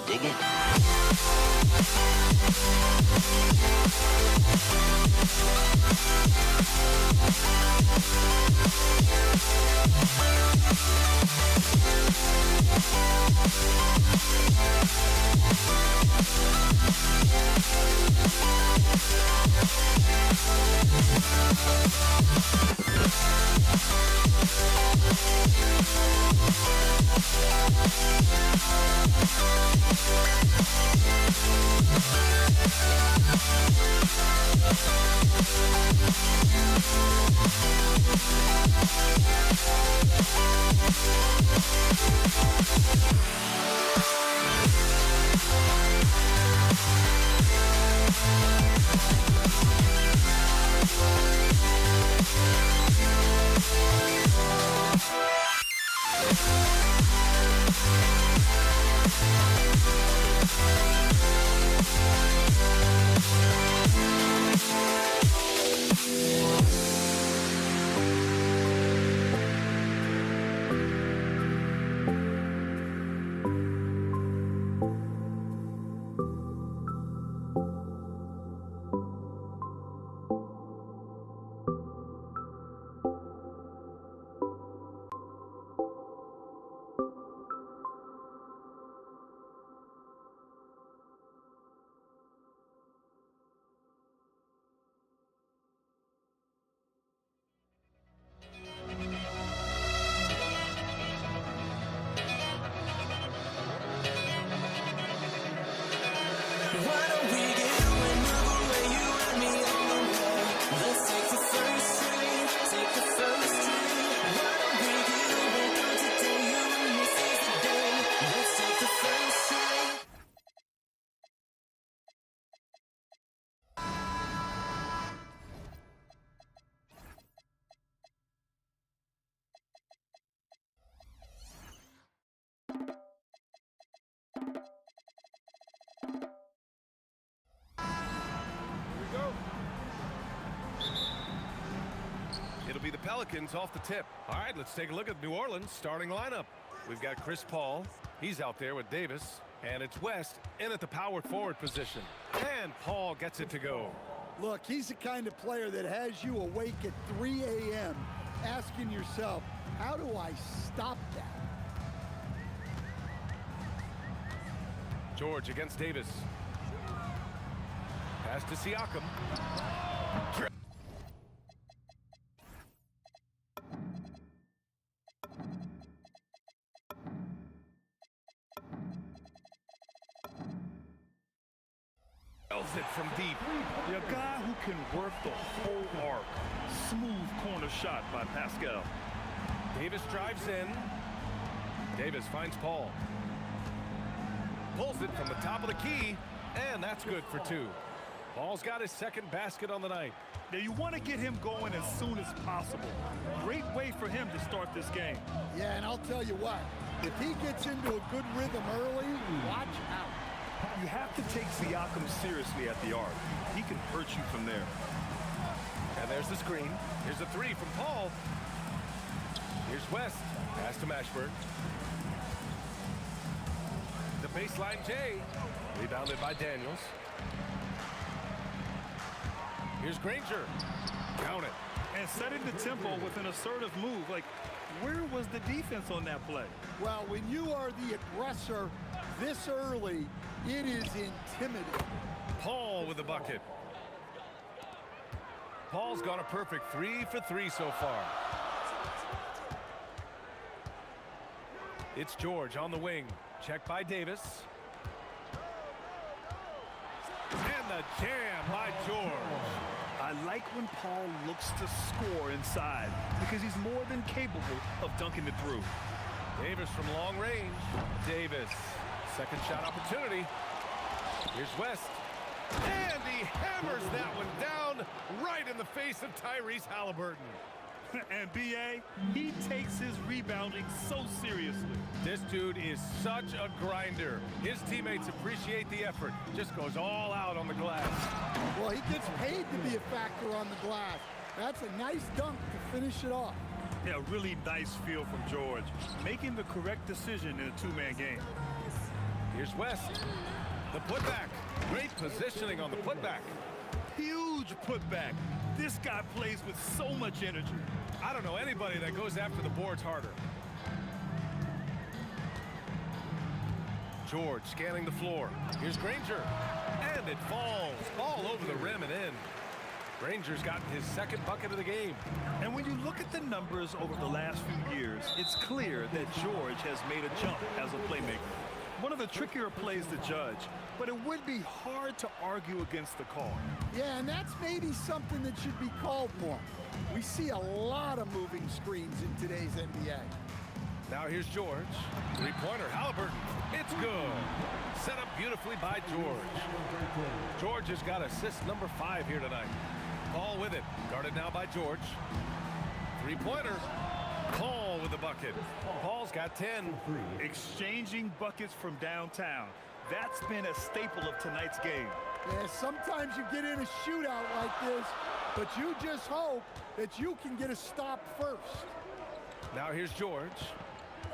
dig it? It'll be the Pelicans off the tip. All right, let's take a look at New Orleans starting lineup. We've got Chris Paul. He's out there with Davis. And it's West in at the power forward position. And Paul gets it to go. Look, he's the kind of player that has you awake at 3 a.m. asking yourself, how do I stop that? George against Davis. Pass to Siakam. It from deep. The guy who can work the whole arc. Smooth corner shot by Pascal. Davis drives in. Davis finds Paul. Pulls it from the top of the key, and that's good for two. Paul's got his second basket on the night. Now you want to get him going as soon as possible. Great way for him to start this game. Yeah, and I'll tell you what, if he gets into a good rhythm early, watch out. You have to take Siakam seriously at the arc. He can hurt you from there. And there's the screen. Here's a three from Paul. Here's West. Pass to Mashburn. The baseline J. Rebounded by Daniels. Here's Granger. Count it. And setting the tempo with an assertive move. Like, where was the defense on that play? Well, when you are the aggressor this early, it is intimidating. Paul with the bucket. Paul's got a perfect 3 for 3 so far. It's George on the wing. Checked by Davis. And the jam by George. I like when Paul looks to score inside because he's more than capable of dunking it through. Davis from long range. Davis. Second shot opportunity. Here's West. And he hammers that one down right in the face of Tyrese Halliburton. And B.A., he takes his rebounding so seriously. This dude is such a grinder. His teammates appreciate the effort. Just goes all out on the glass. Well, he gets paid to be a factor on the glass. That's a nice dunk to finish it off. Yeah, really nice feel from George. Making the correct decision in a two-man game. Here's West. The putback. Great positioning on the putback. Huge putback. This guy plays with so much energy. I don't know anybody that goes after the boards harder. George scanning the floor. Here's Granger. And it falls all over the rim and in. Granger's gotten his second bucket of the game. And when you look at the numbers over the last few years, it's clear that George has made a jump as a playmaker. One of the trickier plays to judge, but it would be hard to argue against the call. Yeah, and that's maybe something that should be called more. We see a lot of moving screens in today's NBA. Now here's George. Three-pointer, Halliburton. It's good. Set up beautifully by George. George has got assist number 5 here tonight. Paul with it. Guarded now by George. Three-pointer. Paul with the bucket. Paul's got 10. Exchanging buckets from downtown. That's been a staple of tonight's game. Yeah, sometimes you get in a shootout like this, but you just hope that you can get a stop first. Now here's George.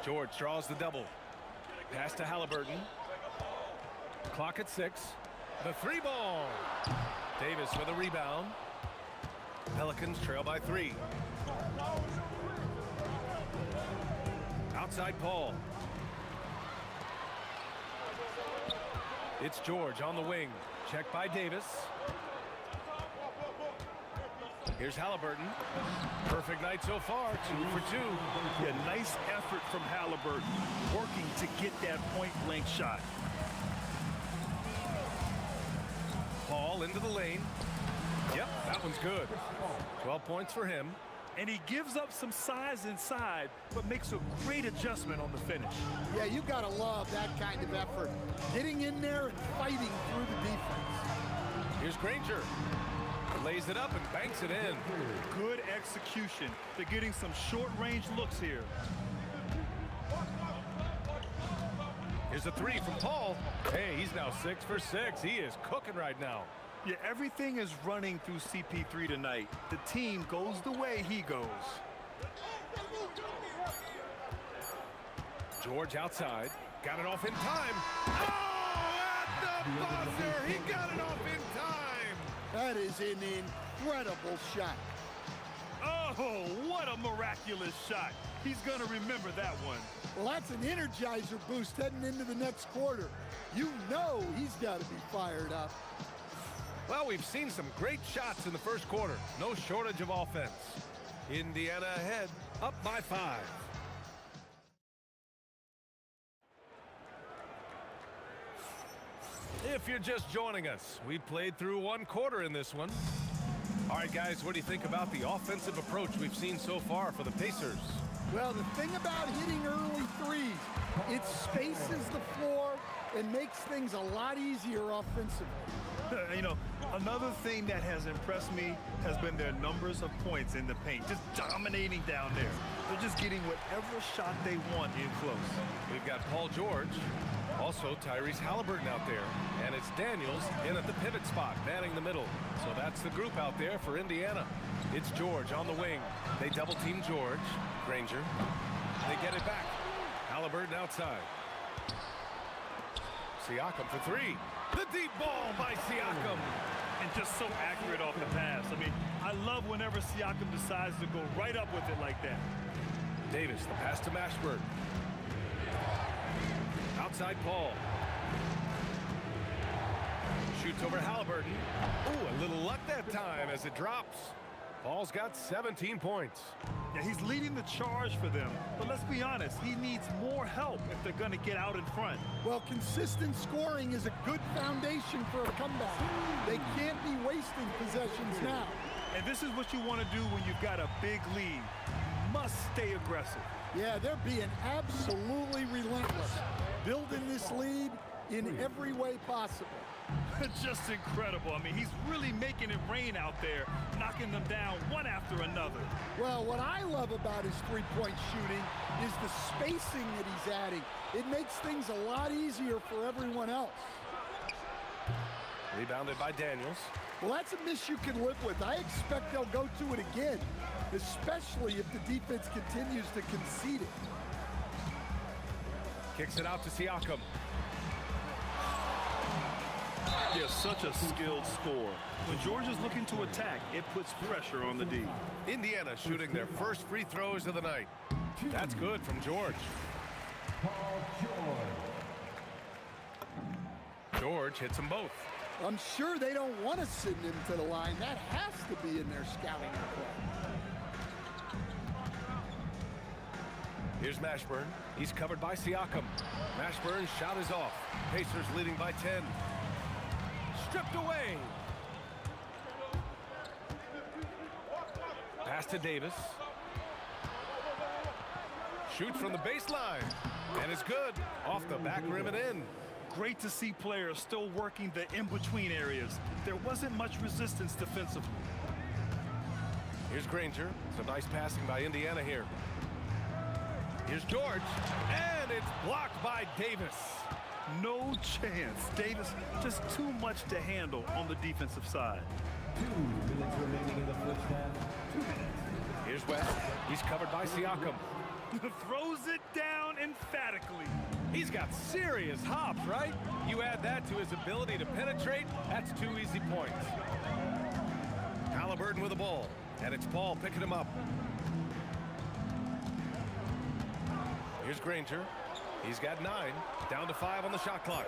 George draws the double. Pass to Halliburton. Clock at 6. The 3 ball. Davis with a rebound. Pelicans trail by 3. Outside Paul. It's George on the wing. Checked by Davis. Here's Halliburton. Perfect night so far, 2 for 2. Yeah, nice effort from Halliburton, working to get that point-blank shot. Paul into the lane. Yep, that one's good. 12 points for him. And he gives up some size inside, but makes a great adjustment on the finish. Yeah, you gotta love that kind of effort. Getting in there and fighting through the defense. Here's Granger. Lays it up and banks it in. Good execution. They're getting some short-range looks here. Here's a 3 from Paul. Hey, he's now 6 for 6. He is cooking right now. Yeah, everything is running through CP3 tonight. The team goes the way he goes. George outside. Got it off in time. Oh, at the buzzer. He got it off in time. That is an incredible shot. Oh, what a miraculous shot. He's going to remember that one. Well, that's an energizer boost heading into the next quarter. You know he's got to be fired up. Well, we've seen some great shots in the first quarter. No shortage of offense. Indiana ahead, up by 5. If you're just joining us, we played through 1 quarter in this one. All right, guys, what do you think about the offensive approach we've seen so far for the Pacers? Well, the thing about hitting early threes, it spaces the floor and makes things a lot easier offensively. You know, another thing that has impressed me has been their numbers of points in the paint, just dominating down there. They're just getting whatever shot they want in close. We've got Paul George, also Tyrese Halliburton out there, and it's Daniels in at the pivot spot, manning the middle. So that's the group out there for Indiana. It's George on the wing. They double team George. Granger. They get it back. Halliburton outside. Siakam for 3. The deep ball by Siakam. And just so accurate off the pass. I mean, I love whenever Siakam decides to go right up with it like that. Davis, the pass to Mashburn. Outside Paul. Shoots over Halliburton. Ooh, a little luck that time as it drops. Paul's got 17 points. Yeah, he's leading the charge for them. But let's be honest, he needs more help if they're going to get out in front. Well, consistent scoring is a good foundation for a comeback. They can't be wasting possessions now. And this is what you want to do when you've got a big lead. You must stay aggressive. Yeah, they're being absolutely relentless. Building this lead in every way possible. Just incredible. I mean, he's really making it rain out there, knocking them down one after another. Well, what I love about his three-point shooting is the spacing that he's adding. It makes things a lot easier for everyone else. Rebounded by Daniels. Well, that's a miss you can live with. I expect they'll go to it again, especially if the defense continues to concede it. Kicks it out to Siakam. such a skilled scorer. When George is looking to attack, it puts pressure on the D. Indiana shooting their first free throws of the night. That's good from George. George hits them both. I'm sure they don't want to send him to the line. That has to be in their scouting report. Here's Mashburn. He's covered by Siakam. Mashburn's shot is off. Pacers leading by 10. Stripped away. Pass to Davis. Shoots from the baseline. And it's good. Off the back rim and in. Great to see players still working the in-between areas. There wasn't much resistance defensively. Here's Granger. Some nice passing by Indiana here. Here's George, and it's blocked by Davis. No chance. Davis just too much to handle on the defensive side. 2 minutes remaining in the first half. 2 minutes. Here's West. He's covered by Siakam. Throws it down emphatically. He's got serious hops, right? You add that to his ability to penetrate, that's 2 easy points. Halliburton with the ball, and it's Paul picking him up. Here's Granger. He's got 9. Down to 5 on the shot clock.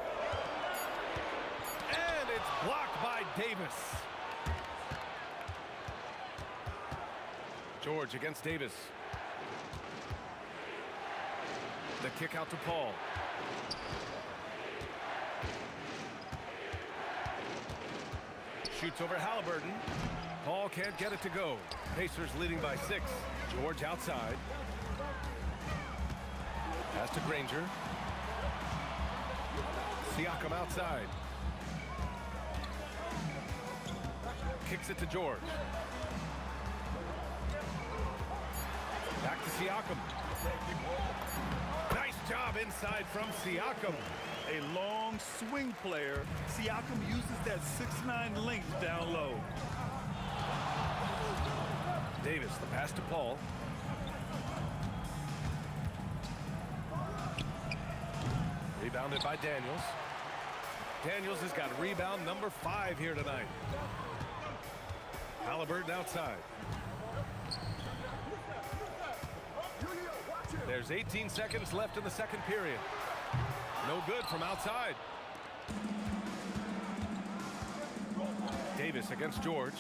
And it's blocked by Davis. George against Davis. The kick out to Paul. Shoots over Halliburton. Paul can't get it to go. Pacers leading by 6. George outside. Pass to Granger. Siakam outside. Kicks it to George. Back to Siakam. Nice job inside from Siakam. A long swing player. Siakam uses that 6'9" length down low. Davis, the pass to Paul. Rebounded by Daniels. Daniels has got rebound number 5 here tonight. Halliburton outside. There's 18 seconds left in the second period. No good from outside. Davis against George.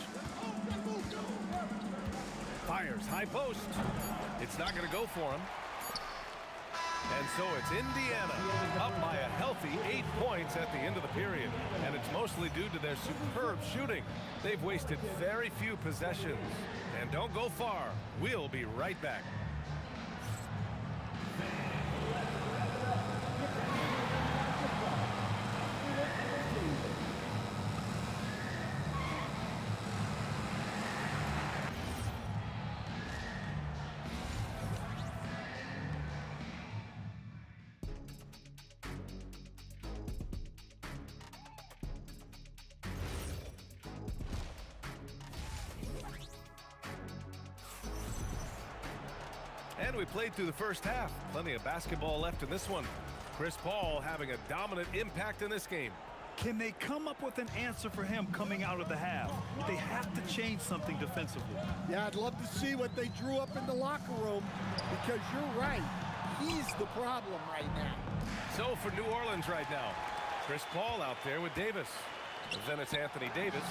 Fires, high post. It's not going to go for him. And so it's Indiana up by a healthy 8 points at the end of the period. And it's mostly due to their superb shooting. They've wasted very few possessions. And don't go far. We'll be right back. And we played through the first half. Plenty of basketball left in this one. Chris Paul having a dominant impact in this game. Can they come up with an answer for him coming out of the half? They have to change something defensively. Yeah, I'd love to see what they drew up in the locker room, because you're right. He's the problem right now. So for New Orleans right now, Chris Paul out there with Davis. Then it's Anthony Davis,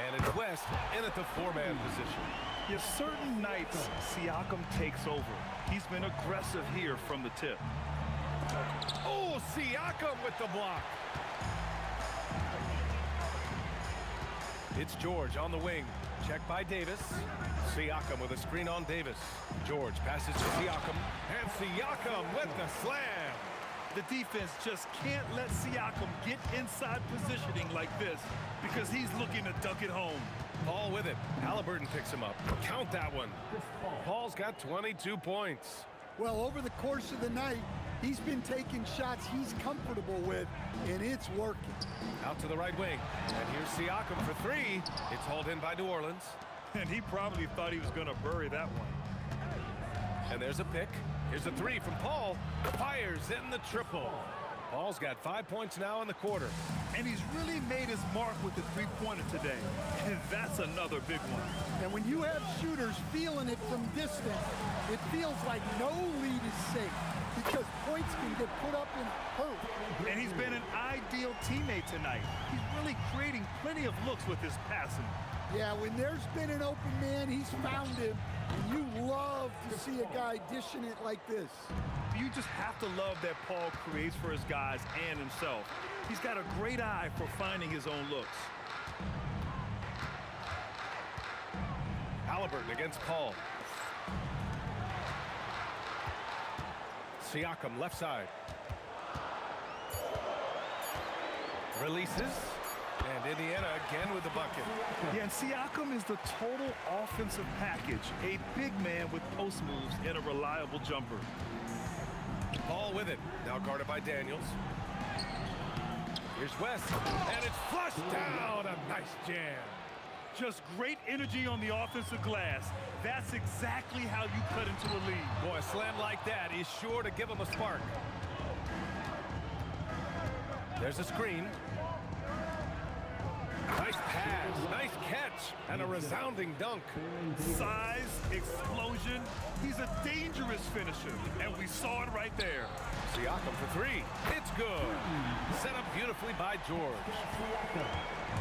and it's West in at the 4-man position. If certain nights Siakam takes over, he's been aggressive here from the tip. Oh, Siakam with the block. It's George on the wing. Check by Davis. Siakam with a screen on Davis. George passes to Siakam. And Siakam with the slam. The defense just can't let Siakam get inside positioning like this because he's looking to dunk it home. Paul with it. Halliburton picks him up. Count that one. Paul's got 22 points. Well, over the course of the night, he's been taking shots he's comfortable with, and it's working. Out to the right wing. And here's Siakam for 3. It's hauled in by New Orleans. And he probably thought he was going to bury that one. And there's a pick. Here's a 3 from Paul. Fires in the triple. Paul's got 5 points now in the quarter. And he's really made his mark with the three-pointer today. And that's another big one. And when you have shooters feeling it from distance, it feels like no lead is safe because points can get put up in hurry. And he's been an ideal teammate tonight. He's really creating plenty of looks with his passing. Yeah, when there's been an open man, he's found him. And you love to see a guy dishing it like this. You just have to love that Paul creates for his guys and himself. He's got a great eye for finding his own looks. Halliburton against Paul. Siakam left side. Releases. And Indiana again with the bucket. Yeah, and Siakam is the total offensive package. A big man with post moves and a reliable jumper. Paul with it. Now guarded by Daniels. Here's West. And it's flushed down. A nice jam. Just great energy on the offensive glass. That's exactly how you cut into a lead. Boy, a slam like that is sure to give him a spark. There's a screen. Nice pass, nice catch, and a resounding dunk. Size, explosion. He's a dangerous finisher, and we saw it right there. Siakam for three. It's good. Set up beautifully by George.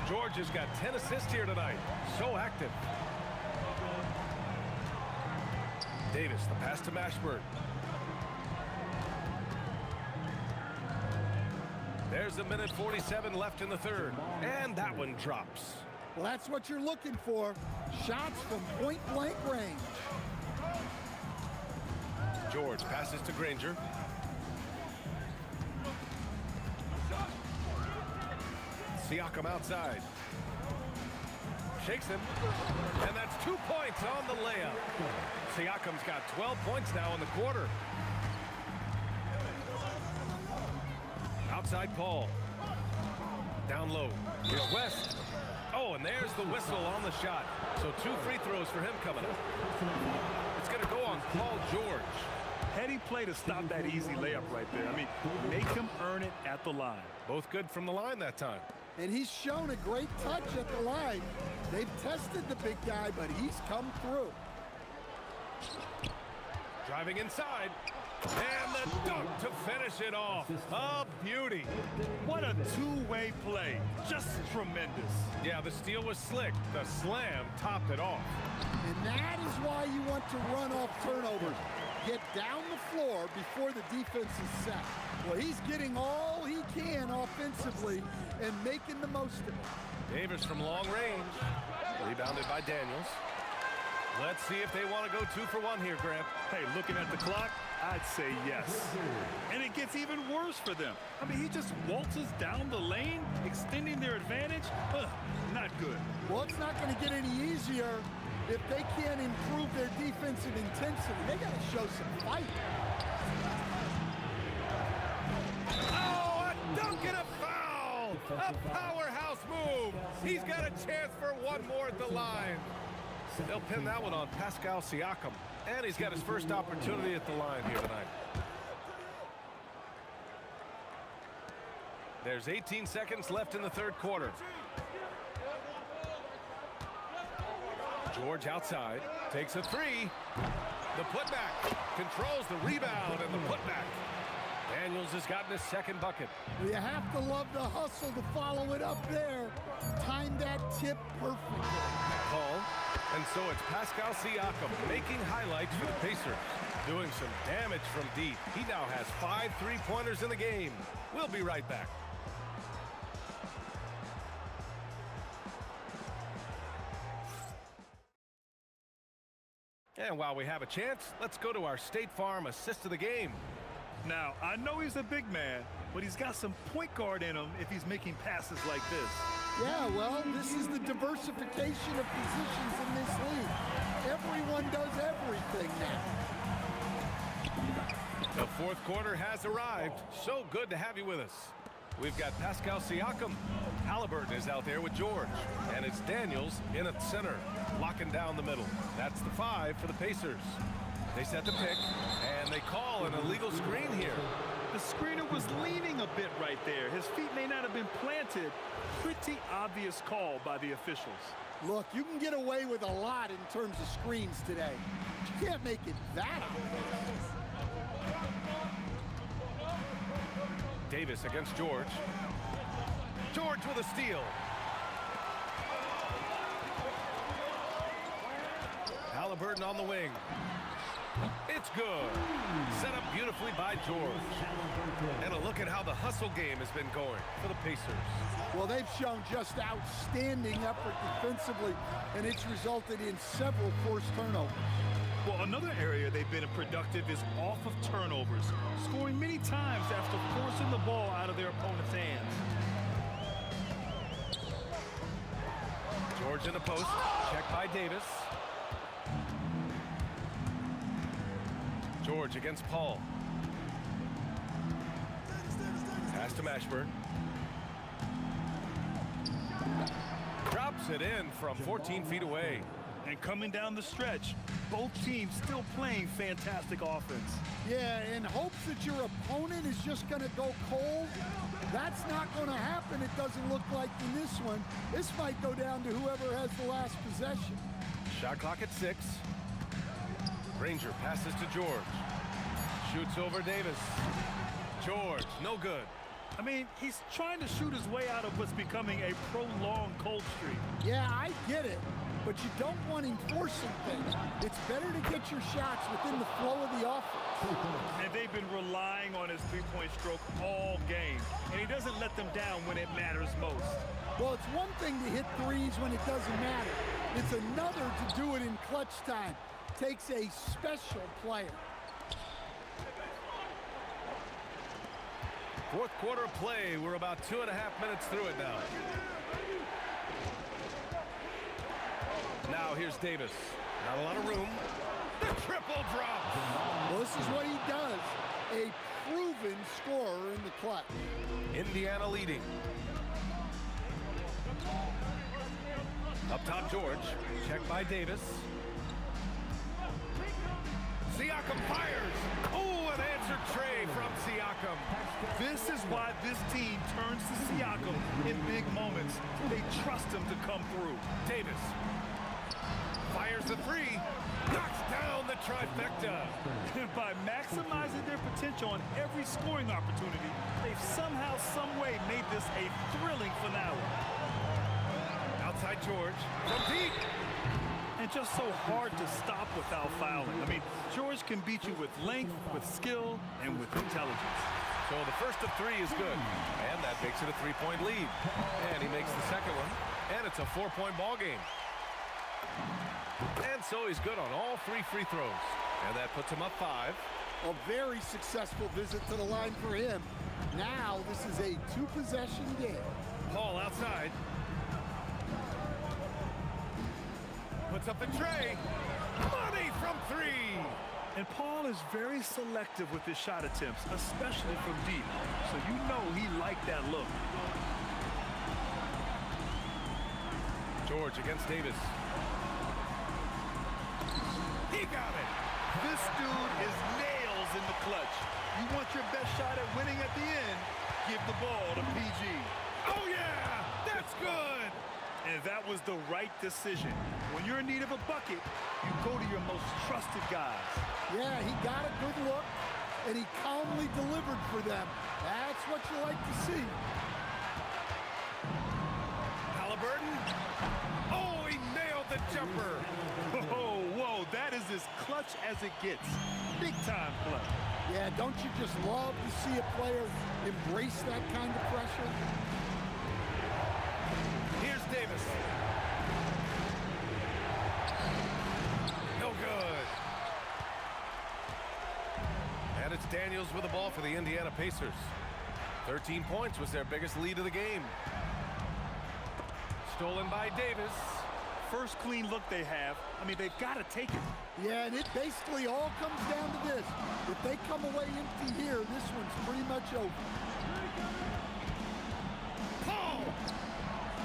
George has got 10 assists here tonight. So active. Davis, the pass to Mashburn. There's a minute 47 left in the third, and that one drops. Well, that's what you're looking for. Shots from point-blank range. George passes to Granger. Siakam outside. Shakes him, and that's 2 points on the layup. Siakam's got 12 points now in the quarter. Outside Paul. Down low. Here's West. Oh, and there's the whistle on the shot. So 2 free throws for him coming up. It's going to go on Paul George. Heady play to stop that easy layup right there. I mean, make him earn it at the line. Both good from the line that time. And he's shown a great touch at the line. They've tested the big guy, but he's come through. Driving inside. And the dunk to finish it off. A beauty. What a two-way play. Just tremendous. Yeah, the steal was slick. The slam topped it off. And that is why you want to run off turnovers. Get down the floor before the defense is set. Well, he's getting all he can offensively and making the most of it. Davis from long range. Rebounded by Daniels. Let's see if they want to go 2 for 1 here, Grant. Hey, looking at the clock, I'd say yes. And it gets even worse for them. I mean, he just waltzes down the lane, extending their advantage. Not good. Well, it's not going to get any easier if they can't improve their defensive intensity. They got to show some fight. Oh, a dunk and a foul! A powerhouse move. He's got a chance for one more at the line. They'll pin that one on Pascal Siakam. And he's got his first opportunity at the line here tonight. There's 18 seconds left in the third quarter. George outside, takes a three. The putback, controls the rebound and the putback. Daniels has gotten his second bucket. You have to love the hustle to follow it up there. Time that tip perfectly. Paul. And so it's Pascal Siakam making highlights for the Pacers. Doing some damage from deep. He now has 5 3-pointers in the game. We'll be right back. And while we have a chance, let's go to our State Farm assist of the game. Now, I know he's a big man, but he's got some point guard in him if he's making passes like this. Yeah, well, this is the diversification of positions in this league. Everyone does everything now. The fourth quarter has arrived. So good to have you with us. We've got Pascal Siakam. Halliburton is out there with George. And it's Daniels in at center, locking down the middle. That's the 5 for the Pacers. They set the pick, and they call an illegal screen here. The screener was leaning a bit right there. His feet may not have been planted. Pretty obvious call by the officials. Look, you can get away with a lot in terms of screens today. But you can't make it that obvious. Davis against George. George with a steal. Halliburton on the wing. It's good. Set up beautifully by George. And a look at how the hustle game has been going for the Pacers. Well, they've shown just outstanding effort defensively, and it's resulted in several forced turnovers. Well, another area they've been productive is off of turnovers, scoring many times after forcing the ball out of their opponent's hands. George in the post. Checked by Davis. George against Paul. Pass to Mashburn. Drops it in from 14 feet away. And coming down the stretch, both teams still playing fantastic offense. Yeah, in hopes that your opponent is just going to go cold, that's not going to happen. It doesn't look like in this one. This might go down to whoever has the last possession. Shot clock at 6. Ranger passes to George. Shoots over Davis. George, no good. I mean, he's trying to shoot his way out of what's becoming a prolonged cold streak. Yeah, I get it, but you don't want him forcing things. It's better to get your shots within the flow of the offense. And they've been relying on his three-point stroke all game, and he doesn't let them down when it matters most. Well, it's one thing to hit threes when it doesn't matter. It's another to do it in clutch time. Takes a special player. Fourth quarter of play. We're about 2.5 minutes through it now. Now here's Davis. Not a lot of room. The triple drop. Well, this is what he does. A proven scorer in the clutch. Indiana leading. Up top, George. Checked by Davis. Siakam fires. Oh, an answered tray from Siakam. This is why this team turns to Siakam in big moments. They trust him to come through. Davis fires the three. Knocks down the trifecta. By maximizing their potential on every scoring opportunity, they've somehow, some way made this a thrilling finale. Outside George from deep. And just so hard to stop without fouling. I mean, George can beat you with length, with skill, and with intelligence. So the first of 3 is good. And that makes it a 3-point lead. And he makes the second one. And it's a 4-point ball game. And so he's good on all 3 free throws. And that puts him up 5. A very successful visit to the line for him. Now this is a 2-possession game. Paul outside. Puts up the tray. Money from 3. And Paul is very selective with his shot attempts, especially from deep. So you know he liked that look. George against Davis. He got it. This dude is nails in the clutch. You want your best shot at winning at the end, give the ball to PG. Oh, yeah! That's good! And that was the right decision. When you're in need of a bucket, you go to your most trusted guys. Yeah, he got a good look, and he calmly delivered for them. That's what you like to see. Halliburton. Oh, he nailed the jumper. Oh, whoa, that is as clutch as it gets. Big time clutch. Yeah, don't you just love to see a player embrace that kind of pressure? Here's Davis. No good. And it's Daniels with the ball for the Indiana Pacers. 13 points was their biggest lead of the game. Stolen by Davis. First clean look they have. I mean, they've got to take it. Yeah, and it basically all comes down to this. If they come away empty here, this one's pretty much over. Paul!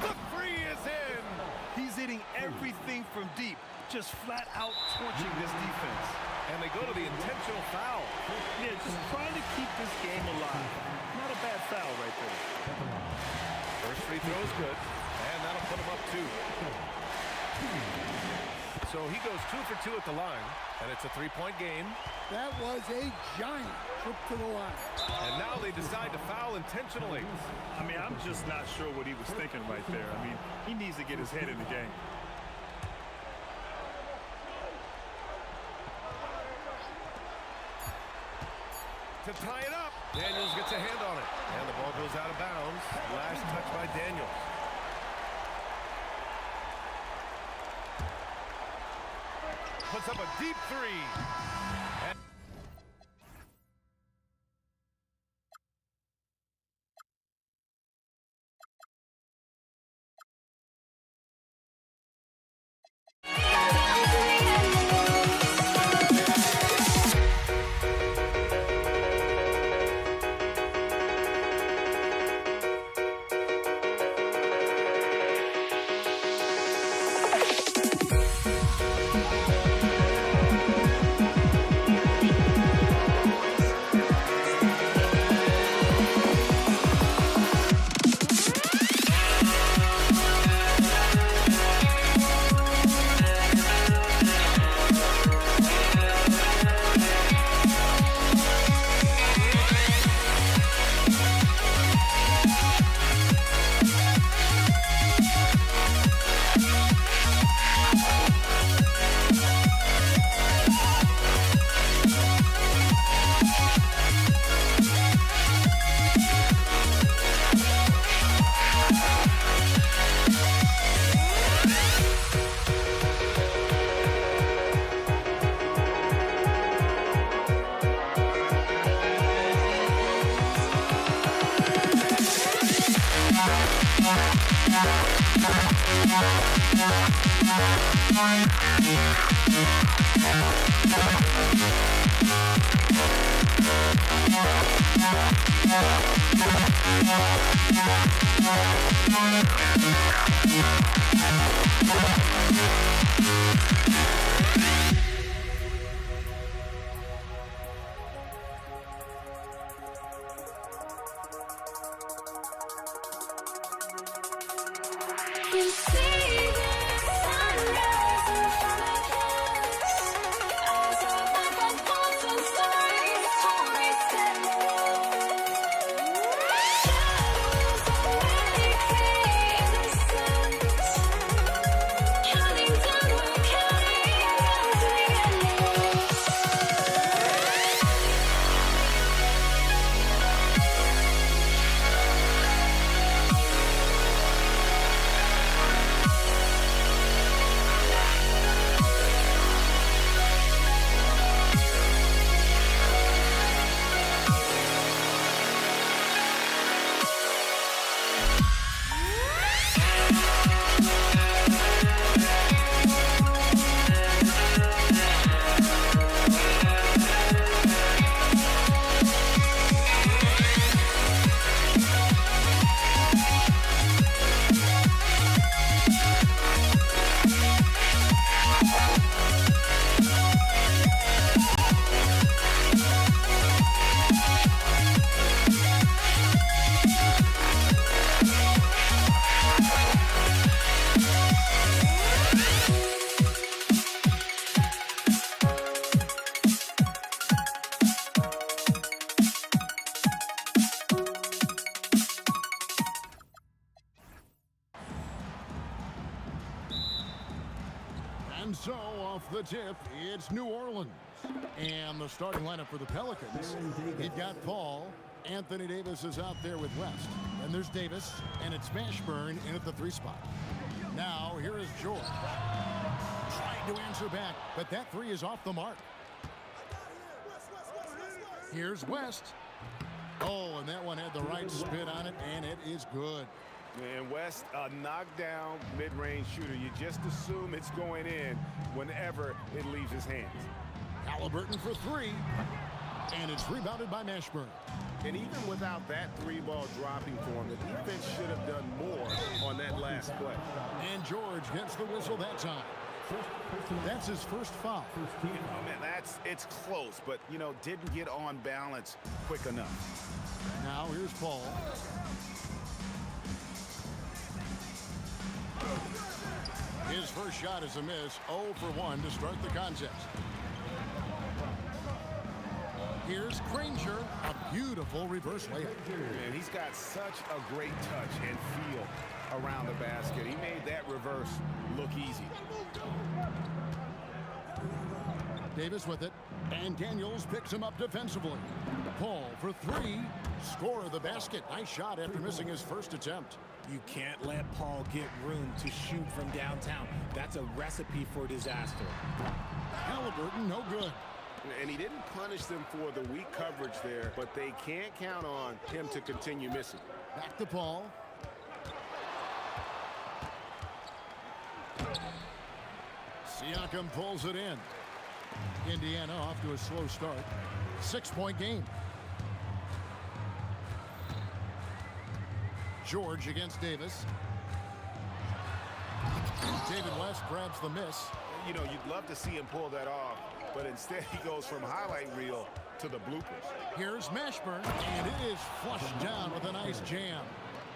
The 3 is in! He's hitting everything from deep. just flat out torching this defense. And they go to the intentional foul. Yeah, just trying to keep this game alive. Not a bad foul right there. First free throw is good, and that'll put him up 2. So he goes 2 for 2 at the line, and it's a 3-point game. That was a giant trip to the line. And now they decide to foul intentionally. I mean, I'm just not sure what he was thinking right there. I mean, he needs to get his head in the game. To tie it up, Daniels gets a hand on it, and the ball goes out of bounds. Last touch by Daniels. Puts up a deep 3. And And so, off the tip, it's New Orleans. And the starting lineup for the Pelicans. You've got Paul. Anthony Davis is out there with West. And there's Davis, and it's Mashburn in at the 3 spot. Now, here is George. Trying to answer back, but that 3 is off the mark. Here's West. Oh, and that one had the right spin on it, and it is good. And West, a knockdown mid-range shooter. You just assume it's going in whenever it leaves his hands. Halliburton for 3. And it's rebounded by Mashburn. And even without that 3-ball dropping for him, the defense should have done more on that last play. And George gets the whistle that time. That's his first foul. Oh, man, it's close, but, you know, didn't get on balance quick enough. Now here's Paul. His first shot is a miss. 0 for 1 to start the contest. Here's Granger, a beautiful reverse layup. And he's got such a great touch and feel around the basket. He made that reverse look easy. Davis with it, and Daniels picks him up defensively. Paul for 3, score of the basket. Nice shot after missing his first attempt. You can't let Paul get room to shoot from downtown. That's a recipe for disaster. Halliburton, no good. And he didn't punish them for the weak coverage there, but they can't count on him to continue missing. Back to Paul. Siakam pulls it in. Indiana off to a slow start. 6-point game. George against Davis. David West grabs the miss. You know, you'd love to see him pull that off, but instead he goes from highlight reel to the bloopers. Here's Mashburn, and it is flushed down with a nice jam.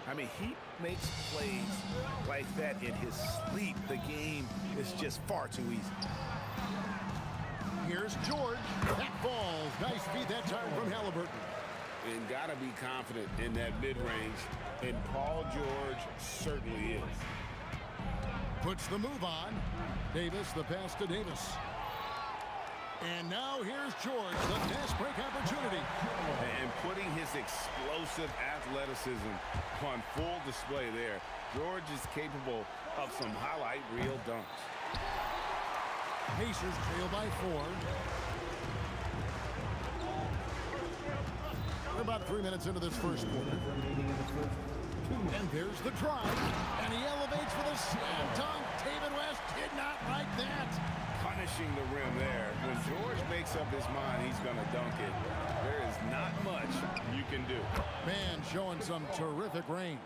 I mean, he makes plays like that in his sleep. The game is just far too easy. Here's George. That falls. Nice feed that time from Halliburton. And got to be confident in that mid-range, and Paul George certainly is. Puts the move on. Davis, the pass to Davis. And now here's George, the fast break opportunity. And putting his explosive athleticism on full display there. George is capable of some highlight reel dunks. Pacers trail by 4. We're about 3 minutes into this first quarter. And there's the drive. And he elevates for the slam dunk. David West did not like that. Punishing the rim there. When George makes up his mind he's going to dunk it, there is not much you can do. Man showing some terrific range.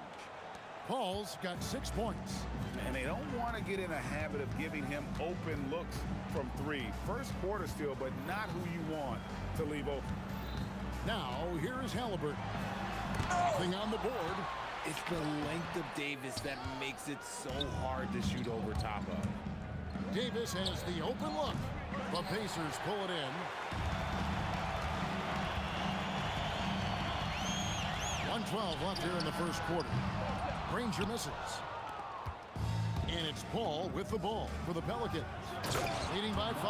Paul's got 6 points. And they don't want to get in a habit of giving him open looks from 3. First quarter still, but not who you want to leave open. Now, here is Halliburton. Nothing on the board. It's the length of Davis that makes it so hard to shoot over top of. Davis has the open look. The Pacers pull it in. 1:12 left here in the first quarter. Granger misses. And it's Paul with the ball for the Pelicans. Leading by 5.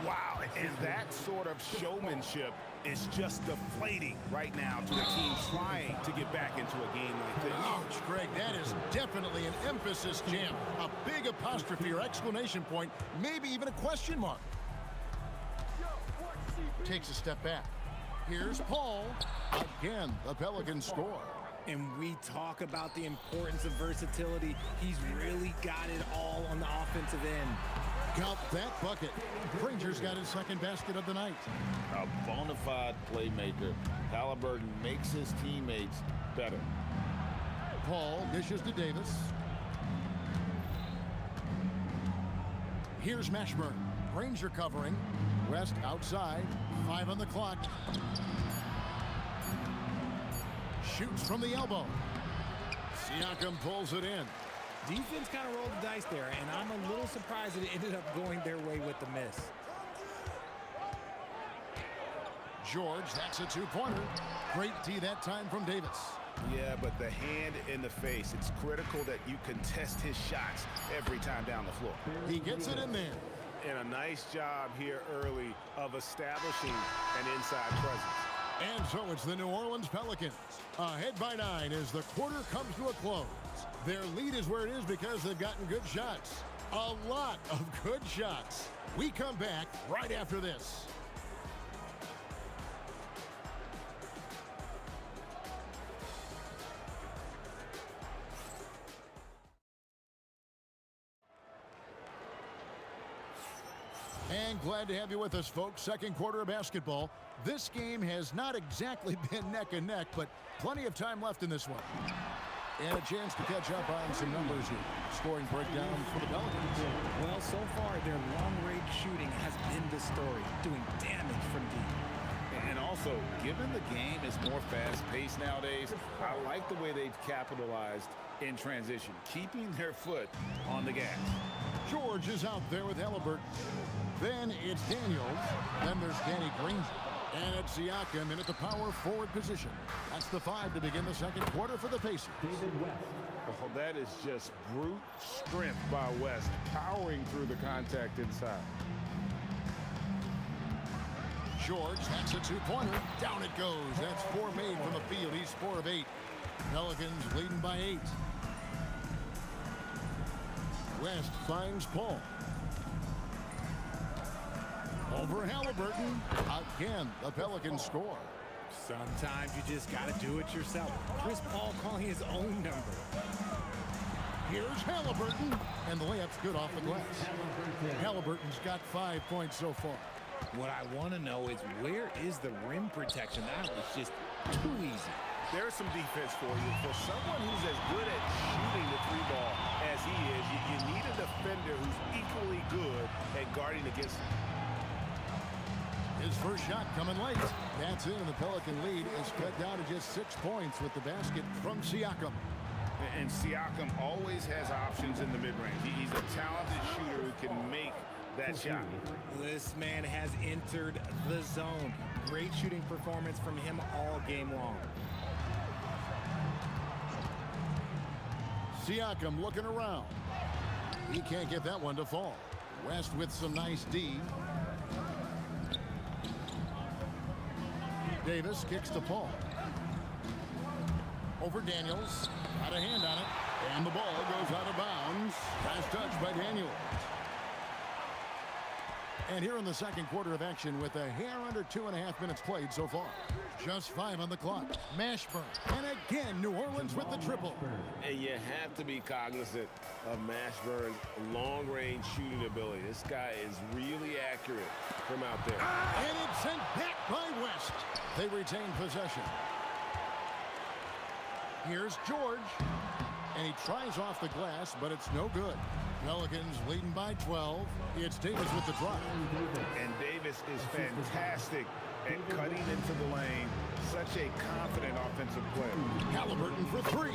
Wow, and that sort of showmanship is just deflating right now to a team trying to get back into a game like this. Ouch, Greg, that is definitely an emphasis jam. A big apostrophe or exclamation point, maybe even a question mark. Takes a step back. Here's Paul. Again, the Pelicans score. And we talk about the importance of versatility. He's really got it all on the offensive end. Count that bucket. Granger's got his second basket of the night. A bona fide playmaker. Halliburton makes his teammates better. Paul dishes to Davis. Here's Mashburn. Granger covering. West outside. 5 on the clock. Shoots from the elbow. Siakam pulls it in. Defense kind of rolled the dice there, and I'm a little surprised that it ended up going their way with the miss. George, that's a 2-pointer. Great D that time from Davis. Yeah, but the hand in the face, it's critical that you contest his shots every time down the floor. He gets it in there. And a nice job here early of establishing an inside presence. And so it's the New Orleans Pelicans. Ahead by 9 as the quarter comes to a close. Their lead is where it is because they've gotten good shots. A lot of good shots. We come back right after this. And glad to have you with us, folks. Second quarter of basketball. This game has not exactly been neck and neck, but plenty of time left in this one. And a chance to catch up on some numbers here. Scoring breakdown for the Pelicans. Well, so far, their long-range shooting has been the story, doing damage from deep. And also, given the game is more fast-paced nowadays, I like the way they've capitalized in transition, keeping their foot on the gas. George is out there with Halliburton. Then it's Daniels. Then there's Danny Granger. And it's Siakam in at the power forward position. That's the 5 to begin the second quarter for the Pacers. Oh, that is just brute strength by West, powering through the contact inside. George, that's a two-pointer. Down it goes. That's 4 made from the field. He's 4 of 8. Pelicans leading by 8. West finds Paul. Over Halliburton. Again, the Pelicans score. Sometimes you just got to do it yourself. Chris Paul calling his own number. Here's Halliburton. And the layup's good off the glass. Halliburton's got 5 points so far. What I want to know is, where is the rim protection? That was just too easy. There's some defense for you. For someone who's as good at shooting the three ball as he is, you need a defender who's equally good at guarding against him. His first shot coming late. That's in, and the Pelican lead is cut down to just 6 points with the basket from Siakam. And Siakam always has options in the mid-range. He's a talented shooter who can make that shot. This man has entered the zone. Great shooting performance from him all game long. Siakam looking around. He can't get that one to fall. West with some nice D. Davis kicks to Paul. Over Daniels. Got a hand on it. And the ball goes out of bounds. Pass touch by Daniels. And here in the second quarter of action with a hair under 2.5 minutes played so far. Just 5 on the clock. Mashburn. And again, New Orleans with the triple. And you have to be cognizant of Mashburn's long-range shooting ability. This guy is really accurate from out there. And it's sent back by West. They retain possession. Here's George. And he tries off the glass, but it's no good. Pelicans leading by 12. It's Davis with the drive. And Davis is fantastic at cutting into the lane. Such a confident offensive player. Halliburton for 3.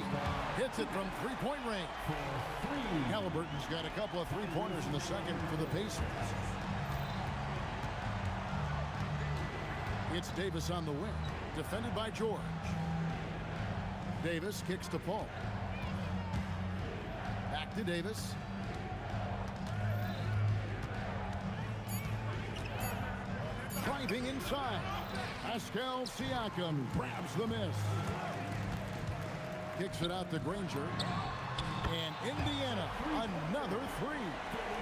Hits it from three-point range. Halliburton's got a couple of three-pointers in the second for the Pacers. It's Davis on the wing. Defended by George. Davis kicks to Paul. Back to Davis. Driving inside. Pascal Siakam grabs the miss. Kicks it out to Granger. And Indiana, another 3.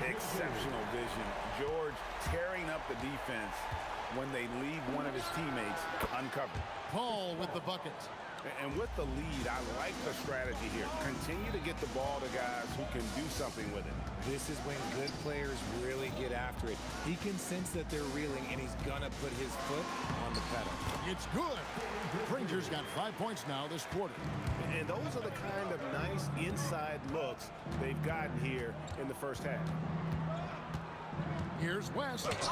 Exceptional vision. George tearing up the defense when they leave one of his teammates uncovered. Paul with the bucket. And with the lead, I like the strategy here. Continue to get the ball to guys who can do something with it. This is when good players really get after it. He can sense that they're reeling, and he's gonna put his foot on the pedal. It's good. Granger's got 5 points now this quarter. And those are the kind of nice inside looks they've gotten here in the first half. Here's West. And it's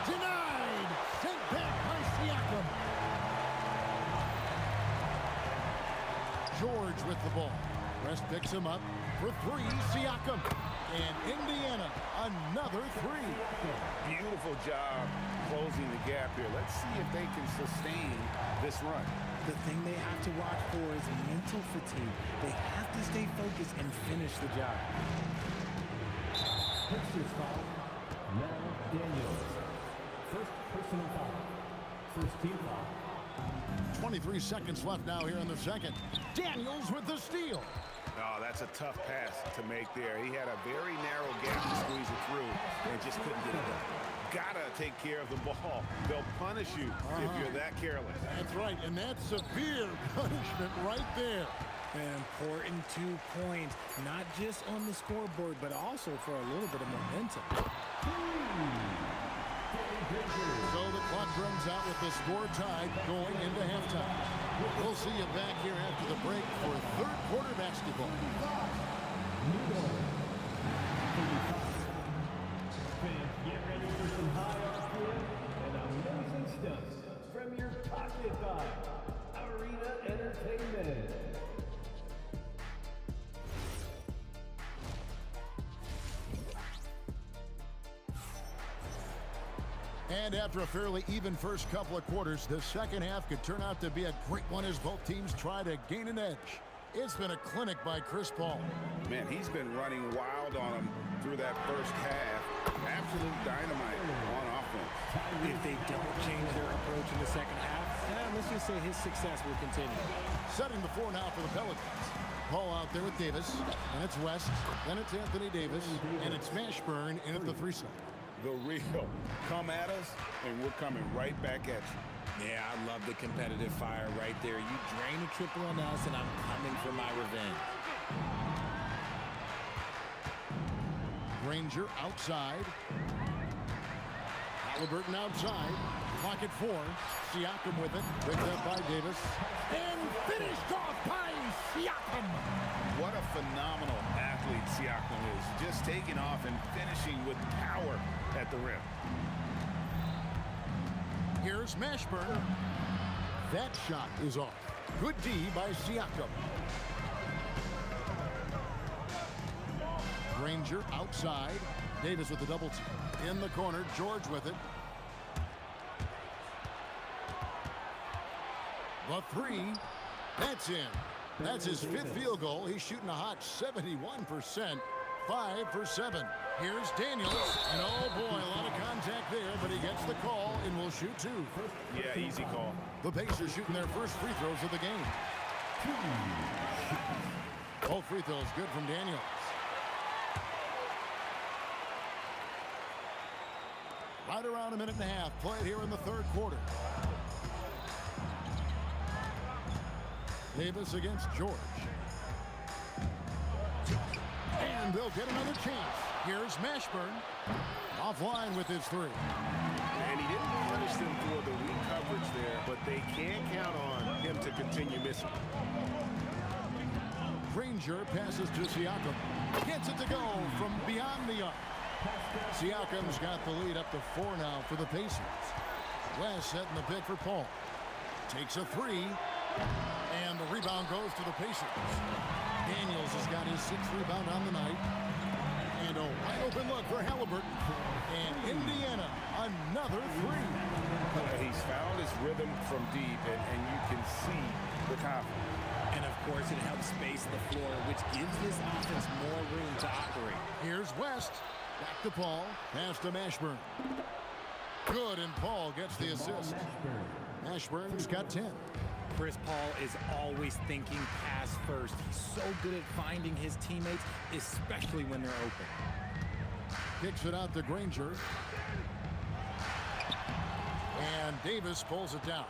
denied. Sent back by Siakam. George with the ball. West picks him up for 3. Siakam. And Indiana, another 3. Beautiful job closing the gap here. Let's see if they can sustain this run. The thing they have to watch for is mental fatigue. They have to stay focused and finish the job. Pacers foul. Now Daniels. First personal foul. First team foul. 23 seconds left now here in the second. Daniels with the steal. Oh, that's a tough pass to make there. He had a very narrow gap to squeeze it through and just couldn't get it done. Gotta take care of the ball. They'll punish you if you're that careless. That's right, and that's severe punishment right there. An important 2 points, not just on the scoreboard, but also for a little bit of momentum. So the clock runs out with the score tied going into halftime. We'll see you back here after the break for third quarterback. basketball. New Orleans. 35. Fans, get ready for some high RPM and amazing stunts from your pocket by Arena Entertainment. And after a fairly even first couple of quarters, the second half could turn out to be a great one as both teams try to gain an edge. It's been a clinic by Chris Paul. Man, he's been running wild on him through that first half. Absolute dynamite on offense. If they don't change their approach in the second half, let's just say his success will continue. Setting the floor now for the Pelicans. Paul out there with Davis, and it's West, then it's Anthony Davis, and it's Mashburn in at the 3 side. The real. Come at us, and we're coming right back at you. Yeah, I love the competitive fire right there. You drain a triple on us, and I'm coming for my revenge. Granger outside. Halliburton outside. Pocket 4. Siakam with it. Picked up by Davis. And finished off by Siakam. What a phenomenal athlete Siakam is. Just taking off and finishing with power at the rim. Here's Mashburn. That shot is off. Good D by Siakam. Granger outside. Davis with the double team. In the corner, George with it. The 3. That's in. That's his 5th field goal. He's shooting a hot 71%. 5 for 7. Here's Daniels. And oh boy, a lot of contact there, but he gets the call and will shoot 2. Yeah, easy call. The Pacers shooting their first free throws of the game. Both free throws good from Daniels. Right around a minute and a half played here in the third quarter. Davis against George. And they'll get another chance. Here's Mashburn. Offline with his 3. And he didn't punish them for the weak coverage there, but they can't count on him to continue missing. Granger passes to Siakam. Gets it to go from beyond the arc. Siakam's got the lead up to 4 now for the Pacers. West setting the pick for Paul. Takes a 3. And the rebound goes to the Pacers. Daniels has got his 6th rebound on the night. And a wide open look for Halliburton. And Indiana, another 3. He's found his rhythm from deep, and you can see the confidence. And of course, it helps space the floor, which gives this offense more room to operate. Here's West. Back to Paul. Pass to Mashburn. Good, and Paul gets the assist. Mashburn's got 10. Chris Paul is always thinking pass first. He's so good at finding his teammates, especially when they're open. Kicks it out to Granger. And Davis pulls it down.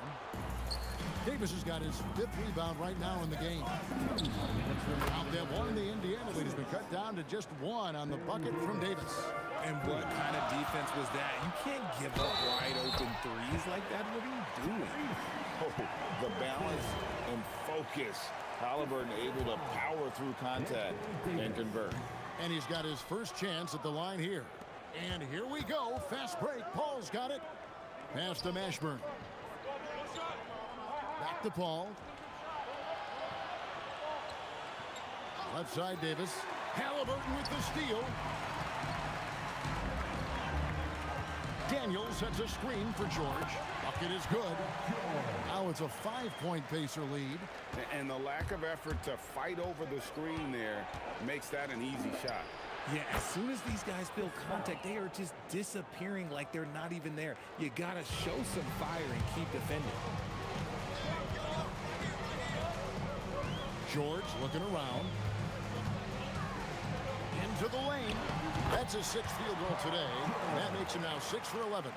Davis has got his 5th rebound right now in the game. Out there, one, the Indiana lead has been cut down to just 1 on the bucket from Davis. And what kind of defense was that? You can't give up wide open threes like that. What are you doing? Oh, the balance and focus. Halliburton able to power through contact and convert. And he's got his first chance at the line here. And here we go. Fast break. Paul's got it. Pass to Mashburn. Back to Paul. Left side, Davis. Halliburton with the steal. Daniels sets a screen for George. Bucket is good. Now it's a 5-point Pacer lead. And the lack of effort to fight over the screen there makes that an easy shot. Yeah, as soon as these guys feel contact, they are just disappearing like they're not even there. You got to show some fire and keep defending. George looking around. Into the lane. That's his 6th field goal today. That makes him now 6 for 11.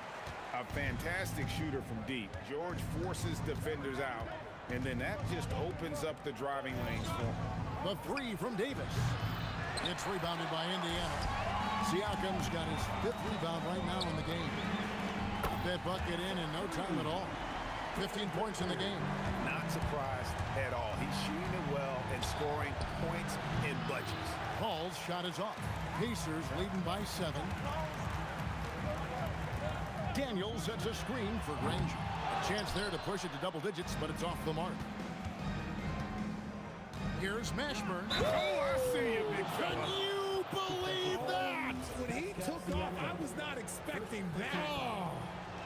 A fantastic shooter from deep. George forces defenders out, and then that just opens up the driving lanes for him. The 3 from Davis. It's rebounded by Indiana. Siakam's got his 5th rebound right now in the game. That bucket in no time at all. 15 points in the game. Not surprised at all. He's shooting it well and scoring points in bunches. Paul's shot is off. Pacers leading by 7. Daniels sets a screen for Granger. A chance there to push it to double digits, but it's off the mark. Here's Mashburn. Oh, I see you, big fella. Can you believe that? When he took off, I was not expecting that. Oh.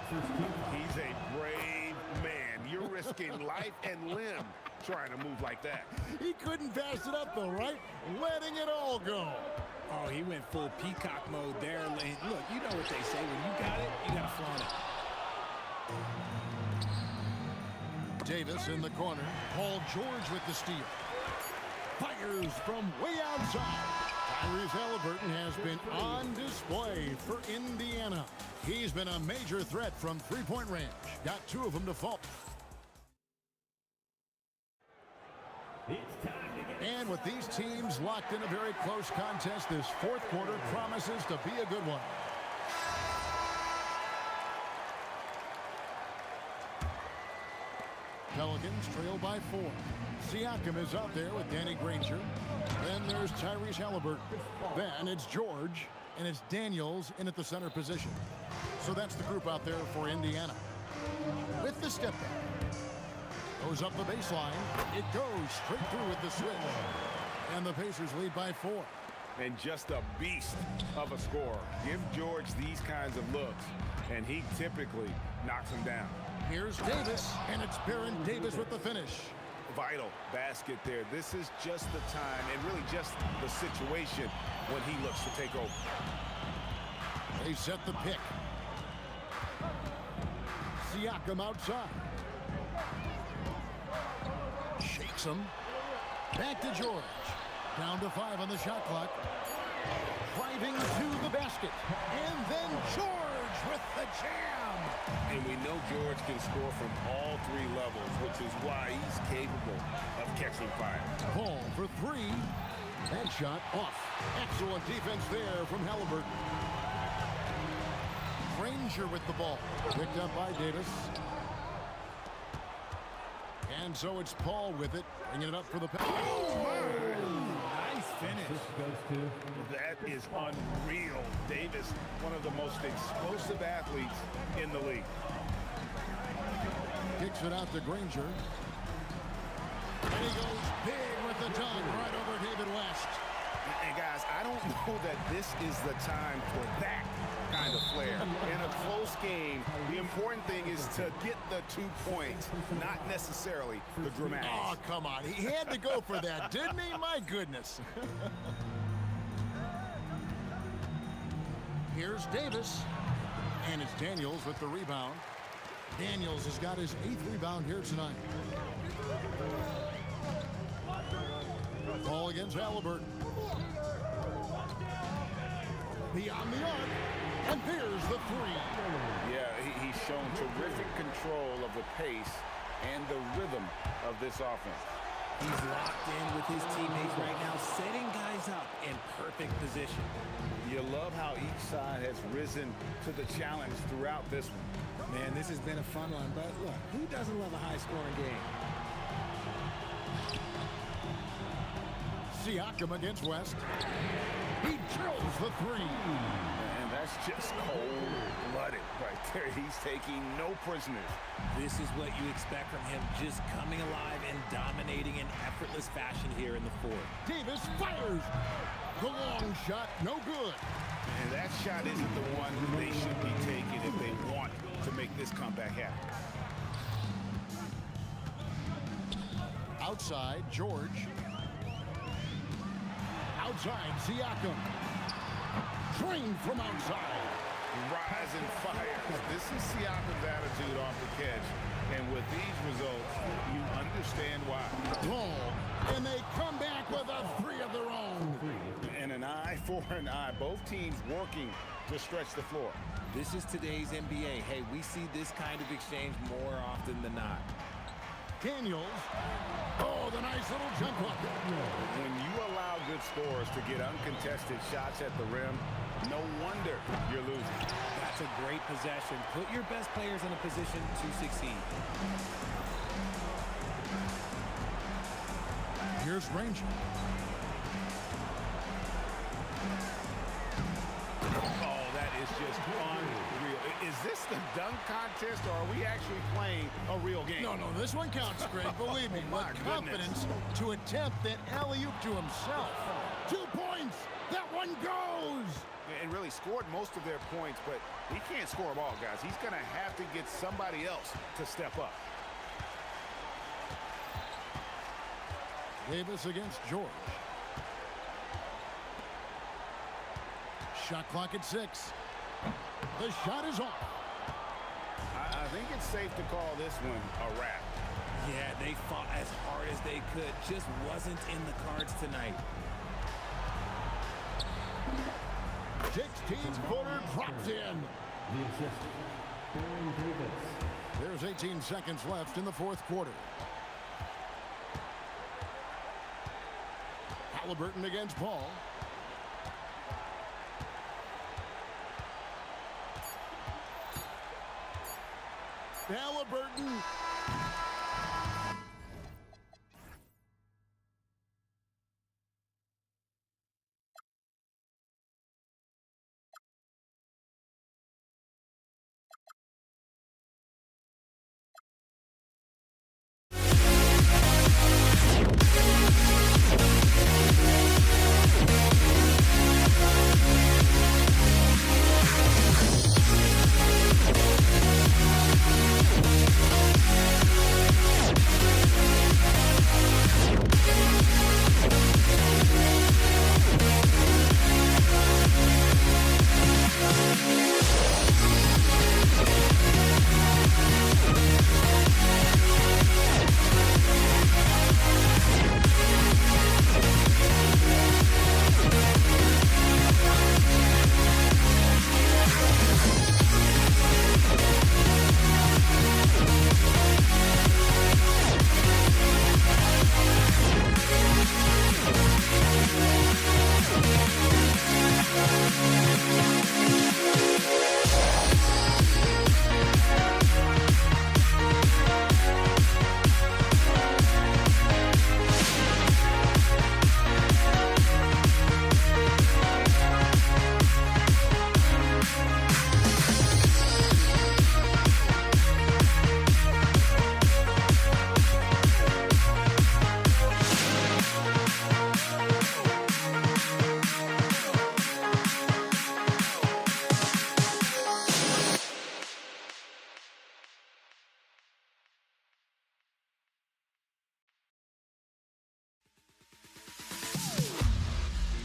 He's a brave man. You're risking life and limb trying to move like that. He couldn't pass it up, though, right? Letting it all go. Oh, he went full peacock mode there. Look, you know what they say. When you got it, you got to flaunt it. Davis in the corner. Paul George with the steal. Fires from way outside. Tyrese Halliburton has been on display for Indiana. He's been a major threat from three-point range. Got 2 of them to fall. And with these teams locked in a very close contest, this fourth quarter promises to be a good one. Pelicans trail by 4. Siakam is out there with Danny Granger. Then there's Tyrese Halliburton. Then it's George, and it's Daniels in at the center position. So that's the group out there for Indiana. With the step back. Goes up the baseline. It goes straight through with the switch. And the Pacers lead by 4. And just a beast of a scorer. Give George these kinds of looks, and he typically knocks them down. Here's Davis, and it's Baron Davis with the finish. Vital basket there. This is just the time, and really just the situation when he looks to take over. They set the pick. Siakam outside. Shakes him. Back to George. Down to 5 on the shot clock. Driving to the basket. And then George with the jam. And we know George can score from all 3 levels, which is why he's capable of catching fire. Paul for 3. That shot off. Excellent defense there from Halliburton. Granger with the ball. Picked up by Davis. And so it's Paul with it. Bringing it up for the pass. Nice finish. That is unreal. Davis, one of the most explosive athletes in the league. Kicks it out to Granger. And he goes big with the dunk right over David West. And guys, I don't know that this is the time for that kind of flair. In a close game, the important thing is to get the 2 points, not necessarily the dramatics. Oh, come on. He had to go for that, didn't he? My goodness. Here's Davis. And it's Daniels with the rebound. Daniels has got his 8th rebound here tonight. Ball against Halliburton. Beyond the arc. And there's the 3. Yeah, he's shown terrific control of the pace and the rhythm of this offense. He's locked in with his teammates right now, setting guys up in perfect position. You love how each side has risen to the challenge throughout this one. Man, this has been a fun one, but look, who doesn't love a high-scoring game? Siakam against West. He drills the 3. And that's just cold-blooded right there. He's taking no prisoners. This is what you expect from him, just coming alive and dominating in effortless fashion here in the 4th. Davis fires. The long shot, no good. And that shot isn't the one they should be taking if they want to make this comeback happen. Outside, George. Outside, Siakam. Drained from outside. Rise and fire. This is Siakam's attitude off the catch. And with these results, you understand why. Ball. And they come back with a 3 of their own. And an eye for an eye. Both teams working to stretch the floor. This is today's NBA. Hey, we see this kind of exchange more often than not. Daniels. Oh, the nice little jump hook. When you allow good scorers to get uncontested shots at the rim, no wonder you're losing. That's a great possession. Put your best players in a position to succeed. Here's Ranger. Oh, that is just unreal. Is this the dunk contest, or are we actually playing a real game? No, this one counts, Greg. Believe me, My with confidence to attempt that alley-oop to himself. 2 points. That one goes. And really scored most of their points, but he can't score them all, guys. He's going to have to get somebody else to step up. Davis against George. Shot clock at 6. The shot is off. I think it's safe to call this one a wrap. Yeah, they fought as hard as they could. Just wasn't in the cards tonight. 16-footer dropped in. The assist, Baron Davis. There's 18 seconds left in the fourth quarter. Halliburton against Paul. Halliburton.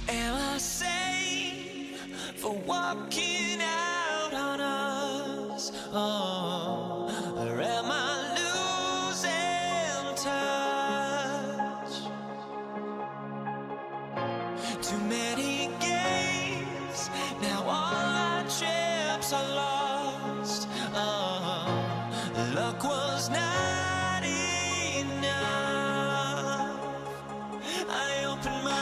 Am I sane for walking out on us? Oh, or am I losing touch? Too many games, now all our chips are lost. Oh, luck was not enough. I opened my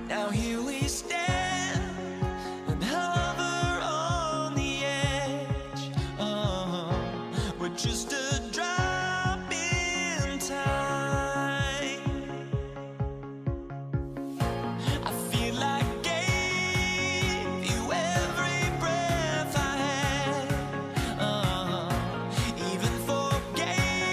now here we stand and hover on the edge. Oh, we're just a drop in time. I feel like I gave you every breath I had. Even forgave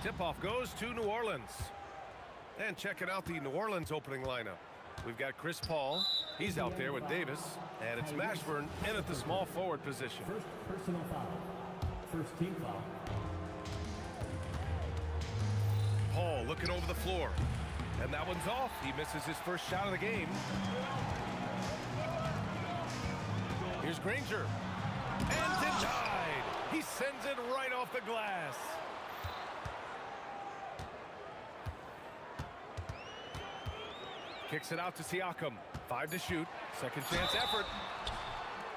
Tip-off goes to New Orleans. And checking out the New Orleans opening lineup. We've got Chris Paul. He's out there with Davis. And it's Mashburn in at the small forward position. First personal foul. First team foul. Paul looking over the floor. And that one's off. He misses his first shot of the game. Here's Granger. And denied. He sends it right off the glass. Kicks it out to Siakam. 5 to shoot. Second chance effort.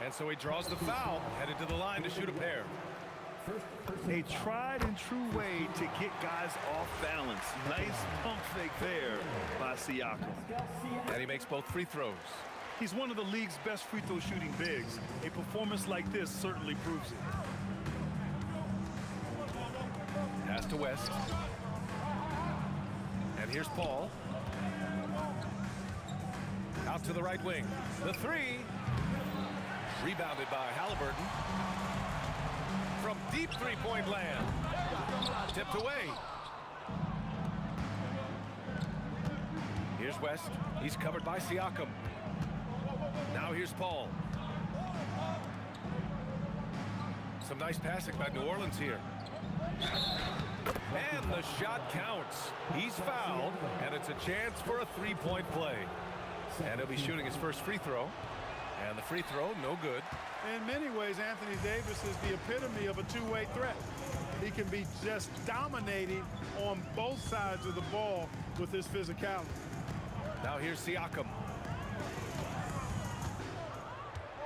And so he draws the foul. Headed to the line to shoot a pair. A tried and true way to get guys off balance. Nice pump fake there by Siakam. And he makes both free throws. He's one of the league's best free throw shooting bigs. A performance like this certainly proves it. Pass to West. And here's Paul. Out to the right wing. The three. Rebounded by Halliburton. From deep three-point land. Tipped away. Here's West. He's covered by Siakam. Now here's Paul. Some nice passing by New Orleans here. And the shot counts. He's fouled, and it's a chance for a three-point play. And he'll be shooting his first free throw. And the free throw, no good. In many ways, Anthony Davis is the epitome of a two-way threat. He can be just dominating on both sides of the ball with his physicality. Now here's Siakam.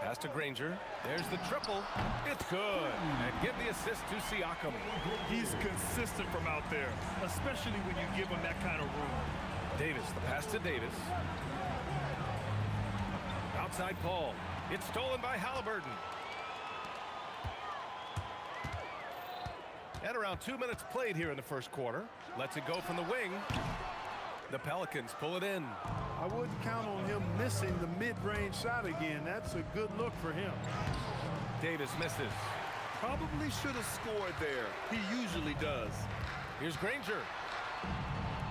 Pass to Granger. There's the triple. It's good. And give the assist to Siakam. He's consistent from out there, especially when you give him that kind of room. Davis, the pass to Davis. Outside Paul. It's stolen by Halliburton. And around 2 minutes played here in the first quarter. Lets it go from the wing. The Pelicans pull it in. I wouldn't count on him missing the mid-range shot again. That's a good look for him. Davis misses. Probably should have scored there. He usually does. Here's Granger.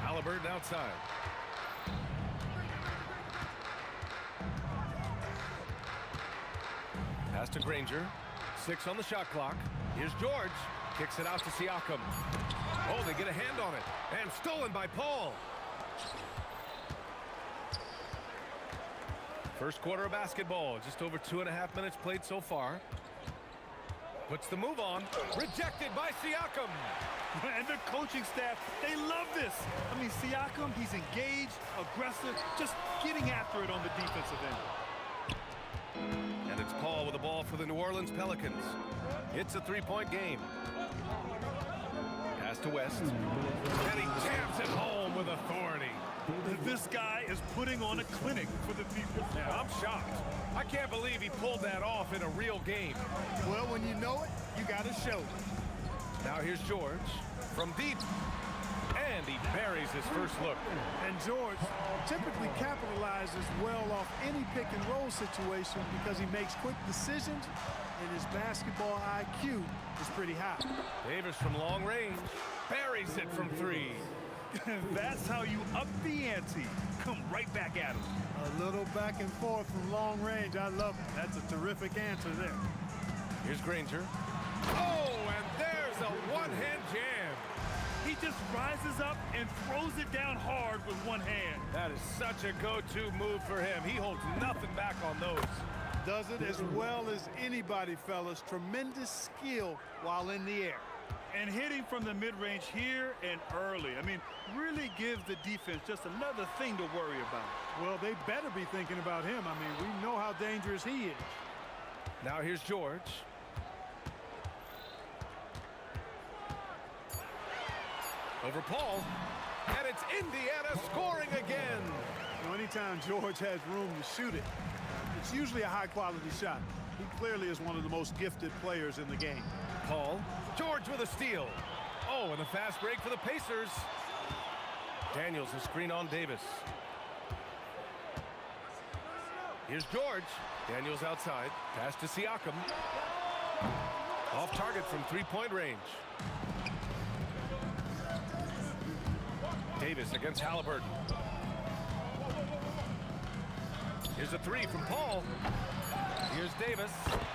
Halliburton outside. Pass to Granger. 6 on the shot clock. Here's George. Kicks it out to Siakam. Oh, they get a hand on it. And stolen by Paul. First quarter of basketball. Just over 2.5 minutes played so far. Puts the move on. Rejected by Siakam. And the coaching staff, they love this. I mean, Siakam, he's engaged, aggressive, just getting after it on the defensive end. And it's Paul with the ball for the New Orleans Pelicans. It's a three-point game. Pass to West. And he jams it home with authority. This guy is putting on a clinic for the people. Yeah, I'm shocked. I can't believe he pulled that off in a real game. Well, when you know it, you got to show it. Now here's George from deep. And he buries his first look. And George typically capitalizes well off any pick-and-roll situation because he makes quick decisions and his basketball IQ is pretty high. Davis from long range buries it from 3. That's how you up the ante. Come right back at him. A little back and forth from long range. I love it. That's a terrific answer there. Here's Granger. Oh, and there's a one-hand jam. He just rises up and throws it down hard with one hand. That is such a go-to move for him. He holds nothing back on those. Does it as well as anybody, fellas. Tremendous skill while in the air. And hitting from the mid-range here and early. I mean, really gives the defense just another thing to worry about. Well, they better be thinking about him. I mean, we know how dangerous he is. Now here's George. Over Paul. And it's Indiana scoring again. So anytime George has room to shoot it, it's usually a high-quality shot. He clearly is one of the most gifted players in the game. Paul. George with a steal. Oh, and a fast break for the Pacers. Daniels a screen on Davis. Here's George. Daniels outside. Pass to Siakam. Off target from three-point range. Davis against Halliburton. Here's a three from Paul. Here's Davis,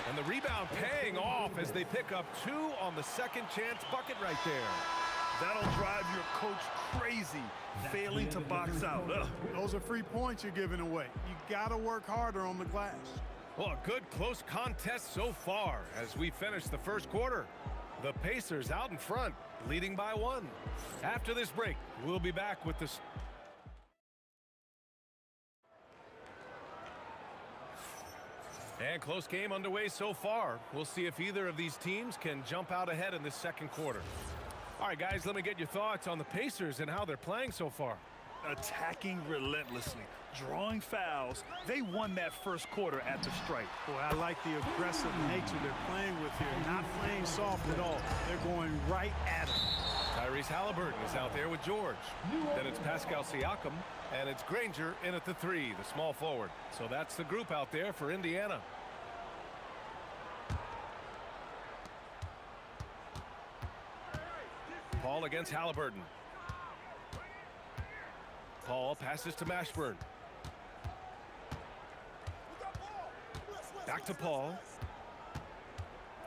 and the rebound paying off as they pick up 2 on the second chance bucket right there. That'll drive your coach crazy, failing to box out. Ugh. Those are free points you're giving away. You got to work harder on the glass. Well, a good close contest so far as we finish the first quarter. The Pacers out in front, leading by 1. After this break, we'll be back with this. And close game underway so far. We'll see if either of these teams can jump out ahead in this second quarter. All right, guys, let me get your thoughts on the Pacers and how they're playing so far. Attacking relentlessly, drawing fouls. They won that first quarter at the stripe. Boy, I like the aggressive nature they're playing with here. Not playing soft at all. They're going right at it. Tyrese Halliburton is out there with George. Then it's Pascal Siakam, and it's Granger in at the 3, the small forward. So that's the group out there for Indiana. Paul against Halliburton. Paul passes to Mashburn. Back to Paul.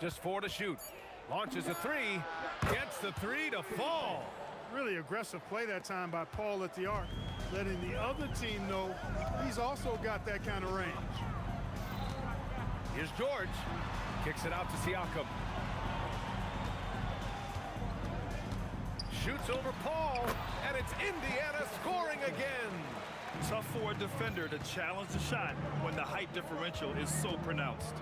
Just 4 to shoot. Launches a 3. Gets the 3 to fall. Really aggressive play that time by Paul at the arc, letting the other team know he's also got that kind of range. Here's George. Kicks it out to Siakam. Shoots over Paul, and it's Indiana scoring again. Tough for a defender to challenge the shot when the height differential is so pronounced.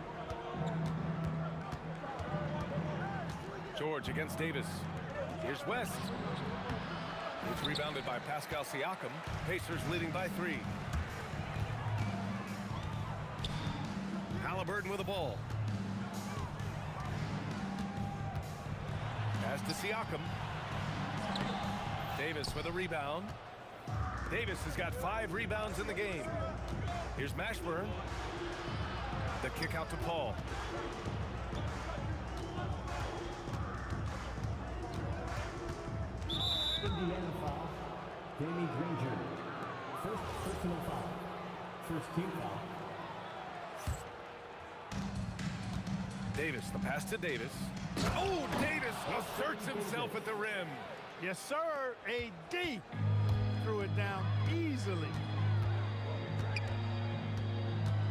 George against Davis. Here's West. It's rebounded by Pascal Siakam. Pacers leading by 3. Halliburton with the ball. Pass to Siakam. Davis with a rebound. Davis has got 5 rebounds in the game. Here's Mashburn. The kick out to Paul. Indiana foul. Danny Granger. First personal foul. First team foul. Davis, the pass to Davis. Oh, Davis asserts himself at the rim. Yes, sir. AD threw it down easily.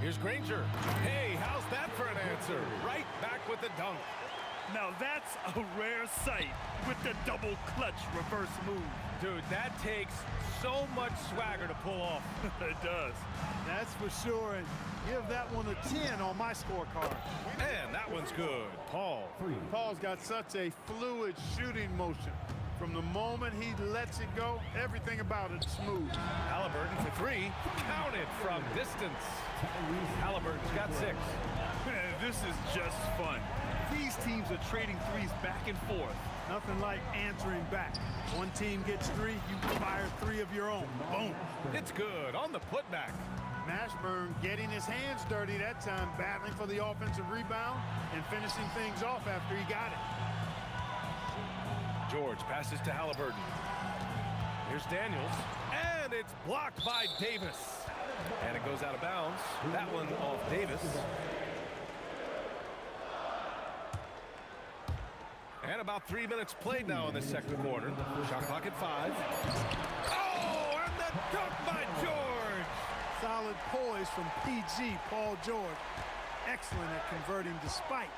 Here's Granger. Hey, how's that for an answer? Right back with the dunk. Now that's a rare sight with the double clutch reverse move. Dude, that takes so much swagger to pull off. It does. That's for sure. And give that one a 10 on my scorecard. Man, that one's good. Paul. Paul's got such a fluid shooting motion. From the moment he lets it go, everything about it's smooth. Halliburton for 3. Counted from distance. Halliburton's got 6. This is just fun. These teams are trading threes back and forth. Nothing like answering back. One team gets 3, you fire 3 of your own. Boom. It's good on the putback. Mashburn getting his hands dirty that time, battling for the offensive rebound and finishing things off after he got it. George passes to Halliburton. Here's Daniels, and it's blocked by Davis. And it goes out of bounds. That one off Davis. And about 3 minutes played now in the second quarter. Shot clock at 5. Oh, and the dunk by George! Solid poise from PG, Paul George. Excellent at converting despite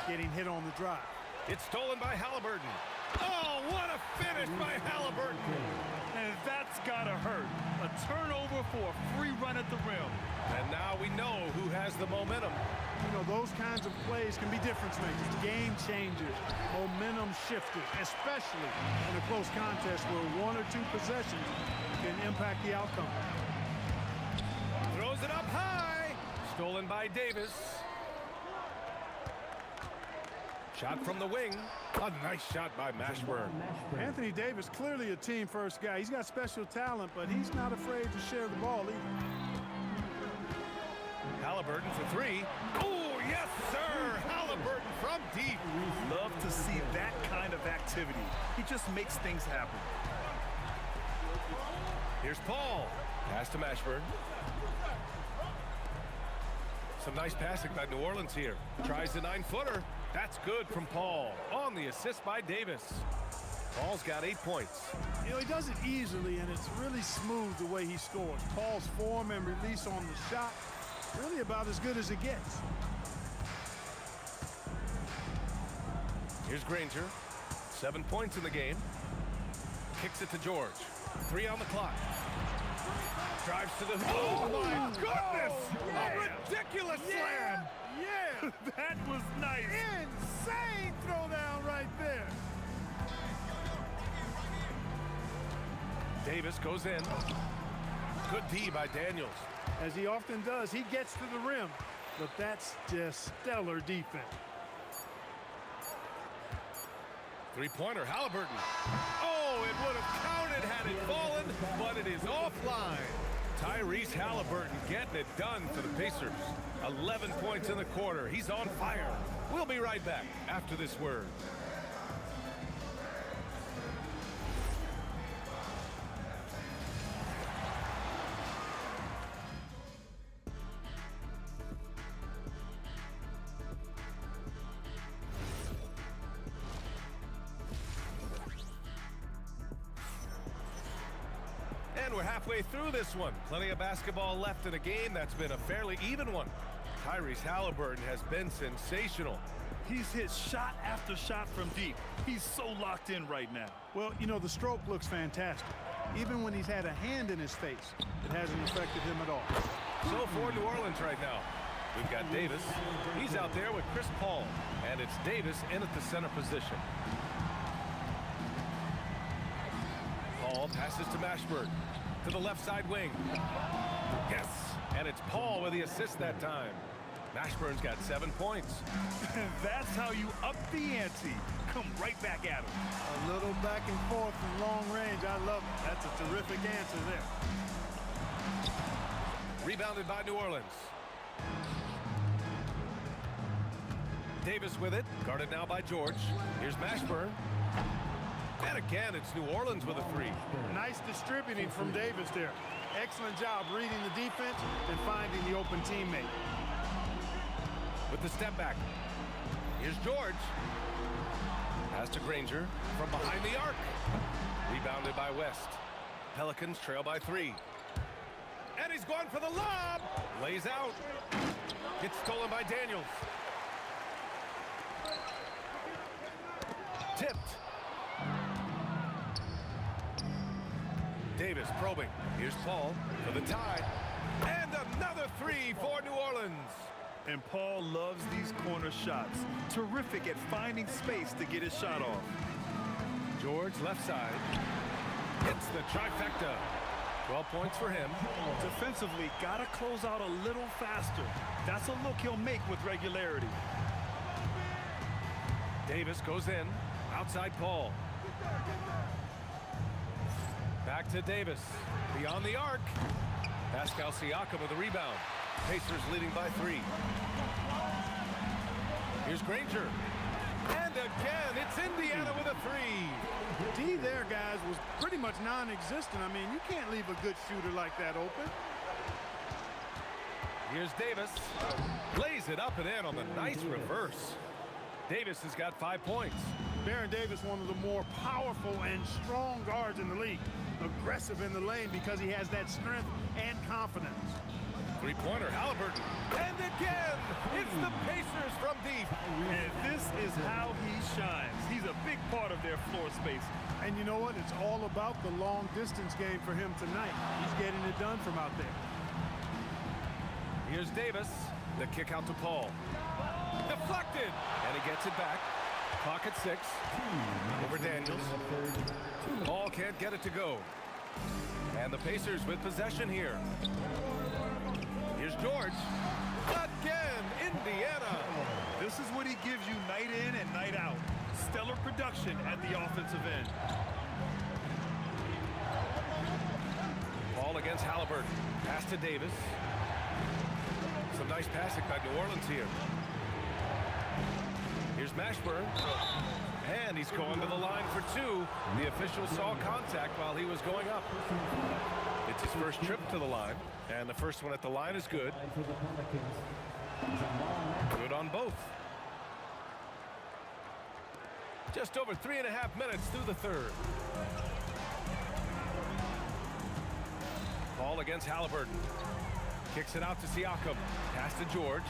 getting hit on the drive. It's stolen by Halliburton. Oh, what a finish by Halliburton! And that's gotta hurt. A turnover for a free run at the rim. And now we know who has the momentum. You know, those kinds of plays can be difference makers, game changers, momentum shifters, especially in a close contest where 1 or 2 possessions can impact the outcome. Throws it up high. Stolen by Davis. Shot from the wing. A nice shot by Mashburn. Anthony Davis, clearly a team-first guy. He's got special talent, but he's not afraid to share the ball either. Halliburton for 3. Oh, yes, sir! Halliburton from deep. Love to see that kind of activity. He just makes things happen. Here's Paul. Pass to Mashburn. Some nice passing by New Orleans here. Tries the 9-footer. That's good from Paul. On the assist by Davis. Paul's got 8 points. You know, he does it easily, and it's really smooth the way he scores. Paul's form and release on the shot, really about as good as it gets. Here's Granger. 7 points in the game. Kicks it to George. 3 on the clock. Drives to the... Oh, my goodness! A ridiculous slam! Yeah! That was nice. Insane throwdown right there. Davis goes in. Good D by Daniels. As he often does, he gets to the rim, but that's just stellar defense. Three-pointer, Halliburton. Oh, it would have counted had it fallen, but it is offline. Tyrese Halliburton getting it done for the Pacers. 11 points in the quarter. He's on fire. We'll be right back after this word. And we're halfway through this one. Plenty of basketball left in a game that's been a fairly even one. Tyrese Halliburton has been sensational. He's hit shot after shot from deep. He's so locked in right now. Well, you know, the stroke looks fantastic. Even when he's had a hand in his face, it hasn't affected him at all. So for New Orleans right now, we've got Davis. He's out there with Chris Paul. And it's Davis in at the center position. Paul passes to Mashburn. To the left side wing. Yes, and it's Paul with the assist that time. Mashburn's got 7 points. That's how you up the ante. Come right back at him. A little back and forth from long range. I love it. That's a terrific answer there. Rebounded by New Orleans. Davis with it. Guarded now by George. Here's Mashburn. And again, it's New Orleans with a 3. Nice distributing from Davis there. Excellent job reading the defense and finding the open teammate. With the step back. Here's George. Pass to Granger from behind the arc. Rebounded by West. Pelicans trail by 3. And he's going for the lob. Lays out. Gets stolen by Daniels. Tipped. Davis probing. Here's Paul for the tie. And another 3 for New Orleans. And Paul loves these corner shots. Terrific at finding space to get his shot off. George left side. Hits the trifecta. 12 points for him. Defensively, gotta close out a little faster. That's a look he'll make with regularity. Davis goes in. Outside Paul. Back to Davis. Beyond the arc. Pascal Siakam with the rebound. Pacers leading by 3. Here's Granger. And again, it's Indiana with a 3. D there, guys, was pretty much non-existent. I mean, you can't leave a good shooter like that open. Here's Davis. Lays it up and in on the nice reverse. Davis has got 5 points. Baron Davis, one of the more powerful and strong guards in the league. Aggressive in the lane because he has that strength and confidence. Three-pointer, Halliburton. And again, it's the Pacers from deep. And this is how he shines. He's a big part of their floor space. And you know what? It's all about the long-distance game for him tonight. He's getting it done from out there. Here's Davis. The kick out to Paul. Deflected. And he gets it back. Clock at 6. Over Daniels. Paul can't get it to go. And the Pacers with possession here. Here's George. Again, Indiana. This is what he gives you night in and night out. Stellar production at the offensive end. Paul against Halliburton. Pass to Davis. Some nice passing by New Orleans here. Here's Here's Mashburn. And he's going to the line for two. The official saw contact while he was going up. It's his first trip to the line. And the first one at the line is good. Good on both. Just over 3.5 minutes through the third. Ball against Halliburton. Kicks it out to Siakam. Pass to George.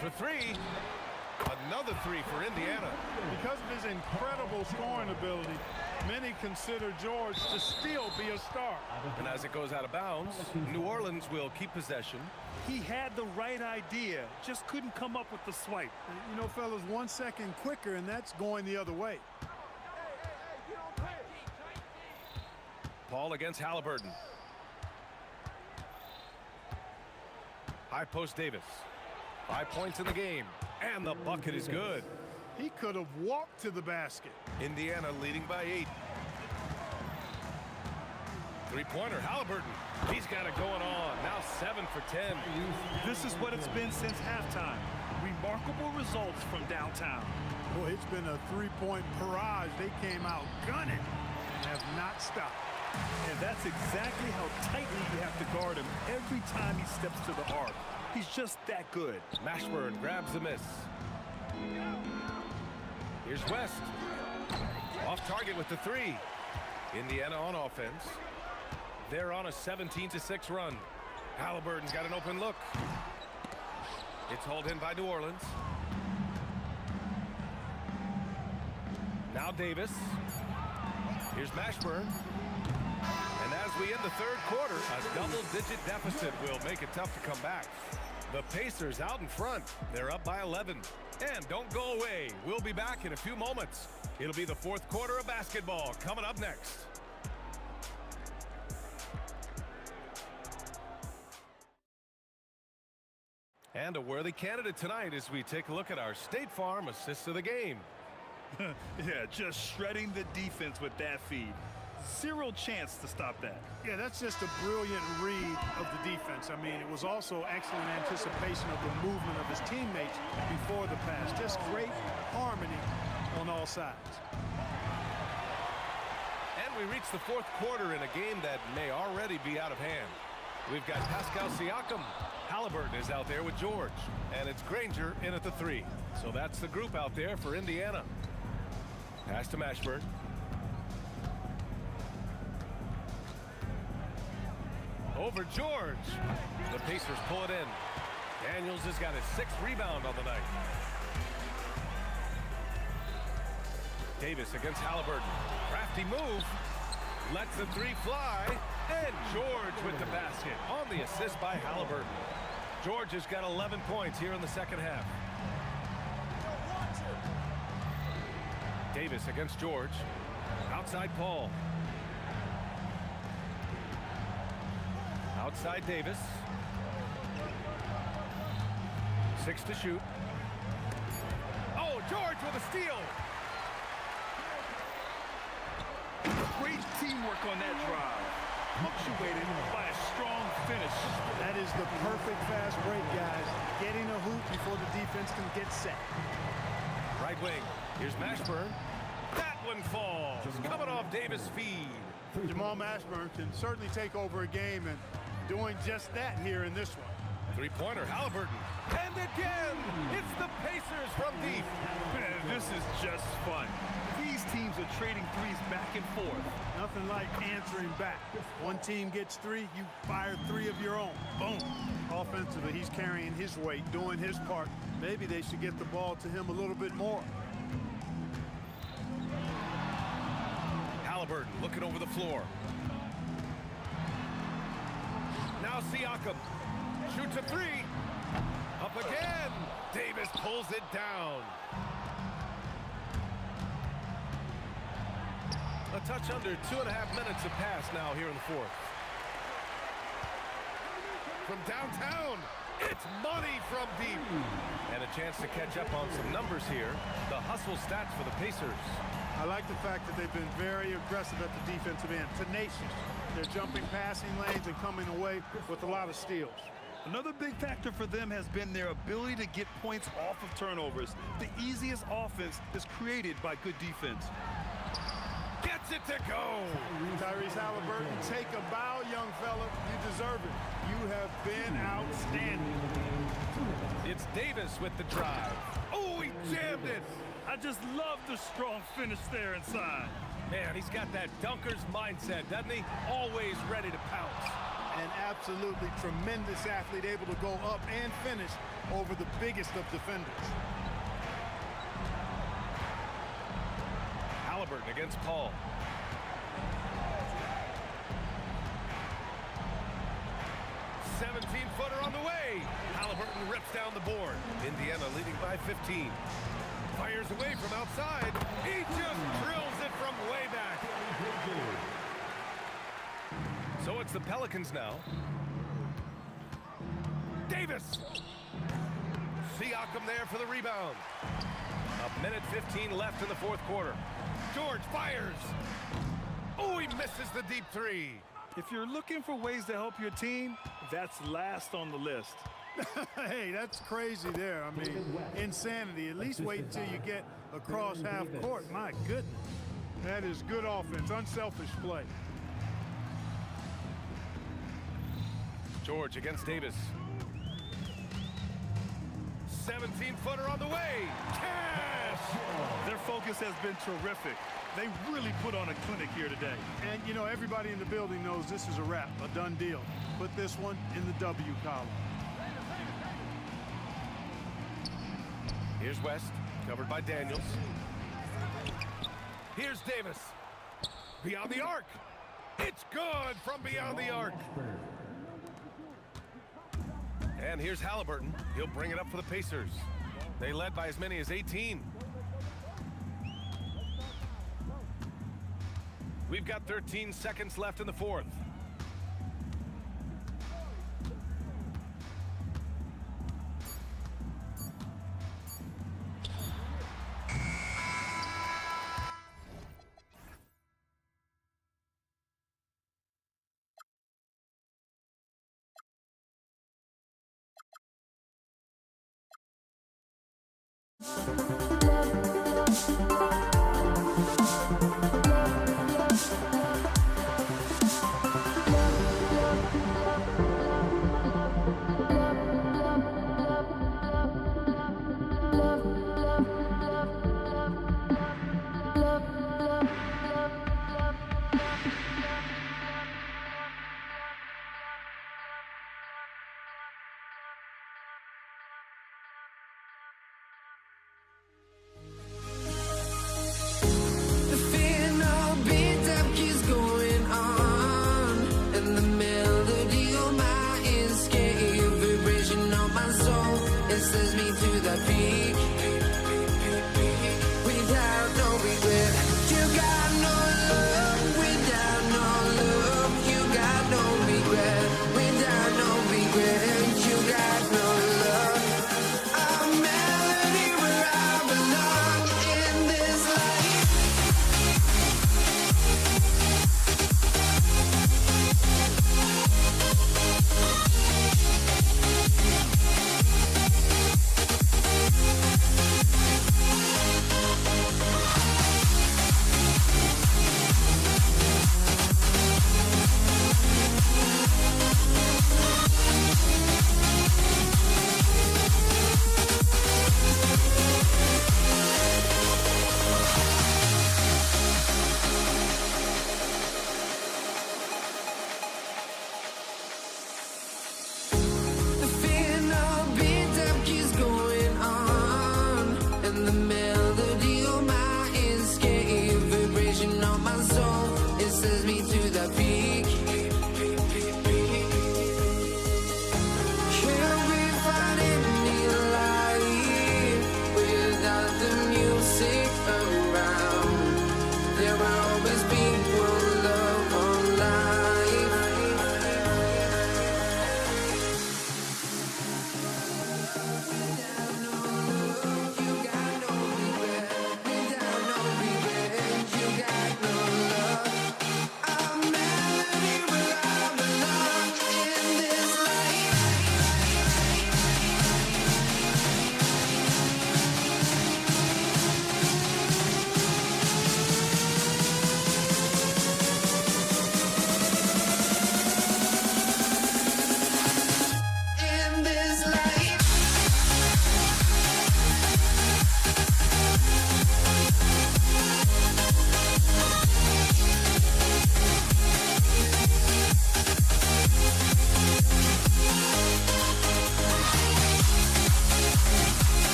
For three. Another three for Indiana. Because of his incredible scoring ability, many consider George to still be a star. And as it goes out of bounds, New Orleans will keep possession. He had the right idea, just couldn't come up with the swipe. You know, fellas, 1 second quicker, and that's going the other way. Paul against Halliburton. High post Davis. 5 points in the game. And the bucket is good. He could have walked to the basket. Indiana leading by 8. Three-pointer, Halliburton. He's got it going on. Now 7 for 10. This is what it's been since halftime. Remarkable results from downtown. Boy, it's been a three-point barrage. They came out gunning and have not stopped. And that's exactly how tightly you have to guard him every time he steps to the arc. He's just that good. Mashburn grabs the miss. Here's West. Off target with the three. Indiana on offense. They're on a 17-6 run. Halliburton's got an open look. It's hauled in by New Orleans. Now Davis. Here's Mashburn. And as we end the third quarter, a double-digit deficit will make it tough to come back. The Pacers out in front. They're up by 11. And don't go away. We'll be back in a few moments. It'll be the fourth quarter of basketball coming up next. And a worthy candidate tonight as we take a look at our State Farm assists of the game. Yeah, just shredding the defense with that feed. Zero chance to stop that. Yeah, that's just a brilliant read of the defense. I mean, it was also excellent anticipation of the movement of his teammates before the pass. Just great harmony on all sides. And we reach the fourth quarter in a game that may already be out of hand. We've got Pascal Siakam. Halliburton is out there with George. And it's Granger in at the three. So that's the group out there for Indiana. Pass to Mashburn. Over George. The Pacers pull it in. Daniels has got his 6th rebound on the night. Davis against Halliburton. Crafty move. Lets the three fly. And George with the basket on the assist by Halliburton. George has got 11 points here in the second half. Davis against George. Outside Paul. Outside Davis. 6 to shoot. Oh, George with a steal. Great teamwork on that drive. Punctuated by a strong finish. That is the perfect fast break, guys. Getting a hoop before the defense can get set. Right wing. Here's Mashburn. That one falls. Coming off Davis' feed. Jamal Mashburn can certainly take over a game, and doing just that here in this one. Three-pointer, Halliburton. And again, it's the Pacers from deep. Man, this is just fun. These teams are trading threes back and forth. Nothing like answering back. One team gets 3, you fire 3 of your own. Boom. Offensively, he's carrying his weight, doing his part. Maybe they should get the ball to him a little bit more. Halliburton looking over the floor. Now Siakam shoots a 3. Up again. Davis pulls it down. A touch under 2.5 minutes have passed now here in the fourth. From downtown, it's money from deep. And a chance to catch up on some numbers here. The hustle stats for the Pacers. I like the fact that they've been very aggressive at the defensive end, tenacious. They're jumping passing lanes and coming away with a lot of steals. Another big factor for them has been their ability to get points off of turnovers. The easiest offense is created by good defense. Gets it to go. Tyrese Halliburton, take a bow, young fella. You deserve it. You have been outstanding. It's Davis with the drive. Oh, he jammed it. I just love the strong finish there inside. Man, he's got that dunker's mindset, doesn't he? Always ready to pounce. An absolutely tremendous athlete, able to go up and finish over the biggest of defenders. Halliburton against Paul. "17-footer on the way. Halliburton rips down the board. Indiana leading by 15. Fires away from outside. He just drills it from way back. So it's the Pelicans now. Davis. Siakam there for the rebound. 1:15 left in the fourth quarter. George fires. Oh, he misses the deep three. If you're looking for ways to help your team, that's last on the list. Hey, that's crazy there. I mean, insanity. At least wait until you get across half court. My goodness. That is good offense, unselfish play. George against Davis. 17-footer on the way. Cash! Their focus has been terrific. They really put on a clinic here today. And, you know, everybody in the building knows this is a wrap, a done deal. Put this one in the W column. Here's West, covered by Daniels. Here's Davis. Beyond the arc. It's good from beyond the arc. And here's Halliburton. He'll bring it up for the Pacers. They led by as many as 18. We've got 13 seconds left in the fourth.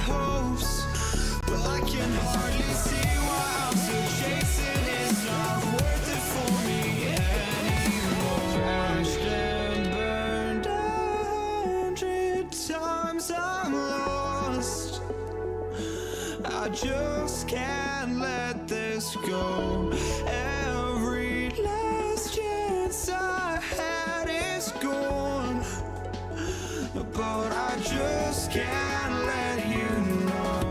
hopes. But I can hardly see why I'm still chasing. It's not worth it for me anymore. Crashed and burned 100 times I'm lost. I just can't let this go. Every last chance I had is gone, but I just can't let you know.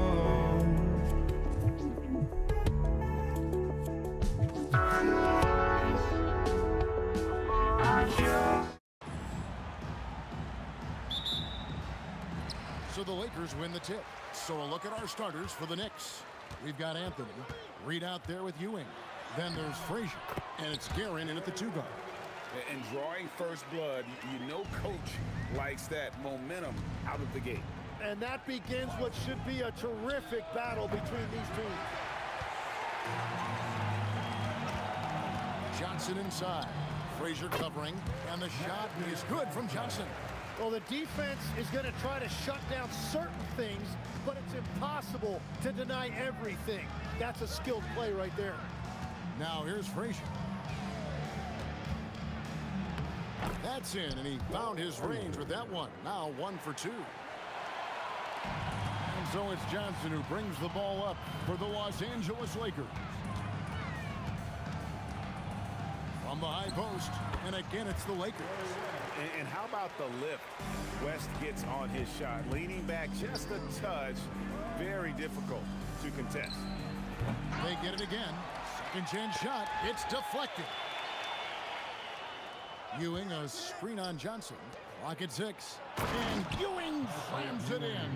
So the Lakers win the tip. So a look at our starters for the Knicks. We've got Anthony. Reed out there with Ewing. Then there's Frazier. And it's Guerin in at the 2 guard. And drawing first blood, you know coach likes that momentum out of the gate. And that begins what should be a terrific battle between these teams. Johnson inside. Frazier covering. And the shot is good from Johnson. Well, the defense is going to try to shut down certain things, but it's impossible to deny everything. That's a skilled play right there. Now here's Frazier. That's in, and he found his range with that one. Now 1 for 2. And so it's Johnson who brings the ball up for the Los Angeles Lakers. From the high post, and again it's the Lakers. And how about the lift West gets on his shot? Leaning back just a touch. Very difficult to contest. They get it again. Second chance shot. It's deflected. Ewing a screen on Johnson. Clock at 6. And Ewing slams it in.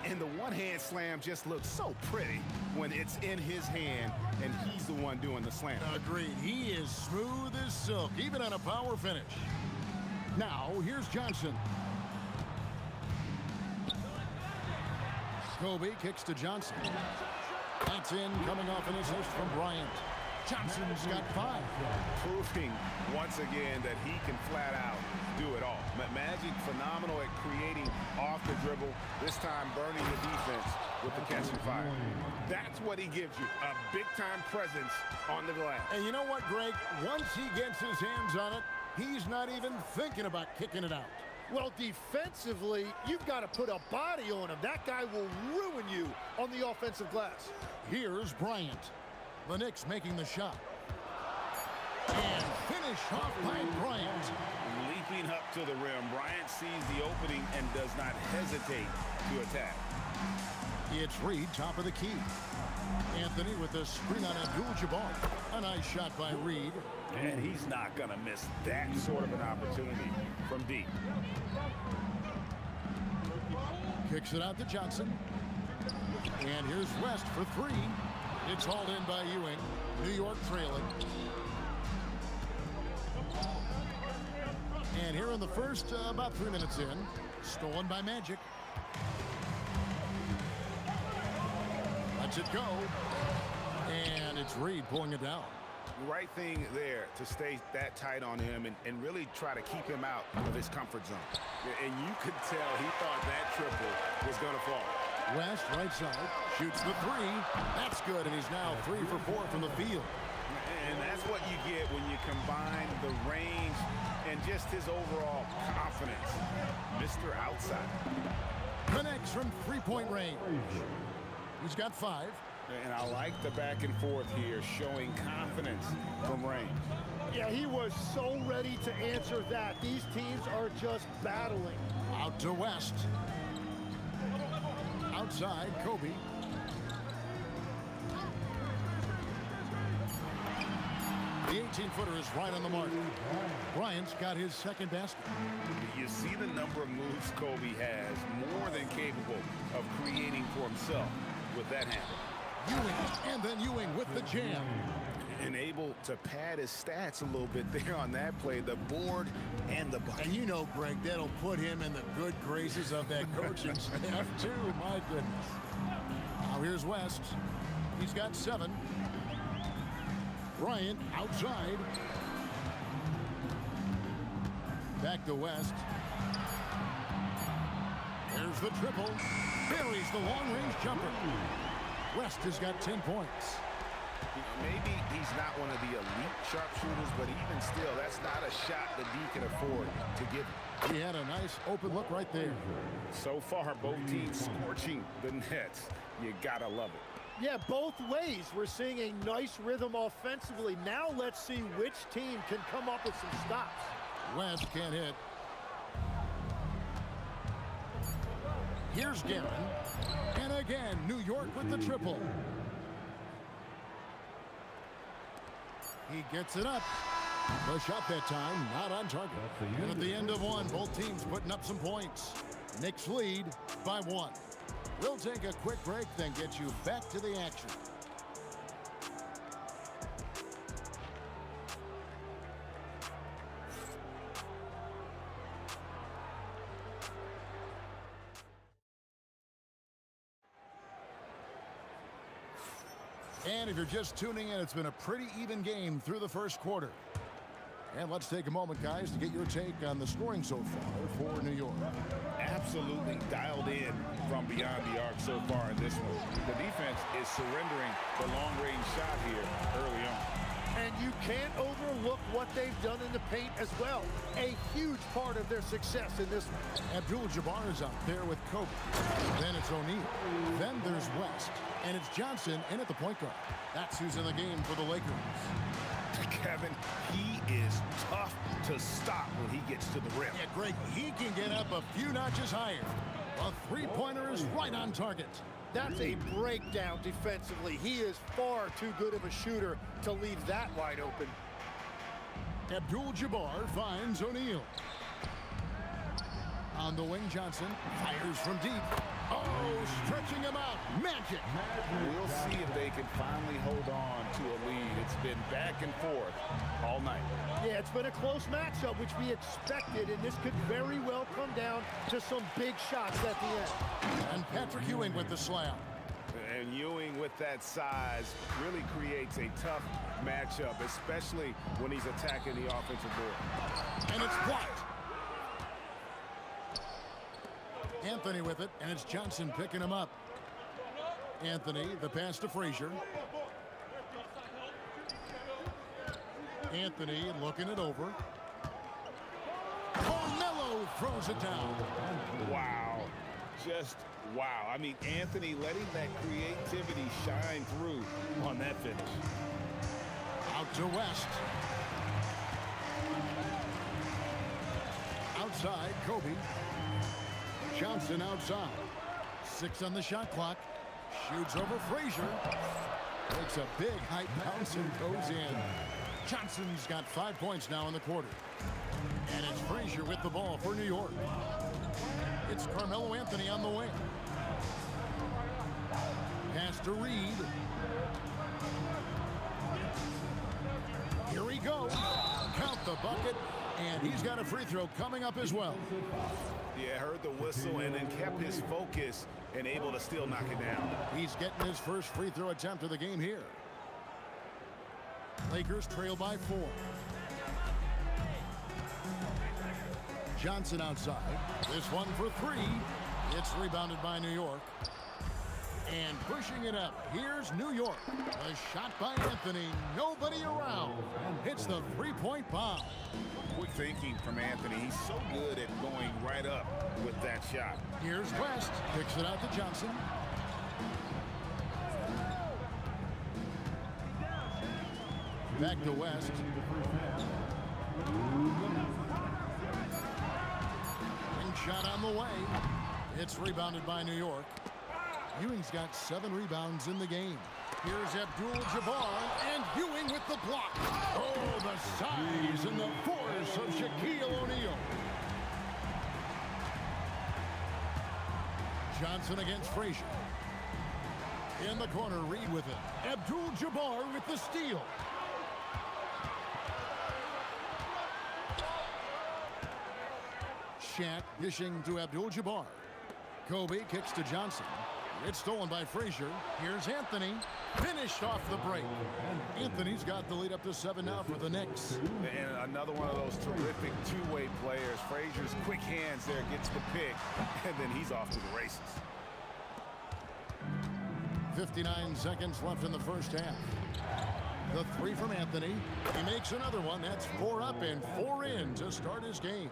And the one-hand slam just looks so pretty when it's in his hand and he's the one doing the slam. Agreed. He is smooth as silk, even on a power finish. Now, here's Johnson. Kobe kicks to Johnson. That's in, coming off an assist from Bryant. Johnson's got 5. Proving once again that he can flat out do it all. Magic phenomenal at creating off the dribble, this time burning the defense with the catch and fire. That's what he gives you, a big-time presence on the glass. And you know what, Greg? Once he gets his hands on it, he's not even thinking about kicking it out. Well, defensively, you've got to put a body on him. That guy will ruin you on the offensive glass. Here's Bryant. The Knicks making the shot. And finish off by Bryant. Leaping up to the rim, Bryant sees the opening and does not hesitate to attack. It's Reed, top of the key. Anthony with the screen on Abdul-Jabbar. A nice shot by Reed. And he's not going to miss that sort of an opportunity from deep. Kicks it out to Johnson. And here's West for 3. It's hauled in by Ewing. New York trailing. And here in the first, about 3 minutes in, stolen by Magic. Lets it go. And it's Reed pulling it down. Right thing there to stay that tight on him and really try to keep him out of his comfort zone. And you could tell he thought that triple was going to fall. West, right side, shoots the 3. That's good, and he's now 3 for 4 from the field. And that's what you get when you combine the range and just his overall confidence. Mr. Outside. Connects from 3-point range. He's got 5. And I like the back and forth here, showing confidence from range. Yeah, he was so ready to answer that. These teams are just battling. Out to West. Outside, Kobe. The 18-footer is right on the mark. Bryant's got his second basket. You see the number of moves Kobe has, more than capable of creating for himself with that handle. Ewing, and then Ewing with the jam. And able to pad his stats a little bit there on that play, the board and the bucket. And you know, Greg, that'll put him in the good graces of that coaching staff, too. My goodness. Now here's West. He's got 7. Bryant outside. Back to West. There's the triple. Buries the long-range jumper. West has got 10 points. You know, maybe he's not one of the elite sharpshooters, but even still, that's not a shot that he can afford to give. He had a nice open look right there. So far, both teams scorching the nets. You gotta love it. Yeah, both ways. We're seeing a nice rhythm offensively. Now let's see which team can come up with some stops. West can't hit. Here's Guerin. And again, New York with the triple. He gets it up. The shot that time, not on target. And at the end of one, both teams putting up some points. Knicks lead by 1. We'll take a quick break, then get you back to the action. And if you're just tuning in, it's been a pretty even game through the first quarter. And let's take a moment, guys, to get your take on the scoring so far for New York. Absolutely dialed in from beyond the arc so far in this one. The defense is surrendering the long-range shot here early on. And you can't overlook what they've done in the paint as well. A huge part of their success in this one. Abdul-Jabbar is out there with Kobe. Then it's O'Neal. Then there's West. And it's Johnson in at the point guard. That's who's in the game for the Lakers. Kevin, he is tough to stop when he gets to the rim. Yeah, Greg, he can get up a few notches higher. A three-pointer is right on target. That's a breakdown defensively. He is far too good of a shooter to leave that wide open. Abdul-Jabbar finds O'Neal. On the wing, Johnson fires from deep. Oh, stretching him out. Magic. We'll see if they can finally hold on to a lead. It's been back and forth all night. Yeah, it's been a close matchup, which we expected, and this could very well come down to some big shots at the end. And Patrick Ewing with the slam. And Ewing with that size really creates a tough matchup, especially when he's attacking the offensive board. And it's blocked. Anthony with it, and it's Johnson picking him up. Anthony, the pass to Frazier. Anthony looking it over. Carmelo throws it down. Wow. Just wow. I mean, Anthony letting that creativity shine through on that finish. Out to West. Outside, Kobe. Johnson outside. 6 on the shot clock. Shoots over Frazier. Takes a big height bounce and goes in. Johnson's got 5 points now in the quarter. And it's Frazier with the ball for New York. It's Carmelo Anthony on the wing. Pass to Reed. Here he goes. Count the bucket. And he's got a free throw coming up as well. Yeah, heard the whistle and then kept his focus and able to still knock it down. He's getting his first free throw attempt of the game here. Lakers trail by 4. Johnson outside. This one for 3. It's rebounded by New York. And pushing it up, here's New York. A shot by Anthony. Nobody around. Hits the three-point bomb. Quick thinking from Anthony. He's so good at going right up with that shot. Here's West. Kicks it out to Johnson. Back to West. Wing shot on the way. It's rebounded by New York. Ewing's got 7 rebounds in the game. Here's Abdul-Jabbar, and Ewing with the block. Oh, the size and the force of Shaquille O'Neal. Johnson against Frazier. In the corner, Reed with it. Abdul-Jabbar with the steal. Shaq dishing to Abdul-Jabbar. Kobe kicks to Johnson. It's stolen by Frazier. Here's Anthony. Finished off the break. Anthony's got the lead up to 7 now for the Knicks. And another one of those terrific two-way players. Frazier's quick hands there gets the pick, and then he's off to the races. 59 seconds left in the first half. The three from Anthony. He makes another one. That's 4 up and 4 in to start his game.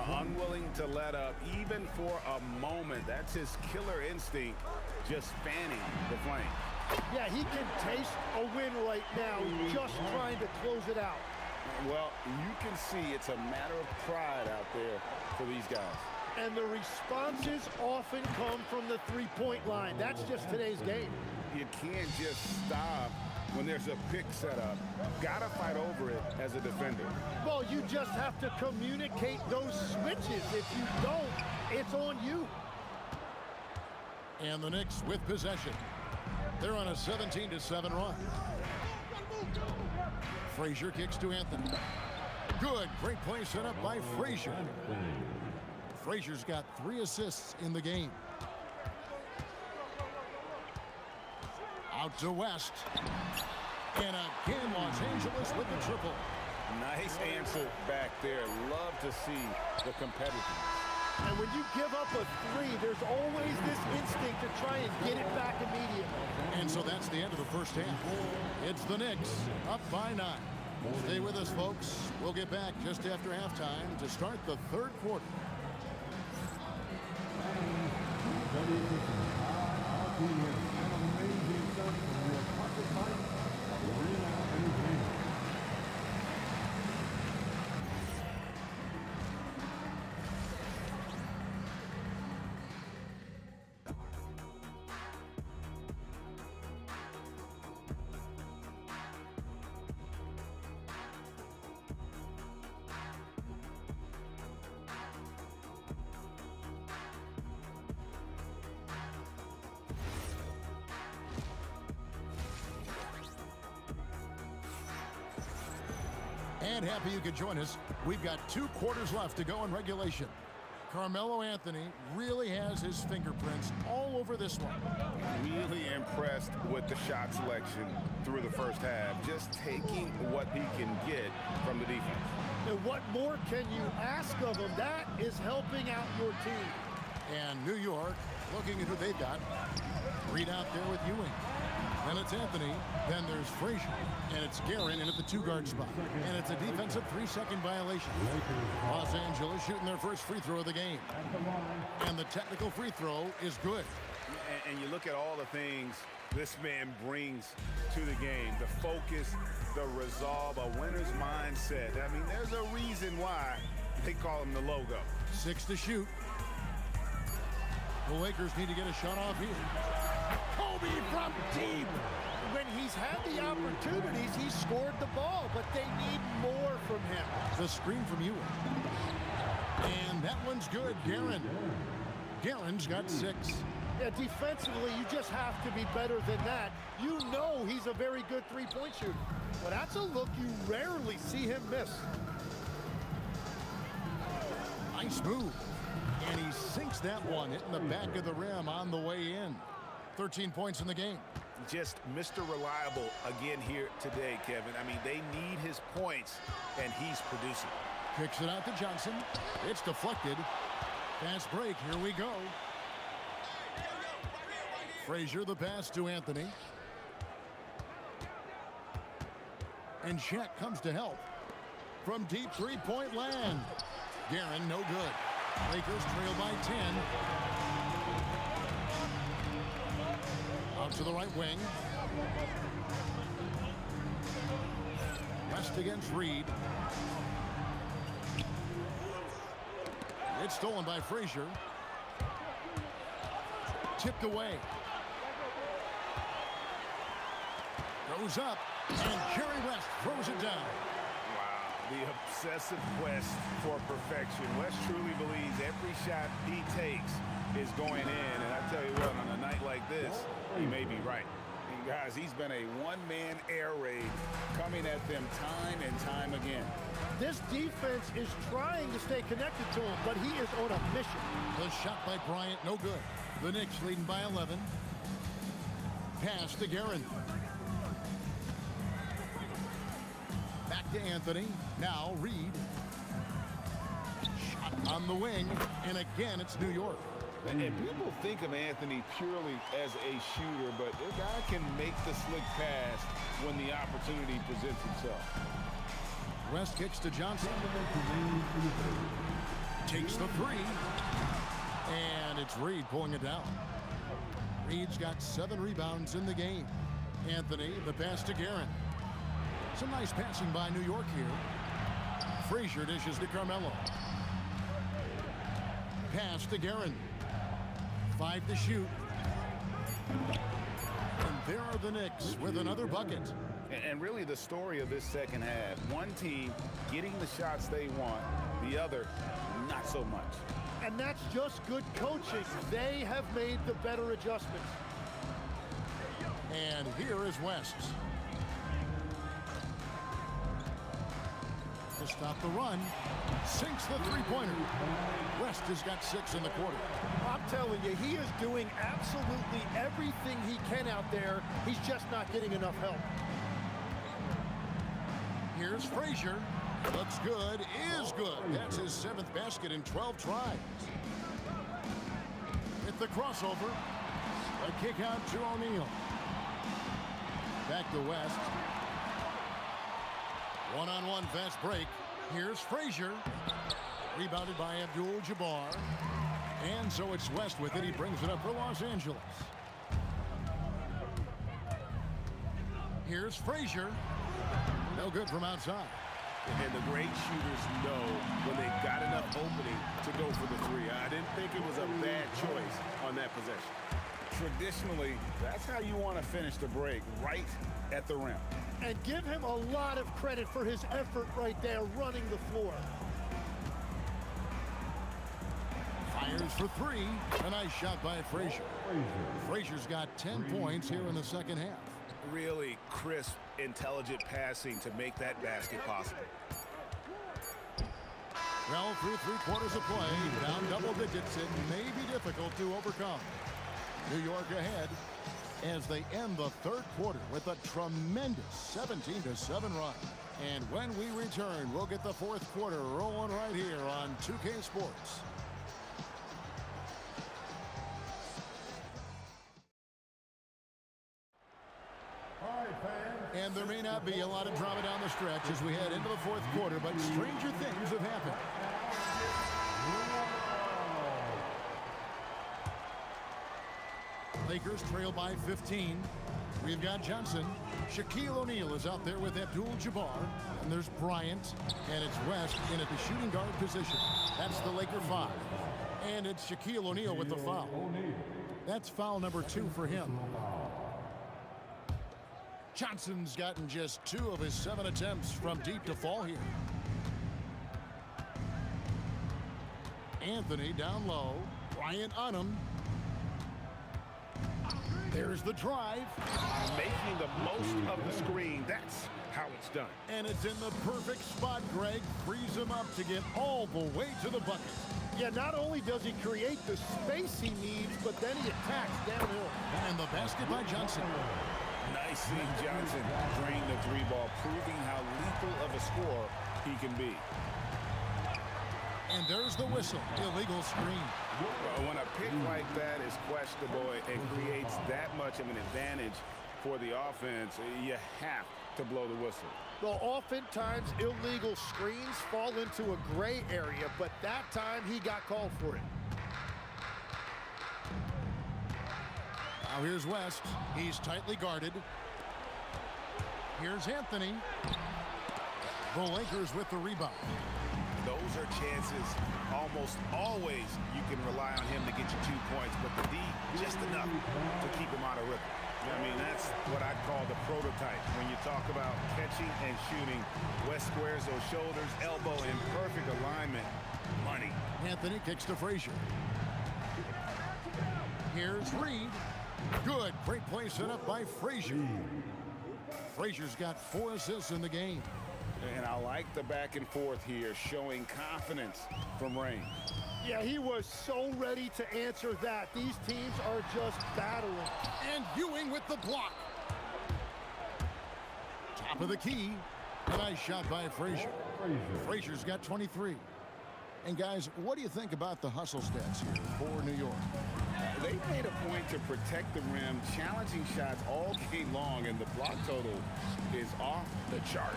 Unwilling to let up even for a moment. That's his killer instinct, just fanning the flame. Yeah, he can taste a win right now, just trying to close it out. Well, you can see it's a matter of pride out there for these guys. And the responses often come from the three-point line. That's just today's game. You can't just stop when there's a pick set up. Gotta fight over it as a defender. Well, you just have to communicate those switches. If you don't, it's on you. And the Knicks with possession. They're on a 17-7 run. Frazier kicks to Anthony. Good, great play set up by Frazier. Frazier's got 3 assists in the game. Out to West. And again, Los Angeles with the triple. Nice answer back there. Love to see the competitiveness. And when you give up a 3, there's always this instinct to try and get it back immediately. And so that's the end of the first half. It's the Knicks up by 9. Stay with us, folks. We'll get back just after halftime to start the third quarter. And happy you could join us. We've got 2 quarters left to go in regulation. Carmelo Anthony really has his fingerprints all over this one. Really impressed with the shot selection through the first half. Just taking what he can get from the defense. And what more can you ask of him? That is helping out your team. And New York looking at who they've got. Reed out there with Ewing. Then it's Anthony. Then there's Frazier. And it's Guerin in at the 2-guard spot. And it's a defensive 3-second violation. Los Angeles shooting their first free throw of the game. And the technical free throw is good. And you look at all the things this man brings to the game. The focus, the resolve, a winner's mindset. I mean, there's a reason why they call him the logo. 6 to shoot. The Lakers need to get a shot off here. Kobe from deep. When he's had the opportunities, he's scored the ball, but they need more from him. The screen from Ewing. And that one's good, Guerin. Guerin's got 6. Yeah, defensively, you just have to be better than that. You know he's a very good three-point shooter. But that's a look you rarely see him miss. Nice move. And he sinks that one, hitting the back of the rim on the way in. 13 points in the game. Just Mr. Reliable again here today, Kevin. I mean, they need his points, and he's producing. Kicks it out to Johnson. It's deflected. Fast break. Here we go. Frazier the pass to Anthony. And Shaq comes to help. From deep 3-point land. Guerin, no good. Lakers trail by 10. Out to the right wing. West against Reed. It's stolen by Frazier. Tipped away. Goes up. And Jerry West throws it down. The obsessive quest for perfection. West truly believes every shot he takes is going in. And I tell you what, on a night like this, he may be right. Guys, he's been a one-man air raid coming at them time and time again. This defense is trying to stay connected to him, but he is on a mission. The shot by Bryant, no good. The Knicks leading by 11. Pass to Guerin. Back to Anthony. Now Reed. Shot on the wing. And again, it's New York. And people think of Anthony purely as a shooter, but the guy can make the slick pass when the opportunity presents itself. West kicks to Johnson. Takes the three. And it's Reed pulling it down. Reed's got 7 rebounds in the game. Anthony, the pass to Guerin. Some nice passing by New York here. Frazier dishes to Carmelo. Pass to Guerin. 5 to shoot. And there are the Knicks with another bucket. And really the story of this second half, one team getting the shots they want, the other not so much. And that's just good coaching. They have made the better adjustments. And here is West. To stop the run, sinks the three-pointer. West has got 6 in the quarter. I'm telling you, he is doing absolutely everything he can out there. He's just not getting enough help. Here's Frazier. Looks good, is good. That's his 7th basket in 12 tries. Hit the crossover. A kick out to O'Neal. Back to West. One-on-one fast break. Here's Frazier. Rebounded by Abdul-Jabbar. And so it's West with it. He brings it up for Los Angeles. Here's Frazier. No good from outside. And the great shooters know when they've got enough opening to go for the three. I didn't think it was a bad choice on that possession. Traditionally, that's how you want to finish the break, right at the rim. And give him a lot of credit for his effort right there running the floor. Fires for 3. A nice shot by Frazier. Frazier's got 10 points here in the second half. Really crisp, intelligent passing to make that basket possible. Well, through 3 quarters of play, down double digits, it may be difficult to overcome. New York ahead as they end the 3rd quarter with a tremendous 17-7 run. And when we return, we'll get the 4th quarter rolling right here on 2K Sports. And there may not be a lot of drama down the stretch as we head into the 4th quarter, but stranger things have happened. Lakers trail by 15. We've got Johnson. Shaquille O'Neal is out there with Abdul-Jabbar. And there's Bryant. And it's West in at the shooting guard position. That's the Laker 5. And it's Shaquille O'Neal with the foul. That's foul number 2 for him. Johnson's gotten just 2 of his 7 attempts from deep to fall here. Anthony down low. Bryant on him. There's the drive. Making the most of the screen. That's how it's done. And it's in the perfect spot, Greg. Frees him up to get all the way to the bucket. Yeah, not only does he create the space he needs, but then he attacks downhill. And the basket by Johnson. Nice seeing Johnson drain the 3-ball, proving how lethal of a scorer he can be. And there's the whistle. Illegal screen. Well, when a pick like that is questionable and creates that much of an advantage for the offense, you have to blow the whistle. Well, oftentimes illegal screens fall into a gray area, but that time he got called for it. Now here's West. He's tightly guarded. Here's Anthony. The Lakers with the rebound. Those are chances almost always you can rely on him to get you 2 points, but the D just enough to keep him out of rhythm. I mean, that's what I call the prototype. When you talk about catching and shooting, West squares those shoulders, elbow in perfect alignment. Money. Anthony kicks to Frazier. Here's Reed. Good. Great play set up by Frazier. Frazier's got 4 assists in the game. And I like the back and forth here, showing confidence from Rain. Yeah, he was so ready to answer that. These teams are just battling. And Ewing with the block. Top of the key. A nice shot by Frazier. Frazier's got 23. And guys, what do you think about the hustle stats here for New York? They made a point to protect the rim, challenging shots all game long, and the block total is off the chart.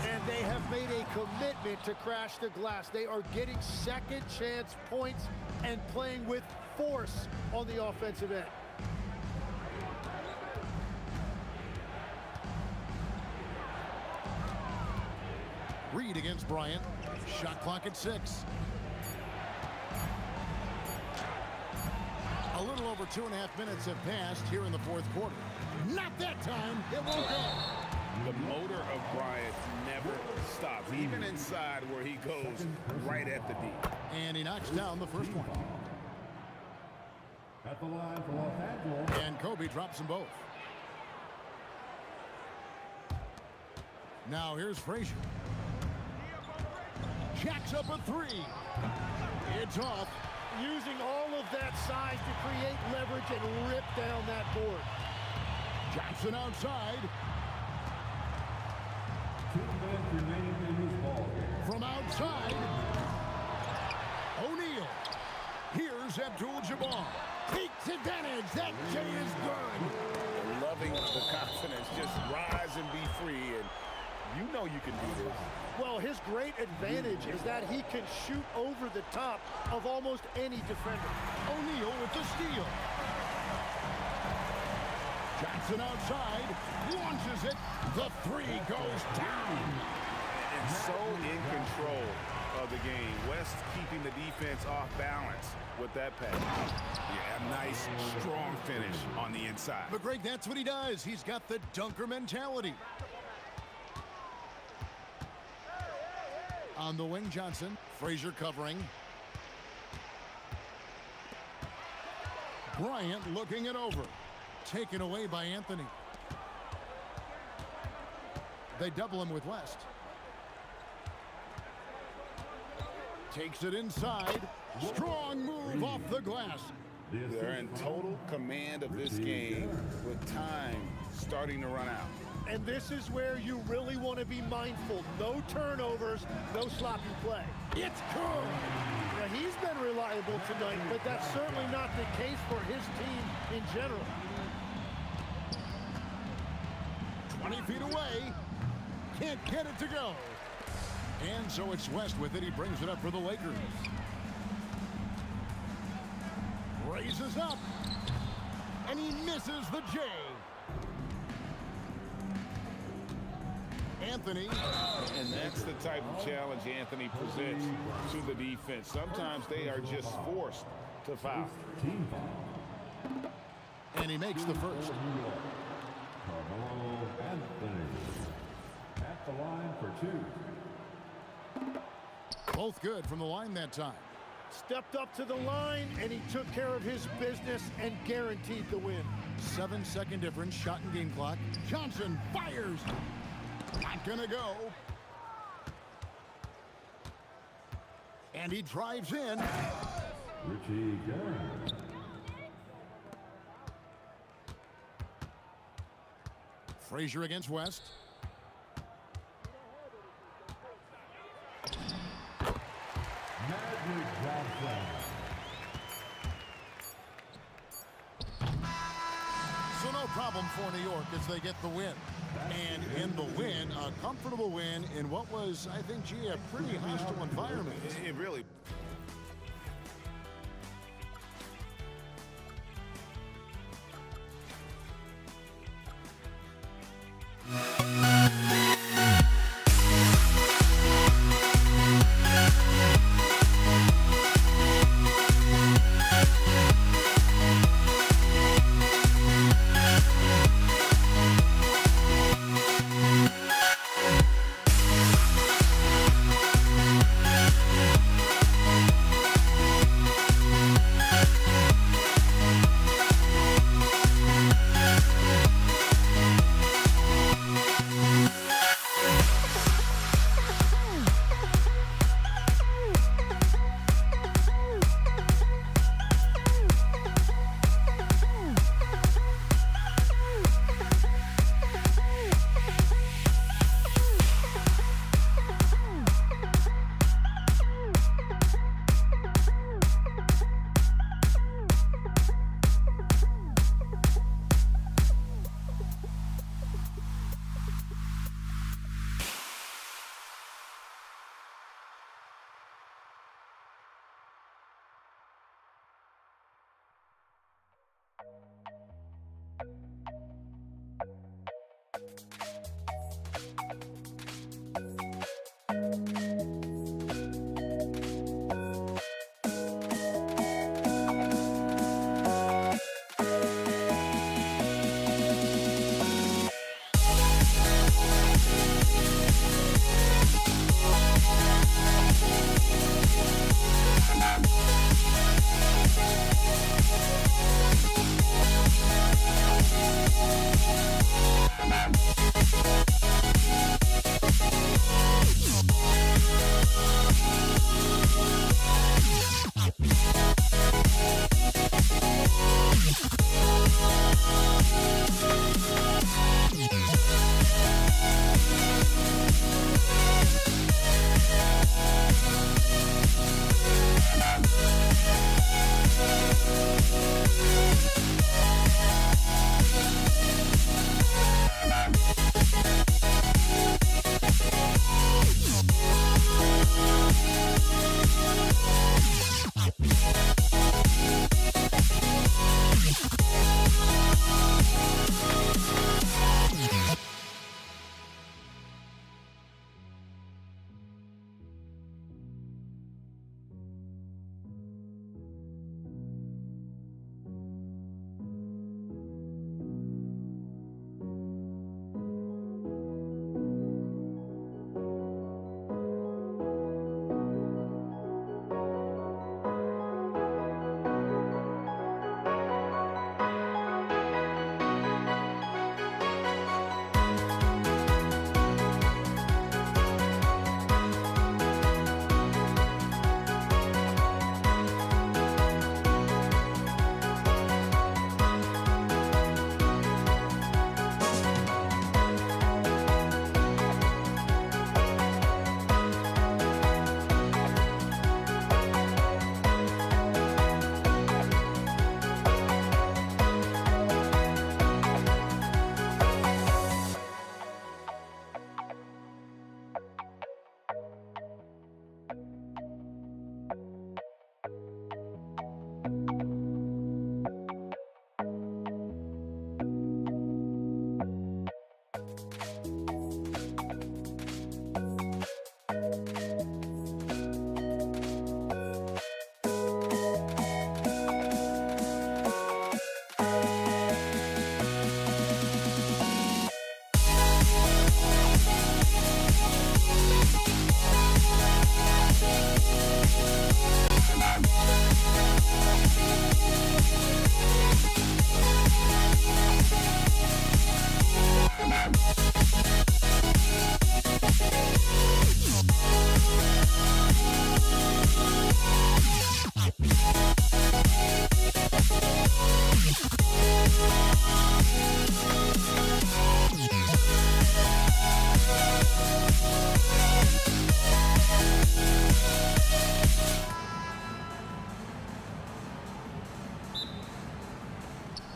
And they have made a commitment to crash the glass. They are getting second chance points and playing with force on the offensive end. Reed against Bryant. Shot clock at 6. A little over 2.5 minutes have passed here in the fourth quarter. Not that time. It won't go. The motor of Bryant never stops, even inside where he goes right at the D. And he knocks down the first one. At the line for Los Angeles. And Kobe drops them both. Now here's Frazier. Jacks up a 3. It's off. Using all of that size to create leverage and rip down that board. Johnson outside. 2 minutes remaining in this ball game. From outside. O'Neal. Here's Abdul-Jabbar. Takes advantage. That J is good. Loving the confidence. Just rise and be free. And you know you can do this. Well, his great advantage is that he can shoot over the top of almost any defender. O'Neal with the steal. Johnson outside. Launches it. The 3 goes down. And so in control of the game. West keeping the defense off balance with that pass. Yeah, nice, strong finish on the inside. But Greg, that's what he does. He's got the dunker mentality. On the wing, Johnson. Frazier covering. Bryant looking it over. Taken away by Anthony. They double him with West. Takes it inside. Strong move off the glass. They're in total command of this game with time starting to run out. And this is where you really want to be mindful. No turnovers, no sloppy play. It's good. Now, he's been reliable tonight, but that's certainly not the case for his team in general. 20 feet away. Can't get it to go. And so it's West with it. He brings it up for the Lakers. Raises up. And he misses the J. Anthony. And that's the type of challenge Anthony presents to the defense. Sometimes they are just forced to foul. Team foul. And he makes the first. Carmelo Anthony. At the line for 2. Both good from the line that time. Stepped up to the line, and he took care of his business and guaranteed the win. 7-second difference, shot and game clock. Johnson fires. Not gonna go. And he drives in. Richie Garrett. Frazier against West. Magic Johnson. So no problem for New York as they get the win. And in the win, a comfortable win in what was, I think, gee, a pretty hostile environment. It really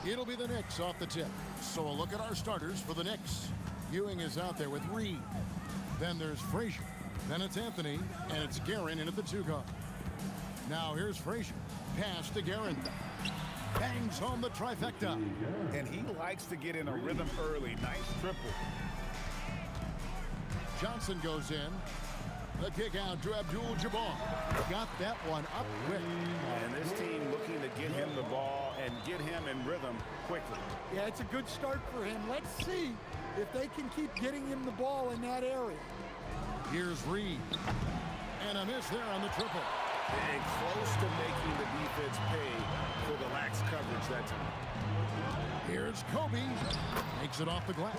It'll be the Knicks off the tip. So a look at our starters for the Knicks. Ewing is out there with Reed. Then there's Frazier. Then it's Anthony, and it's Guerin in at the 2 guard. Now here's Frazier. Pass to Guerin. Bangs home the trifecta. And he likes to get in a rhythm early. Nice triple. Johnson goes in. The kick out to Abdul-Jabbar. Got that one up quick. And this team looking to get him the ball and get him in rhythm quickly. Yeah, it's a good start for him. Let's see if they can keep getting him the ball in that area. Here's Reed. And a miss there on the triple. And close to making the defense pay for the lax coverage that time. Here's Kobe. Makes it off the glass.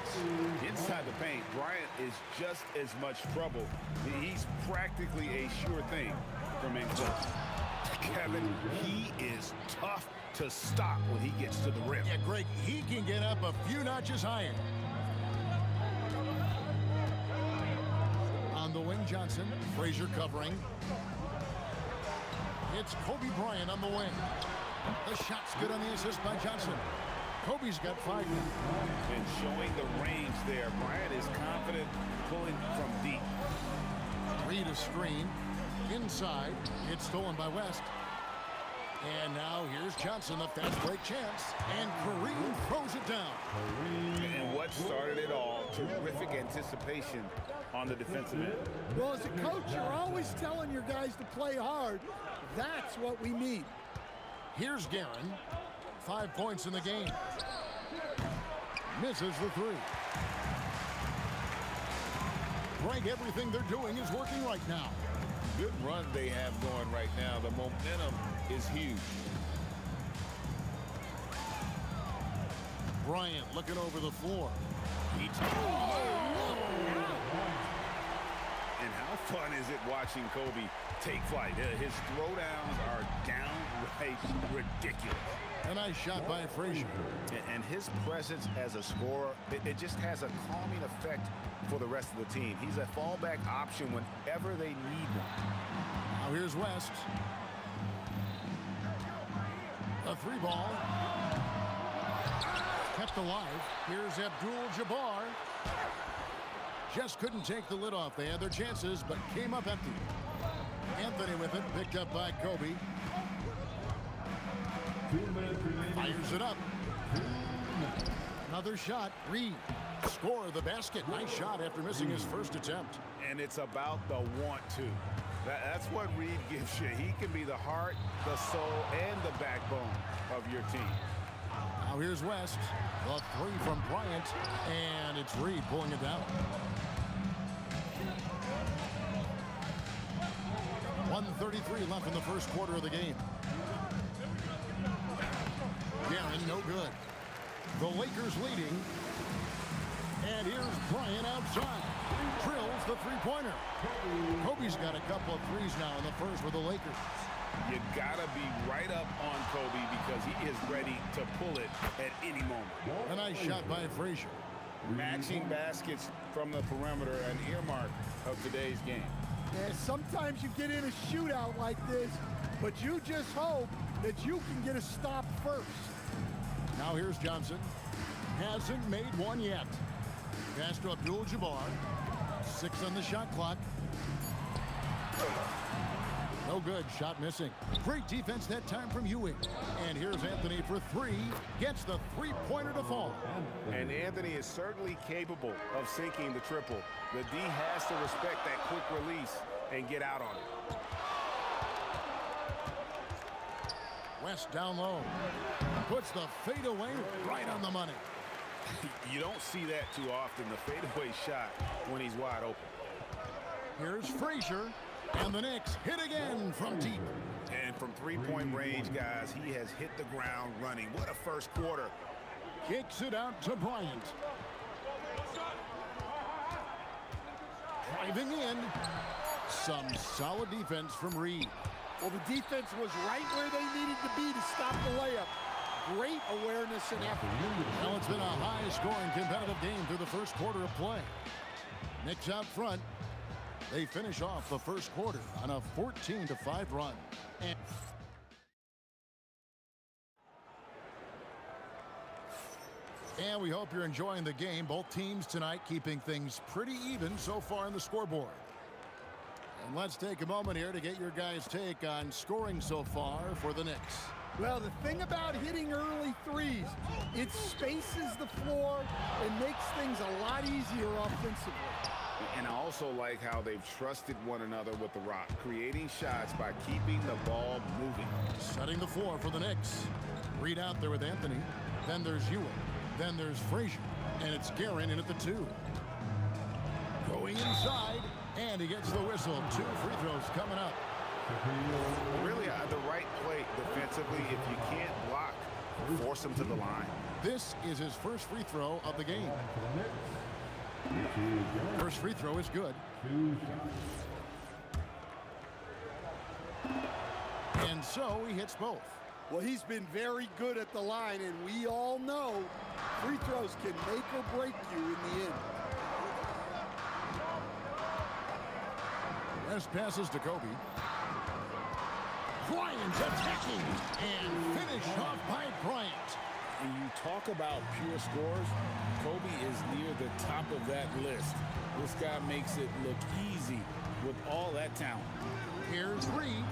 Inside the paint, Bryant is just as much trouble. He's practically a sure thing from in close. Kevin, he is tough to stop when he gets to the rim. Yeah, Greg, he can get up a few notches higher. On the wing, Johnson. Frazier covering. It's Kobe Bryant on the wing. The shot's good on the assist by Johnson. Kobe's got 5 now. And showing the range there. Bryant is confident pulling from deep. Reed a screen. Inside. It's stolen by West. And now here's Johnson, the fast break chance. And Kareem throws it down. And what started it all, terrific anticipation on the defensive end. Well, as a coach, you're always telling your guys to play hard. That's what we need. Here's Guerin. 5 points in the game. Misses the 3. Greg, everything they're doing is working right now. Good run they have going right now. The momentum is huge. Bryant looking over the floor. And how fun is it watching Kobe take flight? His throwdowns are downright ridiculous. A nice shot by Frazier. And his presence as a scorer, it just has a calming effect for the rest of the team. He's a fallback option whenever they need one. Now here's West. A 3 ball. Kept alive. Here's Abdul-Jabbar. Just couldn't take the lid off. They had their chances, but came up empty. Anthony with it, picked up by Kobe. Fires it up. Another shot. Reed. Score the basket. Nice shot after missing his first attempt. And it's about the want to. That's what Reed gives you. He can be the heart, the soul, and the backbone of your team. Now here's West. The 3 from Bryant. And it's Reed pulling it down. 1:33 left in the first quarter of the game. Guerin, no good. The Lakers leading. And here's Bryant outside. Drills the 3-pointer. Kobe's got a couple of threes now in the first with the Lakers. You gotta be right up on Kobe because he is ready to pull it at any moment. A nice shot by Frazier. Matching baskets from the perimeter, an earmark of today's game. And sometimes you get in a shootout like this, but you just hope that you can get a stop first. Now here's Johnson. Hasn't made one yet. Pass to Abdul-Jabbar. 6 on the shot clock. No good. Shot missing. Great defense that time from Ewing. And here's Anthony for 3. Gets the 3-pointer to fall. And Anthony is certainly capable of sinking the triple. The D has to respect that quick release and get out on it. West down low. Puts the fadeaway right on the money. You don't see that too often, the fadeaway shot when he's wide open. Here's Frazier. And the Knicks hit again from deep. And from 3-point range, guys, he has hit the ground running. What a first quarter. Kicks it out to Bryant. Driving in. Some solid defense from Reed. Well, the defense was right where they needed to be to stop the layup. Great awareness and effort. Well, it's been a high-scoring competitive game through the first quarter of play. Knicks out front. They finish off the first quarter on a 14-5 run. And And we hope you're enjoying the game. Both teams tonight keeping things pretty even so far on the scoreboard. And let's take a moment here to get your guys' take on scoring so far for the Knicks. Well, the thing about hitting early threes, it spaces the floor and makes things a lot easier offensively. And I also like how they've trusted one another with the rock, creating shots by keeping the ball moving. Setting the floor for the Knicks. Reed out there with Anthony. Then there's Ewing. Then there's Frazier. And it's Guerin in at the 2. Going inside, and he gets the whistle. 2 free throws coming up. Really the right play defensively. If you can't block, force him to the line. This is his first free throw of the game. First free throw is good. And so he hits both. Well, he's been very good at the line, and we all know free throws can make or break you in the end. West passes to Kobe. Bryant attacking and finished off by Bryant. When you talk about pure scores, Kobe is near the top of that list. This guy makes it look easy with all that talent. Here's Reed.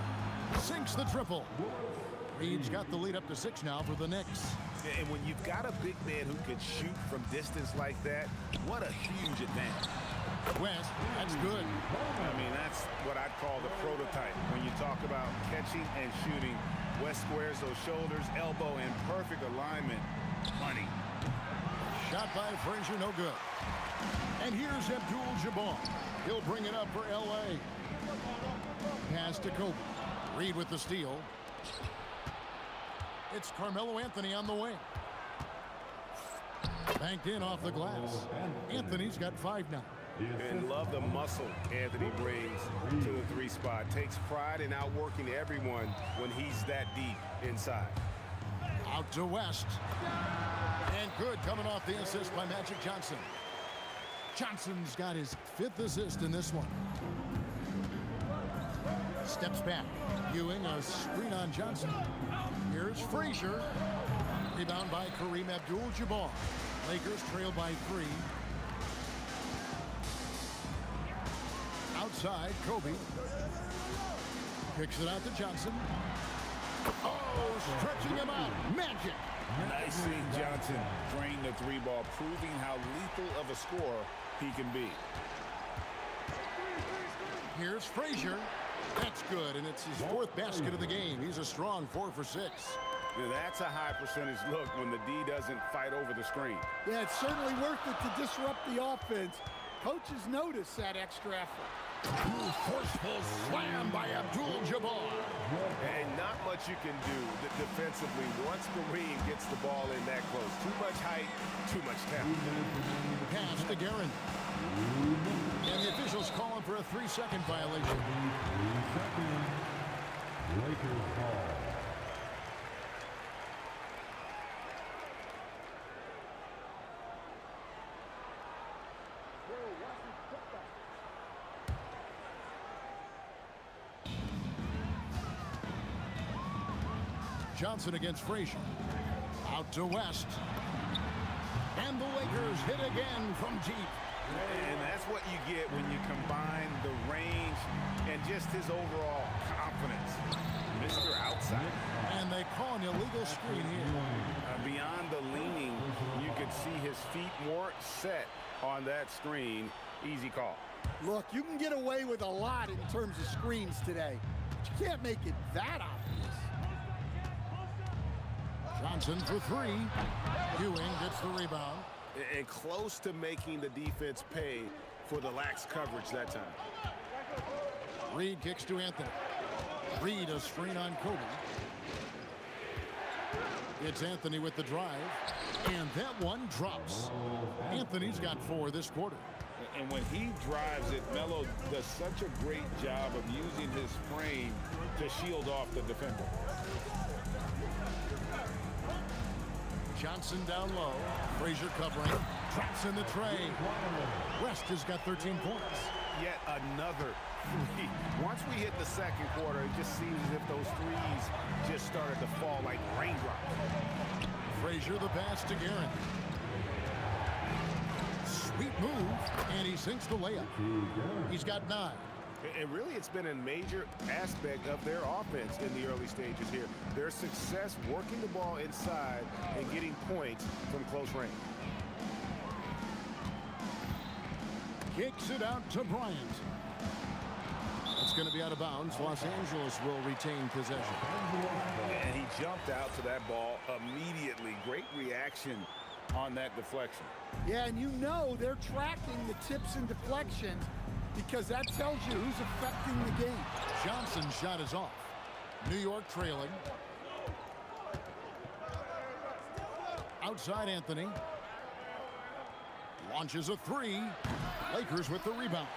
Sinks the triple. Reed's got the lead up to 6 now for the Knicks. And when you've got a big man who can shoot from distance like that, what a huge advantage. West, that's good. I mean, that's what I'd call the prototype. When you talk about catching and shooting, West squares those shoulders, elbow in perfect alignment. Money. Shot by Frazier, no good. And here's Abdul-Jabbar. He'll bring it up for L.A. Pass to Kobe. Reed with the steal. It's Carmelo Anthony on the wing. Banked in off the glass. Anthony's got 5 now. And love the muscle Anthony brings to the 3 spot. Takes pride in outworking everyone when he's that deep inside. Out to West. And good coming off the assist by Magic Johnson. Johnson's got his 5th assist in this one. Steps back. Ewing, a screen on Johnson. Here's Frazier. Rebound by Kareem Abdul-Jabbar. Lakers trail by 3. Outside, Kobe. Kicks it out to Johnson. Oh, stretching him out. Magic. Nice seeing Johnson drain the 3 ball, proving how lethal of a scorer he can be. Here's Frazier. That's good, and it's his 4th basket of the game. He's a strong 4 for 6. Now, that's a high percentage look when the D doesn't fight over the screen. Yeah, it's certainly worth it to disrupt the offense. Coaches notice that extra effort. Forceful slam by Abdul-Jabbar. And not much you can do defensively once Kareem gets the ball in that close. Too much height, too much talent. Pass to Guerin. And the officials calling for a 3-second violation. 3 seconds. Lakers ball. Johnson against Frazier. Out to West. And the Lakers hit again from deep. And that's what you get when you combine the range and just his overall confidence. Mr. Outside. And they call an illegal screen here. Beyond the leaning, you could see his feet weren't set on that screen. Easy call. Look, you can get away with a lot in terms of screens today, but you can't make it that obvious. Johnson for 3. Ewing gets the rebound. And close to making the defense pay for the lax coverage that time. Reed kicks to Anthony. Reed a screen on Kobe. It's Anthony with the drive. And that one drops. Anthony's got 4 this quarter. And when he drives it, Melo does such a great job of using his frame to shield off the defender. Johnson down low. Frazier covering. Traps in the tray. West has got 13 points. Yet another 3. Once we hit the second quarter, it just seems as if those 3s just started to fall like raindrops. Frazier the pass to Guerin. Sweet move, and he sinks the layup. He's got 9. And really, it's been a major aspect of their offense in the early stages here. Their success working the ball inside and getting points from close range. Kicks it out to Bryant. It's going to be out of bounds. Los Angeles will retain possession. And he jumped out to that ball immediately. Great reaction on that deflection. Yeah, and you know they're tracking the tips and deflections because that tells you who's affecting the game. Johnson's shot is off. New York trailing. Outside Anthony. Launches a 3. Lakers with the rebound.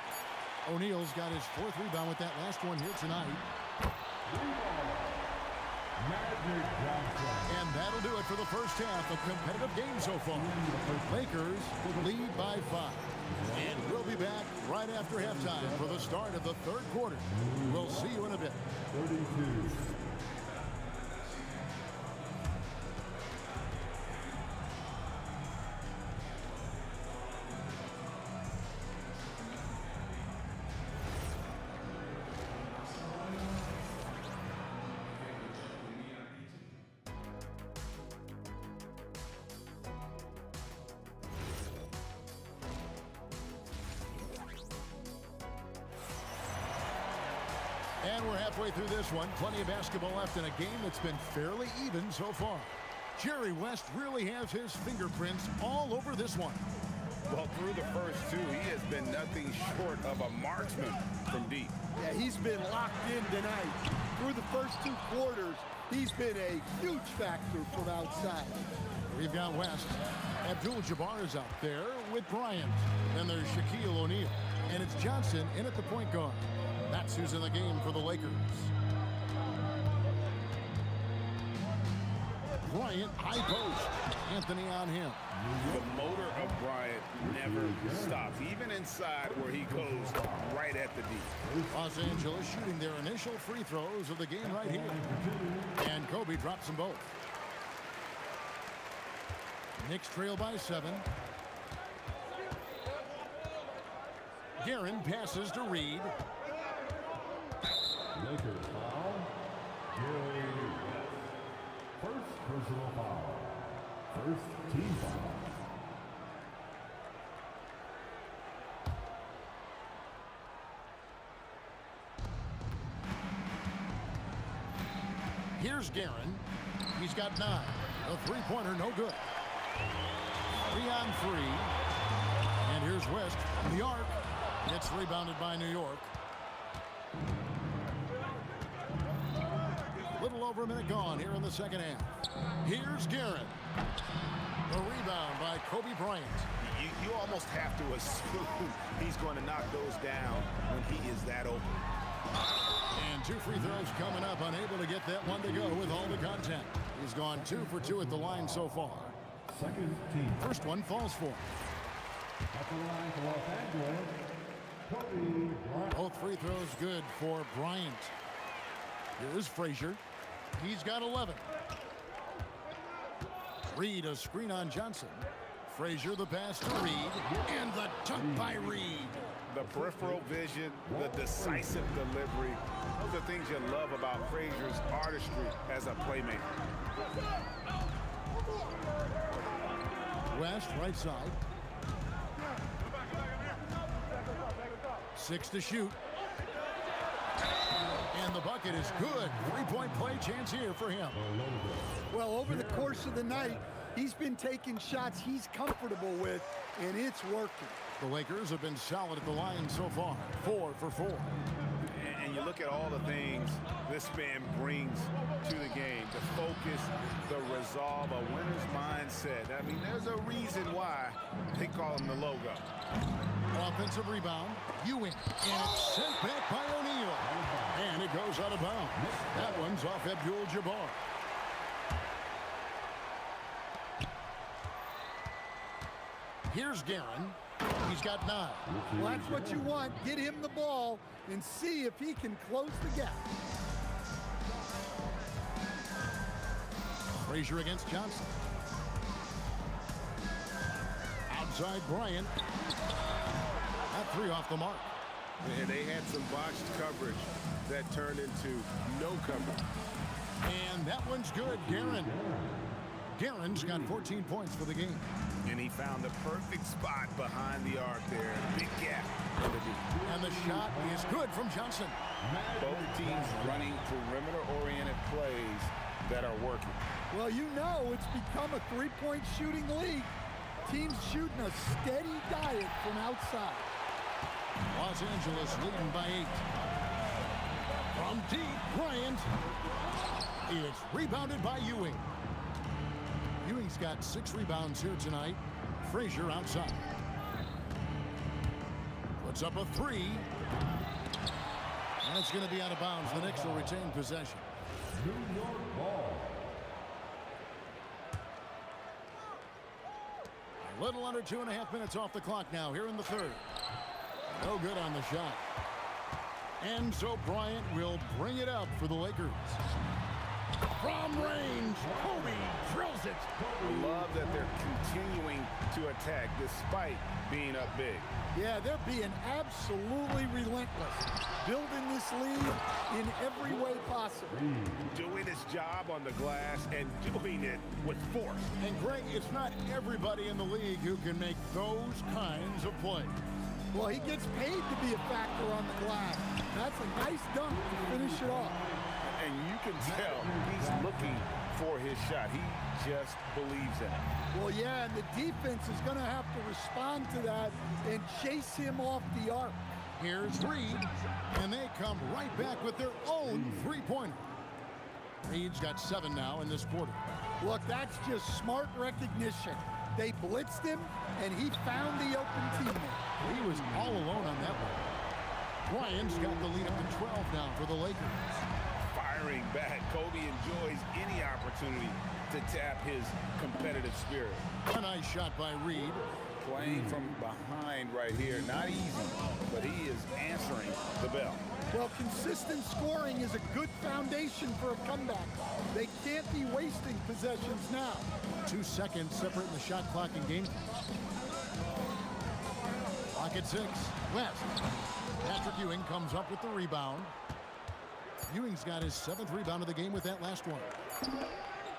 O'Neal's got his 4th rebound with that last one here tonight. And that'll do it for the first half. A competitive game so far. Lakers lead by 5. And we'll be back right after halftime for the start of the 3rd quarter. We'll see you in a bit. 32. And we're halfway through this one. Plenty of basketball left in a game that's been fairly even so far. Jerry West really has his fingerprints all over this one. Well, through the first 2, he has been nothing short of a marksman from deep. Yeah, he's been locked in tonight. Through the first 2 quarters, he's been a huge factor from outside. We've got West. Abdul-Jabbar is out there with Bryant. Then there's Shaquille O'Neal. And it's Johnson in at the point guard. That's who's in the game for the Lakers. Bryant, high post. Anthony on him. The motor of Bryant never stops, even inside where he goes right at the D. Los Angeles shooting their initial free throws of the game right here. And Kobe drops them both. Knicks trail by 7. Guerin passes to Reed. Lakers foul. Jerry West. First personal foul. First team foul. Here's Guerin. He's got 9. A 3-pointer, no good. 3 on 3. And here's West from the arc. Gets rebounded by New York. Little over a minute gone here in the second half. Here's Guerin. The rebound by Kobe Bryant. You almost have to assume he's going to knock those down when he is that open. And 2 free throws coming up, unable to get that one to go with all the contact. He's gone 2 for 2 at the line so far. Second team. First one falls for him. At the line for Los Angeles, Kobe Bryant. Both free throws good for Bryant. Here's Frazier. He's got 11. Reed, a screen on Johnson. Frazier, the pass to Reed. And the dunk by Reed. The peripheral vision, the decisive delivery. Those are things you love about Frazier's artistry as a playmaker. West, right side. 6 to shoot. And the bucket is good. 3-point play chance here for him. Well, over the course of the night, he's been taking shots he's comfortable with, and it's working. The Lakers have been solid at the line so far. 4 for 4. And you look at all the things this man brings to the game. The focus, the resolve, a winner's mindset. I mean, there's a reason why they call him the logo. Offensive rebound. Ewing. And it's sent back by O'Neal. And it goes out of bounds. That one's off Abdul-Jabbar. Here's Guerin. He's got 9. Well, that's what you want. Get him the ball and see if he can close the gap. Frazier against Johnson. outside Bryant. That 3 off the mark. And they had some botched coverage that turned into no coverage. And that one's good, Guerin. Guerin's got 14 points for the game. And he found the perfect spot behind the arc there. Big gap in the D. And the shot is good from Johnson. Both teams running perimeter-oriented plays that are working. Well, you know it's become a three-point shooting league. Teams shooting a steady diet from outside. Los Angeles leading by 8. From deep, Bryant. It's rebounded by Ewing. Ewing's got 6 rebounds here tonight. Frazier outside. Puts up a 3. And it's going to be out of bounds. The Knicks will retain possession. New York ball. A little under 2.5 minutes off the clock now here in the third. No good on the shot. And so Bryant will bring it up for the Lakers. From range, Kobe drills it. Love that they're continuing to attack despite being up big. Yeah, they're being absolutely relentless. Building this lead in every way possible. Doing his job on the glass and doing it with force. And Greg, it's not everybody in the league who can make those kinds of plays. Well, he gets paid to be a factor on the glass. That's a nice dunk to finish it off. And you can tell he's looking for his shot. He just believes in it. Well, yeah, and the defense is going to have to respond to that and chase him off the arc. Here's Reed, and they come right back with their own three-pointer. Reed's got 7 now in this quarter. Look, that's just smart recognition. They blitzed him, and he found the open teammate. He was all alone on that one. Bryant's got the lead up to 12 now for the Lakers. Firing back, Kobe enjoys any opportunity to tap his competitive spirit. A nice shot by Reed. Playing from behind right here, not easy, but he is answering the bell. Well, consistent scoring is a good foundation for a comeback. They can't be wasting possessions now. 2 seconds separating the shot clock and game. Clock at 6. West. Patrick Ewing comes up with the rebound. Ewing's got his 7th rebound of the game with that last one.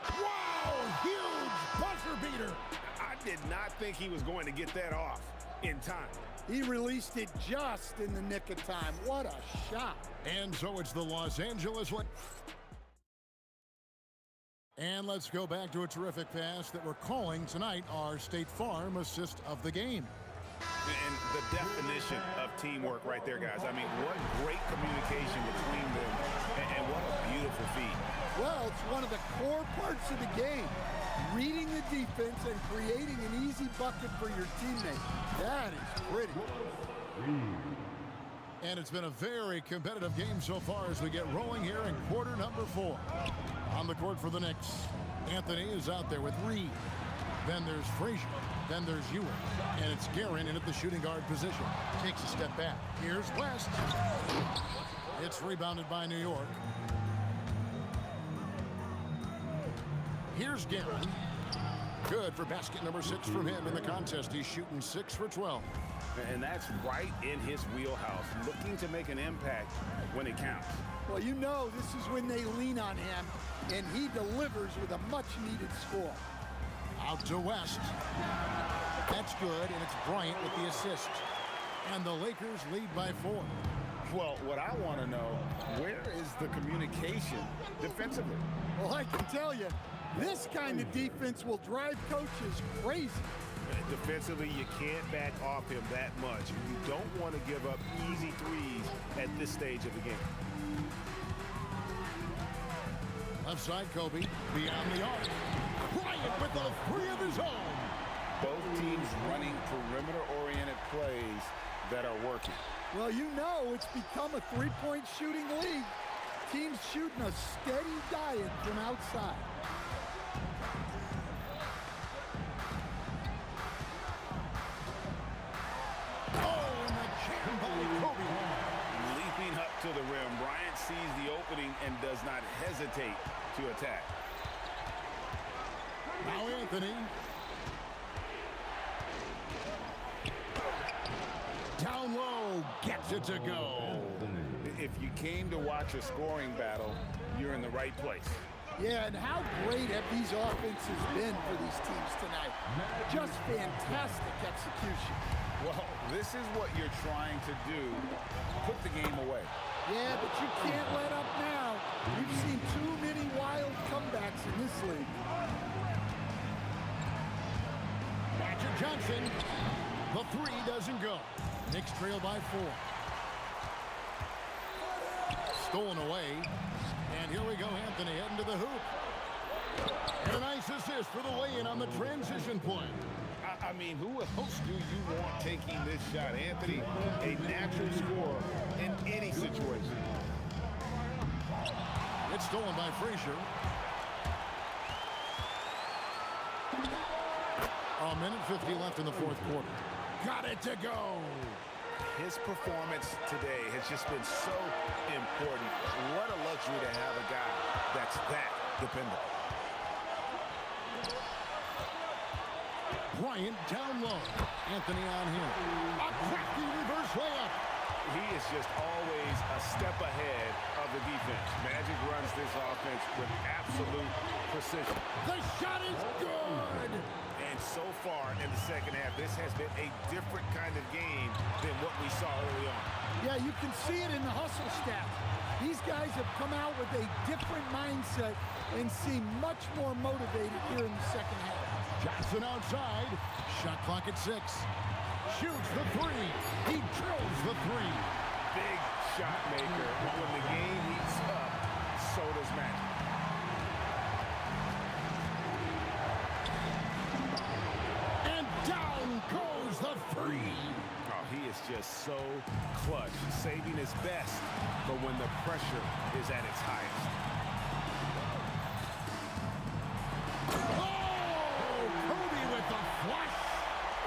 Wow! Huge buzzer beater! I did not think he was going to get that off in time. He released it just in the nick of time. What a shot. And so it's the Los Angeles. And let's go back to a terrific pass that we're calling tonight our State Farm assist of the game. And the definition of teamwork right there, guys. I mean, what great communication between them, and what a beautiful feat. Well, it's one of the core parts of the game. Reading the defense and creating an easy bucket for your teammate. That is pretty. And it's been a very competitive game so far as we get rolling here in quarter number 4. On the court for the Knicks, Anthony is out there with Reed. Then there's Frazier. Then there's Ewing. And it's Guerin in at the shooting guard position. Takes a step back. Here's West. It's rebounded by New York. Here's Guerin. Good for basket number 6 from him in the contest. He's shooting 6 for 12. And that's right in his wheelhouse, looking to make an impact when it counts. Well, you know this is when they lean on him, and he delivers with a much-needed score. Out to West. That's good, and it's Bryant with the assist. And the Lakers lead by 4. Well, what I want to know, where is the communication defensively? Well, I can tell you, this kind of defense will drive coaches crazy. Defensively, you can't back off him that much. You don't want to give up easy threes at this stage of the game. Left side, Kobe. Beyond the arc. Bryant with the 3 of his own. Both teams running perimeter-oriented plays that are working. Well, you know it's become a three-point shooting league. Teams shooting a steady diet from outside. Leaping up to the rim, Bryant sees the opening and does not hesitate to attack. Now Anthony. Down low, gets it to go. If you came to watch a scoring battle, you're in the right place. Yeah, and how great have these offenses been for these teams tonight? Just fantastic execution. Well, this is what you're trying to do. Put the game away. Yeah, but you can't let up now. We've seen too many wild comebacks in this league. Magic Johnson. The three doesn't go. Knicks trail by 4. Stolen away. And here we go, Anthony heading to the hoop. And a nice assist for the lay-in on the transition point. I mean, who else do you want taking this shot? Anthony, a natural scorer in any situation. It's stolen by Frazier. A minute 50 left in the fourth quarter. Got it to go. His performance today has just been so important. What a luxury to have a guy that's that dependable. Bryant down low. Anthony on him. A crafty reverse layup. He is just always a step ahead of the defense. Magic runs this offense with absolute precision. The shot is good. And so far in the second half, this has been a different kind of game than what we saw early on. Yeah, you can see it in the hustle stats. These guys have come out with a different mindset and seem much more motivated here in the second half. Johnson outside. Shot clock at 6. Shoots the three. He drills the three. Big shot maker. When the game heats up, so does Magic. And down goes the three. Oh, he is just so clutch, saving his best for when the pressure is at its highest. Oh, Kobe with the flush.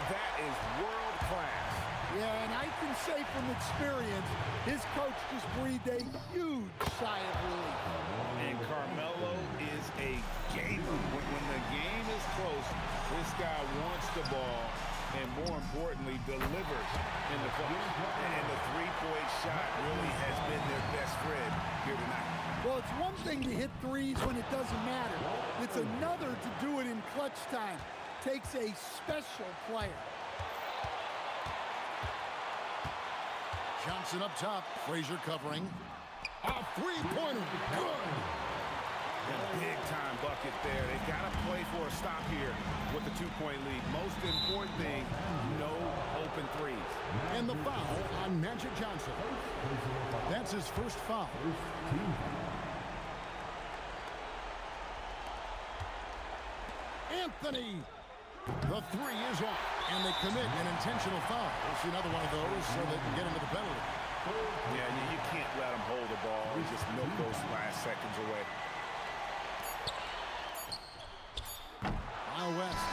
That is world class. Yeah, and I can say from experience, his coach just breathed a huge sigh of relief. And Carmelo is a gamer. When the game is close, this guy wants the ball and, more importantly, delivers in the clutch. And the three-point shot really has been their best friend here tonight. Well, it's one thing to hit threes when it doesn't matter. It's another to do it in clutch time. Takes a special player. Johnson up top. Frazier covering. A three-pointer. Good. And a big-time bucket there. They got to play for a stop here with the two-point lead. Most important thing, no open threes. And the foul on Magic Johnson. That's his first foul. Anthony. The three is off, and they commit an intentional foul. We'll see another one of those so they can get into the penalty. Yeah, you can't let them hold the ball and just milk those last seconds away. Now West.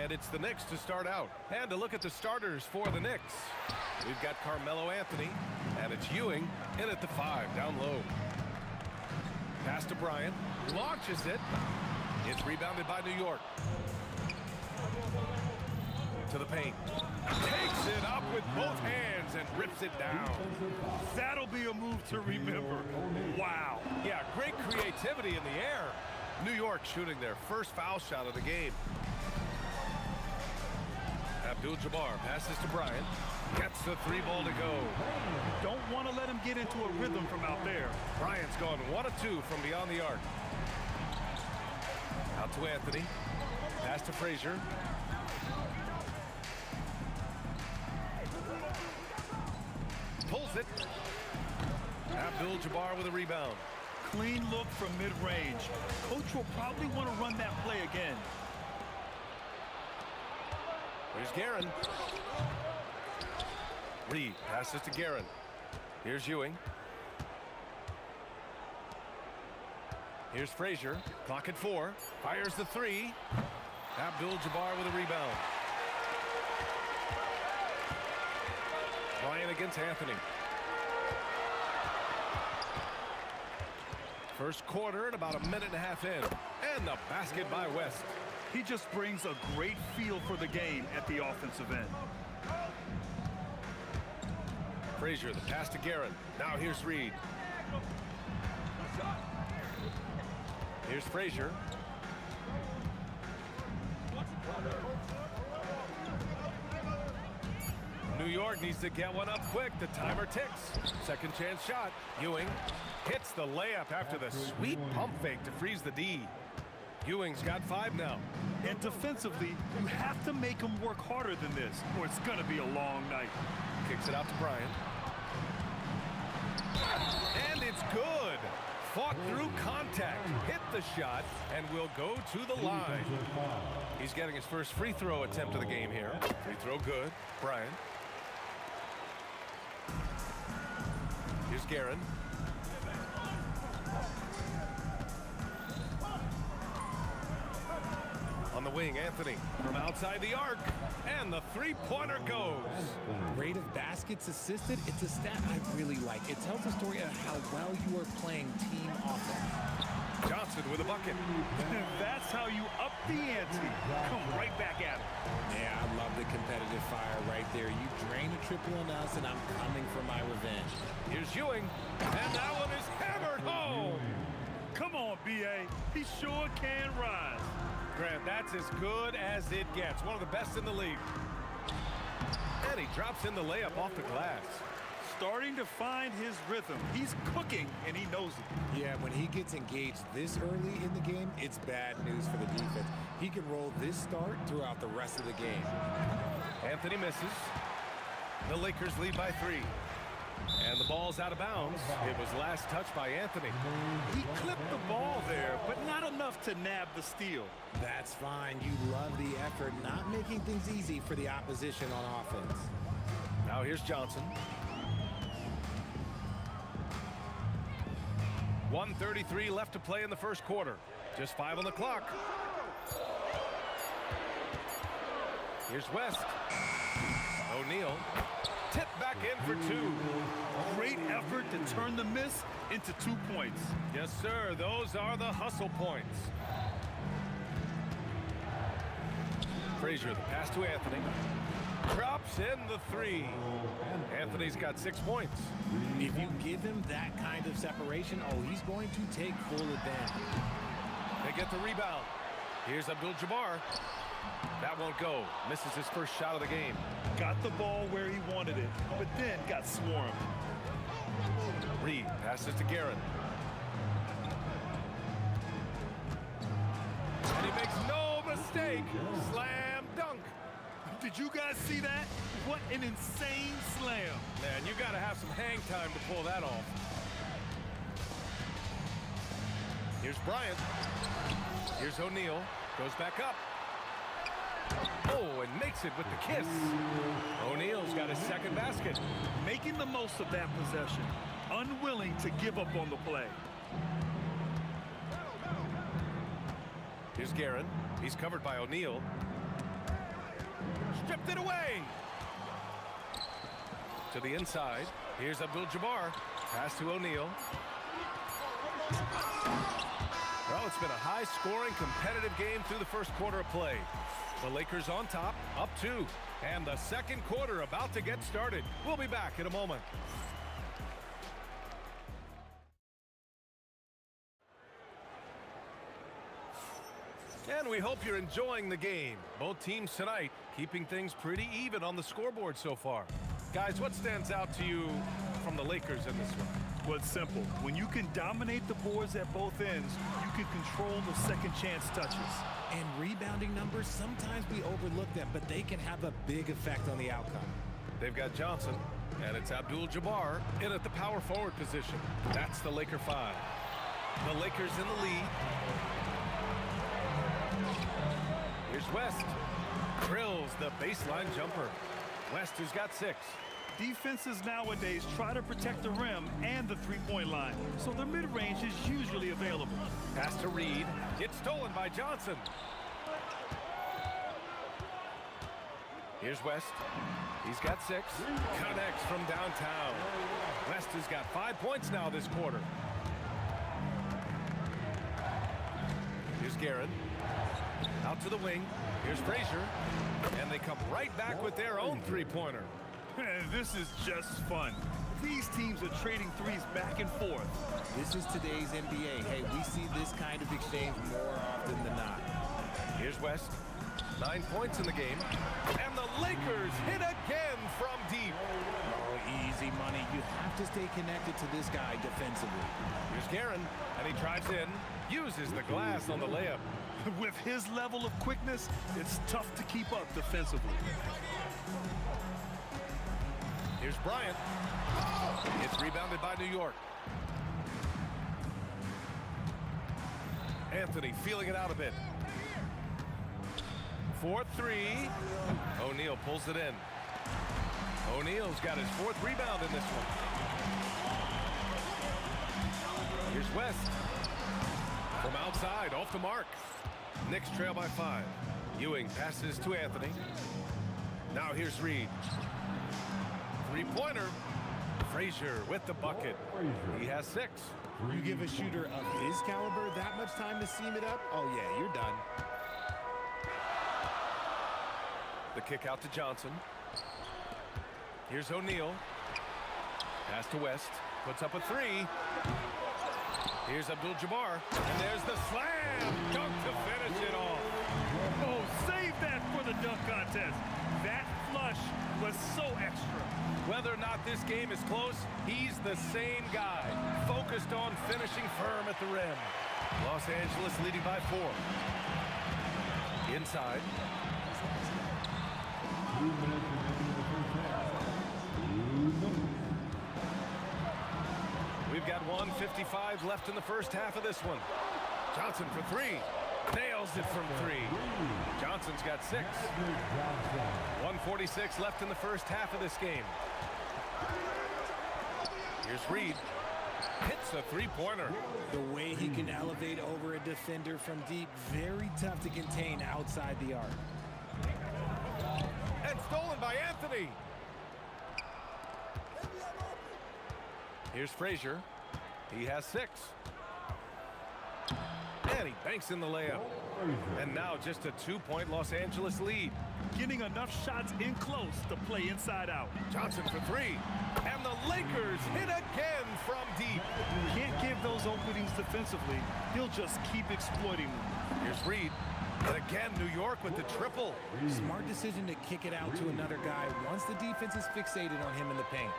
And it's the Knicks to start out. And to look at the starters for the Knicks. We've got Carmelo Anthony, and it's Ewing in at the 5, down low. Pass to Bryant, launches it. It's rebounded by New York. To the paint. Takes it up with both hands and rips it down. That'll be a move to remember. Wow. Yeah, great creativity in the air. New York shooting their first foul shot of the game. Abdul-Jabbar passes to Bryant. Gets the 3 ball to go. Don't want to let him get into a rhythm from out there. Bryant's gone 1 of 2 from beyond the arc. Out to Anthony. Pass to Frazier. Pulls it. Abdul-Jabbar with a rebound. Clean look from mid-range. Coach will probably want to run that play again. Here's Guerin. Reed passes to Guerin. Here's Ewing. Here's Frazier. Clock at 4. Fires the 3. Abdul-Jabbar with a rebound. Bryant against Anthony. First quarter and about a minute and a half in. And the basket by West. He just brings a great feel for the game at the offensive end. Frazier, the pass to Guerin. Now here's Reed. Here's Frazier. New York needs to get one up quick. The timer ticks. Second chance shot. Ewing hits the layup after the sweet pump fake to freeze the D. Ewing's got 5 now. And defensively, you have to make him work harder than this, or it's going to be a long night. Kicks it out to Bryant. And it's good. Fought through contact, hit the shot, and will go to the line. He's getting his first free throw attempt of the game here. Free throw good. Bryant. Here's Guerin. On the wing, Anthony from outside the arc, and the 3-pointer goes. Rate of baskets assisted, it's a stat I really like. It tells a story of how well you are playing team offense. Johnson with a bucket. That's how you up the ante. Come right back at it. Yeah, I love the competitive fire right there. You drain a triple on us, and I'm coming for my revenge. Here's Ewing, and that one is hammered home. Come on, B.A. He sure can rise. Grant, that's as good as it gets. One of the best in the league. And he drops in the layup off the glass. starting to find his rhythm. He's cooking, and he knows it. Yeah, when he gets engaged this early in the game, it's bad news for the defense. He can roll this start throughout the rest of the game. Anthony misses. The Lakers lead by 3. And the ball's out of bounds. It was last touched by Anthony. He clipped the ball there, but not enough to nab the steal. That's fine. You love the effort, not making things easy for the opposition on offense. Now here's Johnson. 1:33 left to play in the first quarter. Just 5 on the clock. Here's West. O'Neal. Tip back in for 2. Great effort to turn the miss into 2 points. Yes, sir. Those are the hustle points. Frazier, the pass to Anthony. Drops in the 3. Anthony's got 6 points. If you give him that kind of separation, oh, he's going to take full advantage. They get the rebound. Here's Abdul-Jabbar. That won't go. Misses his first shot of the game. Got the ball where he wanted it, but then got swarmed. Reed passes to Guerin. And he makes no mistake. Slam dunk. Did you guys see that? What an insane slam. Man, you got to have some hang time to pull that off. Here's Bryant. Here's O'Neal. Goes back up. Oh, and makes it with the kiss. O'Neal's got his second basket. Making the most of that possession. Unwilling to give up on the play. Here's Guerin. He's covered by O'Neal. Stripped it away. To the inside. Here's Abdul-Jabbar. Pass to O'Neal. Well, it's been a high-scoring, competitive game through the first quarter of play. The Lakers on top, up 2. And the second quarter about to get started. We'll be back in a moment. And we hope you're enjoying the game. Both teams tonight keeping things pretty even on the scoreboard so far. Guys, what stands out to you from the Lakers in this one? Well, it's simple. When you can dominate the boards at both ends, you can control the second chance touches. And rebounding numbers, sometimes we overlook them, but they can have a big effect on the outcome. They've got Johnson, and it's Abdul-Jabbar in at the power forward position. That's the Laker 5. The Lakers in the lead. Here's West. Drills the baseline jumper. West has got 6. Defenses nowadays try to protect the rim and the three-point line, so their mid-range is usually available. Pass to Reed. It's stolen by Johnson. Here's West. He's got 6. Connects from downtown. West has got 5 points now this quarter. Here's Guerin. Out to the wing. Here's Frazier. And they come right back with their own three-pointer. This is just fun. These teams are trading threes back and forth. This is today's NBA. Hey, we see this kind of exchange more often than not. Here's West. 9 points in the game. And the Lakers hit again from deep. Oh, easy money. You have to stay connected to this guy defensively. Here's Guerin, and he drives in. Uses the glass on the layup. With his level of quickness, it's tough to keep up defensively. Here's Bryant. It's rebounded by New York. Anthony feeling it out a bit. 4-3. O'Neal pulls it in. O'Neal's got his 4th rebound in this one. Here's West. From outside, off the mark. Knicks trail by 5. Ewing passes to Anthony. Now here's Reed. Three-pointer. Frazier with the bucket. He has 6. You give a shooter of his caliber that much time to seam it up, oh yeah, you're done. The kick out to Johnson. Here's O'Neal. Pass to West. Puts up a 3. Here's Abdul-Jabbar, and there's the slam dunk to finish it off. Oh, save that for the dunk contest. That flush was so extra. Whether or not this game is close, he's the same guy, focused on finishing firm at the rim. Los Angeles leading by 4. Inside. We've got 1:55 left in the first half of this one. Johnson for 3. Nails it from 3. Johnson's got 6. 1:46 left in the first half of this game. Here's Reed. Hits a three-pointer. The way he can elevate over a defender from deep, very tough to contain outside the arc. And stolen by Anthony. Here's Frazier. He has 6. And he banks in the layup. And now just a 2-point Los Angeles lead. Getting enough shots in close to play inside out. Johnson for 3. And the Lakers hit again from deep. Can't give those openings defensively. He'll just keep exploiting them. Here's Reed. And again, New York with the triple. Smart decision to kick it out to another guy once the defense is fixated on him in the paint.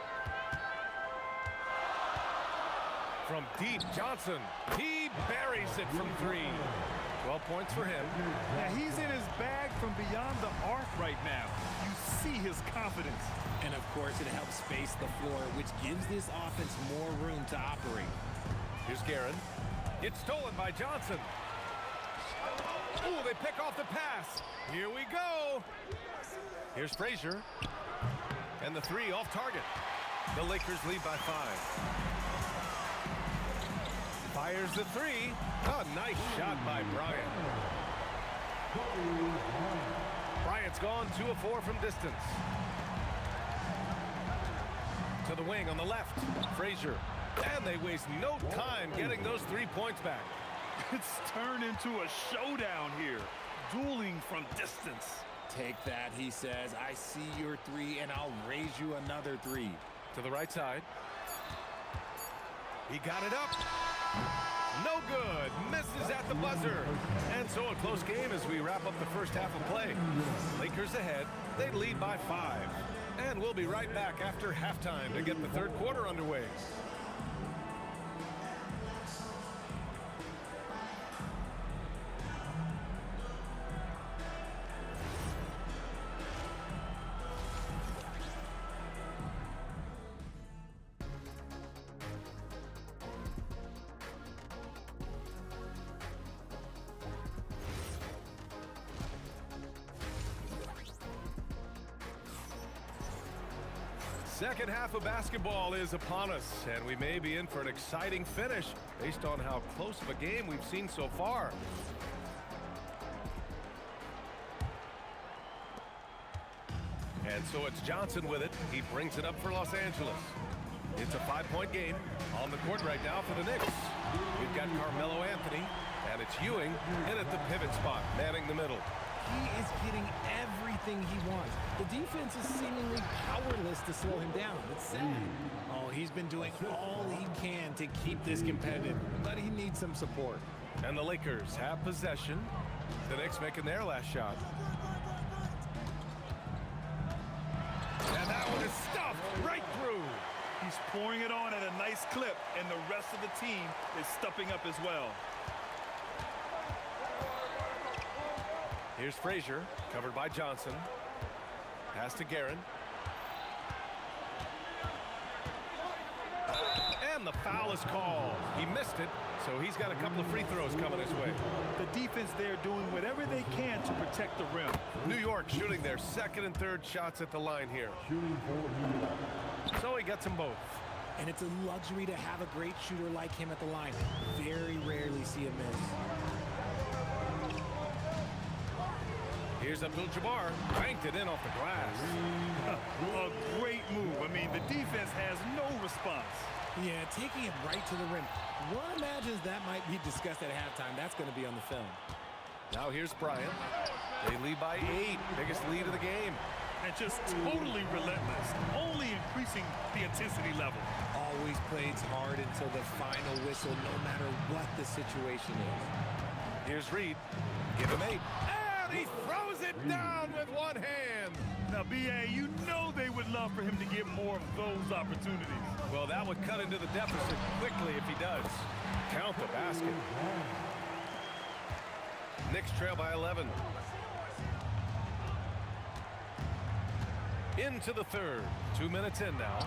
From deep, Johnson. He buries it from 3. 12 points for him. Now he's in his bag from beyond the arc right now. You see his confidence. And of course, it helps space the floor, which gives this offense more room to operate. Here's Guerin. It's stolen by Johnson. Ooh, they pick off the pass. Here we go. Here's Frazier. And the 3 off target. The Lakers lead by 5. Fires the 3. A nice shot by Bryant. Bryant's gone 2 of 4 from distance. To the wing on the left. Frazier. And they waste no time getting those 3 points back. It's turned into a showdown here. Dueling from distance. Take that, he says. I see your 3, and I'll raise you another 3. To the right side. He got it up. No good. Misses at the buzzer. And so a close game as we wrap up the first half of play. Lakers ahead. They lead by 5. And we'll be right back after halftime to get the third quarter underway. Second half of basketball is upon us, and we may be in for an exciting finish based on how close of a game we've seen so far. And so it's Johnson with it. He brings it up for Los Angeles. It's a 5-point game on the court right now for the Knicks. We've got Carmelo Anthony, and it's Ewing in at the pivot spot, manning the middle. He is getting everything he wants. The defense is seemingly powerless to slow him down. It's sad. Oh, he's been doing all he can to keep this competitive, but he needs some support. And the Lakers have possession. The Knicks making their last shot. And that one is stuffed right through. He's pouring it on at a nice clip, and the rest of the team is stepping up as well. Here's Frazier, covered by Johnson. Pass to Guerin. And the foul is called. He missed it, so he's got a couple of free throws coming his way. The defense there doing whatever they can to protect the rim. New York shooting their second and third shots at the line here. So he gets them both. And it's a luxury to have a great shooter like him at the line. Very rarely see him miss. Here's Abdul-Jabbar, banked it in off the glass. A great move. I mean, the defense has no response. Yeah, taking it right to the rim. One imagines that might be discussed at halftime. That's going to be on the film. Now here's Bryant. They lead by 8, biggest lead of the game. And just totally relentless, only increasing the intensity level. always plays hard until the final whistle, no matter what the situation is. Here's Reed. Give him 8. And he throws it down with one hand. Now, B.A., you know they would love for him to get more of those opportunities. Well, that would cut into the deficit quickly if he does. Count the basket. Knicks trail by 11. Into the third. 2 minutes in now.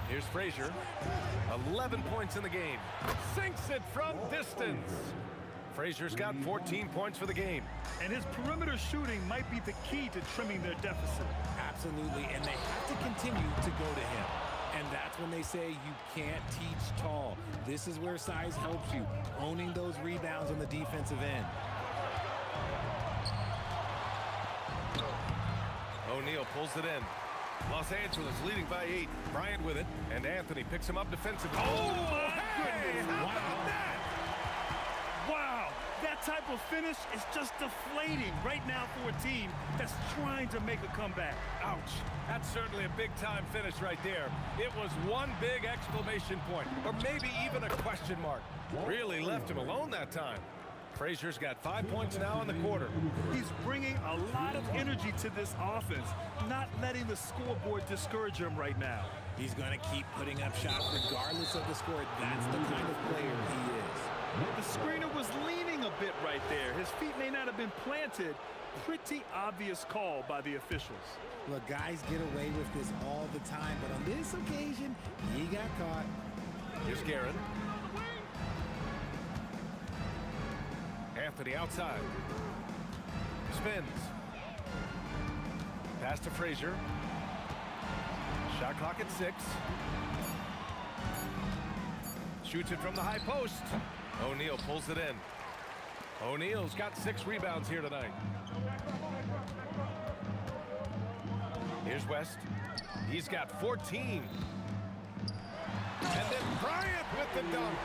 Here's Frazier. 11 points in the game. Sinks it from distance. Frazier's got 14 points for the game. And his perimeter shooting might be the key to trimming their deficit. Absolutely, and they have to continue to go to him. And that's when they say you can't teach tall. This is where size helps you, owning those rebounds on the defensive end. O'Neal pulls it in. Los Angeles leading by 8. Bryant with it, and Anthony picks him up defensively. Oh, my goodness. How about that? Wow, that type of finish is just deflating right now for a team that's trying to make a comeback. Ouch. That's certainly a big-time finish right there. It was one big exclamation point, or maybe even a question mark. Really left him alone that time. Frazier's got 5 points now in the quarter. He's bringing a lot of energy to this offense, not letting the scoreboard discourage him right now. He's going to keep putting up shots regardless of the score. That's the kind of player he is. The screener was leaning a bit right there. His feet may not have been planted. Pretty obvious call by the officials. Look, guys get away with this all the time, but on this occasion, he got caught. Here's Guerin. Anthony outside. Spins. Pass to Frazier. Shot clock at 6. Shoots it from the high post. O'Neal pulls it in. O'Neal's got 6 rebounds here tonight. Here's West. He's got 14. And then Bryant with the dunk.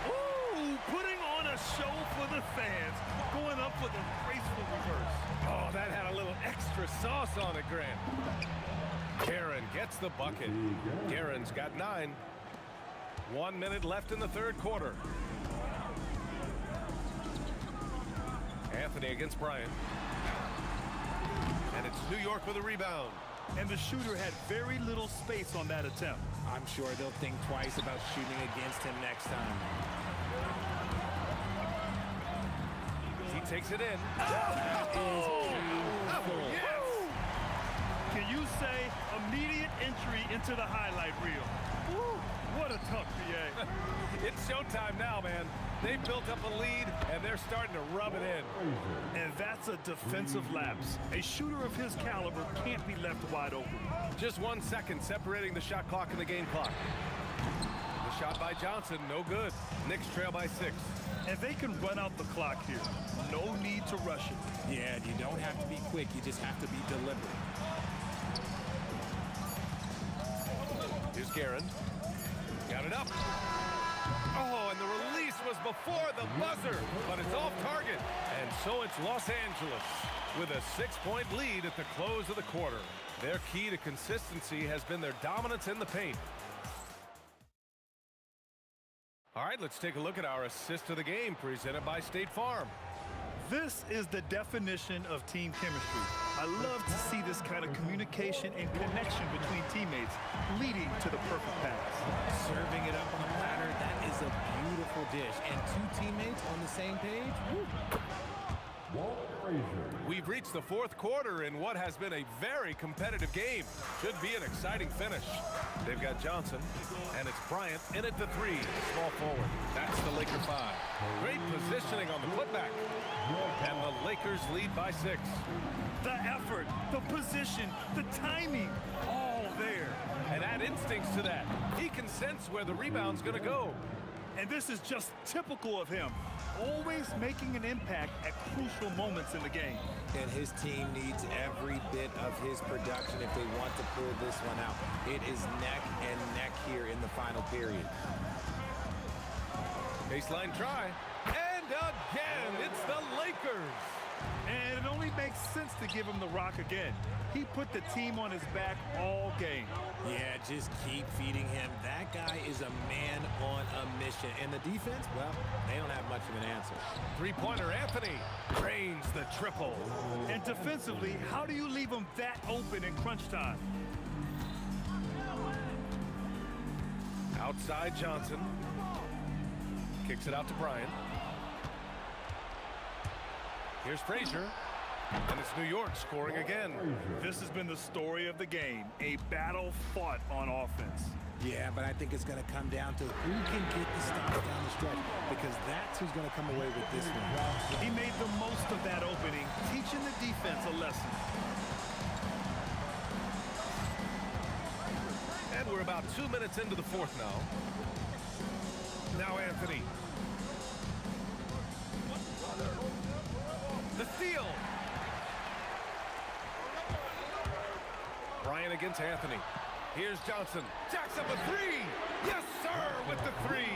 Ooh, putting on a show for the fans, going up with a graceful reverse. Oh, that had a little extra sauce on it, Grant. Guerin gets the bucket. Guerin's got 9. 1 minute left in the third quarter. Anthony against Bryant. And it's New York with a rebound. And the shooter had very little space on that attempt. I'm sure they'll think twice about shooting against him next time. He takes it in. Oh! Yes! Can you say immediate entry into the highlight reel? Woo, what a tough PA. It's showtime now, man. They built up a lead, and they're starting to rub it in. And that's a defensive lapse. A shooter of his caliber can't be left wide open. Just 1 second separating the shot clock and the game clock. The shot by Johnson, no good. Knicks trail by 6. And they can run out the clock here. No need to rush it. Yeah, you don't have to be quick. You just have to be deliberate. Here's Guerin. Got it up. Oh, and the release was before the buzzer, but it's off target. And so it's Los Angeles with a 6-point lead at the close of the quarter. Their key to consistency has been their dominance in the paint. All right, let's take a look at our assist of the game presented by State Farm. This is the definition of team chemistry. I love to see this kind of communication and connection between teammates leading to the perfect pass. Serving it up on a platter, that is a beautiful dish. And 2 teammates on the same page, woo. We've reached the fourth quarter in what has been a very competitive game. Should be an exciting finish. They've got Johnson, and it's Bryant in at the 3, small forward. That's the Laker 5. Great positioning on the putback. And the Lakers lead by 6. The effort, the position, the timing, all there. And add instincts to that. He can sense where the rebound's going to go. And this is just typical of him. Always making an impact at crucial moments in the game. And his team needs every bit of his production if they want to pull this one out. It is neck and neck here in the final period. Baseline try. And again, it's the Lakers. And it only makes sense to give him the rock again. He put the team on his back all game. Yeah, just keep feeding him. That guy is a man on a mission. And the defense, well, they don't have much of an answer. Three-pointer Anthony drains the triple. And defensively, how do you leave him that open in crunch time? Outside Johnson. Kicks it out to Bryant. Here's Frazier. And it's New York scoring again. This has been the story of the game. A battle fought on offense. Yeah, but I think it's going to come down to who can get the stops down the stretch, because that's who's going to come away with this one. He made the most of that opening, teaching the defense a lesson. And we're about 2 minutes into the fourth now. Now Anthony. The steal. Bryant against Anthony. Here's Johnson. Jacks up a three. Yes, sir, with the three.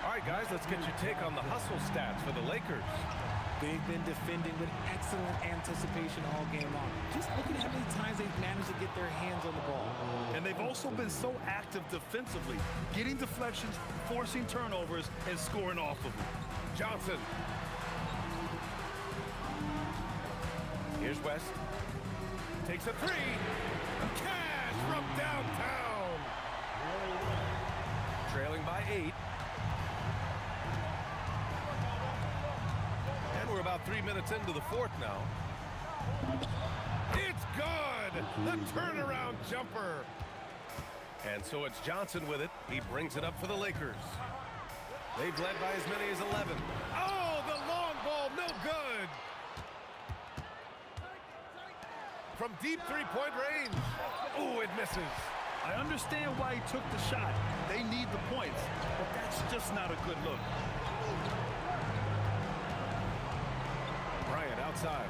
All right, guys, let's get your take on the hustle stats for the Lakers. They've been defending with excellent anticipation all game long. Just look at how many times they've managed to get their hands on the ball. And they've also been so active defensively, getting deflections, forcing turnovers, and scoring off of them. Johnson. Here's West. Takes a three. Cash from downtown. Trailing by 8. And we're about 3 minutes into the fourth now. It's good. The turnaround jumper. And so it's Johnson with it. He brings it up for the Lakers. They've led by as many as 11. Oh, the long ball, no good. From deep three-point range. Oh, it misses. I understand why he took the shot. They need the points, but that's just not a good look. Bryant outside.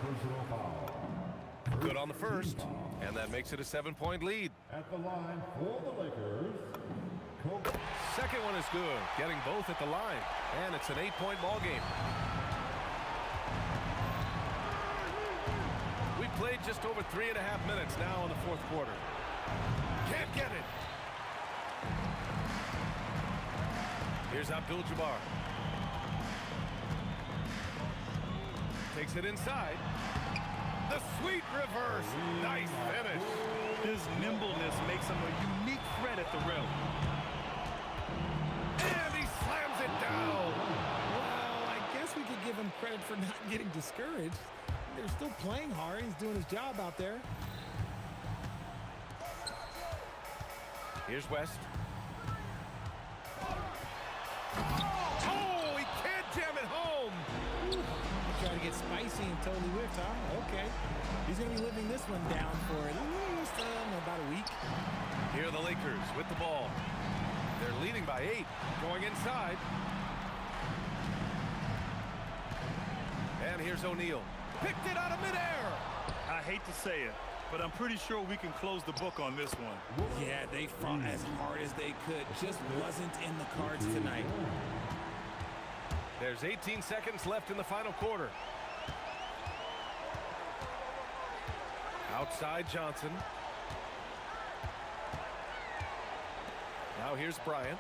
Personal foul. Good on the first, and that makes it a 7-point lead. At the line for the Lakers, Kobe. Second one is good, getting both at the line, and it's an 8-point ball game. We played just over 3.5 minutes now in the fourth quarter. Can't get it. Here's Abdul-Jabbar. Takes it inside. The sweet reverse. Nice finish. His nimbleness makes him a unique threat at the rim. And he slams it down. Well, I guess we could give him credit for not getting discouraged. They're still playing hard. He's doing his job out there. Here's West. Oh, he can't jam it home. Try to get spicy and totally whipped, huh? Okay. He's going to be living this one down for at least about a week. Here are the Lakers with the ball. They're leading by 8, going inside. And here's O'Neal. Picked it out of midair. I hate to say it, but I'm pretty sure we can close the book on this one. Yeah, they fought as hard as they could. Just wasn't in the cards tonight. There's 18 seconds left in the final quarter. Outside Johnson. Now here's Bryant.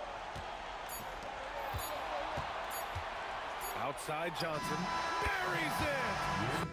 Outside Johnson. Buries it!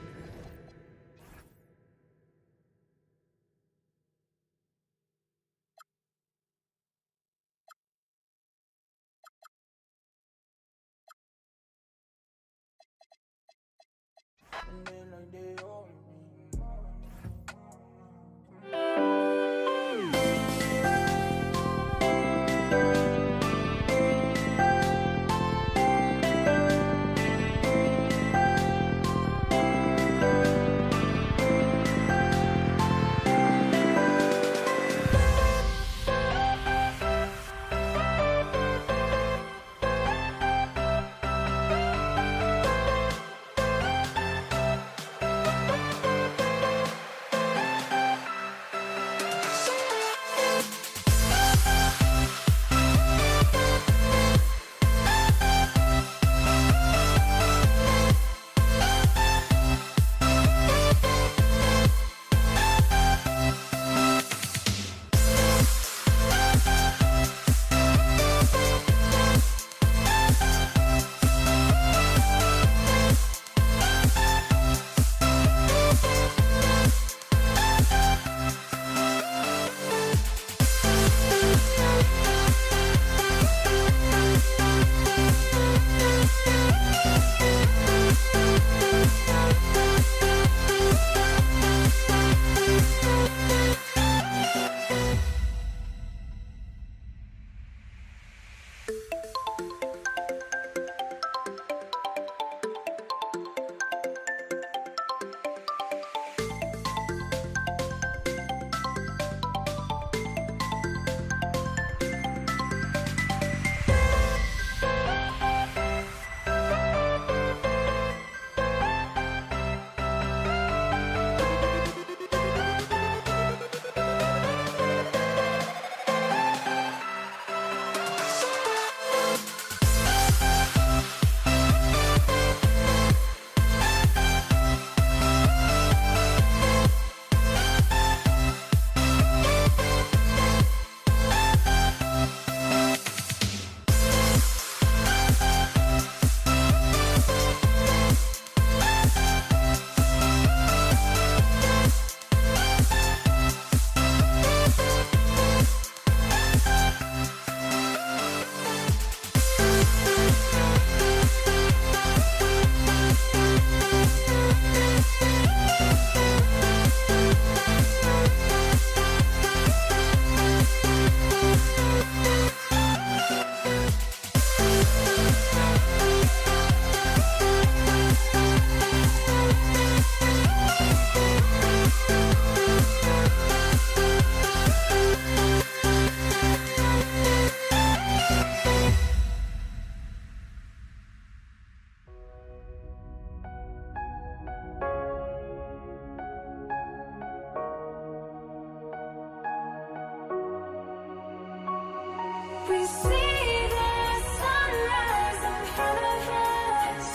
We see the sunrise in front of us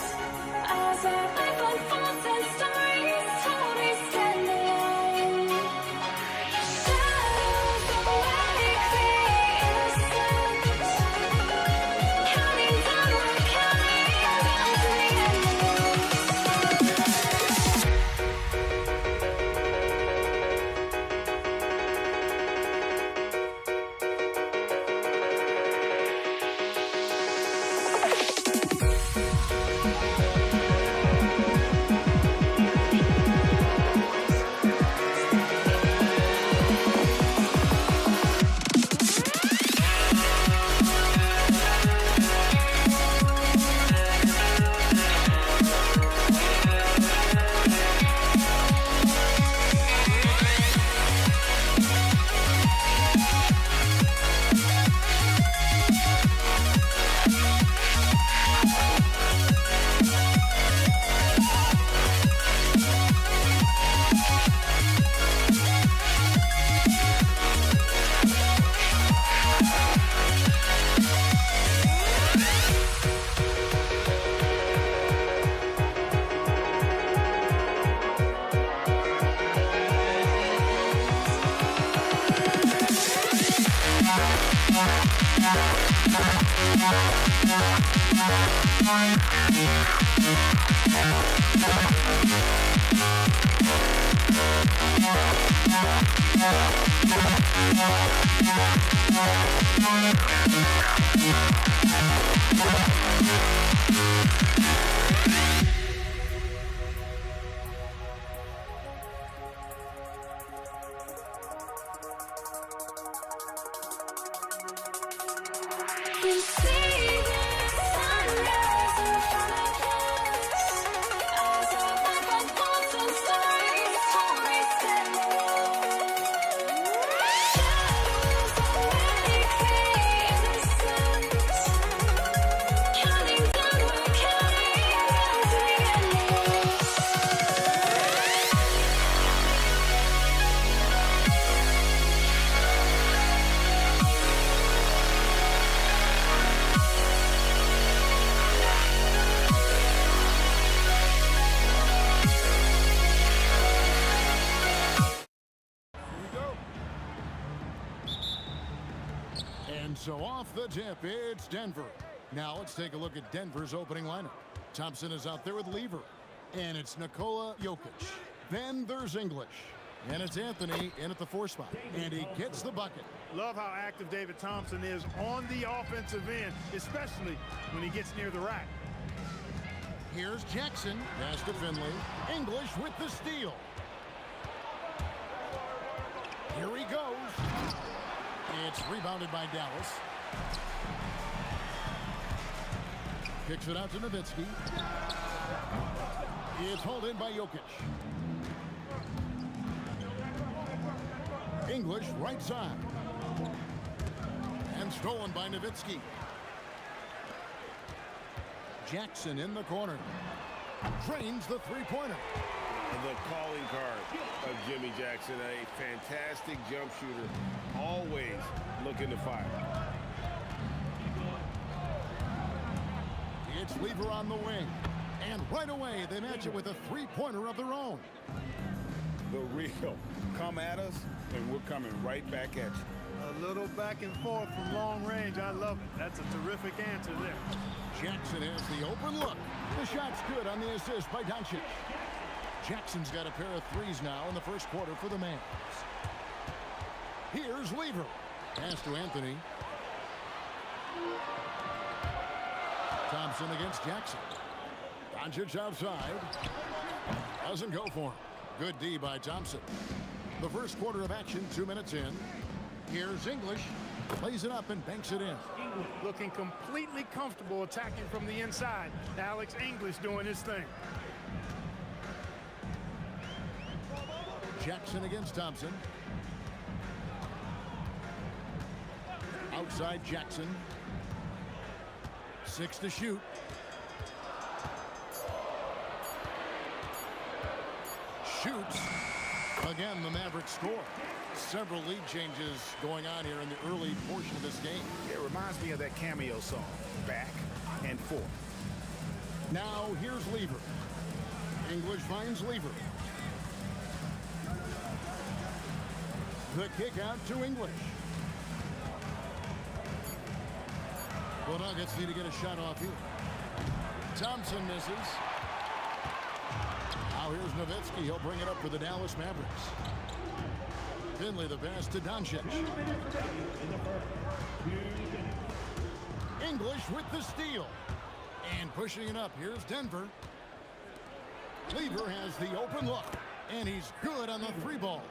as our life unfolds and stories told. We stand alone. Shadows awake the innocence, counting down, we're counting down to the We see the sunrise in front of us as our life unfolds and stories told. We stand alone. Shadows awake the innocence, counting down, we're counting down to the endless. And so off the tip, it's Denver. Now let's take a look at Denver's opening lineup. Thompson is out there with Lever. And it's Nikola Jokic. Then there's English. And it's Anthony in at the 4 spot. And he gets the bucket. Love how active David Thompson is on the offensive end, especially when he gets near the rack. Here's Jackson. Pass to Finley. English with the steal. Here he goes. It's rebounded by Dallas. Kicks it out to Nowitzki. It's hauled in by Jokic. English right side. And stolen by Nowitzki. Jackson in the corner. Drains the three-pointer. The calling card of Jimmy Jackson, a fantastic jump shooter, always looking to fire. It's Lever on the wing. And right away, they match it with a three-pointer of their own. The real. Come at us, and we're coming right back at you. A little back and forth from long range. I love it. That's a terrific answer there. Jackson has the open look. The shot's good on the assist by Doncic. Jackson's got a pair of threes now in the first quarter for the Mavs. Here's Lever. Pass to Anthony. Thompson against Jackson. Doncic outside. Doesn't go for him. Good D by Thompson. The first quarter of action, 2 minutes in. Here's English. Plays it up and banks it in. Looking completely comfortable attacking from the inside. Alex English doing his thing. Jackson against Thompson. Outside Jackson. 6 to shoot. Shoots. Again, the Mavericks score. Several lead changes going on here in the early portion of this game. It reminds me of that cameo song, Back and Forth. Now here's Lever. English finds Lever. The kick out to English. The Nuggets need to get a shot off here. Thompson misses. Now here's Nowitzki. He'll bring it up for the Dallas Mavericks. Finley the pass to Doncic. English with the steal. And pushing it up, here's Denver. Lever has the open look. And he's good on the three ball.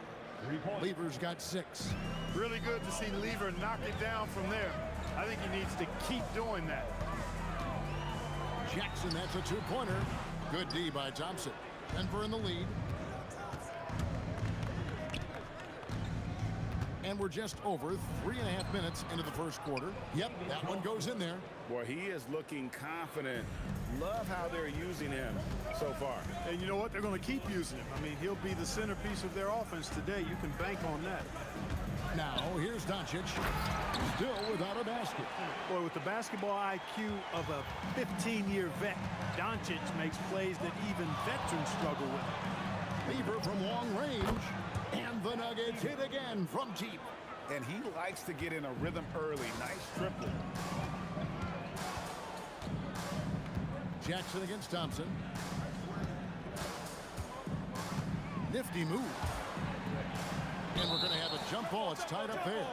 Lever's got 6. Really good to see Lever knock it down from there. I think he needs to keep doing that. Jackson, that's a two-pointer. Good D by Thompson. Denver in the lead. And we're just over 3.5 minutes into the first quarter. Yep, that one goes in there. Boy, he is looking confident. Love how they're using him so far. And you know what? They're going to keep using him. I mean, he'll be the centerpiece of their offense today. You can bank on that. Now, here's Doncic. Still without a basket. Boy, with the basketball IQ of a 15-year vet, Doncic makes plays that even veterans struggle with. Lever from long range. And the Nuggets hit again from deep. And he likes to get in a rhythm early. Nice triple. Jackson against Thompson. Nifty move. And we're going to have a jump ball. It's tied up there.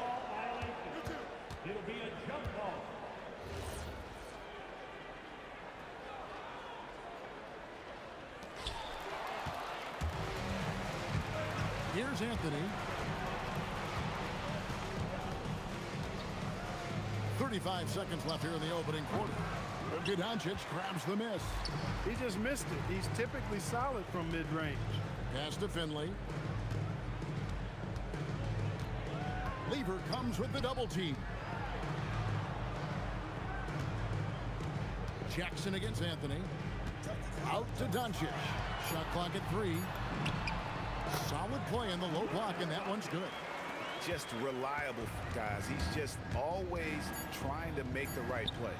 It'll be a jump ball. Here's Anthony. 35 seconds left here in the opening quarter. Doncic grabs the miss. He just missed it. He's typically solid from mid-range. Pass to Finley. Lever comes with the double team. Jackson against Anthony. Out to Doncic. Shot clock at 3. Solid play in the low block, and that one's good. Just reliable, guys. He's just always trying to make the right play.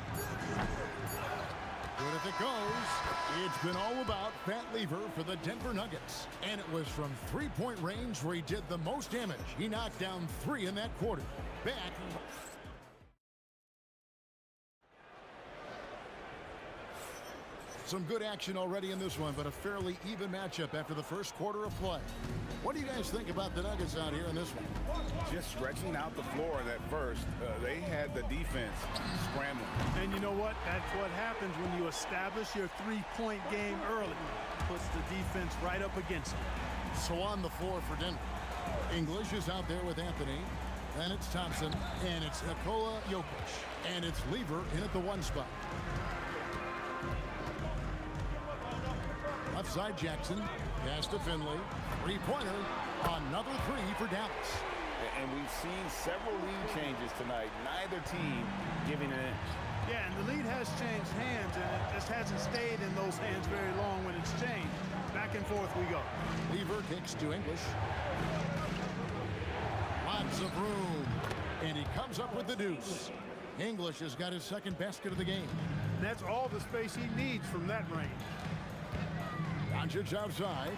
Good if it goes. It's been all about Pat Lever for the Denver Nuggets. And it was from three-point range where he did the most damage. He knocked down 3 in that quarter. Back. Some good action already in this one, but a fairly even matchup after the first quarter of play. What do you guys think about the Nuggets out here in this one? Just stretching out the floor at first. They had the defense scrambling. And you know what? That's what happens when you establish your three-point game early. Puts the defense right up against them. So on the floor for Denver. English is out there with Anthony. Then it's Thompson. And it's Nikola Jokic. And it's Lever in at the 1 spot. Left side Jackson. Pass to Finley. Three-pointer. Another 3 for Dallas. And we've seen several lead changes tonight. Neither team giving an inch. Yeah, and the lead has changed hands, and it just hasn't stayed in those hands very long when it's changed. Back and forth we go. Lever kicks to English. Lots of room. And he comes up with the deuce. English has got his second basket of the game. And that's all the space he needs from that range. Doncic outside.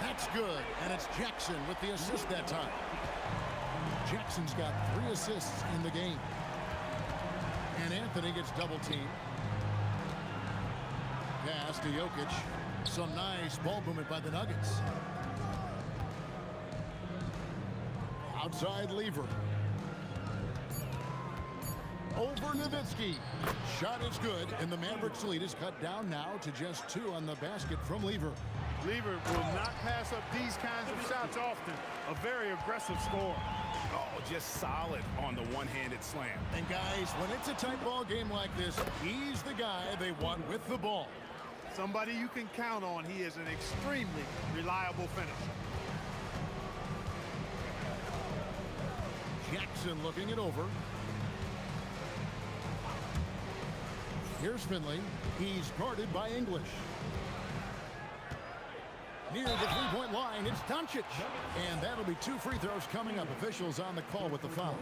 That's good. And it's Jackson with the assist that time. Jackson's got 3 assists in the game. And Anthony gets double teamed. Pass to Jokic. Some nice ball movement by the Nuggets. Outside Lever. Over Nowitzki. Shot is good, and the Mavericks lead is cut down now to just 2 on the basket from Lever. Lever will not pass up these kinds of shots often. A very aggressive scorer. Oh, just solid on the one-handed slam. And guys, when it's a tight ball game like this, he's the guy they want with the ball. Somebody you can count on. He is an extremely reliable finisher. Jackson looking it over. Here's Finley. He's guarded by English. Near the three-point line, it's Doncic. And that'll be 2 free throws coming up. Officials on the call with the foul.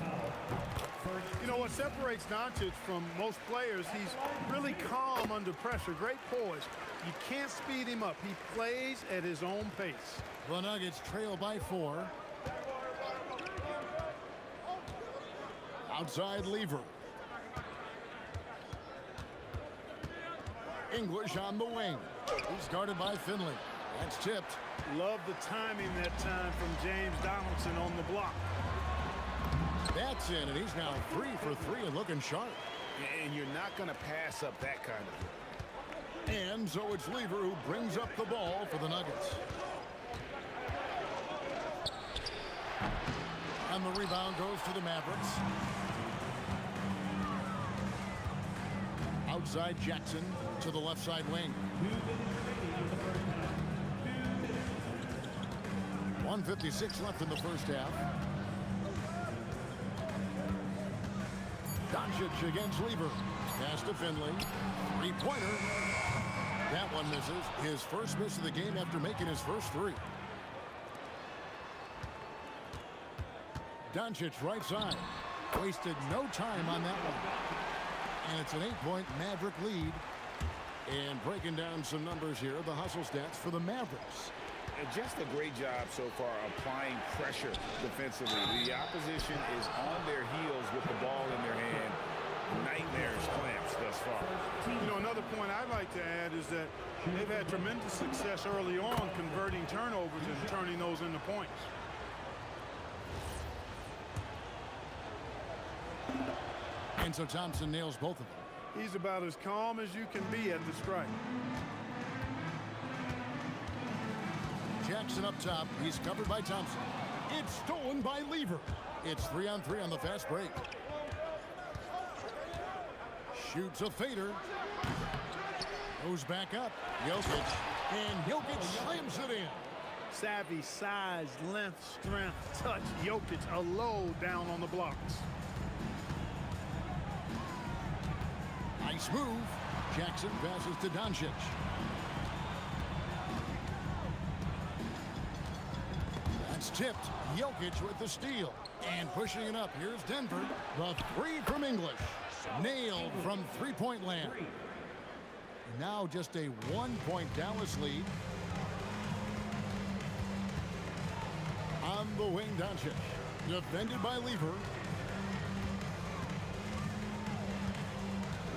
You know what separates Doncic from most players, he's really calm under pressure. Great poise. You can't speed him up. He plays at his own pace. The Nuggets trail by 4. Outside Lever. English on the wing. He's guarded by Finley. That's tipped. Love the timing that time from James Donaldson on the block. That's in, and he's now 3 for 3 and looking sharp. And you're not going to pass up that kind of. And so it's Lever who brings up the ball for the Nuggets. And the rebound goes to the Mavericks. Outside Jackson to the left side wing. 1:56 left in the first half. Doncic against Lever. Pass to Finley. Three-pointer. That one misses. His first miss of the game after making his first 3. Doncic right side. Wasted no time on that one. And it's an 8-point Maverick lead. And breaking down some numbers here, the hustle stats for the Mavericks. Just a great job so far applying pressure defensively. The opposition is on their heels with the ball in their hand. Nightmares clamps thus far. You know, another point I'd like to add is that they've had tremendous success early on converting turnovers and turning those into points. And so Thompson nails both of them. He's about as calm as you can be at the strike. Jackson up top. He's covered by Thompson. It's stolen by Lever. It's 3-on-3 on the fast break. Shoots a fader. Goes back up. Jokic. And Jokic slams it in. Savvy, size, length, strength, touch. Jokic, a low down on the blocks. Nice move. Jackson passes to Doncic. That's tipped. Jokic with the steal. And pushing it up. Here's Denver. The 3 from English. Nailed from three-point land. Now just a 1-point Dallas lead. On the wing, Doncic. Defended by Lever.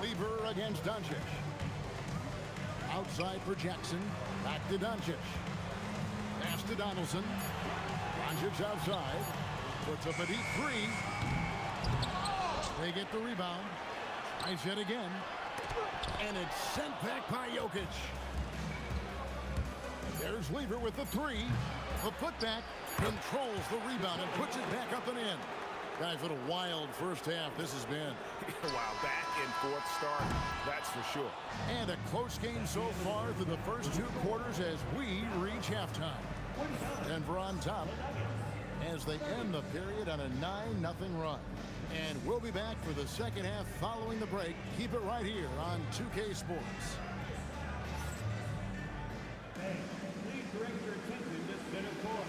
Lever against Doncic. Outside for Jackson. Back to Doncic. Pass to Donaldson. Doncic outside. Puts up a deep 3. They get the rebound. Tries yet again. And it's sent back by Jokic. There's Lever with the 3. The putback controls the rebound and puts it back up and in. Guys, what a wild first half this has been. Wow, back and forth start, that's for sure. And a close game so far through the first 2 quarters as we reach halftime. Denver on top as they end the period on a 9-0 run. And we'll be back for the second half following the break. Keep it right here on 2K Sports. Hey, please direct your attention to center court.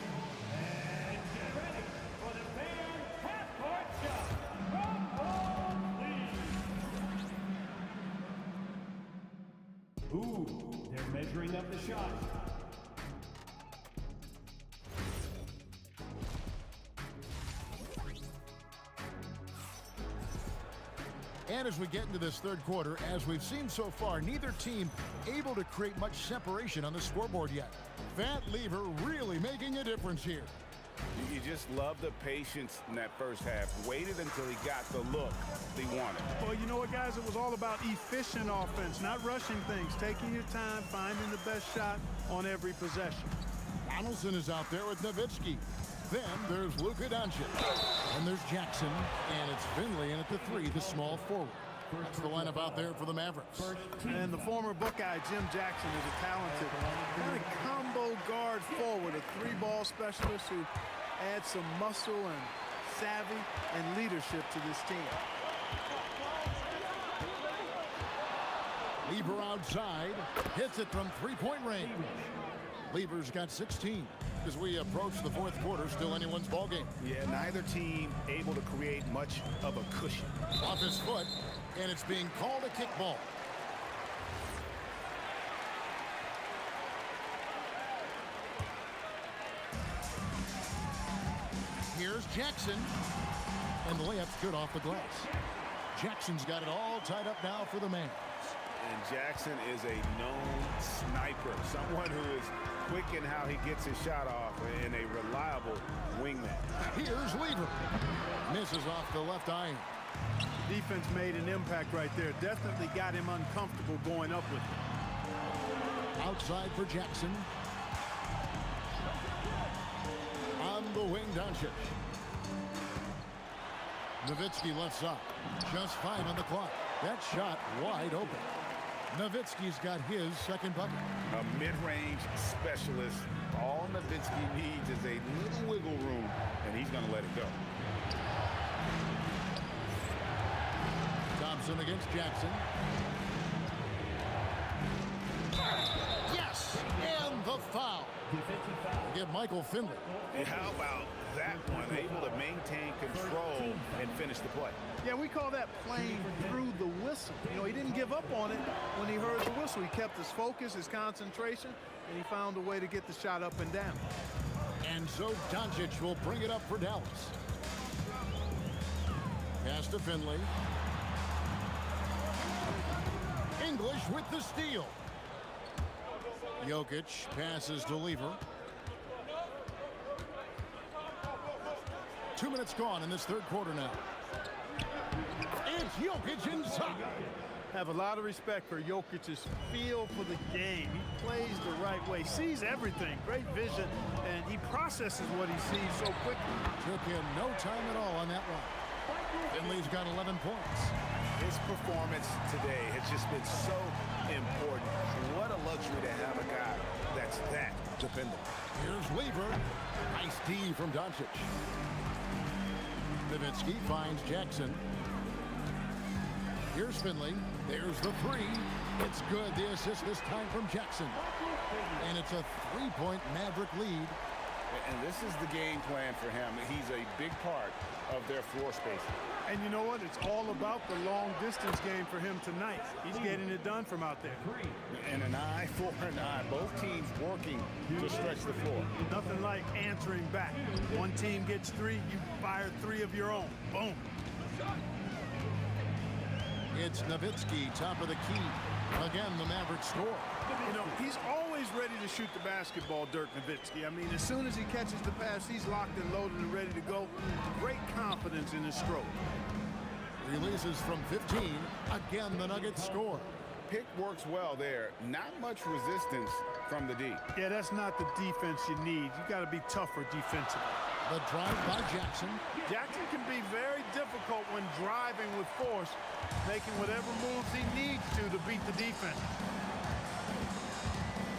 And get ready for the fan half-court shot from home, please. Ooh, they're measuring up the shot. And as we get into this third quarter, as we've seen so far, neither team able to create much separation on the scoreboard yet. That Lever really making a difference here. You just love the patience in that first half. Waited until he got the look he wanted. Well, you know what, guys? It was all about efficient offense, not rushing things, taking your time, finding the best shot on every possession. Donaldson is out there with Nowitzki. Then there's Luka Doncic. And there's Jackson. And it's Finley in at the 3, the small forward. That's the lineup out there for the Mavericks. And the former Buckeye, Jim Jackson, is a talented kind of combo guard forward, a 3-ball specialist who adds some muscle and savvy and leadership to this team. Lever outside. Hits it from 3-point range. Lever's got 16. As we approach the fourth quarter, still anyone's ball game. Yeah, neither team able to create much of a cushion. Off his foot, and it's being called a kickball. Here's Jackson, and the layup's good off the glass. Jackson's got it all tied up now for the man. And Jackson is a known sniper, someone who is quick in how he gets his shot off, and a reliable wingman. Here's Lever. Misses off the left iron. Defense made an impact right there. Definitely got him uncomfortable going up with it. Outside for Jackson. On the wing, Doncic. Nowitzki left side. Just 5 on the clock. That shot wide open. Nowitzki's got his second bucket. A mid-range specialist. All Nowitzki needs is a little wiggle room, and he's going to let it go. Thompson against Jackson. Yes! And the foul. Give Michael Finley. And how about that one? Able to maintain control and finish the play. Yeah, we call that playing through the whistle. You know, he didn't give up on it when he heard the whistle. He kept his focus, his concentration, and he found a way to get the shot up and down. And so Doncic will bring it up for Dallas. Pass to Finley. English with the steal. Jokic passes to Lever. 2 minutes gone in this third quarter now. It's Jokic inside. Have a lot of respect for Jokic's feel for the game. He plays the right way, sees everything, great vision, and he processes what he sees so quickly. Took him no time at all on that one. Finley's got 11 points. His performance today has just been so important. What a luxury to have a guy that's that dependable. Here's Lever. Nice D from Doncic. Nowitzki finds Jackson. Here's Finley. There's the three. It's good. The assist this time from Jackson. And it's a 3-point Maverick lead. And this is the game plan for him. He's a big part of their floor spacing. And you know what? It's all about the long distance game for him tonight. He's getting it done from out there. And an eye for an eye. Both teams working to stretch the floor. Nothing like answering back. One team gets 3, you fire 3 of your own. Boom. It's Nowitzki, top of the key. Again, the Mavericks score. You know, he's always ready to shoot the basketball, Dirk Nowitzki. I mean, as soon as he catches the pass, he's locked and loaded and ready to go. Great confidence in his stroke. Releases from 15. Again, the Nuggets score. Pick works well there. Not much resistance from the D. Yeah, that's not the defense you need. You got to be tougher defensively. The drive by Jackson. Jackson can be very difficult when driving with force, making whatever moves he needs to beat the defense.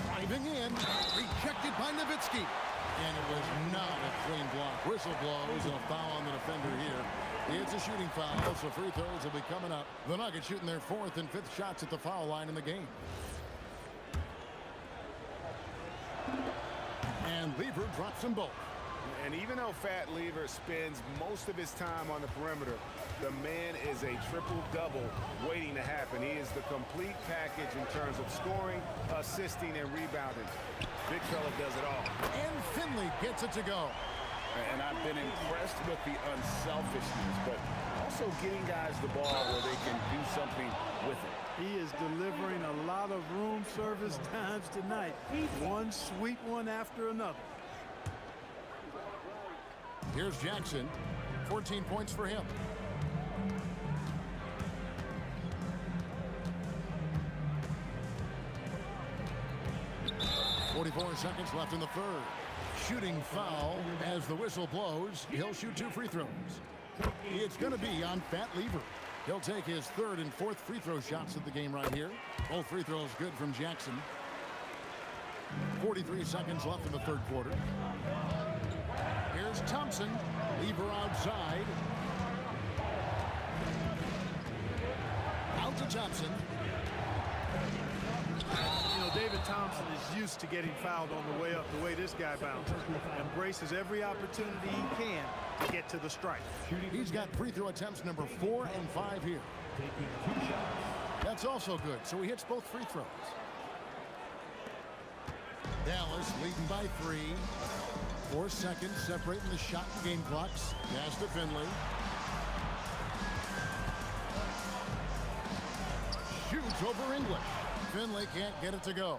Driving in, rejected by Nowitzki. And it was not a clean block. Whistle blows and a foul on the defender here. It's a shooting foul, so free throws will be coming up. The Nuggets shooting their 4th and 5th shots at the foul line in the game. And Lever drops them both. And even though Fat Lever spends most of his time on the perimeter, the man is a triple-double waiting to happen. He is the complete package in terms of scoring, assisting, and rebounding. Big fella does it all. And Finley gets it to go. And I've been impressed with the unselfishness, but also getting guys the ball where they can do something with it. He is delivering a lot of room service times tonight. One sweet one after another. Here's Jackson. 14 points for him. .44 seconds left in the third. Shooting foul as the whistle blows. He'll shoot 2 free throws. It's going to be on Fat Lever. He'll take his 3rd and 4th free throw shots of the game right here. Both free throws good from Jackson. 43 seconds left in the third quarter. Here's Thompson. Lever outside. Out to Thompson. You know, David Thompson is used to getting fouled on the way up, the way this guy bounces. Embraces every opportunity he can to get to the strike. He's got free throw attempts number 4 and 5 here. That's also good, so he hits both free throws. Dallas leading by 3. 4 seconds separating the shot and game clocks. Pass to Finley. Shoots over English. Finley can't get it to go.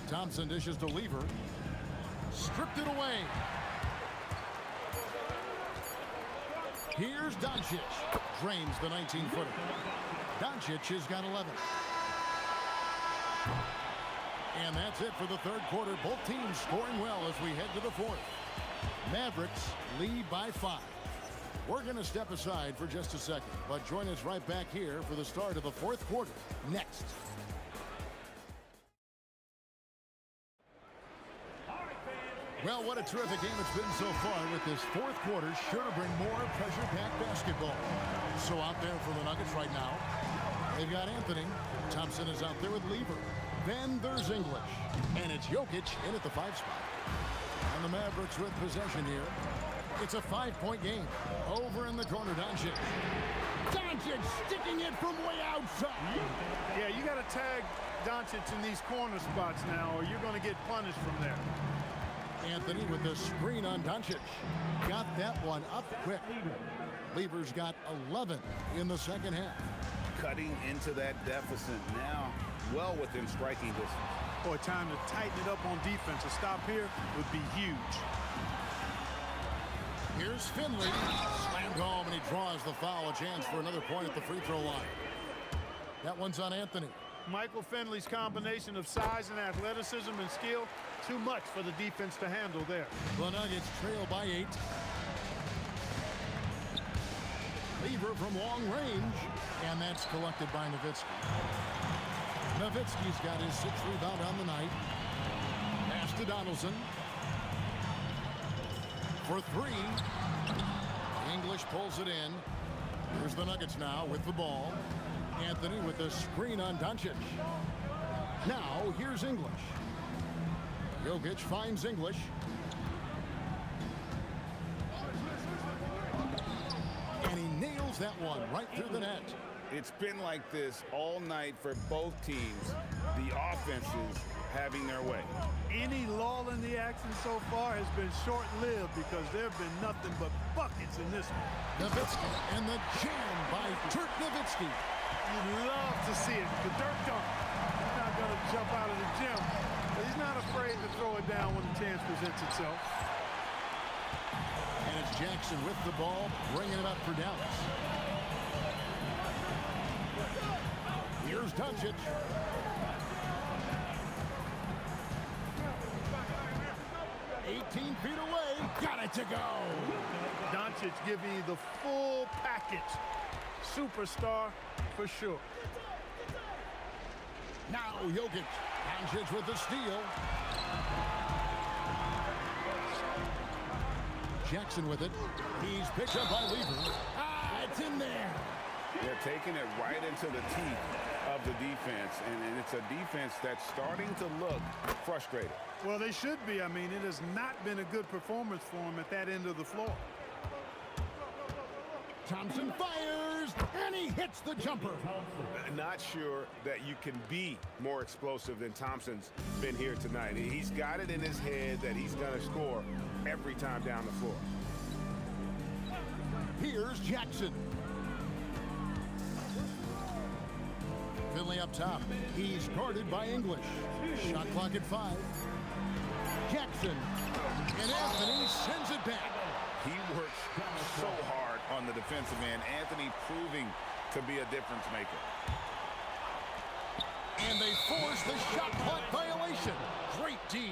Thompson dishes to Lever. Stripped it away. Here's Doncic. Drains the 19-footer. Doncic has got 11. And that's it for the third quarter. Both teams scoring well as we head to the fourth. Mavericks lead by 5. We're going to step aside for just a second, but join us right back here for the start of the fourth quarter next. Well, what a terrific game it's been so far, with this fourth quarter sure to bring more pressure-packed basketball. So out there for the Nuggets right now, they've got Anthony. Thompson is out there with Lever. Then there's English. And it's Jokic in at the 5 spot. And the Mavericks with possession here. It's a 5-point game. Over in the corner, Doncic. Doncic sticking it from way outside. Yeah, you got to tag Doncic in these corner spots now, or you're going to get punished from there. Anthony with the screen on Doncic. Got that one up quick. Lever's got 11 in the second half. Cutting into that deficit now, well within striking distance. Boy, time to tighten it up on defense. A stop here would be huge. Here's Finley. Slammed home, and he draws the foul. A chance for another point at the free throw line. That one's on Anthony. Michael Finley's combination of size and athleticism and skill, too much for the defense to handle there. The Nuggets trail by 8. Lever from long range, and that's collected by Nowitzki. Nowitzki's got his 6th rebound on the night. Pass to Donaldson. For 3. English pulls it in. Here's the Nuggets now with the ball. Anthony with the screen on Doncic. Now here's English. Jokic finds English. And he nails that one right through the net. It's been like this all night for both teams. The offenses having their way. Any lull in the action so far has been short-lived because there have been nothing but buckets in this one. Nowitzki and the jam by Dirk Nowitzki. You'd love to see it. The dirt dunk. He's not going to jump out of the gym, but he's not afraid to throw it down when the chance presents itself. And it's Jackson with the ball, bringing it up for Dallas. Here's Doncic. Feet away, got it to go. Doncic giving you the full package. Superstar for sure. Now Jokic. Doncic with the steal. Jackson with it. He's picked up by Lever. It's in there. They're taking it right into the teeth of the defense, and it's a defense that's starting to look frustrated. Well, they should be. I mean, it has not been a good performance for them at that end of the floor. Thompson fires, and he hits the jumper. Not sure that you can be more explosive than Thompson's been here tonight. He's got it in his head that he's going to score every time down the floor. Here's Jackson. Finley up top. He's guarded by English. Shot clock at 5. Jackson. And Anthony sends it back. He works so hard on the defensive end. Anthony proving to be a difference maker. And they force the shot clock violation. Great D.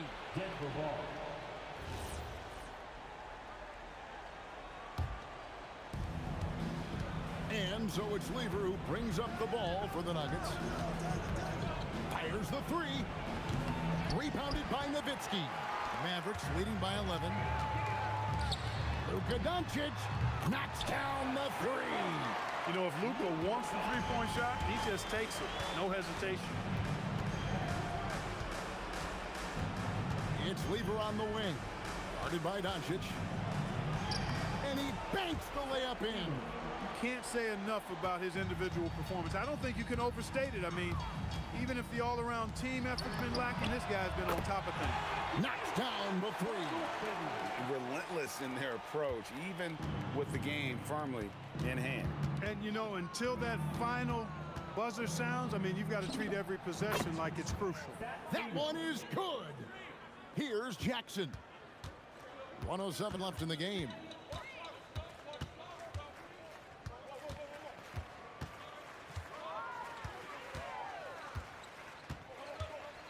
And so it's Lever who brings up the ball for the Nuggets. Fires the 3. Rebounded by Nowitzki. Mavericks leading by 11. Luka Doncic knocks down the 3. You know, if Luka wants the three-point shot, he just takes it. No hesitation. It's Lever on the wing. Guarded by Doncic. And he banks the layup in. Can't say enough about his individual performance. I don't think you can overstate it. I mean, even if the all-around team effort's been lacking, this guy's been on top of things. Knocks down the three. Relentless in their approach, even with the game firmly in hand. And, you know, until that final buzzer sounds, I mean, you've got to treat every possession like it's crucial. That one is good. Here's Jackson. 1:07 left in the game.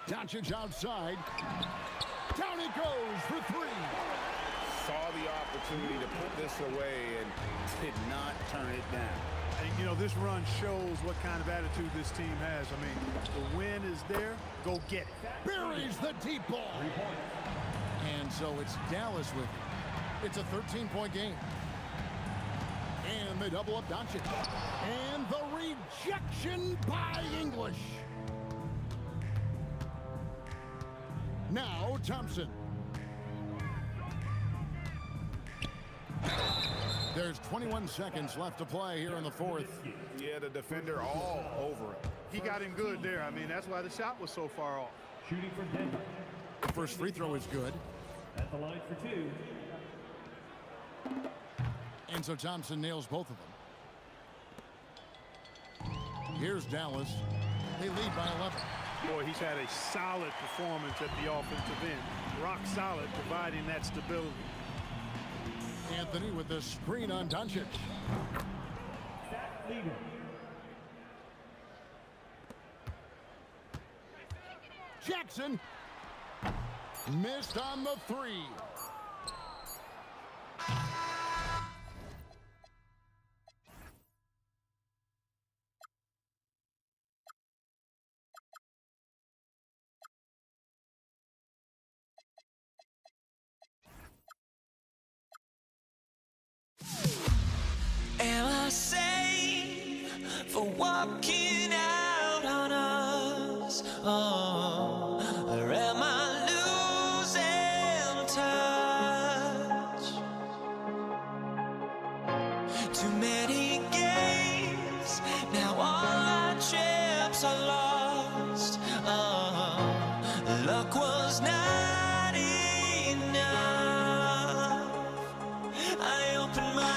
Doncic outside. Down it goes for three. Saw the opportunity to put this away and did not turn it down. And, you know, this run shows what kind of attitude this team has. I mean, the win is there. Go get it. Buries the deep ball. And so it's Dallas with it. It's a 13-point game. And they double up Doncic. And the rejection by English. Now Thompson. There's 21 seconds left to play here in the fourth. Yeah, the defender all over it. He got him good there. I mean, that's why the shot was so far off. Shooting for Denver. The first free throw is good. At the line for two. And so Thompson nails both of them. Here's Dallas. They lead by 11. Boy, he's had a solid performance at the offensive end. Rock solid, providing that stability. Anthony with the screen on Doncic. Leader. Jackson missed on the three. Am I safe for walking out on us? Oh, or am I losing touch? Too many games, now all our chips are lost. Oh, luck was not enough. I opened my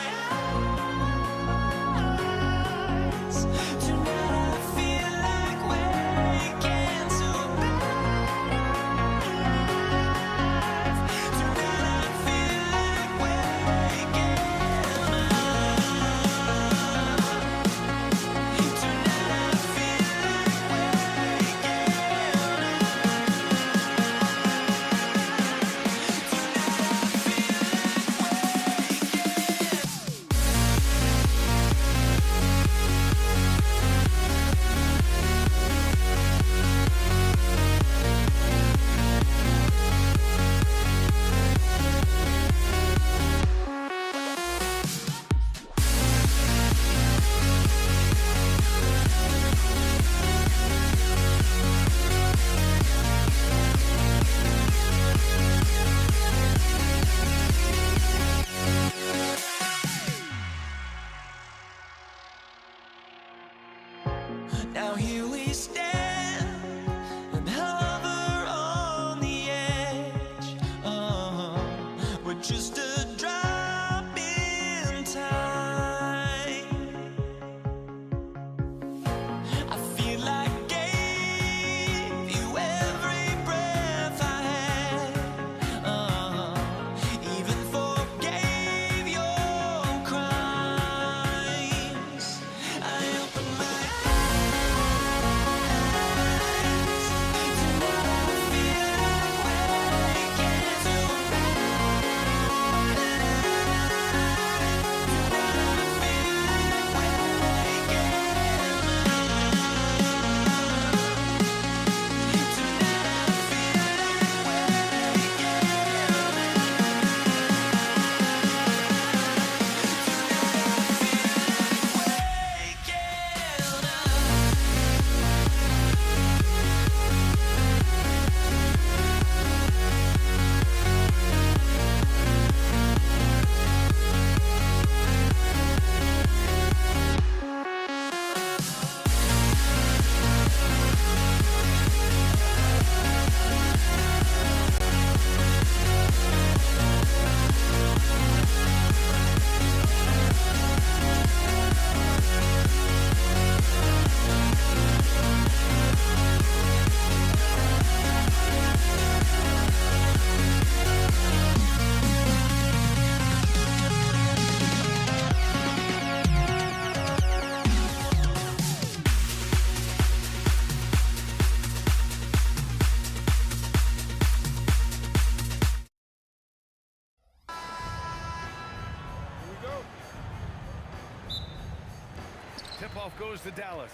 tip-off goes to Dallas.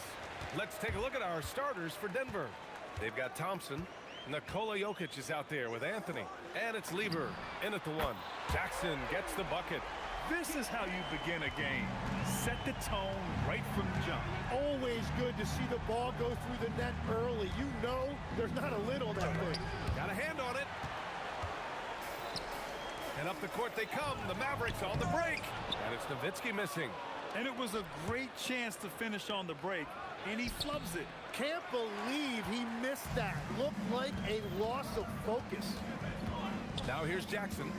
Let's take a look at our starters for Denver. They've got Thompson. Nikola Jokic is out there with Anthony. And it's Lieber in at the one. Jackson gets the bucket. This is how you begin a game. Set the tone right from the jump. Always good to see the ball go through the net early. You know there's not a lid on that thing. Got a hand on it. And up the court they come. The Mavericks on the break. And it's Nowitzki missing. And it was a great chance to finish on the break, and he flubs it. Can't believe he missed that. Looked like a loss of focus. Now here's Jackson.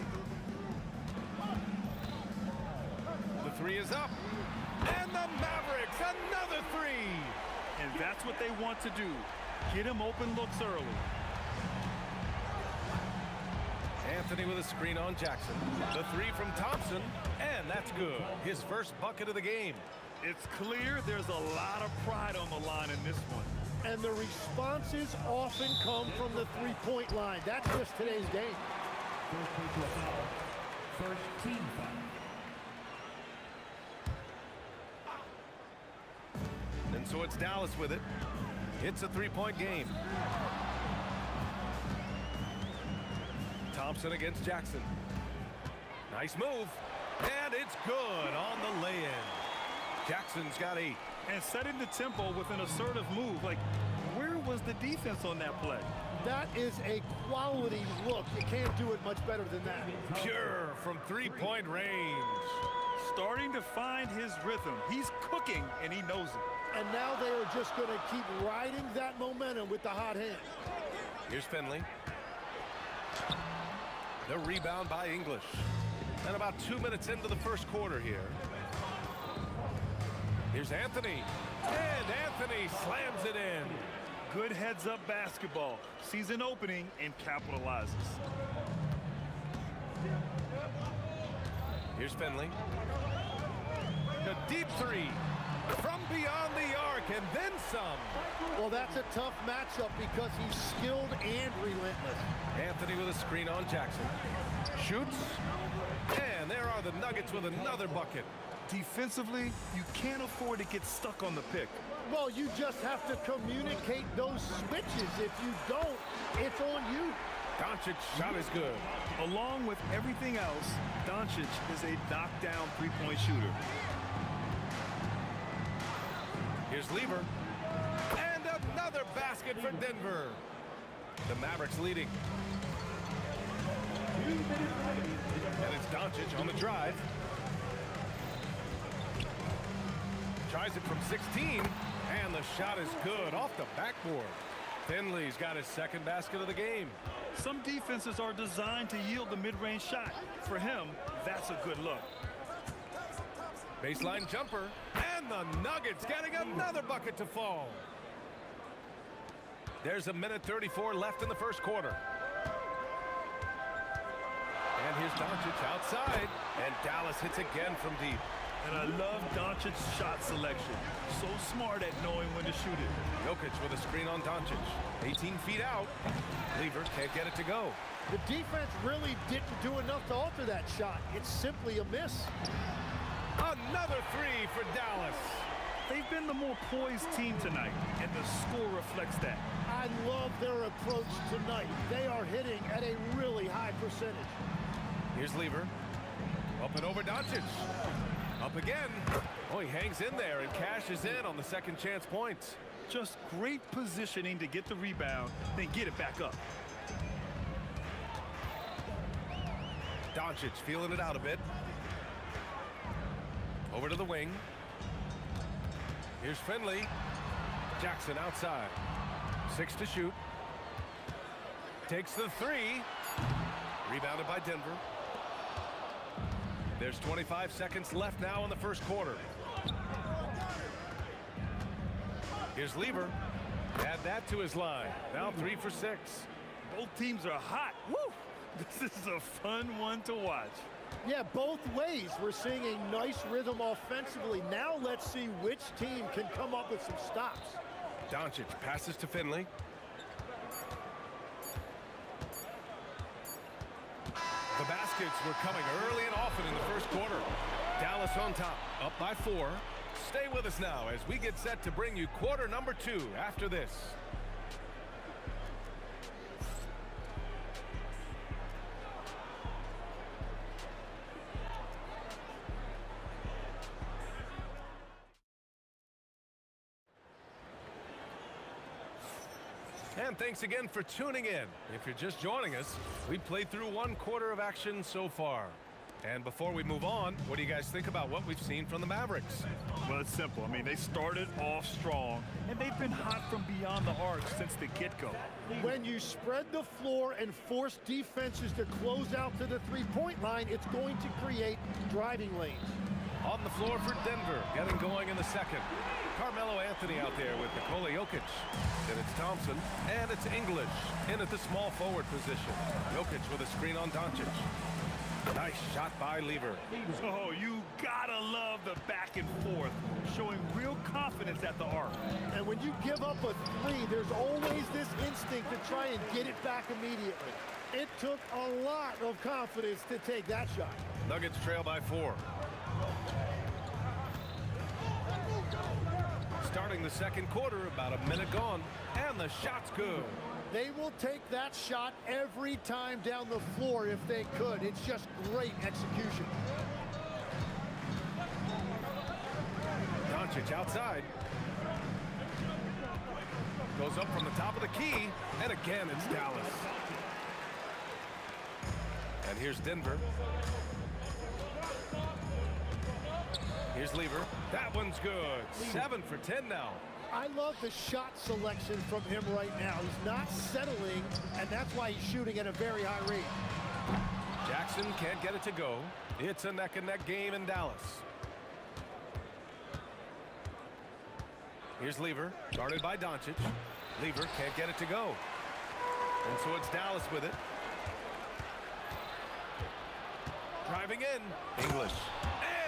The three is up. And the Mavericks, another three. And that's what they want to do. Get him open looks early. Anthony with a screen on Jackson. The three from Thompson, and that's good. His first bucket of the game. It's clear there's a lot of pride on the line in this one. And the responses often come from the three-point line. That's just today's game. First team foul. And so it's Dallas with it. It's a three-point game. Thompson against Jackson. Nice move. And it's good on the lay-in. Jackson's got 8. And setting the tempo with an assertive move. Like, where was the defense on that play? That is a quality look. You can't do it much better than that. Pure from three-point range. Starting to find his rhythm. He's cooking, and he knows it. And now they are just going to keep riding that momentum with the hot hand. Here's Finley. The rebound by English. And about 2 minutes into the first quarter here. Here's Anthony. And Anthony slams it in. Good heads-up basketball. Sees an opening and capitalizes. Here's Finley. The deep three from beyond the arc and then some. Well, that's a tough matchup because he's skilled and relentless. Anthony with a screen on Jackson. Shoots. And there are the Nuggets with another bucket. Defensively, you can't afford to get stuck on the pick. Well, you just have to communicate those switches. If you don't, it's on you. Doncic shot is good. Along with everything else, Doncic is a knockdown three-point shooter. Here's Lieber. And another basket for Denver. The Mavericks leading. And it's Doncic on the drive. Tries it from 16. And the shot is good off the backboard. Finley's got his second basket of the game. Some defenses are designed to yield the mid-range shot. For him, that's a good look. Baseline jumper. And the Nuggets getting another bucket to fall. There's a minute 34 left in the first quarter. And here's Doncic outside. And Dallas hits again from deep. And I love Doncic's shot selection. So smart at knowing when to shoot it. Jokic with a screen on Doncic. 18 feet out. Lieber can't get it to go. The defense really didn't do enough to alter that shot. It's simply a miss. Another three for Dallas. They've been the more poised team tonight, and the score reflects that. I love their approach tonight. They are hitting at a really high percentage. Here's Lieber. Up and over Doncic. Up again. Oh, he hangs in there and cashes in on the second chance points. Just great positioning to get the rebound, then get it back up. Doncic feeling it out a bit. Over to the wing. Here's Finley. Jackson outside. 6 to shoot. Takes the three. Rebounded by Denver. There's 25 seconds left now in the first quarter. Here's Lieber. Add that to his line. Now 3 for 6. Both teams are hot. Woo! This is a fun one to watch. Yeah, both ways. We're seeing a nice rhythm offensively. Now let's see which team can come up with some stops. Doncic passes to Finley. The baskets were coming early and often in the first quarter. Dallas on top, up by 4. Stay with us now as we get set to bring you quarter number 2 after this. And thanks again for tuning in. If you're just joining us, we played through 1 quarter of action so far. And before we move on, what do you guys think about what we've seen from the Mavericks? Well, it's simple. I mean, they started off strong, and they've been hot from beyond the arc since the get-go. When you spread the floor and force defenses to close out to the three-point line, it's going to create driving lanes. On the floor for Denver, getting going in the second. Carmelo Anthony out there with Nikola Jokic. Then it's Thompson, and it's English in at the small forward position. Jokic with a screen on Doncic. Nice shot by Lever. Oh, you gotta love the back and forth, showing real confidence at the arc. And when you give up a three, there's always this instinct to try and get it back immediately. It took a lot of confidence to take that shot. Nuggets trail by 4. Starting the second quarter, about a minute gone, and the shot's good. They will take that shot every time down the floor if they could. It's just great execution. Doncic outside. Goes up from the top of the key, and again it's Dallas. And here's Denver. Here's Lever. That one's good. 7 for 10 now. I love the shot selection from him right now. He's not settling, and that's why he's shooting at a very high rate. Jackson can't get it to go. It's a neck-and-neck game in Dallas. Here's Lever, guarded by Doncic. Lever can't get it to go. And so it's Dallas with it. Driving in, English.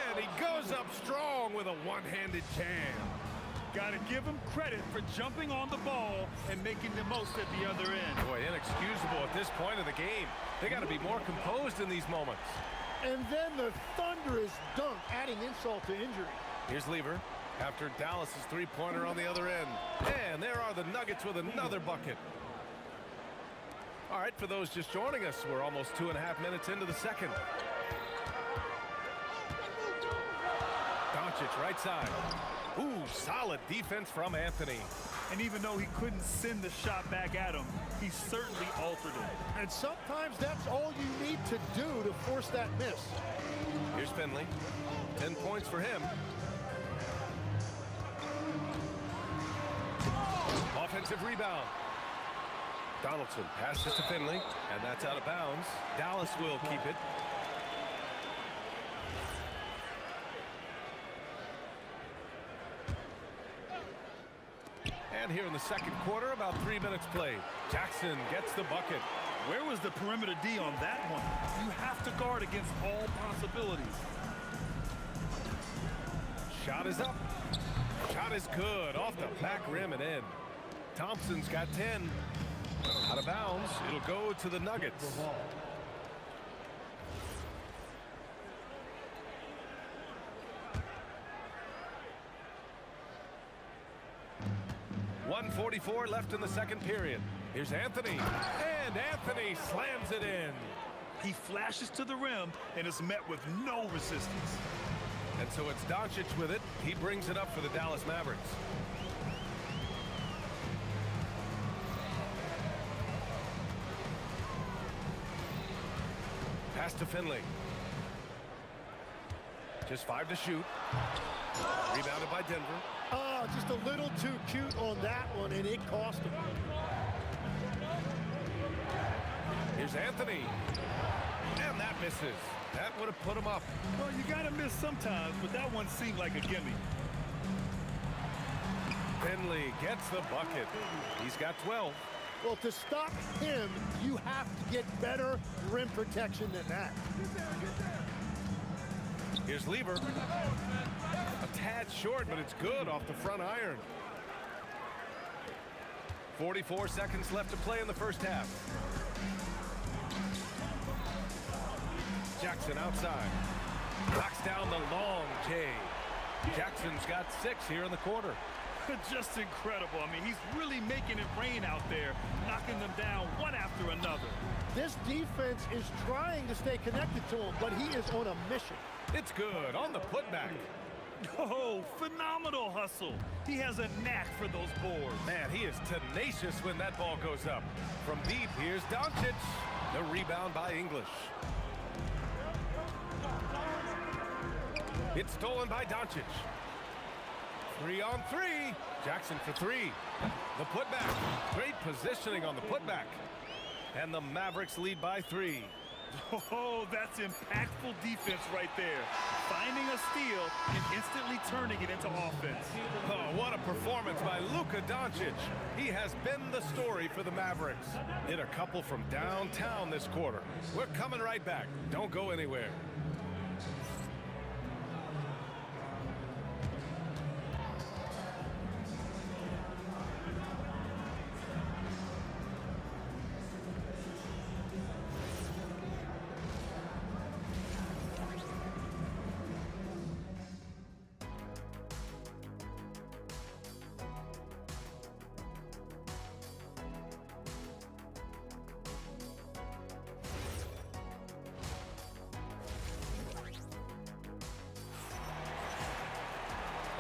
And he goes up strong with a one-handed jam. Gotta give him credit for jumping on the ball and making the most at the other end. Boy, inexcusable at this point of the game. They got to be more composed in these moments. And then the thunderous dunk, adding insult to injury. Here's Lever after Dallas's three-pointer on the other end. And there are the Nuggets with another bucket. All right, for those just joining us, we're almost 2.5 minutes into the second. Doncic right side. Ooh, solid defense from Anthony. And even though he couldn't send the shot back at him, he certainly altered it. And sometimes that's all you need to do to force that miss. Here's Finley. 10 points for him. Offensive rebound. Donaldson passes to Finley, and that's out of bounds. Dallas will keep it. And here in the second quarter, about 3 minutes played. Jackson gets the bucket. Where was the perimeter D on that one? You have to guard against all possibilities. Shot is up. Shot is good. Off the back rim and in. Thompson's got 10. Out of bounds. It'll go to the Nuggets. .144 left in the second period. Here's Anthony. And Anthony slams it in. He flashes to the rim and is met with no resistance. And so it's Doncic with it. He brings it up for the Dallas Mavericks. Pass to Finley. Just 5 to shoot. Rebounded by Denver. Oh, just a little too cute on that one, and it cost him. Here's Anthony. And that misses. That would have put him up. Well, you got to miss sometimes, but that one seemed like a gimme. Finley gets the bucket. He's got 12. Well, to stop him, you have to get better rim protection than that. Here's Lever. A tad short, but it's good off the front iron. 44 seconds left to play in the first half. Jackson outside. Knocks down the long J. Jackson's got 6 here in the quarter. Just incredible. I mean, he's really making it rain out there, knocking them down one after another. This defense is trying to stay connected to him, but he is on a mission. It's good on the putback. Oh, phenomenal hustle. He has a knack for those boards. Man, he is tenacious when that ball goes up. From deep, here's Doncic. The rebound by English. It's stolen by Doncic. 3-on-3. Jackson for 3. The putback. Great positioning on the putback. And the Mavericks lead by 3. Oh, that's impactful defense right there. Finding a steal and instantly turning it into offense. Oh, what a performance by Luka Doncic. He has been the story for the Mavericks. Hit a couple from downtown this quarter. We're coming right back. Don't go anywhere.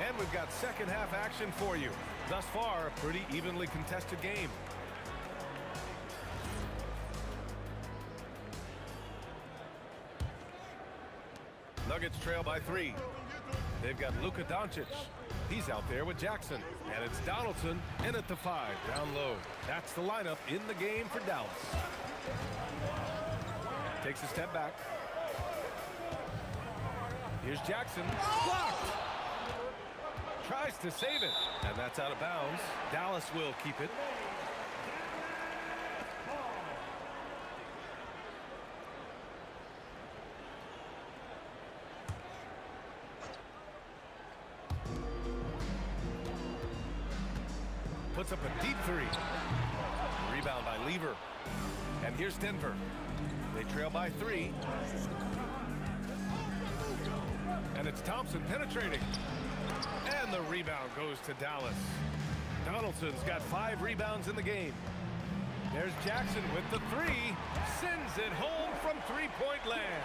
And we've got second half action for you. Thus far, a pretty evenly contested game. Nuggets trail by 3. They've got Luka Doncic. He's out there with Jackson. And it's Donaldson in at the 5, down low. That's the lineup in the game for Dallas. Takes a step back. Here's Jackson. Blocked! Tries to save it, and that's out of bounds. Dallas will keep it. Puts up a deep 3. Rebound by Lever. And here's Denver. They trail by 3. And it's Thompson penetrating. And the rebound goes to Dallas. Donaldson's got 5 rebounds in the game. There's Jackson with the 3. Sends it home from three-point land.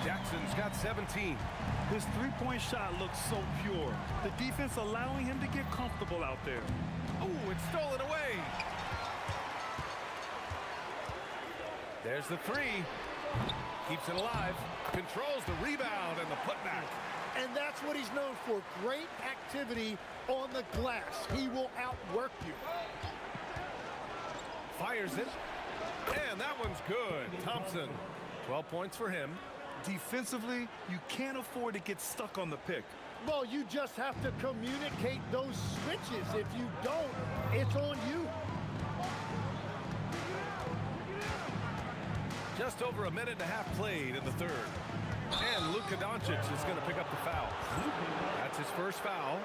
Jackson's got 17. His three-point shot looks so pure. The defense allowing him to get comfortable out there. Ooh, it's stolen away. There's the 3. Keeps it alive. Controls the rebound and the putback. And that's what he's known for. Great activity on the glass. He will outwork you. Fires it. And that one's good. Thompson, 12 points for him. Defensively, you can't afford to get stuck on the pick. Well, you just have to communicate those switches. If you don't, it's on you. Just over a minute and a half played in the third. And Luka Doncic is going to pick up the foul. That's his first foul.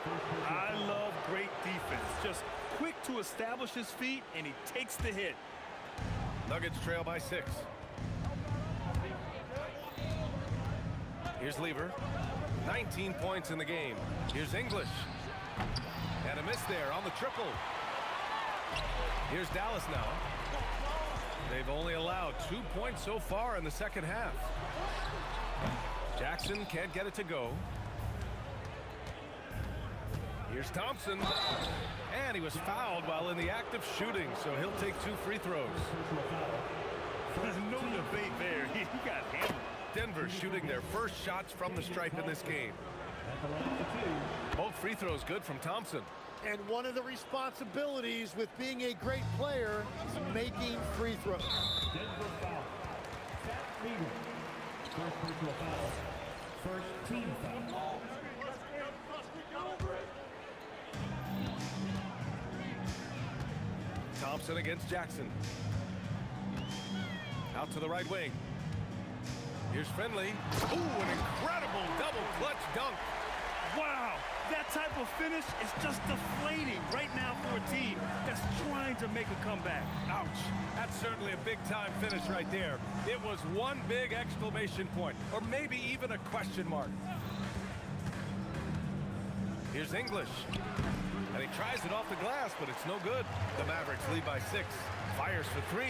I love great defense. Just quick to establish his feet, and he takes the hit. Nuggets trail by 6. Here's Lever. 19 points in the game. Here's English. And a miss there on the triple. Here's Dallas now. They've only allowed 2 points so far in the second half. Jackson can't get it to go. Here's Thompson. And he was fouled while in the act of shooting, so he'll take 2 free throws. There's no debate there. He got hammered. Denver shooting their first shots from the stripe in this game. Both free throws good from Thompson. And one of the responsibilities with being a great player is making free throws. Denver foul. Seth Lever. First personal foul. First team foul. Thompson against Jackson. Out to the right wing. Here's Finley. Ooh, an incredible double clutch dunk. Wow, that type of finish is just deflating right now for a team that's trying to make a comeback. Ouch. That's certainly a big-time finish right there. It was one big exclamation point, or maybe even a question mark. Here's English. And he tries it off the glass, but it's no good. The Mavericks lead by 6. Fires for 3.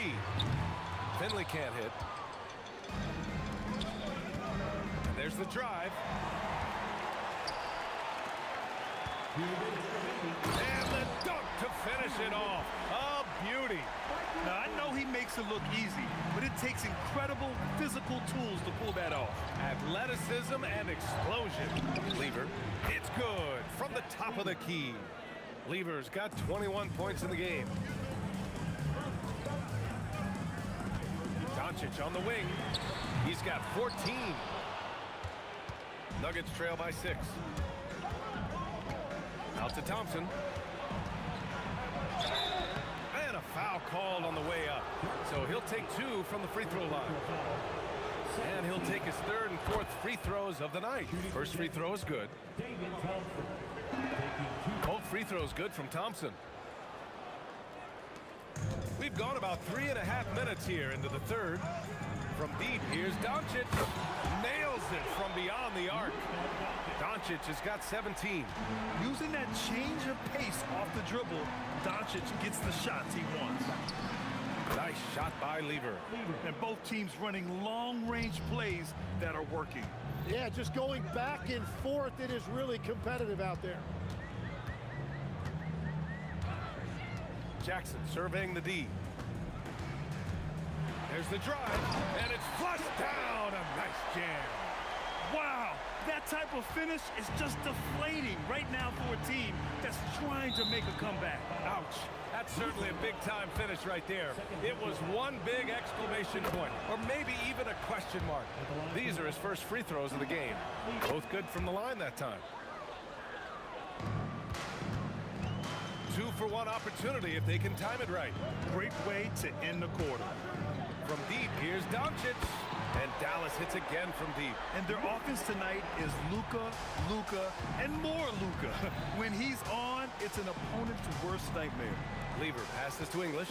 Finley can't hit. And there's the drive. And the dunk to finish it off. A beauty. Now, I know he makes it look easy, but it takes incredible physical tools to pull that off. Athleticism and explosion. Lever, it's good from the top of the key. Lever's got 21 points in the game. Doncic on the wing. He's got 14. Nuggets trail by 6. Out to Thompson. And a foul called on the way up. So he'll take 2 from the free throw line. And he'll take his 3rd and 4th free throws of the night. First free throw is good. Both free throws good from Thompson. We've gone about 3.5 minutes here into the 3rd. From deep, here's Doncic. Nails it from beyond the arc. Doncic has got 17. Using that change of pace off the dribble, Doncic gets the shots he wants. Nice shot by Lever. And both teams running long-range plays that are working. Yeah, just going back and forth, it is really competitive out there. Jackson surveying the D. There's the drive, and it's flushed down. A nice jam. Wow, that type of finish is just deflating right now for a team that's trying to make a comeback. Ouch. That's certainly a big-time finish right there. It was one big exclamation point, or maybe even a question mark. These are his first free throws of the game. Both good from the line that time. 2-for-1 opportunity if they can time it right. Great way to end the quarter. From deep, here's Doncic. And Dallas hits again from deep. And their offense tonight is Luka, and more Luka. When he's on, it's an opponent's worst nightmare. Lever passes to English.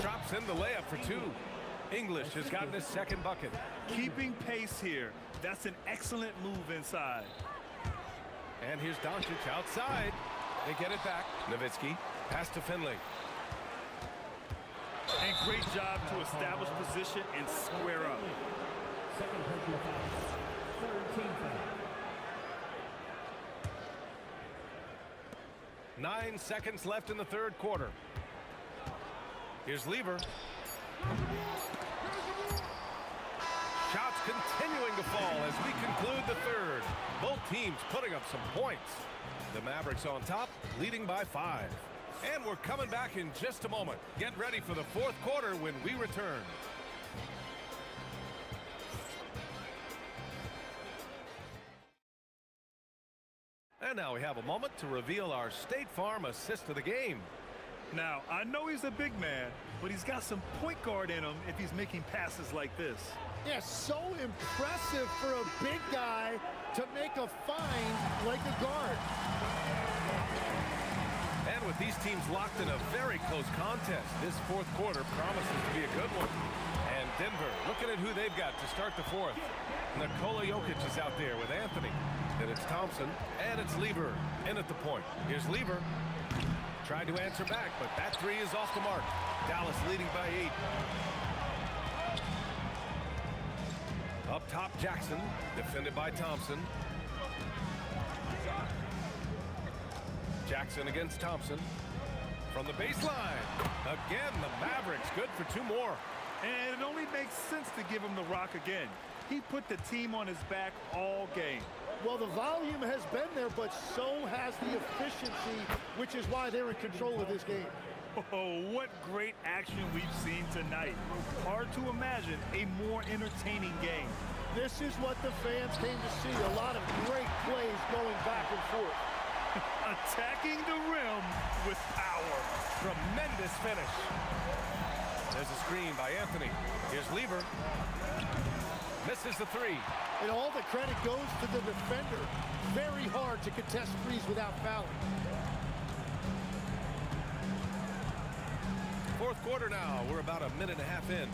Drops in the layup for 2. English has gotten his 2nd bucket. Keeping pace here. That's an excellent move inside. And here's Doncic outside. They get it back. Nowitzki, pass to Finley. And great job to establish position and square up. 9 seconds left in the 3rd quarter. Here's Lever. Shots continuing to fall as we conclude the 3rd. Both teams putting up some points. The Mavericks on top, leading by 5. And we're coming back in just a moment. Get ready for the 4th quarter when we return. And now we have a moment to reveal our State Farm assist of the game. Now, I know he's a big man, but he's got some point guard in him if he's making passes like this. Yeah, so impressive for a big guy to make a find like a guard. And with these teams locked in a very close contest, this 4th quarter promises to be a good one. And Denver looking at who they've got to start the 4th. Nikola Jokic is out there with Anthony. Then it's Thompson, and it's Lever in at the point. Here's Lever. Tried to answer back, but that 3 is off the mark. Dallas leading by 8. Up top, Jackson, defended by Thompson. Jackson against Thompson. From the baseline. Again, the Mavericks good for 2 more. And it only makes sense to give him the rock again. He put the team on his back all game. Well, the volume has been there, but so has the efficiency, which is why they're in control of this game. Oh, what great action we've seen tonight. Hard to imagine a more entertaining game. This is what the fans came to see. A lot of great plays going back and forth. Attacking the rim with power. Tremendous finish. There's a screen by Anthony. Here's Lever. Misses the 3. And all the credit goes to the defender. Very hard to contest threes without fouling. 4th quarter now. We're about a minute and a half in.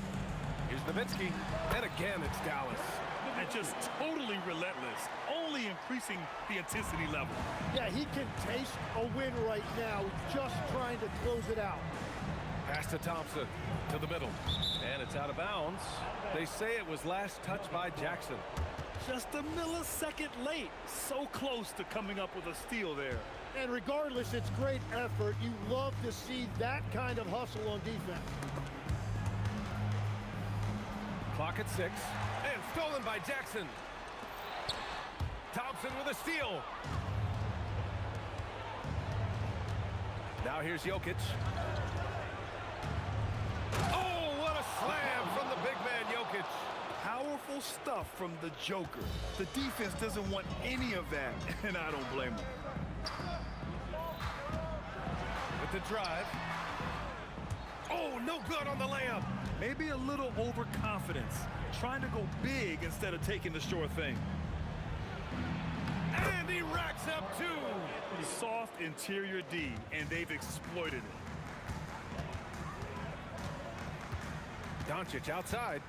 Here's Nowitzki. And again, it's Dallas. And just totally relentless, only increasing the intensity level. Yeah, he can taste a win right now, just trying to close it out. Pass to Thompson, to the middle. And it's out of bounds. They say it was last touched by Jackson. Just a millisecond late. So close to coming up with a steal there. And regardless, it's great effort. You love to see that kind of hustle on defense. Clock at 6. And stolen by Jackson. Thompson with a steal. Now here's Jokic. Oh, what a slam from the big man Jokic. Powerful stuff from the Joker. The defense doesn't want any of that, and I don't blame them. With the drive. Oh, no good on the layup. Maybe a little overconfidence, trying to go big instead of taking the sure thing. And he racks up 2. Soft interior D, and they've exploited it. Doncic outside.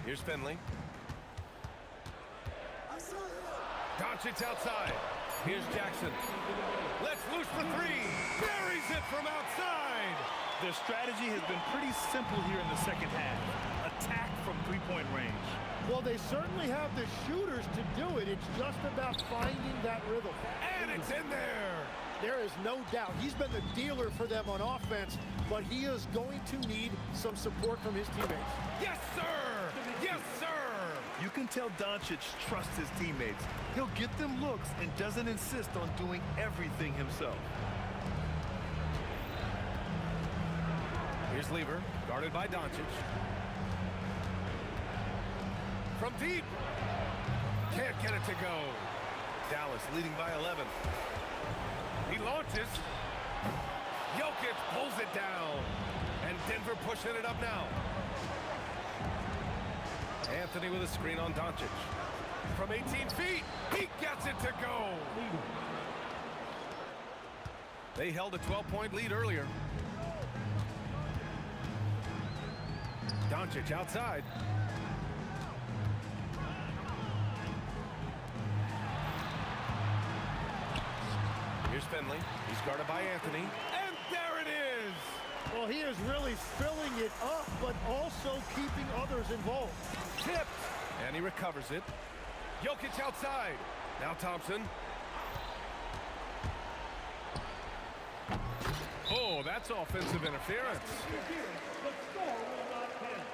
Here's Finley. Doncic outside. Here's Jackson. Let's loose the 3. Buries it from outside. Their strategy has been pretty simple here in the second half. Attack from three-point range. Well, they certainly have the shooters to do it. It's just about finding that rhythm. And it's in there. There is no doubt. He's been the dealer for them on offense, but he is going to need some support from his teammates. Yes, sir. Yes, sir. You can tell Doncic trusts his teammates. He'll get them looks and doesn't insist on doing everything himself. Here's Lever, guarded by Doncic. From deep. Can't get it to go. Dallas leading by 11. He launches. Jokic pulls it down. And Denver pushing it up now. Anthony with a screen on Doncic. From 18 feet, he gets it to go. They held a 12-point lead earlier. Doncic outside. Here's Finley. He's guarded by Anthony. And there it is! Well, he is really filling it up, but also keeping others involved. Tipped. And he recovers it. Jokic outside. Now Thompson. Oh, that's offensive interference. The score will not count.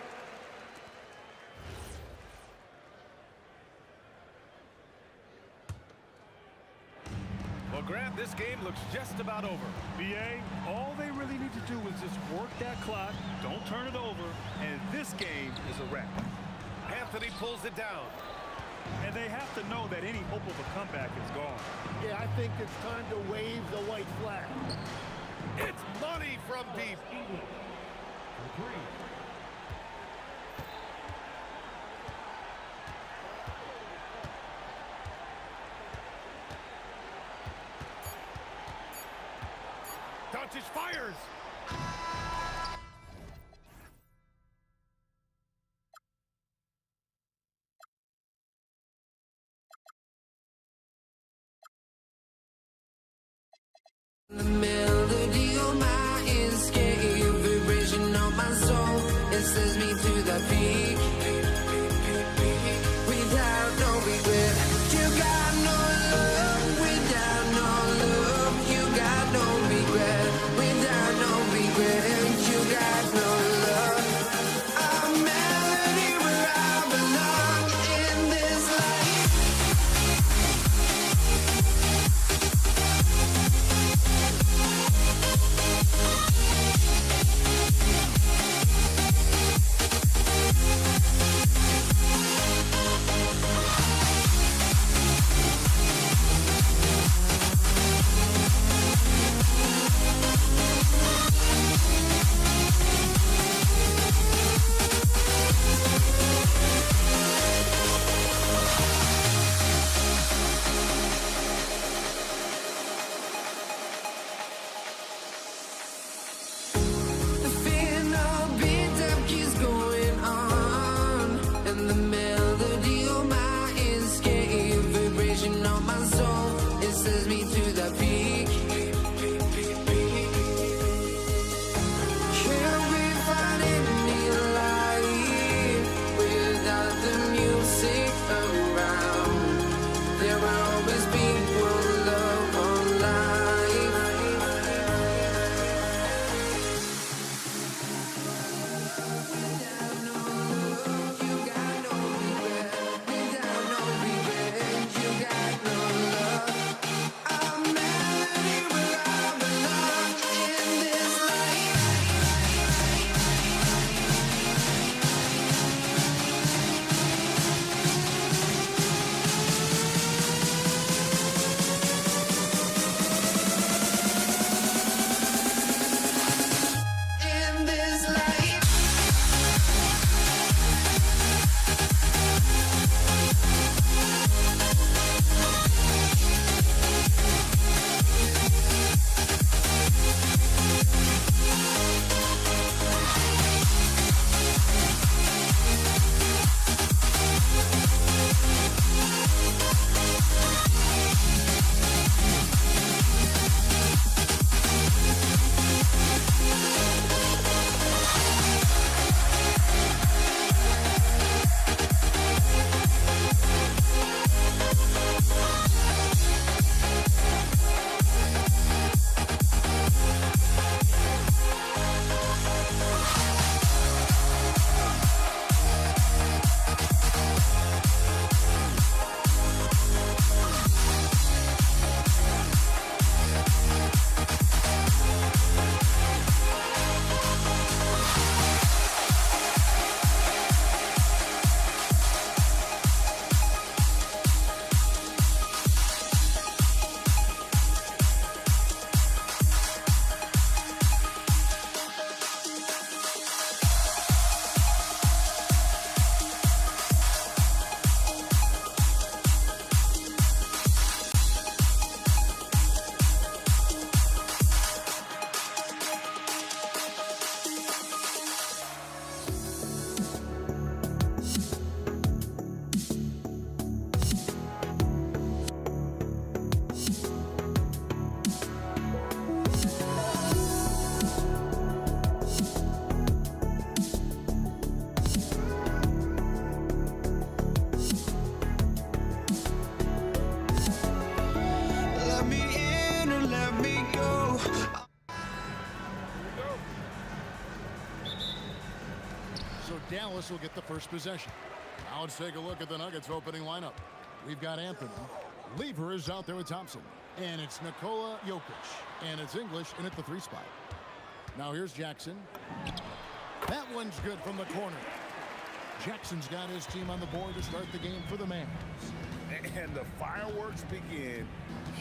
Well, Grant, this game looks just about over. BA, all they really need to do is just work that clock, don't turn it over, and this game is a wrap. Anthony pulls it down. And they have to know that any hope of a comeback is gone. Yeah, I think it's time to wave the white flag. It's money from deep. For 3. Doncic fires. The melody of my escape, vibration of my soul, it sends me to the peak. Without no regret, you got no love. Without no love, you got no regret. Without no regret, you got no love. A melody where I belong in this life. Dallas will get the first possession. Now let's take a look at the Nuggets opening lineup. We've got Anthony. Lever is out there with Thompson. And it's Nikola Jokic. And it's English in at the 3 spot. Now here's Jackson. That one's good from the corner. Jackson's got his team on the board to start the game for the Mavs. And the fireworks begin.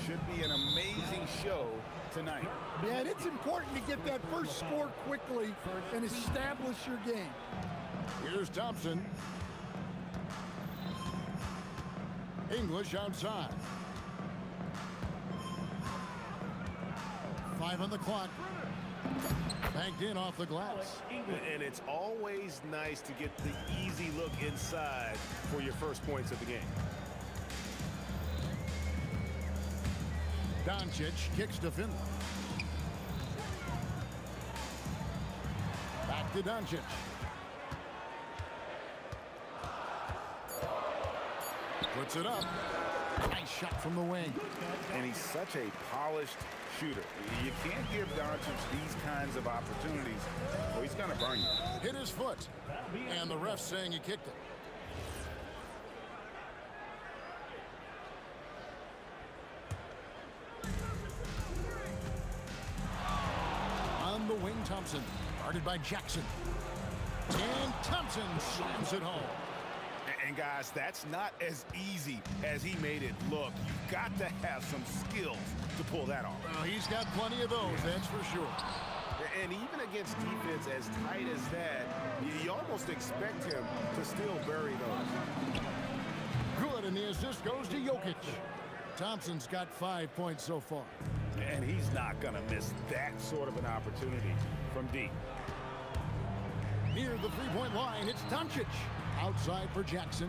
Should be an amazing show tonight. Yeah, and it's important to get that first score quickly and establish your game. Here's Thompson. English outside. 5 on the clock. Banked in off the glass. And it's always nice to get the easy look inside for your first points of the game. Doncic kicks to Finley. Back to Doncic. Puts it up. Nice shot from the wing. And he's such a polished shooter. You can't give Doncic these kinds of opportunities, or he's going to burn you. Hit his foot. And the ref saying he kicked it. On the wing, Thompson. Guarded by Jackson. And Thompson slams it home. And guys, that's not as easy as he made it look. You've got to have some skills to pull that off. Well, he's got plenty of those, that's for sure. And even against defense as tight as that, you almost expect him to still bury those. Good, and the assist goes to Jokic. Thompson's got 5 points so far. And he's not going to miss that sort of an opportunity from deep. Near the three-point line, it's Doncic. Outside for Jackson.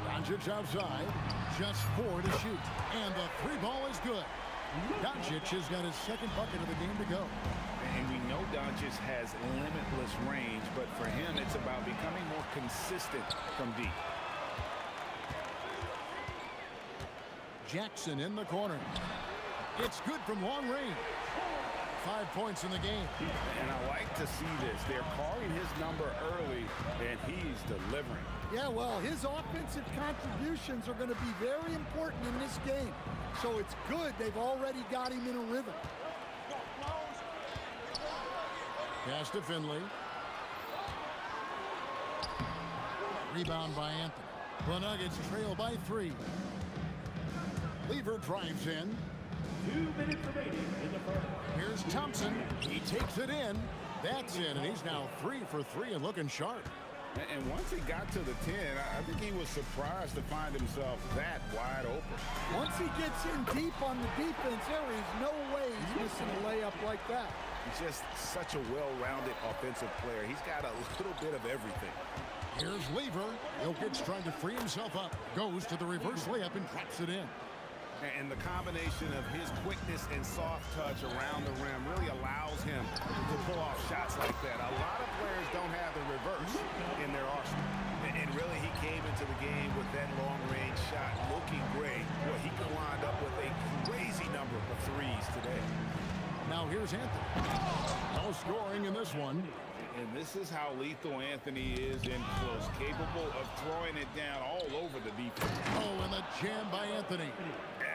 Doncic outside. Just 4 to shoot. And the 3 ball is good. Doncic has got his second bucket of the game to go. And we know Doncic has limitless range, but for him, it's about becoming more consistent from deep. Jackson in the corner. It's good from long range. 5 points in the game. And I like to see this. They're calling his number early, and he's delivering. Yeah, well, his offensive contributions are going to be very important in this game. So it's good they've already got him in a rhythm. Pass to Finley. Rebound by Anthony. The Nuggets trail by 3. Lever drives in. 2 minutes remaining in the first. Here's Thompson. He takes it in. That's in, and he's now 3 for 3 and looking sharp. And once he got to the 10, I think he was surprised to find himself that wide open. Once he gets in deep on the defense, there is no way he's missing a layup like that. He's just such a well-rounded offensive player. He's got a little bit of everything. Here's Lever. Jokic trying to free himself up. Goes to the reverse layup and traps it in. And the combination of his quickness and soft touch around the rim really allows him to pull off shots like that. A lot of players don't have the reverse in their arsenal. And really, he came into the game with that long-range shot looking great. Well, he could wind up with a crazy number of threes today. Now here's Anthony. No scoring in this one. And this is how lethal Anthony is in close, capable of throwing it down all over the defense. Oh, and the jam by Anthony.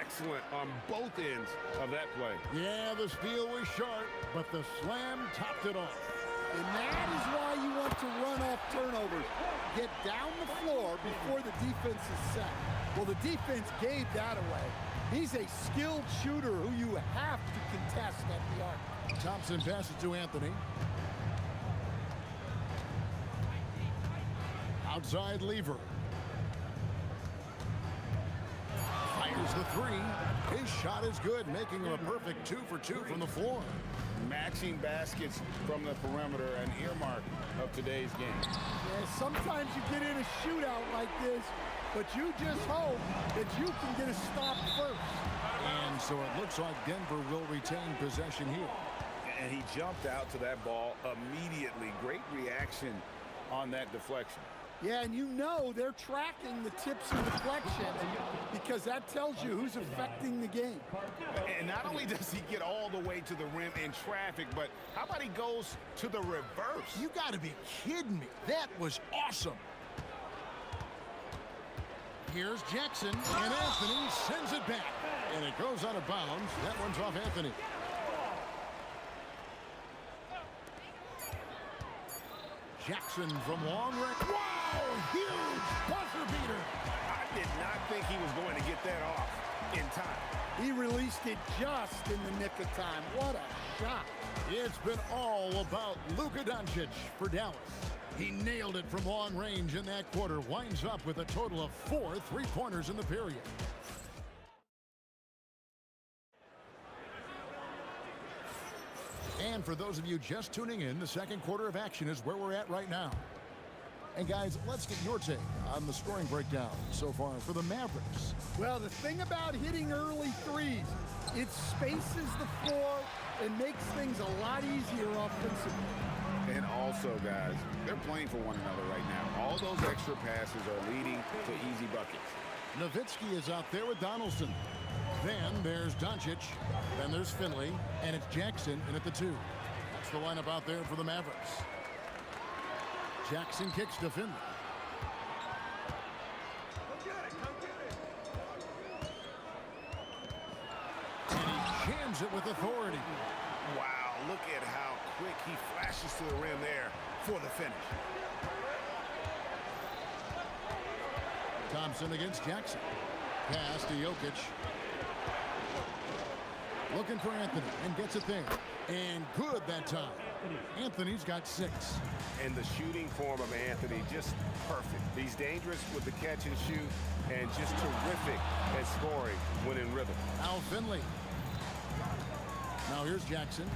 Excellent on both ends of that play. Yeah, the steal was sharp, but the slam topped it off. And that is why you want to run off turnovers. Get down the floor before the defense is set. Well, the defense gave that away. He's a skilled shooter who you have to contest at the arc. Thompson passes to Anthony. Outside Lever. Fires the 3. His shot is good, making him a perfect 2 for 2 from the floor. Matching baskets from the perimeter, an earmark of today's game. Yeah, sometimes you get in a shootout like this, but you just hope that you can get a stop first. And so it looks like Denver will retain possession here. And he jumped out to that ball immediately. Great reaction on that deflection. Yeah, and you know they're tracking the tips and deflections because that tells you who's affecting the game. And not only does he get all the way to the rim in traffic, but how about he goes to the reverse? You got to be kidding me. That was awesome. Here's Jackson, and Anthony sends it back. And it goes out of bounds. That one's off Anthony. Jackson from long range. Wow, huge buzzer beater. I did not think he was going to get that off in time. He released it just in the nick of time. What a shot. It's been all about Luka Doncic for Dallas. He nailed it from long range in that quarter. Winds up with a total of 4 3-pointers in the period. And for those of you just tuning in, the second quarter of action is where we're at right now. And guys, let's get your take on the scoring breakdown so far for the Mavericks. Well, the thing about hitting early threes, it spaces the floor and makes things a lot easier offensively. And also, guys, they're playing for one another right now. All those extra passes are leading to easy buckets. Nowitzki is out there with Donaldson. Then there's Doncic. Then there's Finley. And it's Jackson in at the 2. That's the lineup out there for the Mavericks. Jackson kicks to Finley. And he jams it with authority. Wow, look at how quick he flashes to the rim there for the finish. Thompson against Jackson. Pass to Jokic. Looking for Anthony and gets it there. And good that time. Anthony's got 6. And the shooting form of Anthony, just perfect. He's dangerous with the catch and shoot and just terrific at scoring when in rhythm. Now Finley. Now here's Jackson.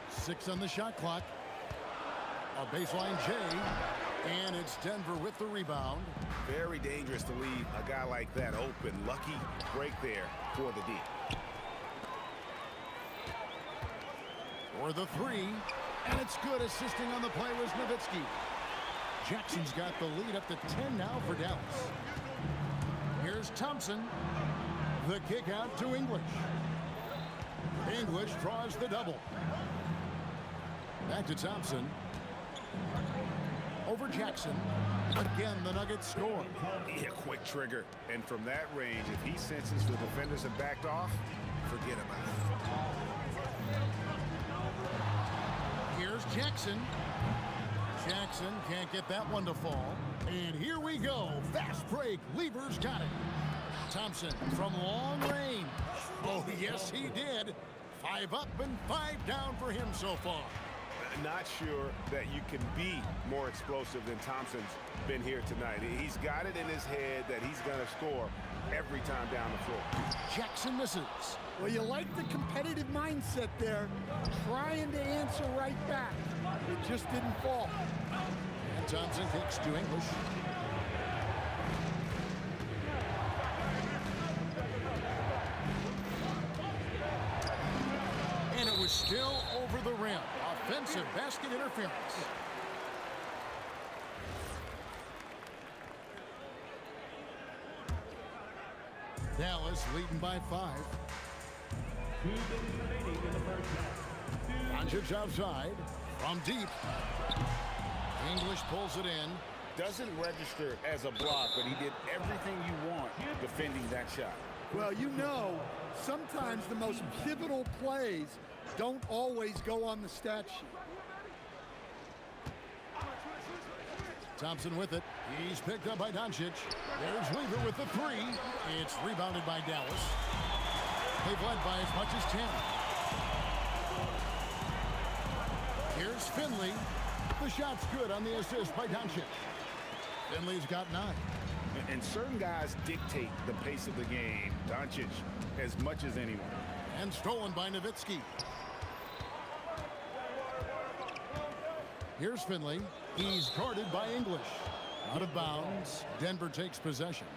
6 on the shot clock. A baseline J. And it's Denver with the rebound. Very dangerous to leave a guy like that open. Lucky break there for the D. For the 3. And it's good. Assisting on the play was Nowitzki. Jackson's got the lead up to 10 now for Dallas. Here's Thompson. The kick out to English. English draws the double. Back to Thompson. Over Jackson. Again, the Nuggets score. Yeah, quick trigger. And from that range, if he senses the defenders have backed off, forget about it. Here's Jackson. Jackson can't get that one to fall. And here we go. Fast break. Lever's got it. Thompson from long range. Oh, yes, he did. 5 up and 5 down for him so far. Not sure that you can be more explosive than Thompson's been here tonight. He's got it in his head that he's going to score every time down the floor. Jackson misses. Well, you like the competitive mindset there, trying to answer right back. It just didn't fall. And Thompson kicks to English. And it was still over the rim. Offensive basket interference. Dallas leading by 5. Doncic outside. From deep. English pulls it in. Doesn't register as a block, but he did everything you want defending that shot. Well, you know, sometimes the most pivotal plays don't always go on the stat sheet. Thompson with it. He's picked up by Doncic. There's Lever with the 3. It's rebounded by Dallas. They've led by as much as 10. Here's Finley. The shot's good on the assist by Doncic. Finley's got 9. And certain guys dictate the pace of the game. Doncic as much as anyone. And stolen by Nowitzki. Here's Finley. He's guarded by English. Out of bounds. Denver takes possession.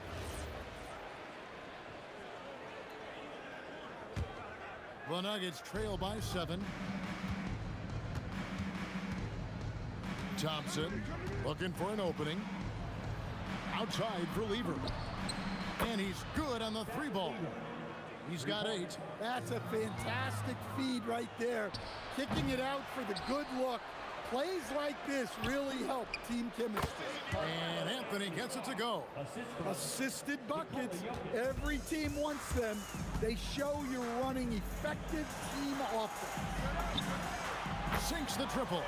The Nuggets trail by 7. Thompson looking for an opening. Outside for Lever. And he's good on the 3-ball. He's got 8. That's a fantastic feed right there. Kicking it out for the good look. Plays like this really help team chemistry. And Anthony gets it to go. Assisted buckets. Every team wants them. They show you're running effective team offense. Sinks the triple.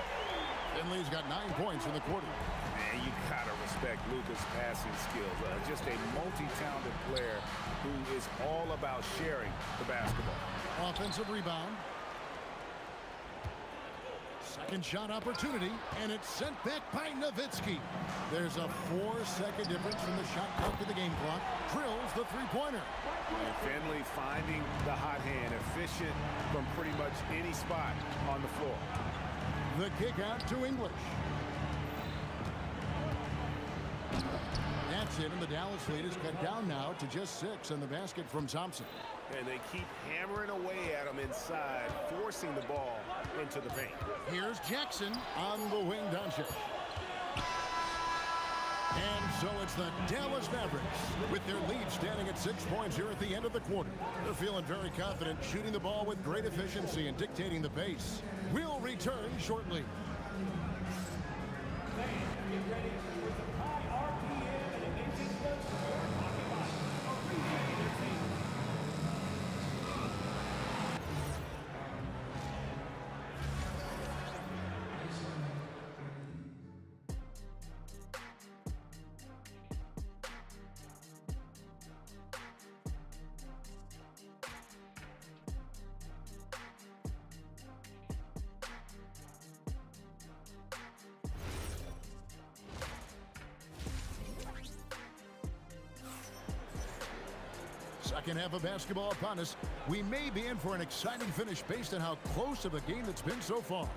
Finley's got 9 points in the quarter. Man, you gotta respect Luka's passing skills. Just a multi-talented player who is all about sharing the basketball. Offensive rebound. Second shot opportunity, and it's sent back by Nowitzki. There's a 4-second difference from the shot clock to the game clock. Drills the 3-pointer. And Finley finding the hot hand, efficient from pretty much any spot on the floor. The kick out to English. That's it, and the Dallas lead is cut down now to just 6 in the basket from Thompson. And they keep hammering away at him inside, forcing the ball into the paint. Here's Jackson on the wing, Doncic. And so it's the Dallas Mavericks with their lead standing at 6 points here at the end of the quarter. They're feeling very confident, shooting the ball with great efficiency and dictating the pace. We'll return shortly. Second half of basketball upon us. We may be in for an exciting finish based on how close of a game it's been so far.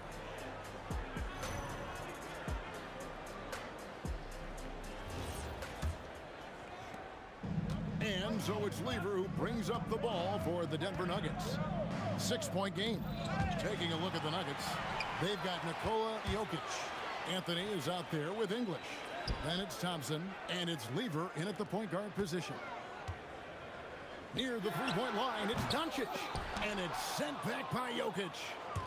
And so it's Lever who brings up the ball for the Denver Nuggets. 6-point game. Taking a look at the Nuggets, they've got Nikola Jokic. Anthony is out there with English. Then it's Thompson, and it's Lever in at the point guard position. Near the 3-point line, it's Doncic, and it's sent back by Jokic.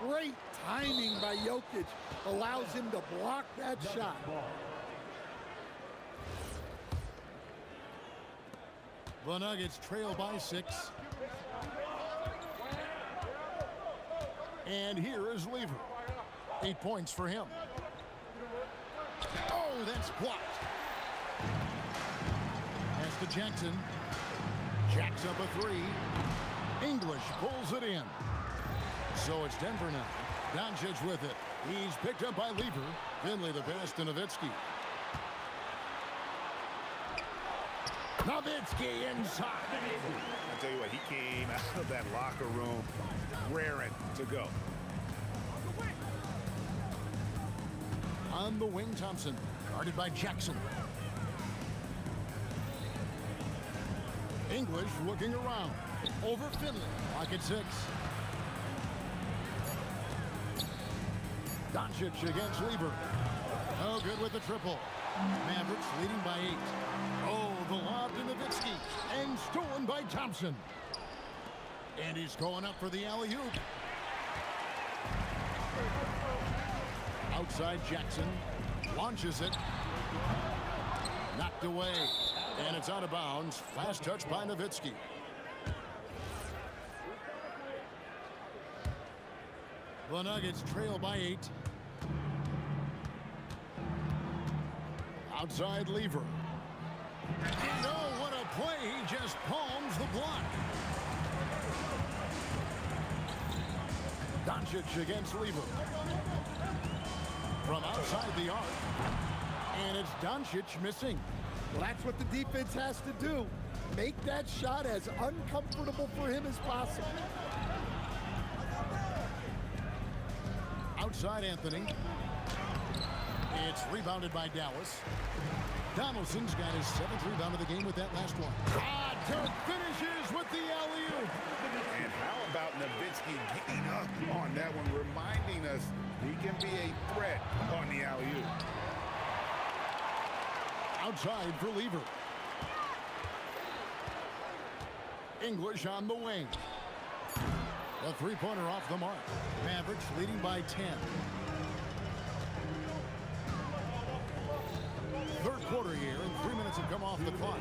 Great timing by Jokic. Allows him to block that shot. The Nuggets trail by 6. And here is Lever. 8 points for him. Oh, that's blocked. Pass to Jackson. Jacks up a 3. English pulls it in. So it's Denver now. Doncic with it. He's picked up by Lever. Finley the pass to Nowitzki. Nowitzki inside. I'll tell you what, he came out of that locker room raring to go. On the wing, Thompson. Guarded by Jackson. English looking around. Over Finley. Lock at 6. Doncic against Lever. Oh, good with the triple. Mavericks leading by 8. Oh, the lob to Nowitzki. And stolen by Thompson. And he's going up for the alley-oop. Outside Jackson. Launches it. Knocked away. And it's out of bounds. Last touch by Nowitzki. The Nuggets trail by 8. Outside Lever. And oh, what a play. He just palms the block. Doncic against Lever. From outside the arc. And it's Doncic missing. Well, that's what the defense has to do. Make that shot as uncomfortable for him as possible. Outside Anthony. It's rebounded by Dallas. Donaldson's got his 7th rebound of the game with that last one. Dirk finishes with the alley-oop. And how about Nowitzki getting up on that one, reminding us he can be a threat on the alley-oop. Outside for Lever. English on the wing. A three-pointer off the mark. Mavericks leading by 10. Third quarter here, and 3 minutes have come off the clock.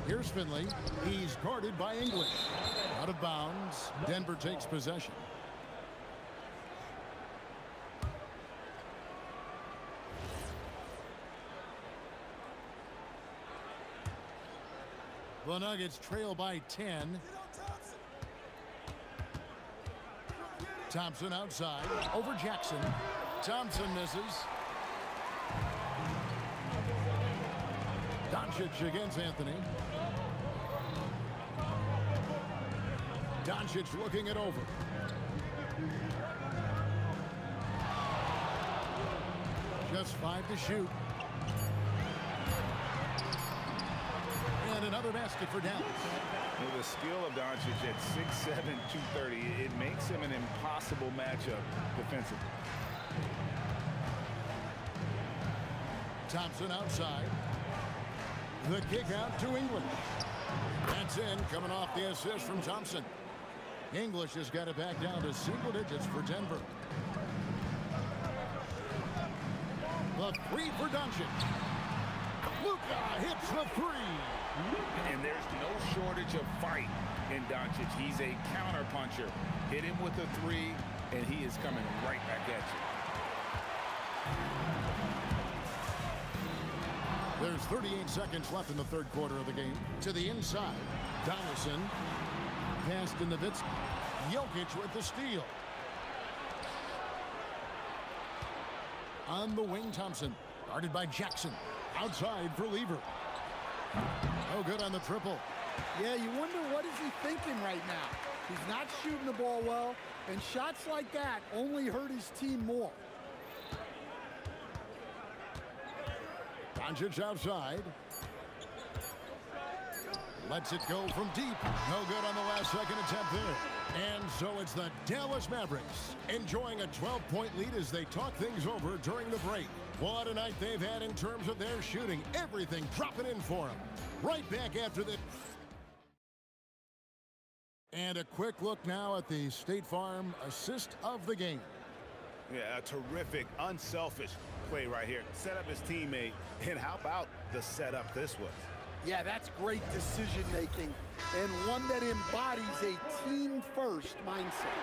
Here's Finley. He's guarded by English. Out of bounds. Denver takes possession. The Nuggets trail by 10. Thompson outside. Over Jackson. Thompson misses. Doncic against Anthony. Doncic looking it over. Just 5 to shoot. And another basket for Dallas. With the skill of Doncic at 6'7", 230, it makes him an impossible matchup defensively. Thompson outside. The kick out to English. That's in, coming off the assist from Thompson. English has got it back down to single digits for Denver. The three for Doncic. Luka hits the three. And there's no shortage of fight in Doncic. He's a counterpuncher. Hit him with a three, and he is coming right back at you. There's 38 seconds left in the third quarter of the game. To the inside. Donaldson. Pass to Nowitzki. Jokic with the steal. On the wing, Thompson. Guarded by Jackson. Outside for Lever. Oh, good on the triple. Yeah, you wonder what is he thinking right now. He's not shooting the ball well, and shots like that only hurt his team more. Doncic outside. Lets it go from deep. No good on the last second attempt there. And so it's the Dallas Mavericks enjoying a 12-point lead as they talk things over during the break. What a night they've had in terms of their shooting. Everything dropping in for them. Right back after the... And a quick look now at the State Farm assist of the game. Yeah, a terrific, unselfish play right here. Set up his teammate, and how about the setup this was? Yeah, that's great decision making and one that embodies a team-first mindset.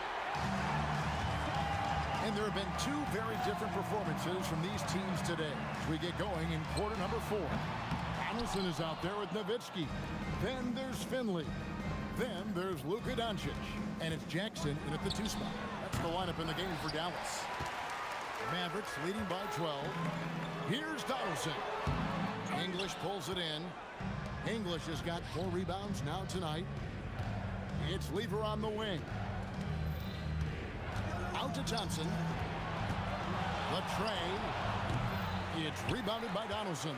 And there have been two very different performances from these teams today as we get going in quarter number 4. Donaldson is out there with Nowitzki. Then there's Finley. Then there's Luka Doncic. And it's Jackson in at the 2 spot. That's the lineup in the game for Dallas. Mavericks leading by 12. Here's Donaldson. English pulls it in. English has got 4 rebounds now tonight. It's Lever on the wing. Out to Thompson. The train. It's rebounded by Donaldson.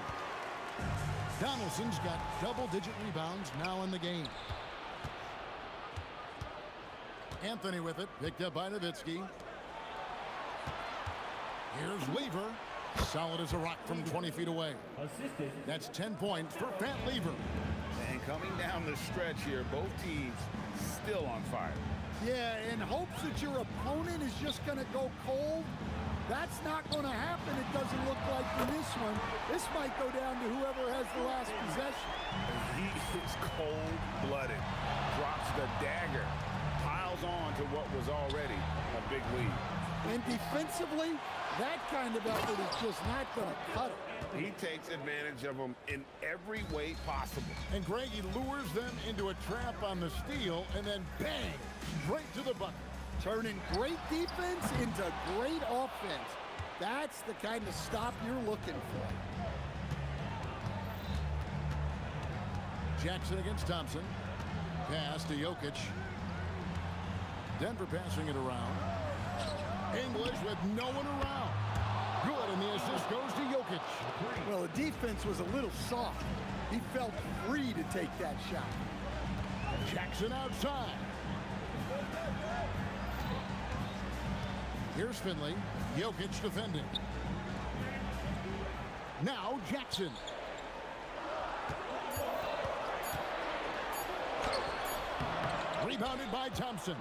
Donaldson's got double-digit rebounds now in the game. Anthony with it, picked up by Nowitzki. Here's Lever. Solid as a rock from 20 feet away. That's 10 points for Pat Lever. And coming down the stretch here, both teams still on fire. Yeah, in hopes that your opponent is just going to go cold. That's not going to happen, it doesn't look like for this one. This might go down to whoever has the last possession. He is cold-blooded. Drops the dagger. Piles on to what was already a big lead. And defensively, that kind of effort is just not going to cut it. He takes advantage of them in every way possible. And Greg, he lures them into a trap on the steal, and then bang, straight to the bucket. Turning great defense into great offense. That's the kind of stop you're looking for. Jackson against Thompson. Pass to Jokic. Denver passing it around. English with no one around. Good in the defense was a little soft. He felt free to take that shot. Jackson outside. Here's Finley. Jokic defending. Now Jackson. Rebounded by Thompson.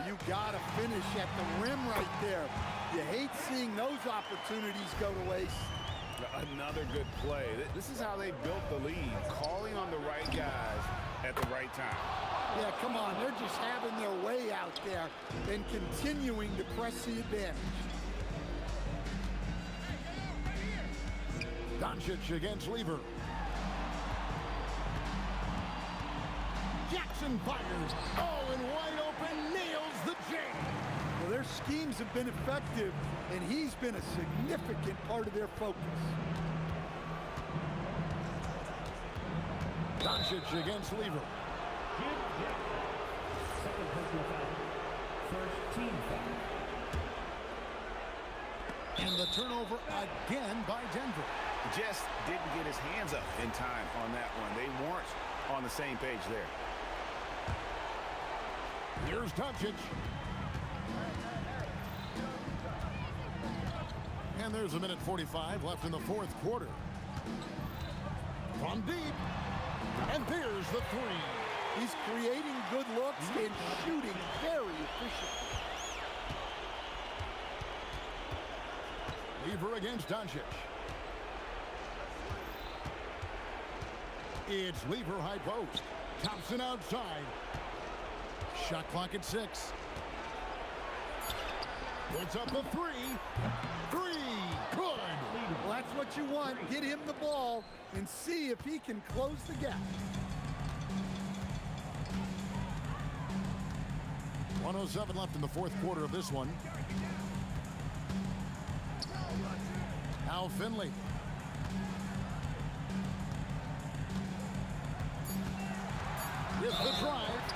You got to finish at the rim right there. You hate seeing those opportunities go to waste. Another good play. This is how they built the lead, calling on the right guys at the right time. Yeah, come on. They're just having their way out there and continuing to press the advantage. Doncic against Lever. Jackson fires. Oh, and wide open, nails the jam. Well, their schemes have been effective, and he's been a significant part of their focus. Doncic against Lever. Second personal foul. First team foul. And the turnover again by Denver. Just didn't get his hands up in time on that one. They weren't on the same page there. Here's Doncic. And there's 1:45 left in the fourth quarter. From deep. And there's the three. He's creating good looks and shooting very efficiently. Lever against Doncic. It's Lever high post. Thompson outside. Shot clock at 6. Puts up the three. Good. Well, that's what you want. Get him the ball and see if he can close the gap. 1:07 left in the fourth quarter of this one. Now Finley. With the drive.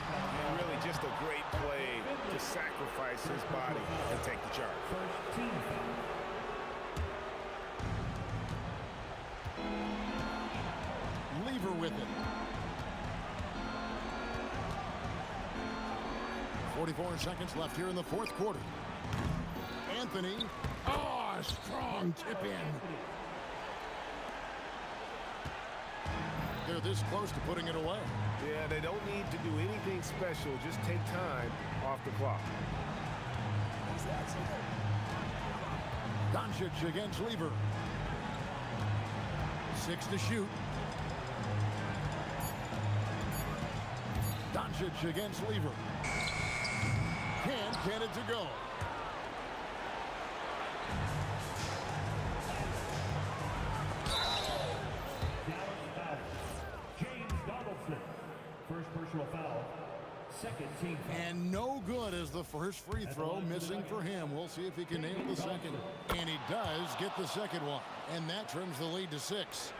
And really just a great play to sacrifice his body and take the charge. First team foul. Lever with it. 44 seconds left here in the fourth quarter. Anthony. Oh, strong tip in. They're this close to putting it away. Yeah, they don't need to do anything special. Just take time off the clock. Doncic against Lever. 6 to shoot. Doncic against Lever. Can't get it to go. James Donaldson. First personal foul. Second team foul. And no good as the first free throw, missing for him. We'll see if he can nail the second. And he does get the second one. And that trims the lead to 6.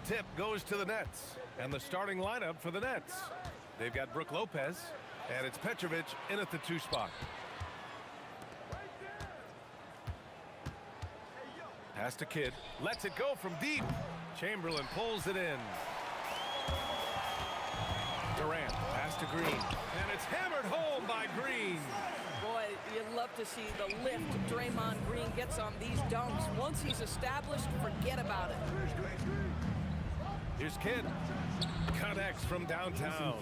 tip goes to the Nets. And the starting lineup for the Nets. They've got Brook Lopez, and it's Petrovic in at the 2 spot. Pass to Kidd, lets it go from deep. Chamberlain pulls it in. Durant, pass to Green, and it's hammered home by Green. Boy, you'd love to see the lift Draymond Green gets on these dunks. Once he's established, forget about it. Here's Kidd. Connects from downtown.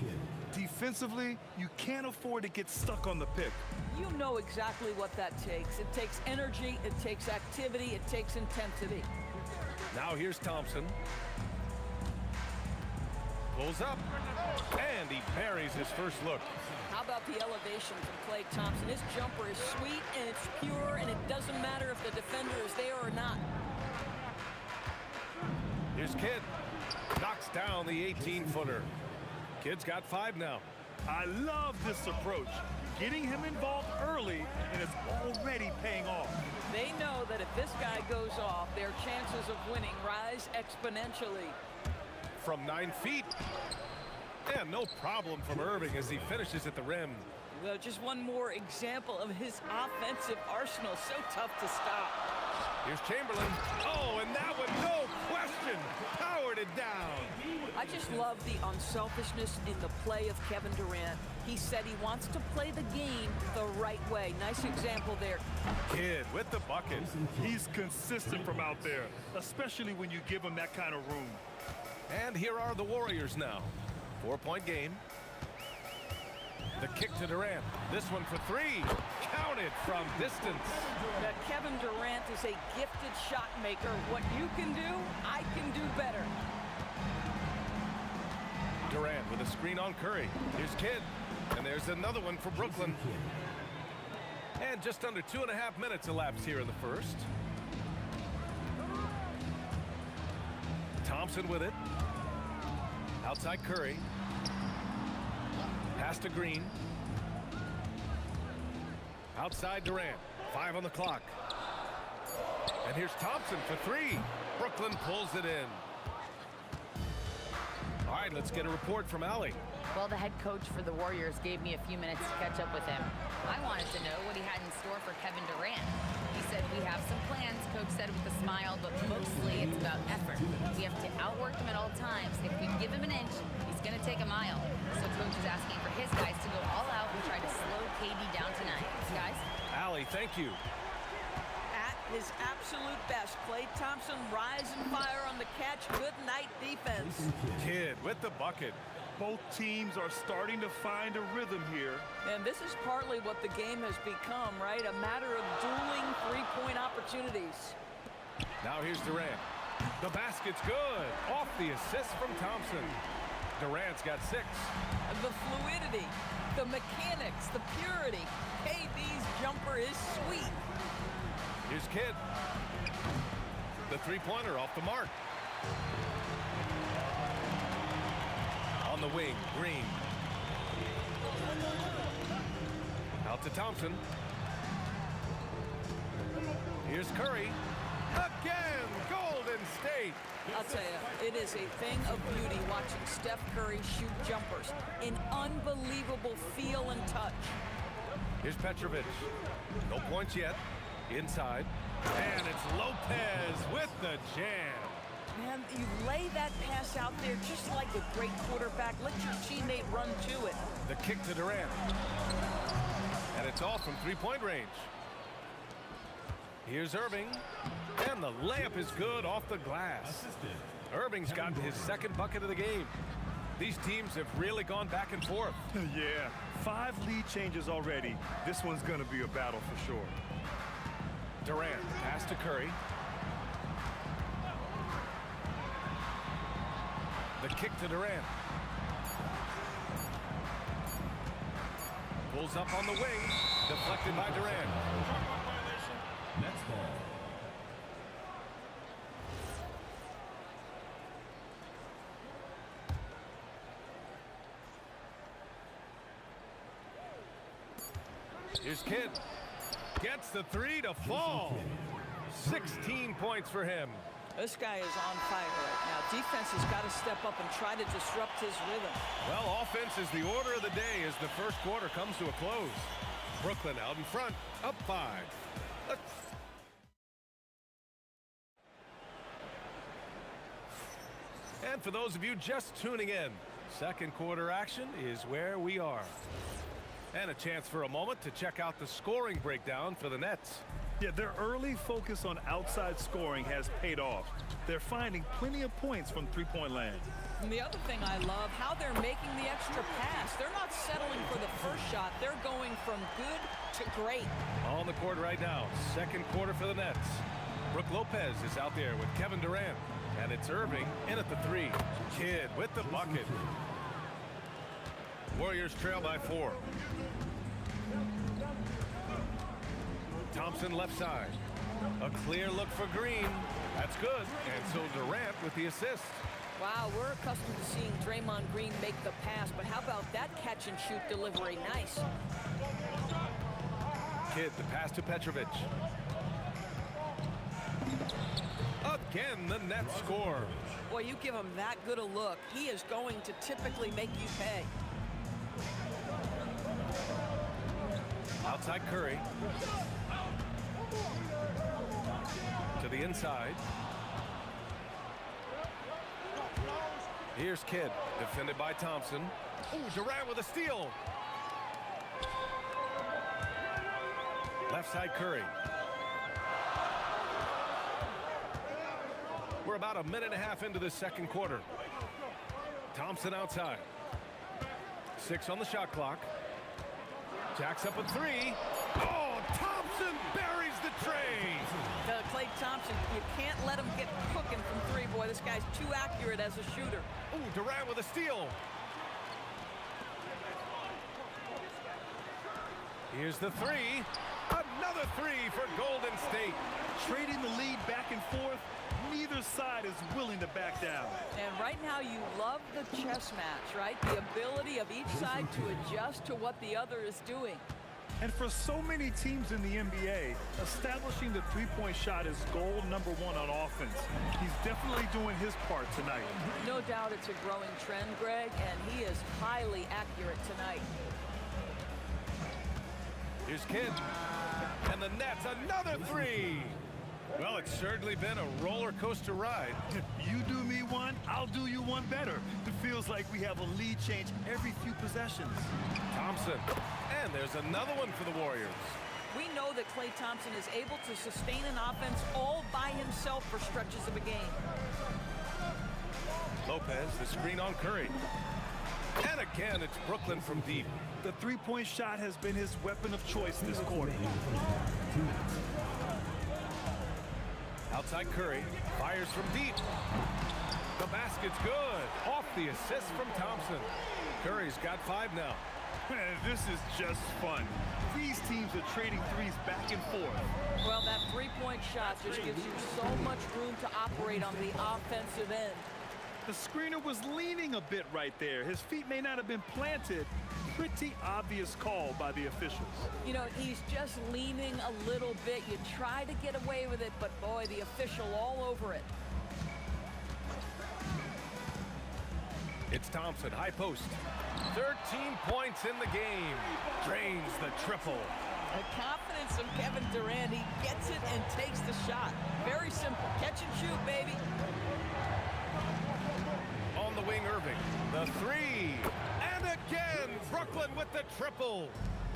Defensively, you can't afford to get stuck on the pick. You know exactly what that takes. It takes energy, it takes activity, it takes intensity. Now here's Thompson. Pulls up, and he buries his first look. How about the elevation from Klay Thompson? His jumper is sweet, and it's pure, and it doesn't matter if the defender is there or not. Here's Kidd. Knocks down the 18-footer. Kidd's got 5 now. I love this approach. Getting him involved early, and it's already paying off. They know that if this guy goes off, their chances of winning rise exponentially. From 9 feet. And no problem from Irving as he finishes at the rim. Well, just one more example of his offensive arsenal. So tough to stop. Here's Chamberlain. Oh, and that one, no question, powered it down. I just love the unselfishness in the play of Kevin Durant. He said he wants to play the game the right way. Nice example there. Kidd with the bucket. He's consistent from out there, especially when you give him that kind of room. And here are the Warriors now. 4-point game. The kick to Durant. This one for 3. Counted from distance. Now, Kevin Durant is a gifted shot maker. What you can do, I can do better. Durant with a screen on Curry. Here's Kidd. And there's another one for Brooklyn. And just under 2.5 minutes elapsed here in the first. Thompson with it. Outside Curry. Pass to Green. Outside Durant. 5 on the clock. And here's Thompson for 3. Brooklyn pulls it in. All right, let's get a report from Allie. Well, the head coach for the Warriors gave me a few minutes to catch up with him. I wanted to know what he had in store for Kevin Durant. He said, we have some plans, Coach said with a smile, but mostly it's about effort. We have to outwork him at all times. If we give him an inch, he's going to take a mile. So Coach is asking for his guys to go all out and try to slow KD down tonight. Guys? Allie, thank you. At his absolute best, Klay Thompson rise and fire on the catch. Good night defense. Kidd with the bucket. Both teams are starting to find a rhythm here. And this is partly what the game has become, right? A matter of dueling three-point opportunities. Now here's Durant. The basket's good. Off the assist from Thompson. Durant's got 6. The fluidity, the mechanics, the purity. KD's jumper is sweet. Here's Kidd. The three-pointer off the mark. On the wing, Green. Out to Thompson. Here's Curry. Again, Golden State. I'll tell you, it is a thing of beauty watching Steph Curry shoot jumpers. An unbelievable feel and touch. Here's Petrovic. No points yet. Inside. And it's Lopez with the jam. Man, you lay that pass out there just like a great quarterback. Let your teammate run to it. The kick to Durant. And it's off from three-point range. Here's Irving. And the layup is good off the glass. Irving's gotten his 2nd bucket of the game. These teams have really gone back and forth. Yeah, 5 lead changes already. This one's going to be a battle for sure. Durant, pass to Curry. The kick to Durant. Pulls up on the wing. Deflected by Durant. Next ball. Here's Kidd. Gets the 3 to fall. 16 points for him. This guy is on fire right now. Defense has got to step up and try to disrupt his rhythm. Well, offense is the order of the day as the first quarter comes to a close. Brooklyn out in front, up 5. And for those of you just tuning in, second quarter action is where we are. And a chance for a moment to check out the scoring breakdown for the Nets. Yeah, their early focus on outside scoring has paid off. They're finding plenty of points from three-point land. And the other thing I love, how they're making the extra pass. They're not settling for the first shot. They're going from good to great. On the court right now, second quarter for the Nets. Brook Lopez is out there with Kevin Durant. And it's Irving in at the 3. Kidd with the bucket. Warriors trail by 4. Thompson left side. A clear look for Green. That's good. And so Durant with the assist. Wow, we're accustomed to seeing Draymond Green make the pass, but how about that catch and shoot delivery? Nice. Kidd, the pass to Petrovic. Again, the Nets score. Boy, you give him that good a look, he is going to typically make you pay. Outside Curry. To the inside. Here's Kidd, defended by Thompson. Ooh, Durant with a steal. Left side Curry. We're about a minute and a half into the second quarter. Thompson outside. 6 on the shot clock. Jacks up a 3. Oh, Thompson buries the tray. Klay Thompson, you can't let him get cooking from 3, boy. This guy's too accurate as a shooter. Ooh, Durant with a steal. Here's the 3. Another 3 for Golden State. Trading the lead back and forth, neither side is willing to back down. And right now you love the chess match, right? The ability of each side to adjust to what the other is doing. And for so many teams in the NBA, establishing the three-point shot is goal number 1 on offense. He's definitely doing his part tonight. No doubt it's a growing trend, Greg, and he is highly accurate tonight. Here's Kidd. And the Nets, another 3. Well, it's certainly been a roller coaster ride. You do me one, I'll do you one better. It feels like we have a lead change every few possessions. Thompson. And there's another one for the Warriors. We know that Klay Thompson is able to sustain an offense all by himself for stretches of a game. Lopez, the screen on Curry. And again, it's Brooklyn from deep. The three-point shot has been his weapon of choice this quarter. Outside Curry, fires from deep. The basket's good. Off the assist from Thompson. Curry's got 5 now. Man, this is just fun. These teams are trading threes back and forth. Well, that three-point shot just gives you so much room to operate on the offensive end. The screener was leaning a bit right there. His feet may not have been planted. Pretty obvious call by the officials. You know, he's just leaning a little bit. You try to get away with it, but boy, the official all over it. It's Thompson, high post. 13 points in the game. Drains the triple. The confidence of Kevin Durant. He gets it and takes the shot. Very simple. Catch and shoot, baby. On the wing, Irving. The 3. And again, Brooklyn with the triple.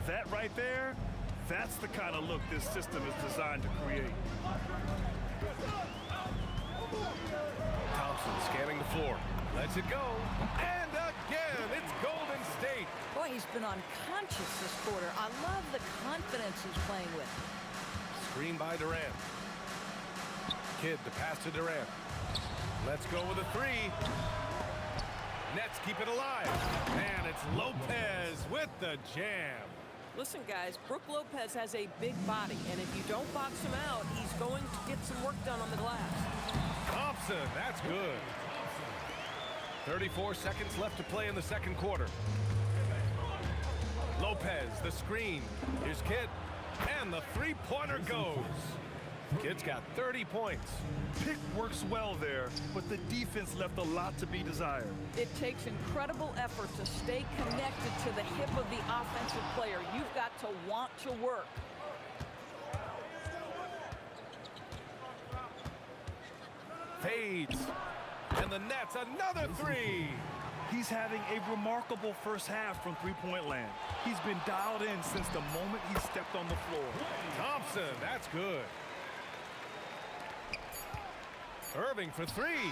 That right there, that's the kind of look this system is designed to create. Thompson scanning the floor. Lets it go. And again, it's Golden State. Boy, he's been unconscious this quarter. I love the confidence he's playing with. Screen by Durant. Kidd, the pass to Durant. Let's go with a 3. Nets keep it alive. And it's Lopez with the jam. Listen, guys, Brook Lopez has a big body, and if you don't box him out, he's going to get some work done on the glass. Thompson, that's good. 34 seconds left to play in the second quarter. Lopez, the screen. Here's Kidd. And the three-pointer goes. Kid's got 30 points. Pick works well there, but the defense left a lot to be desired. It takes incredible effort to stay connected to the hip of the offensive player. You've got to want to work. Fades. And the net's another three. He's having a remarkable first half from three-point land. He's been dialed in since the moment he stepped on the floor. Thompson, that's good. Irving for three.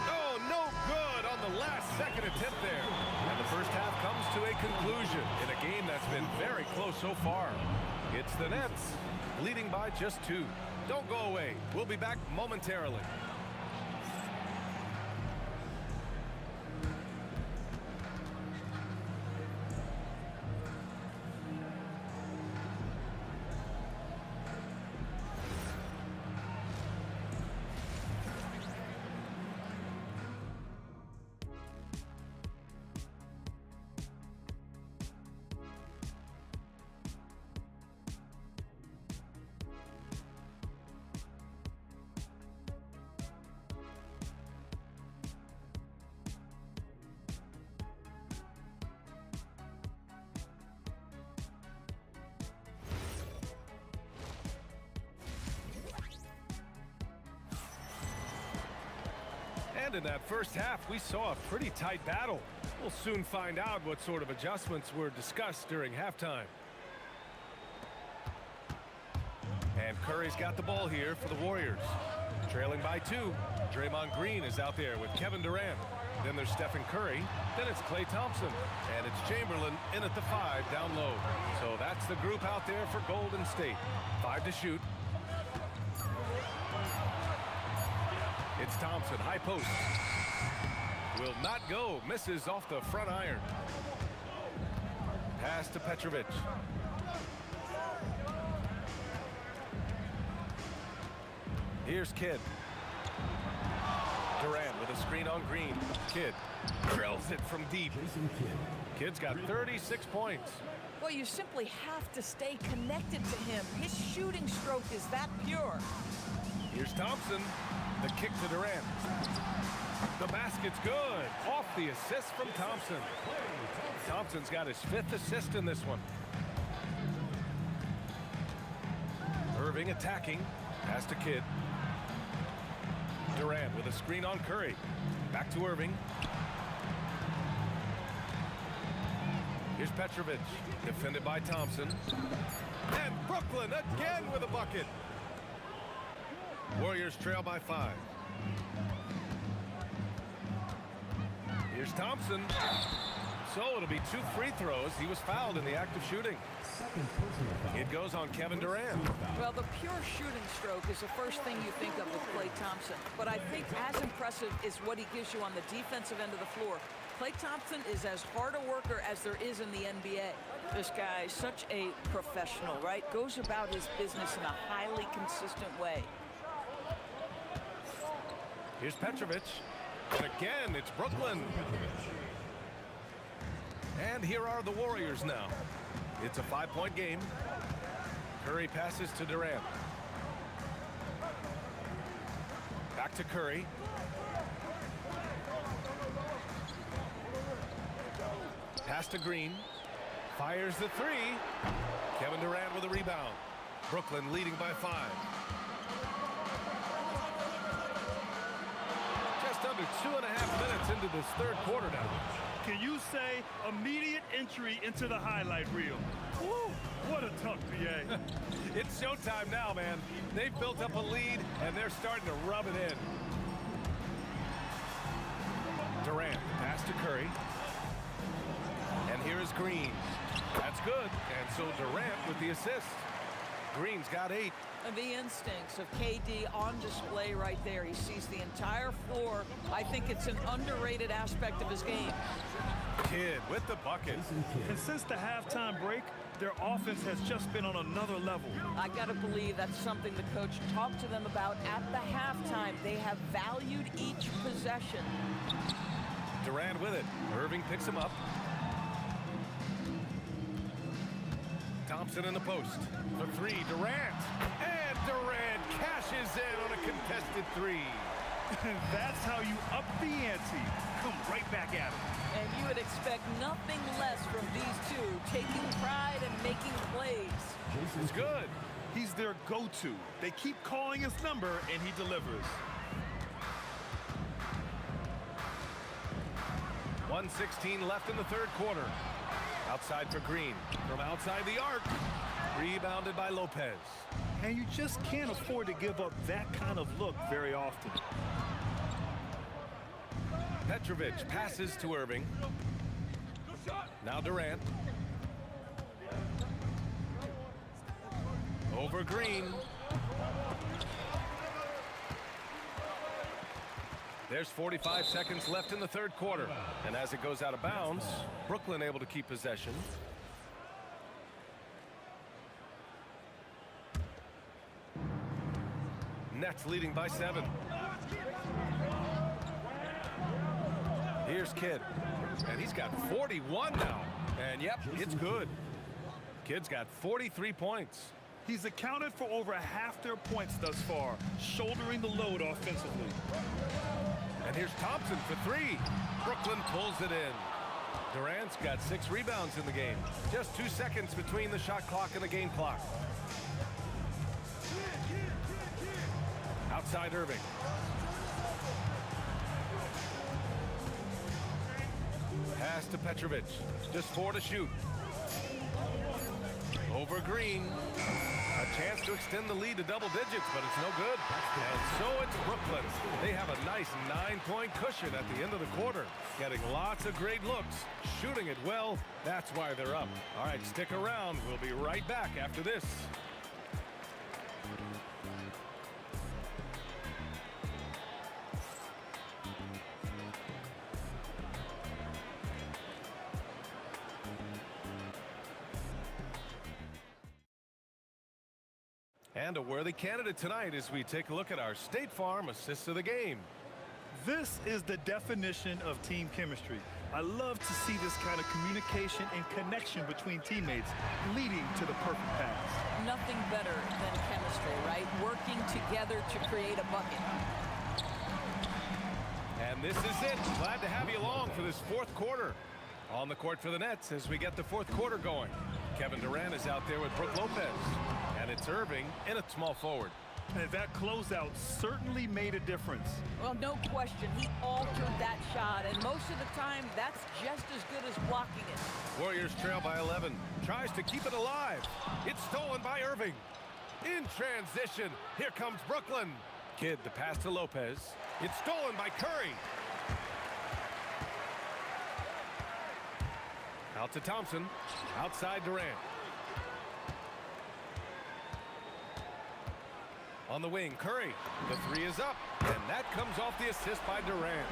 Oh, no good on the last second attempt there. And the first half comes to a conclusion in a game that's been very close so far. It's the Nets, leading by just 2. Don't go away. We'll be back momentarily. And in that first half, we saw a pretty tight battle. We'll soon find out what sort of adjustments were discussed during halftime. And Curry's got the ball here for the Warriors. Trailing by 2. Draymond Green is out there with Kevin Durant. Then there's Stephen Curry. Then it's Klay Thompson. And it's Chamberlain in at the 5 down low. So that's the group out there for Golden State. 5 to shoot. It's Thompson, high post. Will not go, misses off the front iron. Pass to Petrovic. Here's Kidd. Durant with a screen on Green. Kidd drills it from deep. Kidd's got 36 points. Well, you simply have to stay connected to him. His shooting stroke is that pure. Here's Thompson. The kick to Durant. The basket's good. Off the assist from Thompson. Thompson's got his 5th assist in this one. Irving attacking. Pass to Kidd. Durant with a screen on Curry. Back to Irving. Here's Petrovic. Defended by Thompson. And Brooklyn again with a bucket. Warriors trail by 5. Here's Thompson. So it'll be 2 free throws. He was fouled in the act of shooting. It goes on Kevin Durant. Well, the pure shooting stroke is the first thing you think of with Klay Thompson. But I think as impressive is what he gives you on the defensive end of the floor. Klay Thompson is as hard a worker as there is in the NBA. This guy is such a professional, right? Goes about his business in a highly consistent way. Here's Petrovic. And again, it's Brooklyn. And here are the Warriors now. It's a 5-point game. Curry passes to Durant. Back to Curry. Pass to Green. Fires the 3. Kevin Durant with a rebound. Brooklyn leading by 5. Just under 2.5 minutes into this third quarter now. Can you say immediate entry into the highlight reel? Woo, what a tuck, PA. It's showtime now, man. They've built up a lead, and they're starting to rub it in. Durant, pass to Curry. And here is Green. That's good. And so Durant with the assist. Green's got 8. The instincts of KD on display right there. He sees the entire floor. I think it's an underrated aspect of his game. Kidd with the bucket. And since the halftime break, their offense has just been on another level. I got to believe that's something the coach talked to them about at the halftime. They have valued each possession. Durant with it. Irving picks him up. Thompson in the post. For 3, Durant. And Durant catches contested three. That's how you up the ante. Come right back at it. And you would expect nothing less from these two, taking pride and making plays. It's good. He's their go-to. They keep calling his number, and he delivers. 1:16 left in the third quarter. Outside for Green. From outside the arc. Rebounded by Lopez. And you just can't afford to give up that kind of look very often. Petrovic passes to Irving. Now Durant. Over Green. There's 45 seconds left in the third quarter. And as it goes out of bounds, Brooklyn able to keep possession. Nets leading by 7. Here's Kidd. And he's got 41 now. And yep, it's good. Kidd's got 43 points. He's accounted for over half their points thus far, shouldering the load offensively. And here's Thompson for 3. Brooklyn pulls it in. Durant's got 6 rebounds in the game. Just 2 seconds between the shot clock and the game clock. Outside Irving. Pass to Petrovic. Just 4 to shoot. Over Green. A chance to extend the lead to double digits, but it's no good. And so it's Brooklyn. They have a nice 9-point cushion at the end of the quarter. Getting lots of great looks. Shooting it well. That's why they're up. All right, stick around. We'll be right back after this. And a worthy candidate tonight as we take a look at our State Farm assists of the game. This is the definition of team chemistry. I love to see this kind of communication and connection between teammates leading to the perfect pass. Nothing better than chemistry, right? Working together to create a bucket. And this is it. Glad to have you along for this fourth quarter. On the court for the Nets as we get the fourth quarter going. Kevin Durant is out there with Brook Lopez. And it's Irving in a small forward. And that closeout certainly made a difference. Well, no question. He altered that shot, and most of the time, that's just as good as blocking it. Warriors trail by 11. Tries to keep it alive. It's stolen by Irving. In transition, here comes Brooklyn. Kidd, the pass to Lopez. It's stolen by Curry. Out to Thompson. Outside Durant. On the wing, Curry. The 3 is up, and that comes off the assist by Durant.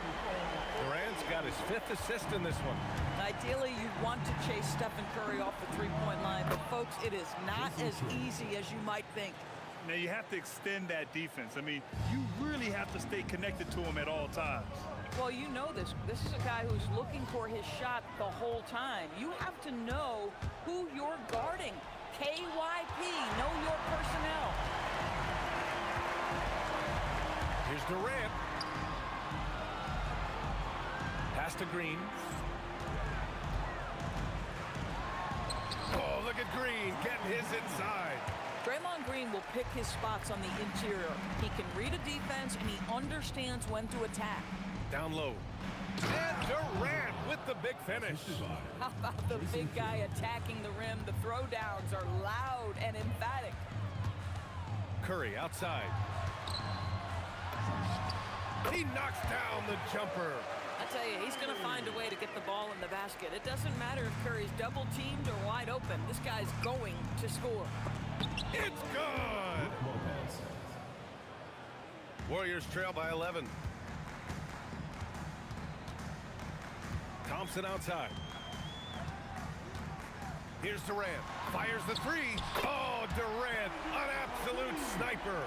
Durant's got his 5th assist in this one. Ideally, you want to chase Stephen Curry off the three-point line, but folks, it is not as easy as you might think. Now, you have to extend that defense. I mean, you really have to stay connected to him at all times. Well, you know this. This is a guy who's looking for his shot the whole time. You have to know who you're guarding. KYP, know your personnel. Here's Durant. Pass to Green. Oh, look at Green getting his inside. Draymond Green will pick his spots on the interior. He can read a defense, and he understands when to attack. Down low. And Durant with the big finish. How about the big guy attacking the rim? The throwdowns are loud and emphatic. Curry outside. He knocks down the jumper. I tell you, he's going to find a way to get the ball in the basket. It doesn't matter if Curry's double-teamed or wide open. This guy's going to score. It's good! Warriors trail by 11. Thompson outside. Here's Durant. Fires the 3. Oh, Durant, an absolute sniper.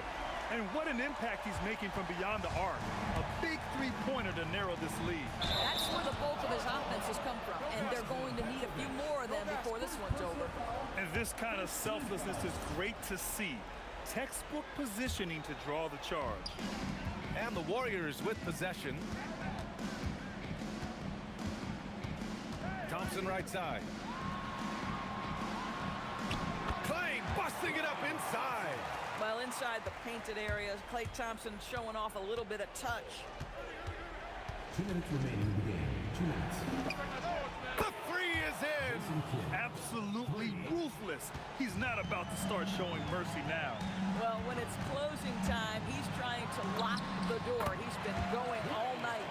And what an impact he's making from beyond the arc. A big three-pointer to narrow this lead. That's where the bulk of his offense has come from, and they're going to need a few more of them before this one's over. And this kind of selflessness is great to see. Textbook positioning to draw the charge. And the Warriors with possession. Thompson right side. Clay busting it up inside. Well, inside the painted area, Klay Thompson showing off a little bit of touch. 2 minutes remaining in the game. 2 minutes. The three is in. Absolutely ruthless. He's not about to start showing mercy now. Well, when it's closing time, he's trying to lock the door. He's been going all night.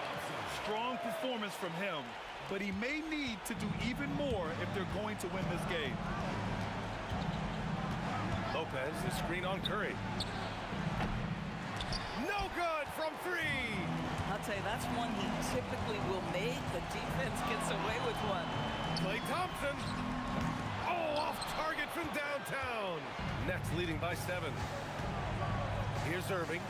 Strong performance from him, but he may need to do even more if they're going to win this game. Lopez, the screen on Curry. No good from three. I'll tell you, that's one he typically will make. The defense gets away with one. Klay Thompson. Oh, off target from downtown. Nets leading by 7. Here's Irving.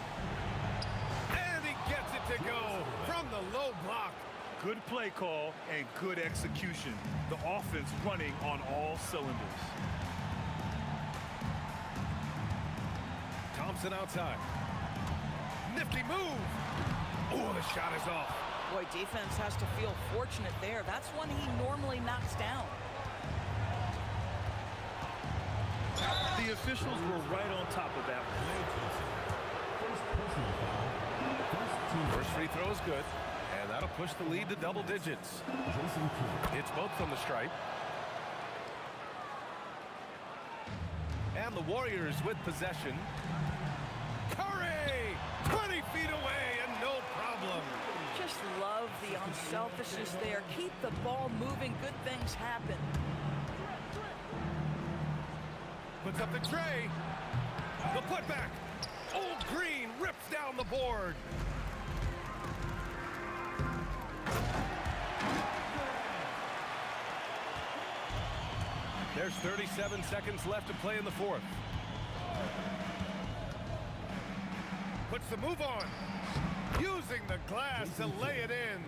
And he gets it to go from the low block. Good play call and good execution. The offense running on all cylinders. Thompson outside. Nifty move. Oh, the shot is off. Boy, defense has to feel fortunate there. That's one he normally knocks down. The officials were right on top of that one. First free throw is good, and that'll push the lead to double digits. It's both from the stripe. And the Warriors with possession. Curry! 20 feet away and no problem. Just love the unselfishness there. Keep the ball moving. Good things happen. Puts up the tray. The putback. Old Green rips down the board. There's 37 seconds left to play in the fourth. Puts the move on. Using the glass to lay it in.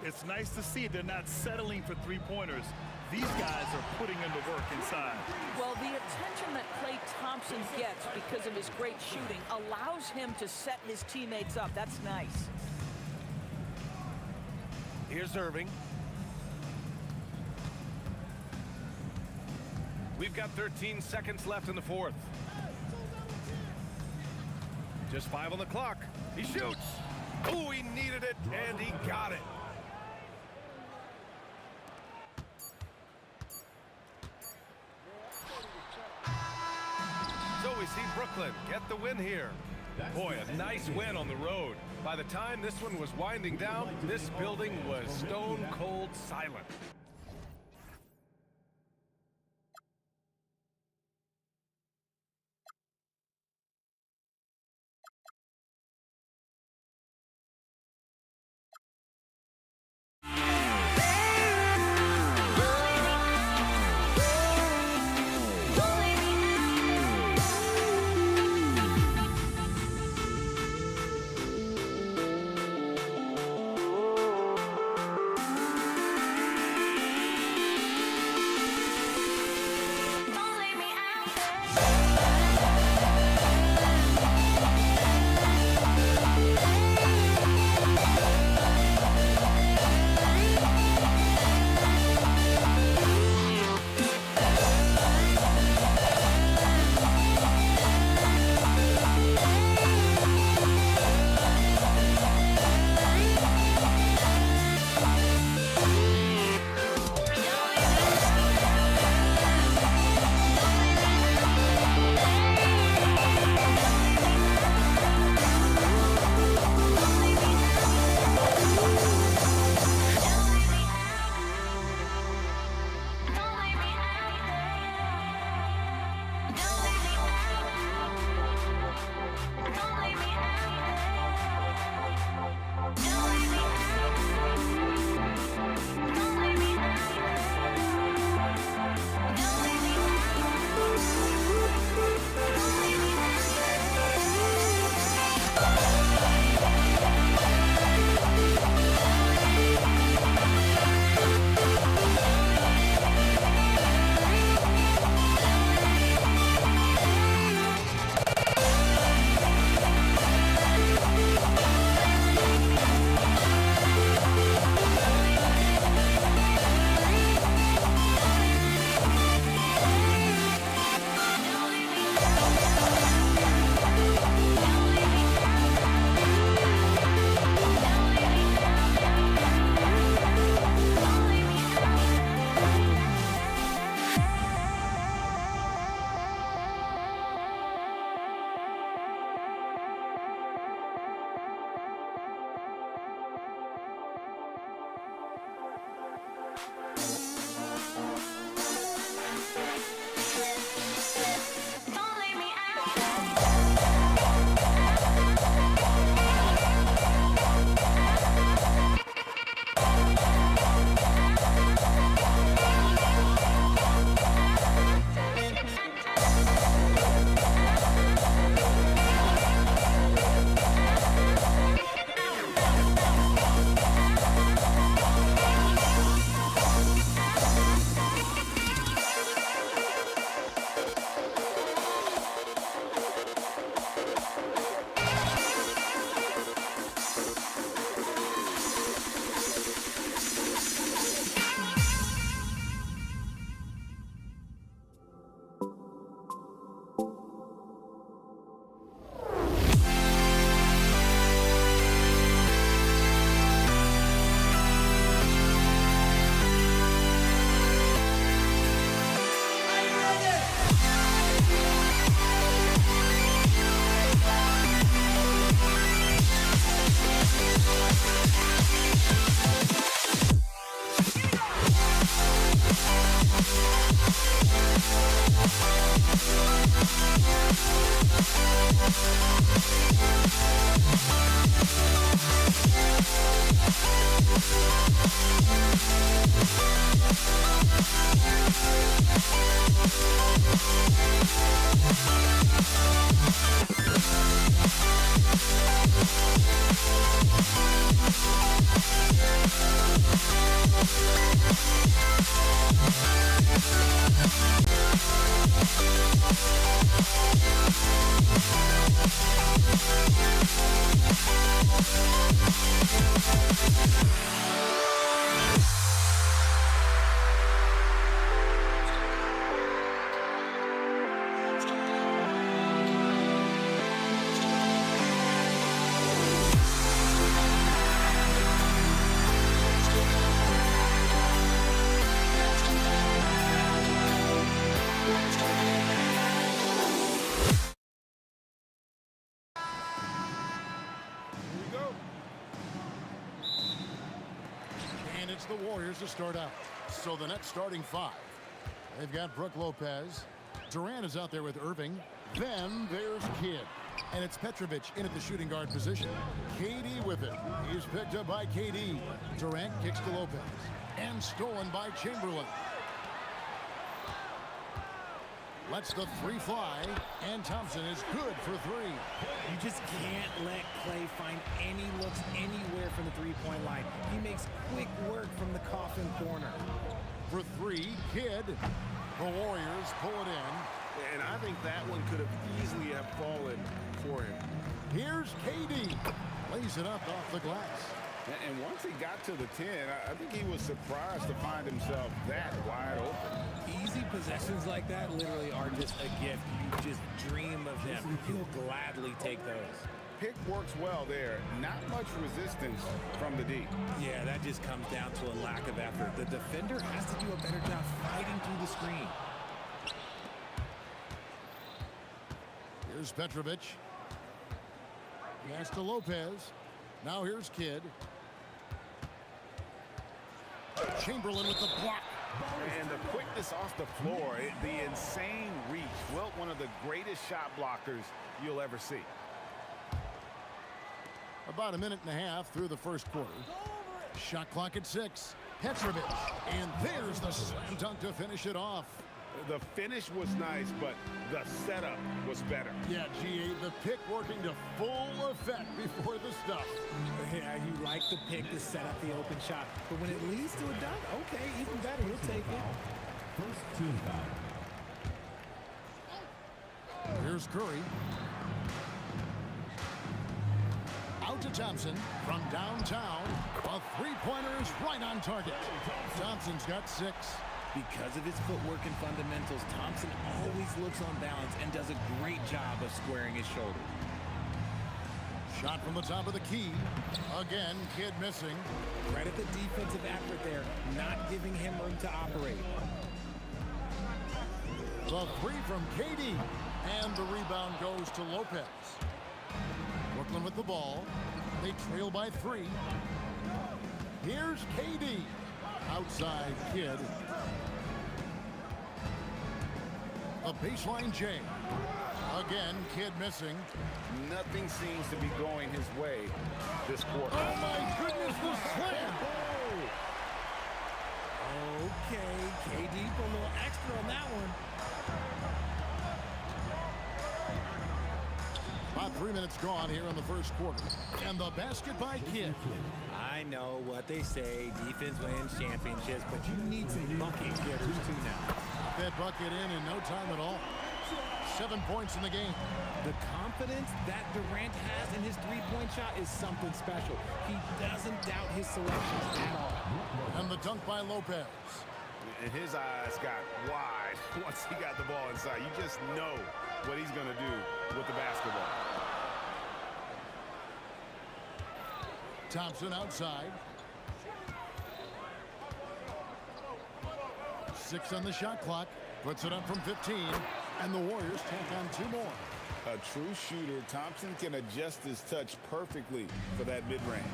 It's nice to see they're not settling for three-pointers. These guys are putting in the work inside. Well, the attention that Klay Thompson gets because of his great shooting allows him to set his teammates up. That's nice. Here's Irving. We've got 13 seconds left in the fourth. Just 5 on the clock. He shoots. Oh, he needed it, and he got it. So we see Brooklyn get the win here. Boy, a nice win on the road. By the time this one was winding down, this building was stone cold silent. the Warriors to start out. So the next starting five. They've got Brooke Lopez. Durant is out there with Irving. Then there's Kidd. And it's Petrovic in at the shooting guard position. KD with it. He's picked up by KD. Durant kicks to Lopez. And stolen by Chamberlain. Lets the three fly. And Thompson is good for three. You just can't let Clay find any looks anywhere from the three-point line. He makes quick work from the coffin corner. For three, Kidd. The Warriors pull it in. And I think that one could have easily have fallen for him. Here's KD. Lays it up off the glass. And once he got to the 10, I think he was surprised to find himself that wide open. Easy possessions like that literally are just a gift. You just dream of them. He'll gladly take those. Pick works well there. Not much resistance from the D. Yeah, that just comes down to a lack of effort. The defender has to do a better job fighting through the screen. Here's Petrovic. Pass to Lopez. Now here's Kidd. Chamberlain with the block. And the quickness off the floor, the insane reach. Wilt, one of the greatest shot blockers you'll ever see. About a minute and a half through the first quarter. Shot clock at 6. Petrovic. And there's the slam dunk to finish it off. The finish was nice, but the setup was better. Yeah, GA, the pick working to full effect before the stuff. Yeah, you like the pick to set up the open shot. But when it leads to a dunk, okay, even better. He'll take it. First team foul. Here's Curry. Out to Thompson from downtown. A three-pointer is right on target. Thompson's got 6. Because of his footwork and fundamentals, Thompson always looks on balance and does a great job of squaring his shoulder. Shot from the top of the key. Again, Kidd missing. Credit the defensive effort there, not giving him room to operate. The three from KD. And the rebound goes to Lopez. Brooklyn with the ball. They trail by 3. Here's KD. Outside Kidd. A baseline J. Again, Kidd missing. Nothing seems to be going his way this quarter. Oh my goodness, the slam! Okay, KD put a little extra on that one. About 3 minutes gone here in the first quarter. And the basket by Kidd. I know what they say, defense wins championships, but you need some bucket getters too now. That bucket in no time at all. 7 points in the game. The confidence that Durant has in his three-point shot is something special. He doesn't doubt his selections at all. And the dunk by Lopez. And his eyes got wide once he got the ball inside. You just know what he's going to do with the basketball. Thompson outside. 6 on the shot clock. Puts it up from 15. And the Warriors tack on 2 more. A true shooter, Thompson can adjust his touch perfectly for that mid-range.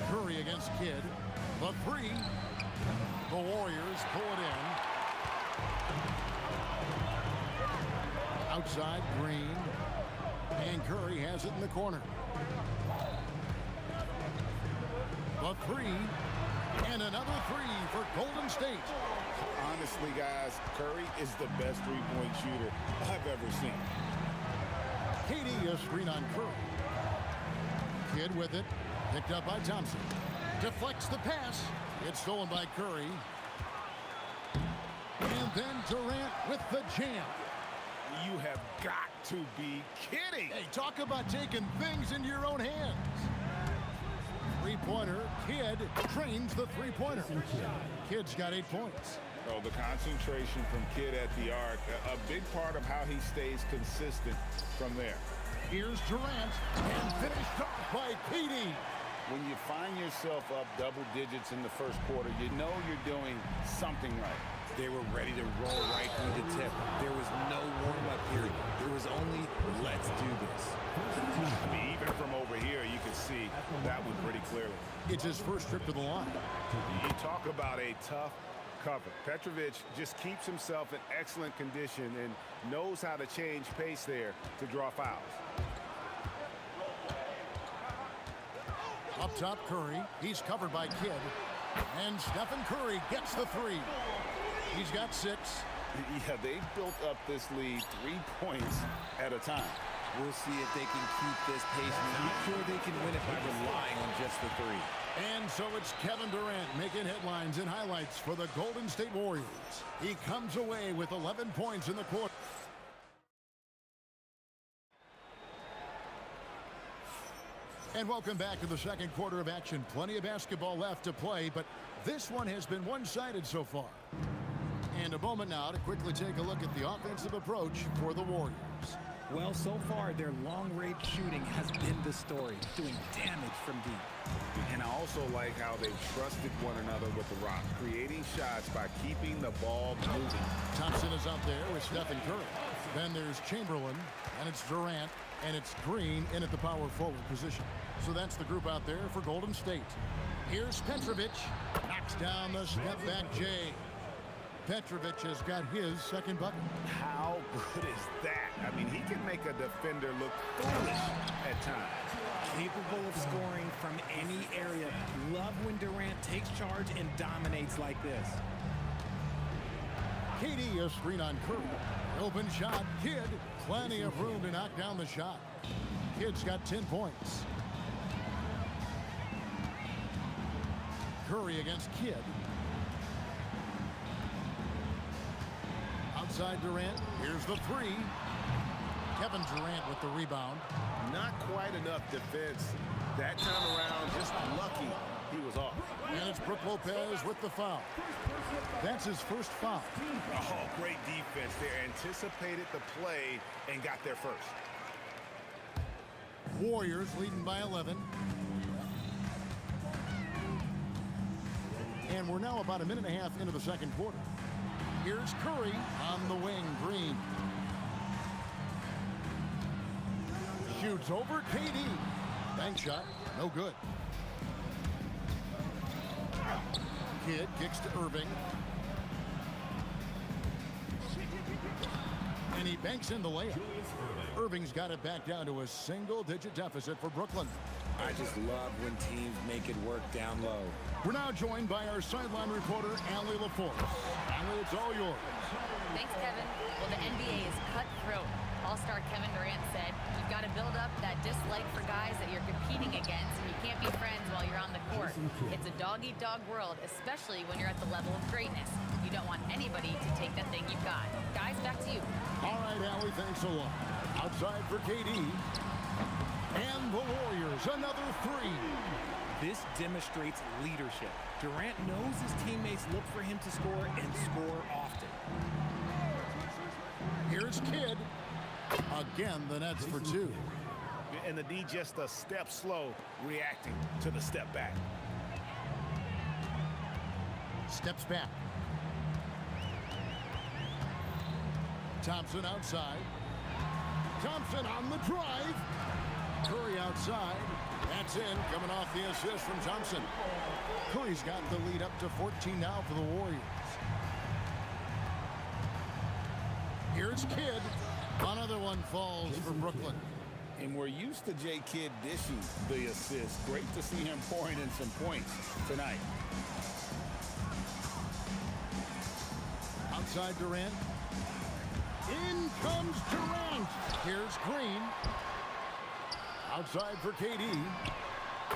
Curry against Kidd. The 3. The Warriors pull it in. Outside, Green. And Curry has it in the corner. The 3. And another 3 for Golden State. Honestly, guys, Curry is the best three-point shooter I've ever seen. KD a screen on Curry. Kidd with it. Picked up by Thompson. Deflects the pass. It's stolen by Curry. And then Durant with the jam. You have got to be kidding. Hey, talk about taking things into your own hands. Three-pointer. Kidd trains the three-pointer. Kidd's got 8 points. Oh, the concentration from Kidd at the arc, a big part of how he stays consistent from there. Here's Durant, and finished off by KD. When you find yourself up double digits in the first quarter, you know you're doing something right. They were ready to roll right through the tip. There was no warm-up period. It was only, let's do this. I mean, even from over here, you can see that one pretty clearly. It's his first trip to the line. You talk about a tough cover. Petrovic just keeps himself in excellent condition and knows how to change pace there to draw fouls. Up top, Curry. He's covered by Kidd. And Stephen Curry gets the three. He's got 6. Yeah, they've built up this lead 3 points at a time. We'll see if they can keep this pace. Not sure they can win it by relying on just the 3. And so it's Kevin Durant making headlines and highlights for the Golden State Warriors. He comes away with 11 points in the quarter. And welcome back to the second quarter of action. Plenty of basketball left to play, but this one has been one-sided so far. And a moment now to quickly take a look at the offensive approach for the Warriors. Well, so far, their long-range shooting has been the story, doing damage from deep. And I also like how they've trusted one another with the rock, creating shots by keeping the ball moving. Thompson is out there with Stephen Curry. Then there's Chamberlain, and it's Durant, and it's Green in at the power forward position. So that's the group out there for Golden State. Here's Petrovic. Knocks down the step-back J. Petrovic has got his second bucket. How good is that? I mean, he can make a defender look foolish at times. Capable of scoring from any area. Love when Durant takes charge and dominates like this. KD, a screen on Curry. Open shot, Kidd. Plenty of room to knock down the shot. Kidd's got 10 points. Curry against Kidd. Outside Durant. Here's the 3. Kevin Durant with the rebound. Not quite enough defense. That time around, just lucky he was off. And it's Brook Lopez with the foul. That's his first foul. Oh, great defense there. Anticipated the play and got there first. Warriors leading by 11. And we're now about a minute and a half into the second quarter. Here's Curry on the wing, Green. Shoots over KD. Bank shot, no good. Kidd kicks to Irving. And he banks in the layup. Irving's got it back down to a single-digit deficit for Brooklyn. I just love when teams make it work down low. We're now joined by our sideline reporter, Allie LaForce. Allie, it's all yours. Thanks, Kevin. Well, the NBA is cutthroat. All-star Kevin Durant said, you've got to build up that dislike for guys that you're competing against, and you can't be friends while you're on the court. It's a dog-eat-dog world, especially when you're at the level of greatness. You don't want anybody to take that thing you've got. Guys, back to you. All right, Allie, thanks a lot. Outside for KD. And the Warriors, another 3. This demonstrates leadership. Durant knows his teammates look for him to score and score often. Here's Kidd. Again, the Nets for 2. And the D just a step slow reacting to the step back. Steps back. Thompson outside. Thompson on the drive. Curry outside. That's in, coming off the assist from Thompson. Curry's got the lead up to 14 now for the Warriors. Here's Kidd. Another one falls for Brooklyn. And we're used to J. Kidd dishing the assist. Great to see him pouring in some points tonight. Outside Durant. In comes Durant. Here's Green. Outside for KD.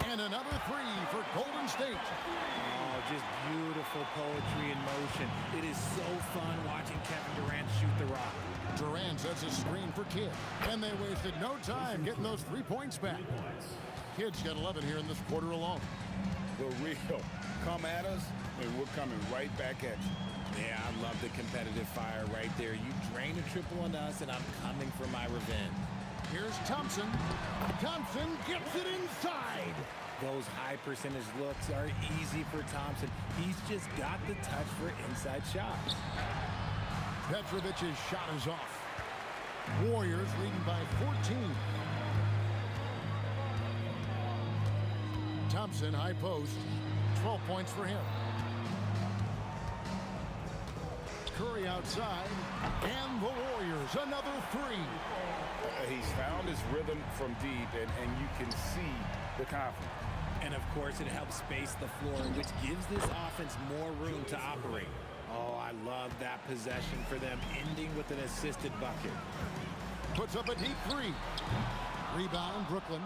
And another 3 for Golden State. Oh, just beautiful poetry in motion. It is so fun watching Kevin Durant shoot the rock. Durant sets a screen for Kidd. And they wasted no time getting those 3 points back. Kidd's got 11 here in this quarter alone. The real come at us, and we're coming right back at you. Yeah, I love the competitive fire right there. You drain a triple on us, and I'm coming for my revenge. Here's Thompson. Thompson gets it inside. Those high percentage looks are easy for Thompson. He's just got the touch for inside shots. Petrovic's shot is off. Warriors leading by 14. Thompson, high post. 12 points for him. Curry outside. And the Warriors, another three. He's found his rhythm from deep, and you can see the confidence. And of course, it helps space the floor, which gives this offense more room to operate. Oh, I love that possession for them, ending with an assisted bucket. Puts up a deep three. Rebound, Brooklyn.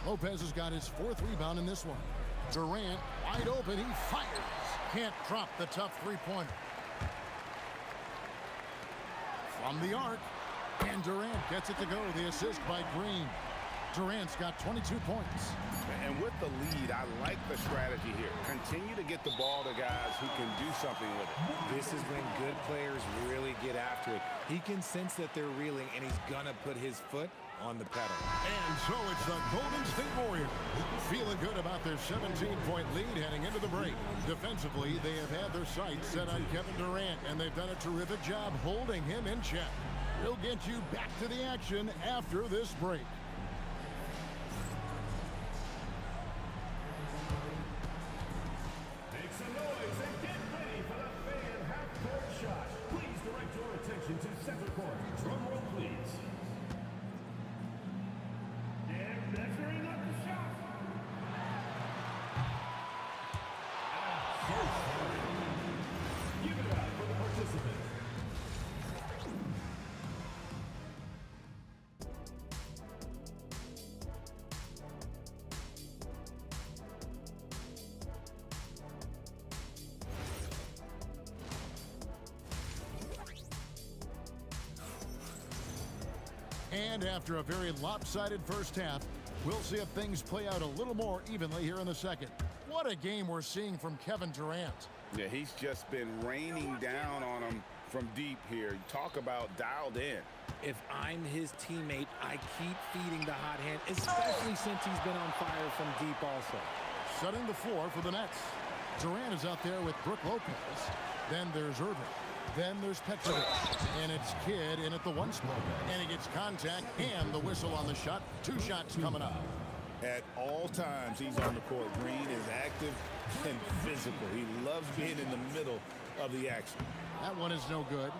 Lopez has got his 4th rebound in this one. Durant, wide open, he fires. Can't drop the tough three-pointer. From the arc, and Durant gets it to go. The assist by Green. Durant's got 22 points. And with the lead, I like the strategy here. Continue to get the ball to guys who can do something with it. This is when good players really get after it. He can sense that they're reeling, and he's gonna put his foot on the pedal. And so it's the Golden State Warriors feeling good about their 17-point lead heading into the break. Defensively, they have had their sights set on Kevin Durant, and they've done a terrific job holding him in check. We'll get you back to the action after this break. Make some noise and get ready for the fan half-court shot. Please direct your attention to center court. Drum roll, please. And measuring up the shot. Give it up for the participant. And after a very lopsided first half, we'll see if things play out a little more evenly here in the second. What a game we're seeing from Kevin Durant. Yeah, he's just been raining down on him from deep here. Talk about dialed in. If I'm his teammate, I keep feeding the hot hand, especially since he's been on fire from deep also. Setting the floor for the Nets. Durant is out there with Brook Lopez. Then there's Irving. Then there's Petrovic. And it's Kidd in at the 1 spot. And he gets contact and the whistle on the shot. 2 shots coming up. At all times, he's on the court. Green is active and physical. He loves being in the middle of the action. That one is no good.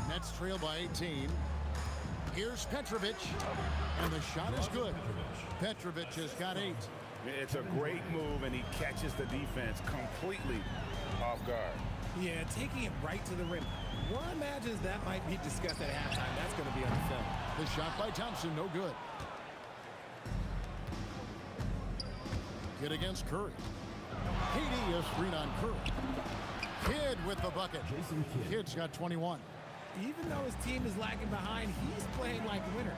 Nets trail by 18. Here's Petrovic. And the shot is good. Petrovic has got 8. It's a great move, and he catches the defense completely off guard. Yeah, taking it right to the rim. One imagines that might be discussed at halftime. That's going to be on the film. The shot by Thompson, no good. Kidd against Curry. KD is screen on Curry. Kidd with the bucket. Kidd's got 21. Even though his team is lagging behind, he's playing like a winner.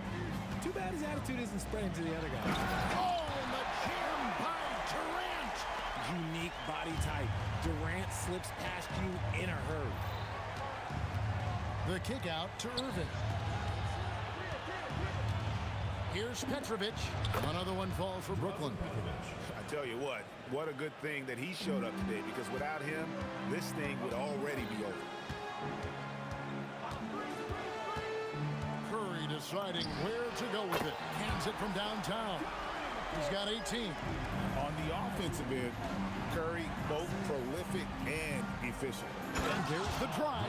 Too bad his attitude isn't spreading to the other guys. Oh, and the jam by Durant. Unique body type. Durant slips past you in a hurry. The kick out to Irving. Here's Petrovic. Another one falls for Brooklyn. I tell you what a good thing that he showed up today, because without him, this thing would already be over. Curry deciding where to go with it. Hands it from downtown. He's got 18. On the offensive end, Curry both prolific and efficient. And there's the drive.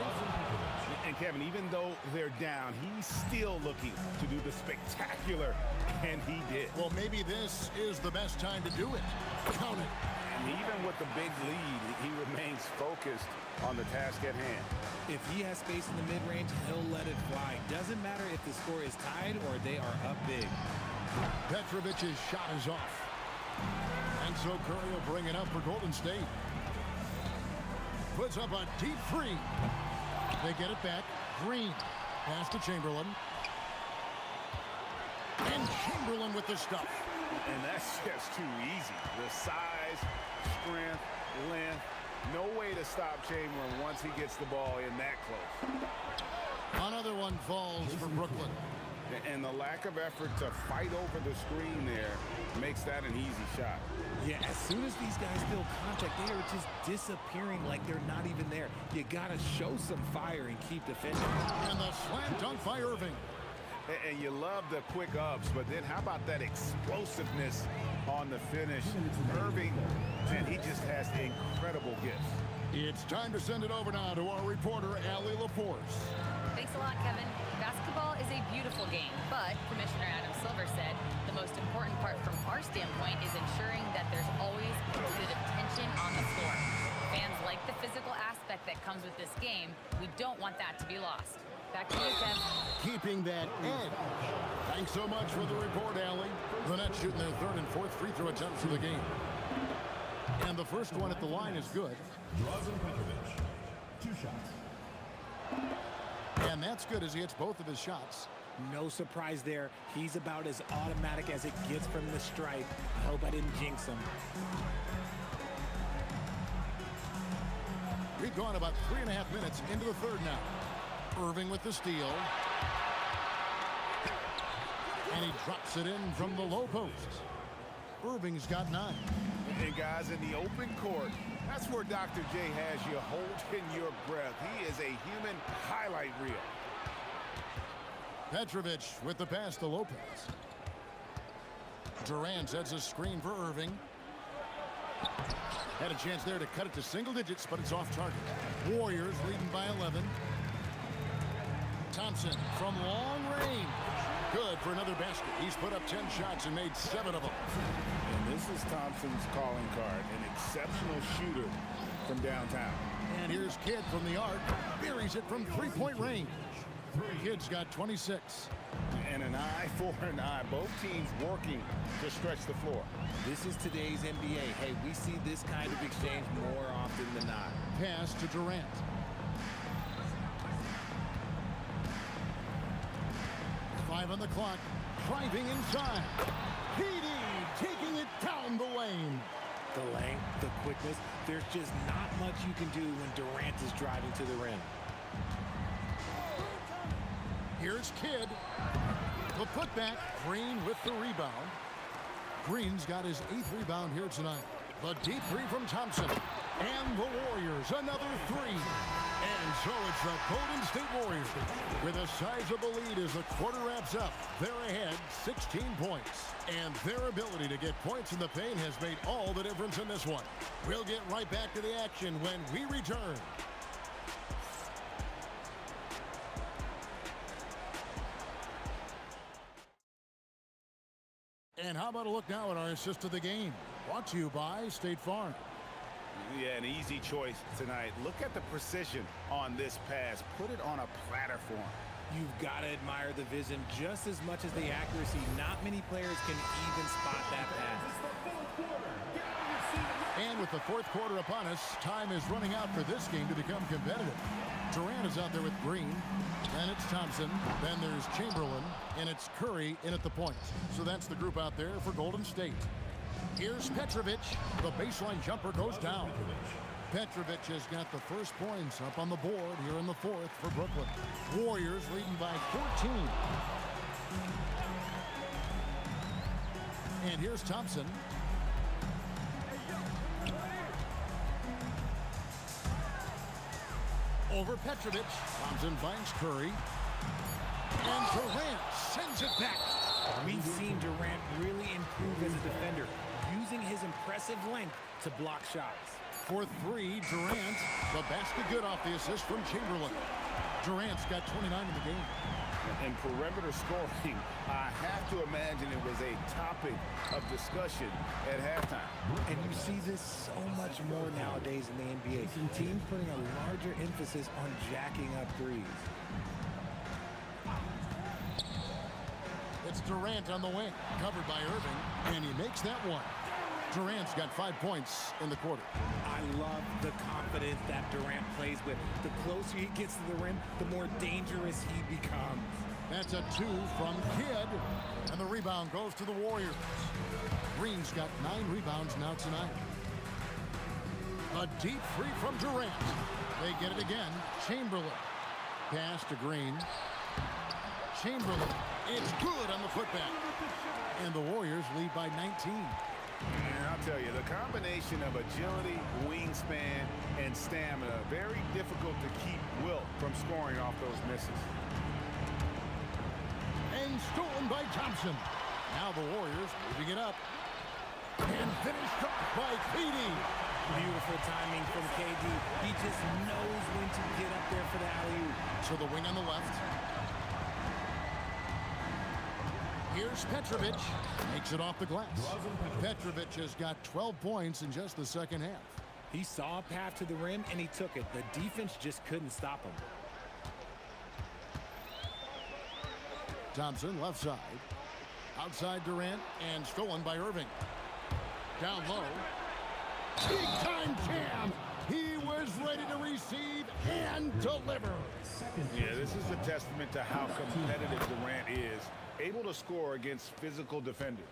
And Kevin, even though they're down, he's still looking to do the spectacular, and he did. Well, maybe this is the best time to do it. Count it. And even with the big lead, he remains focused on the task at hand. If he has space in the mid-range, he'll let it fly. Doesn't matter if the score is tied or they are up big. Petrovic's shot is off. And so Curry will bring it up for Golden State. Puts up a deep 3. They get it back. Green. Pass to Chamberlain. And Chamberlain with the stuff. And that's just too easy. The size, strength, length. No way to stop Chamberlain once he gets the ball in that close. Another one falls for Brooklyn. And the lack of effort to fight over the screen there makes that an easy shot. Yeah, as soon as these guys feel contact, they are just disappearing like they're not even there. You got to show some fire and keep defending. And the slam dunk by Irving. And you love the quick ups, but then how about that explosiveness on the finish? Irving, man, he just has incredible gifts. It's time to send it over now to our reporter, Allie LaForce. Thanks a lot, Kevin. Basketball is a beautiful game, but Commissioner Adam Silver said the most important part from our standpoint is ensuring that there's always competitive tension on the floor. Fans like the physical aspect that comes with this game. We don't want that to be lost. Back to you, Kev. Keeping that edge. Thanks so much for the report, Allie. The Nets shooting their third and fourth free throw attempts of the game. And the first one at the line is good. Drazen Petrovic, 2 shots. And that's good as he hits both of his shots. No surprise there. He's about as automatic as it gets from the stripe. I hope I didn't jinx him. We've gone about 3.5 minutes into the third now. Irving with the steal. And he drops it in from the low post. Irving's got 9. And guys, in the open court, that's where Dr. J has you holding your breath. He is a human highlight reel. Petrovic with the pass to Lopez. Durant sets a screen for Irving. Had a chance there to cut it to single digits, but it's off target. Warriors leading by 11. Thompson from long range. Good for another basket. He's put up 10 shots and made 7 of them. And this is Thompson's calling card, an exceptional shooter from downtown. And here's Kidd from the arc. Buries it from three-point range. Kidd's got 26. And an eye for an eye. Both teams working to stretch the floor. This is today's NBA. Hey, we see this kind of exchange more often than not. Pass to Durant. Five on the clock. Driving inside. PD taking it down the lane. The length, the quickness, there's just not much you can do when Durant is driving to the rim. Here's Kidd. The putback. Green with the rebound. Green's got his 8th rebound here tonight. The deep three from Thompson. And the Warriors, another 3. And so it's the Golden State Warriors with a sizable lead as the quarter wraps up. They're ahead 16 points. And their ability to get points in the paint has made all the difference in this one. We'll get right back to the action when we return. And how about a look now at our assist of the game? Brought to you by State Farm. Yeah, an easy choice tonight. Look at the precision on this pass. Put it on a platter for him. You've got to admire the vision just as much as the accuracy. Not many players can even spot that pass. And with the fourth quarter upon us, time is running out for this game to become competitive. Durant is out there with Green. Then it's Thompson. Then there's Chamberlain. And it's Curry in at the point. So that's the group out there for Golden State. Here's Petrovic. The baseline jumper goes down. Petrovic has got the first points up on the board here in the fourth for Brooklyn. Warriors leading by 14. And here's Thompson. Over Petrovic. Thompson finds Curry. And Durant sends it back. We've seen Durant really improve as a defender, using his impressive length to block shots. For 3, Durant. The basket good off the assist from Chamberlain. Durant's got 29 in the game. And perimeter scoring, I have to imagine it was a topic of discussion at halftime. And you see this so much more nowadays in the NBA. Teams putting a larger emphasis on jacking up threes. It's Durant on the wing, covered by Irving, and he makes that one. Durant's got 5 points in the quarter. I love the confidence that Durant plays with. The closer he gets to the rim, the more dangerous he becomes. That's a 2 from Kidd, and the rebound goes to the Warriors. Green's got 9 rebounds now tonight. A deep 3 from Durant. They get it again. Chamberlain. Pass to Green. Chamberlain. It's good on the putback. And the Warriors lead by 19. And I'll tell you, the combination of agility, wingspan, and stamina, very difficult to keep Wilt from scoring off those misses. stolen by Thompson. Now the Warriors moving it up. And finished off by KD. Beautiful timing from KD. He just knows when to get up there for the alley-oop. To the wing on the left. Here's Petrovic. Makes it off the glass. Petrovic has got 12 points in just the second half. He saw a path to the rim, and he took it. The defense just couldn't stop him. Thompson, left side. Outside Durant, and stolen by Irving. Down low. Big time jam. He was ready to receive and deliver. Yeah, this is a testament to how competitive Durant is. Able to score against physical defenders.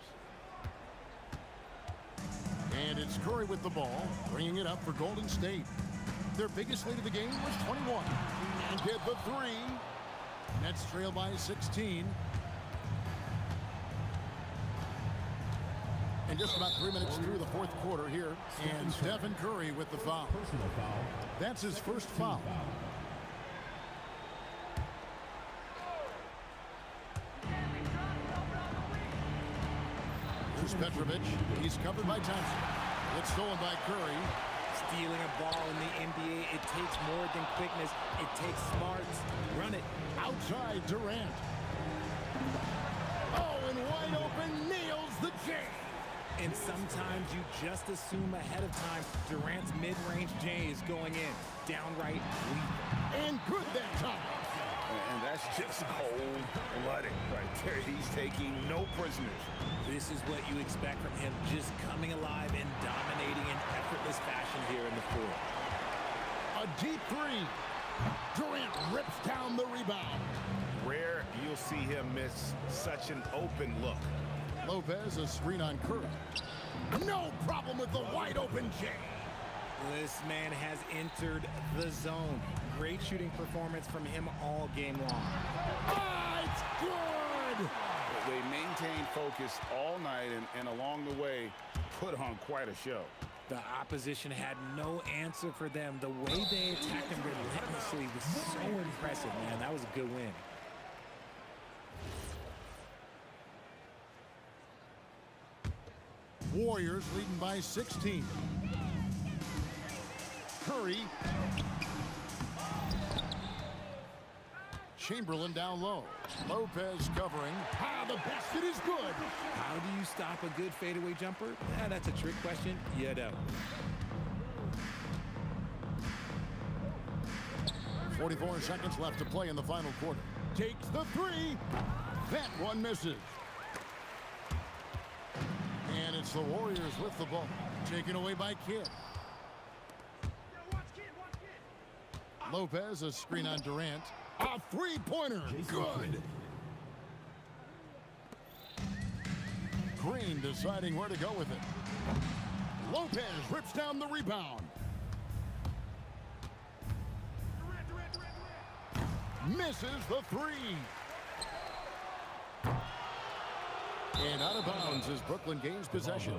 And it's Curry with the ball, bringing it up for Golden State. Their biggest lead of the game was 21. And hit the three. Nets trail by 16. And just about 3 minutes through the fourth quarter here. And Stephen Curry with the foul. That's his first foul. Here's Petrovic. He's covered by Thompson. It's stolen by Curry. Stealing a ball in the NBA, it takes more than quickness. It takes smarts. Run it. Outside Durant. Oh, and wide open, nails the J. And sometimes you just assume ahead of time Durant's mid-range J is going in. Downright weak. And good that time. And that's just cold-blooded right there. He's taking no prisoners. This is what you expect from him, just coming alive and dominating in effortless fashion here in the fourth. A deep three. Durant rips down the rebound. Rare you'll see him miss such an open look. Lopez, a screen on Curry. No problem with the wide open J. This man has entered the zone. Great shooting performance from him all game long. Ah, it's good! They maintained focus all night and along the way put on quite a show. The opposition had no answer for them. The way they attacked him relentlessly was so impressive, man. That was a good win. Warriors leading by 16. Curry. Chamberlain down low. Lopez covering. Ah, the basket is good. How do you stop a good fadeaway jumper? That's a trick question. You don't. 44 seconds left to play in the final quarter. Takes the three. That one misses. And it's the Warriors with the ball. Taken away by Kidd. Lopez, a screen on Durant. A three-pointer. Good. Green deciding where to go with it. Lopez rips down the rebound. Misses the three. And out of bounds as Brooklyn gains possession.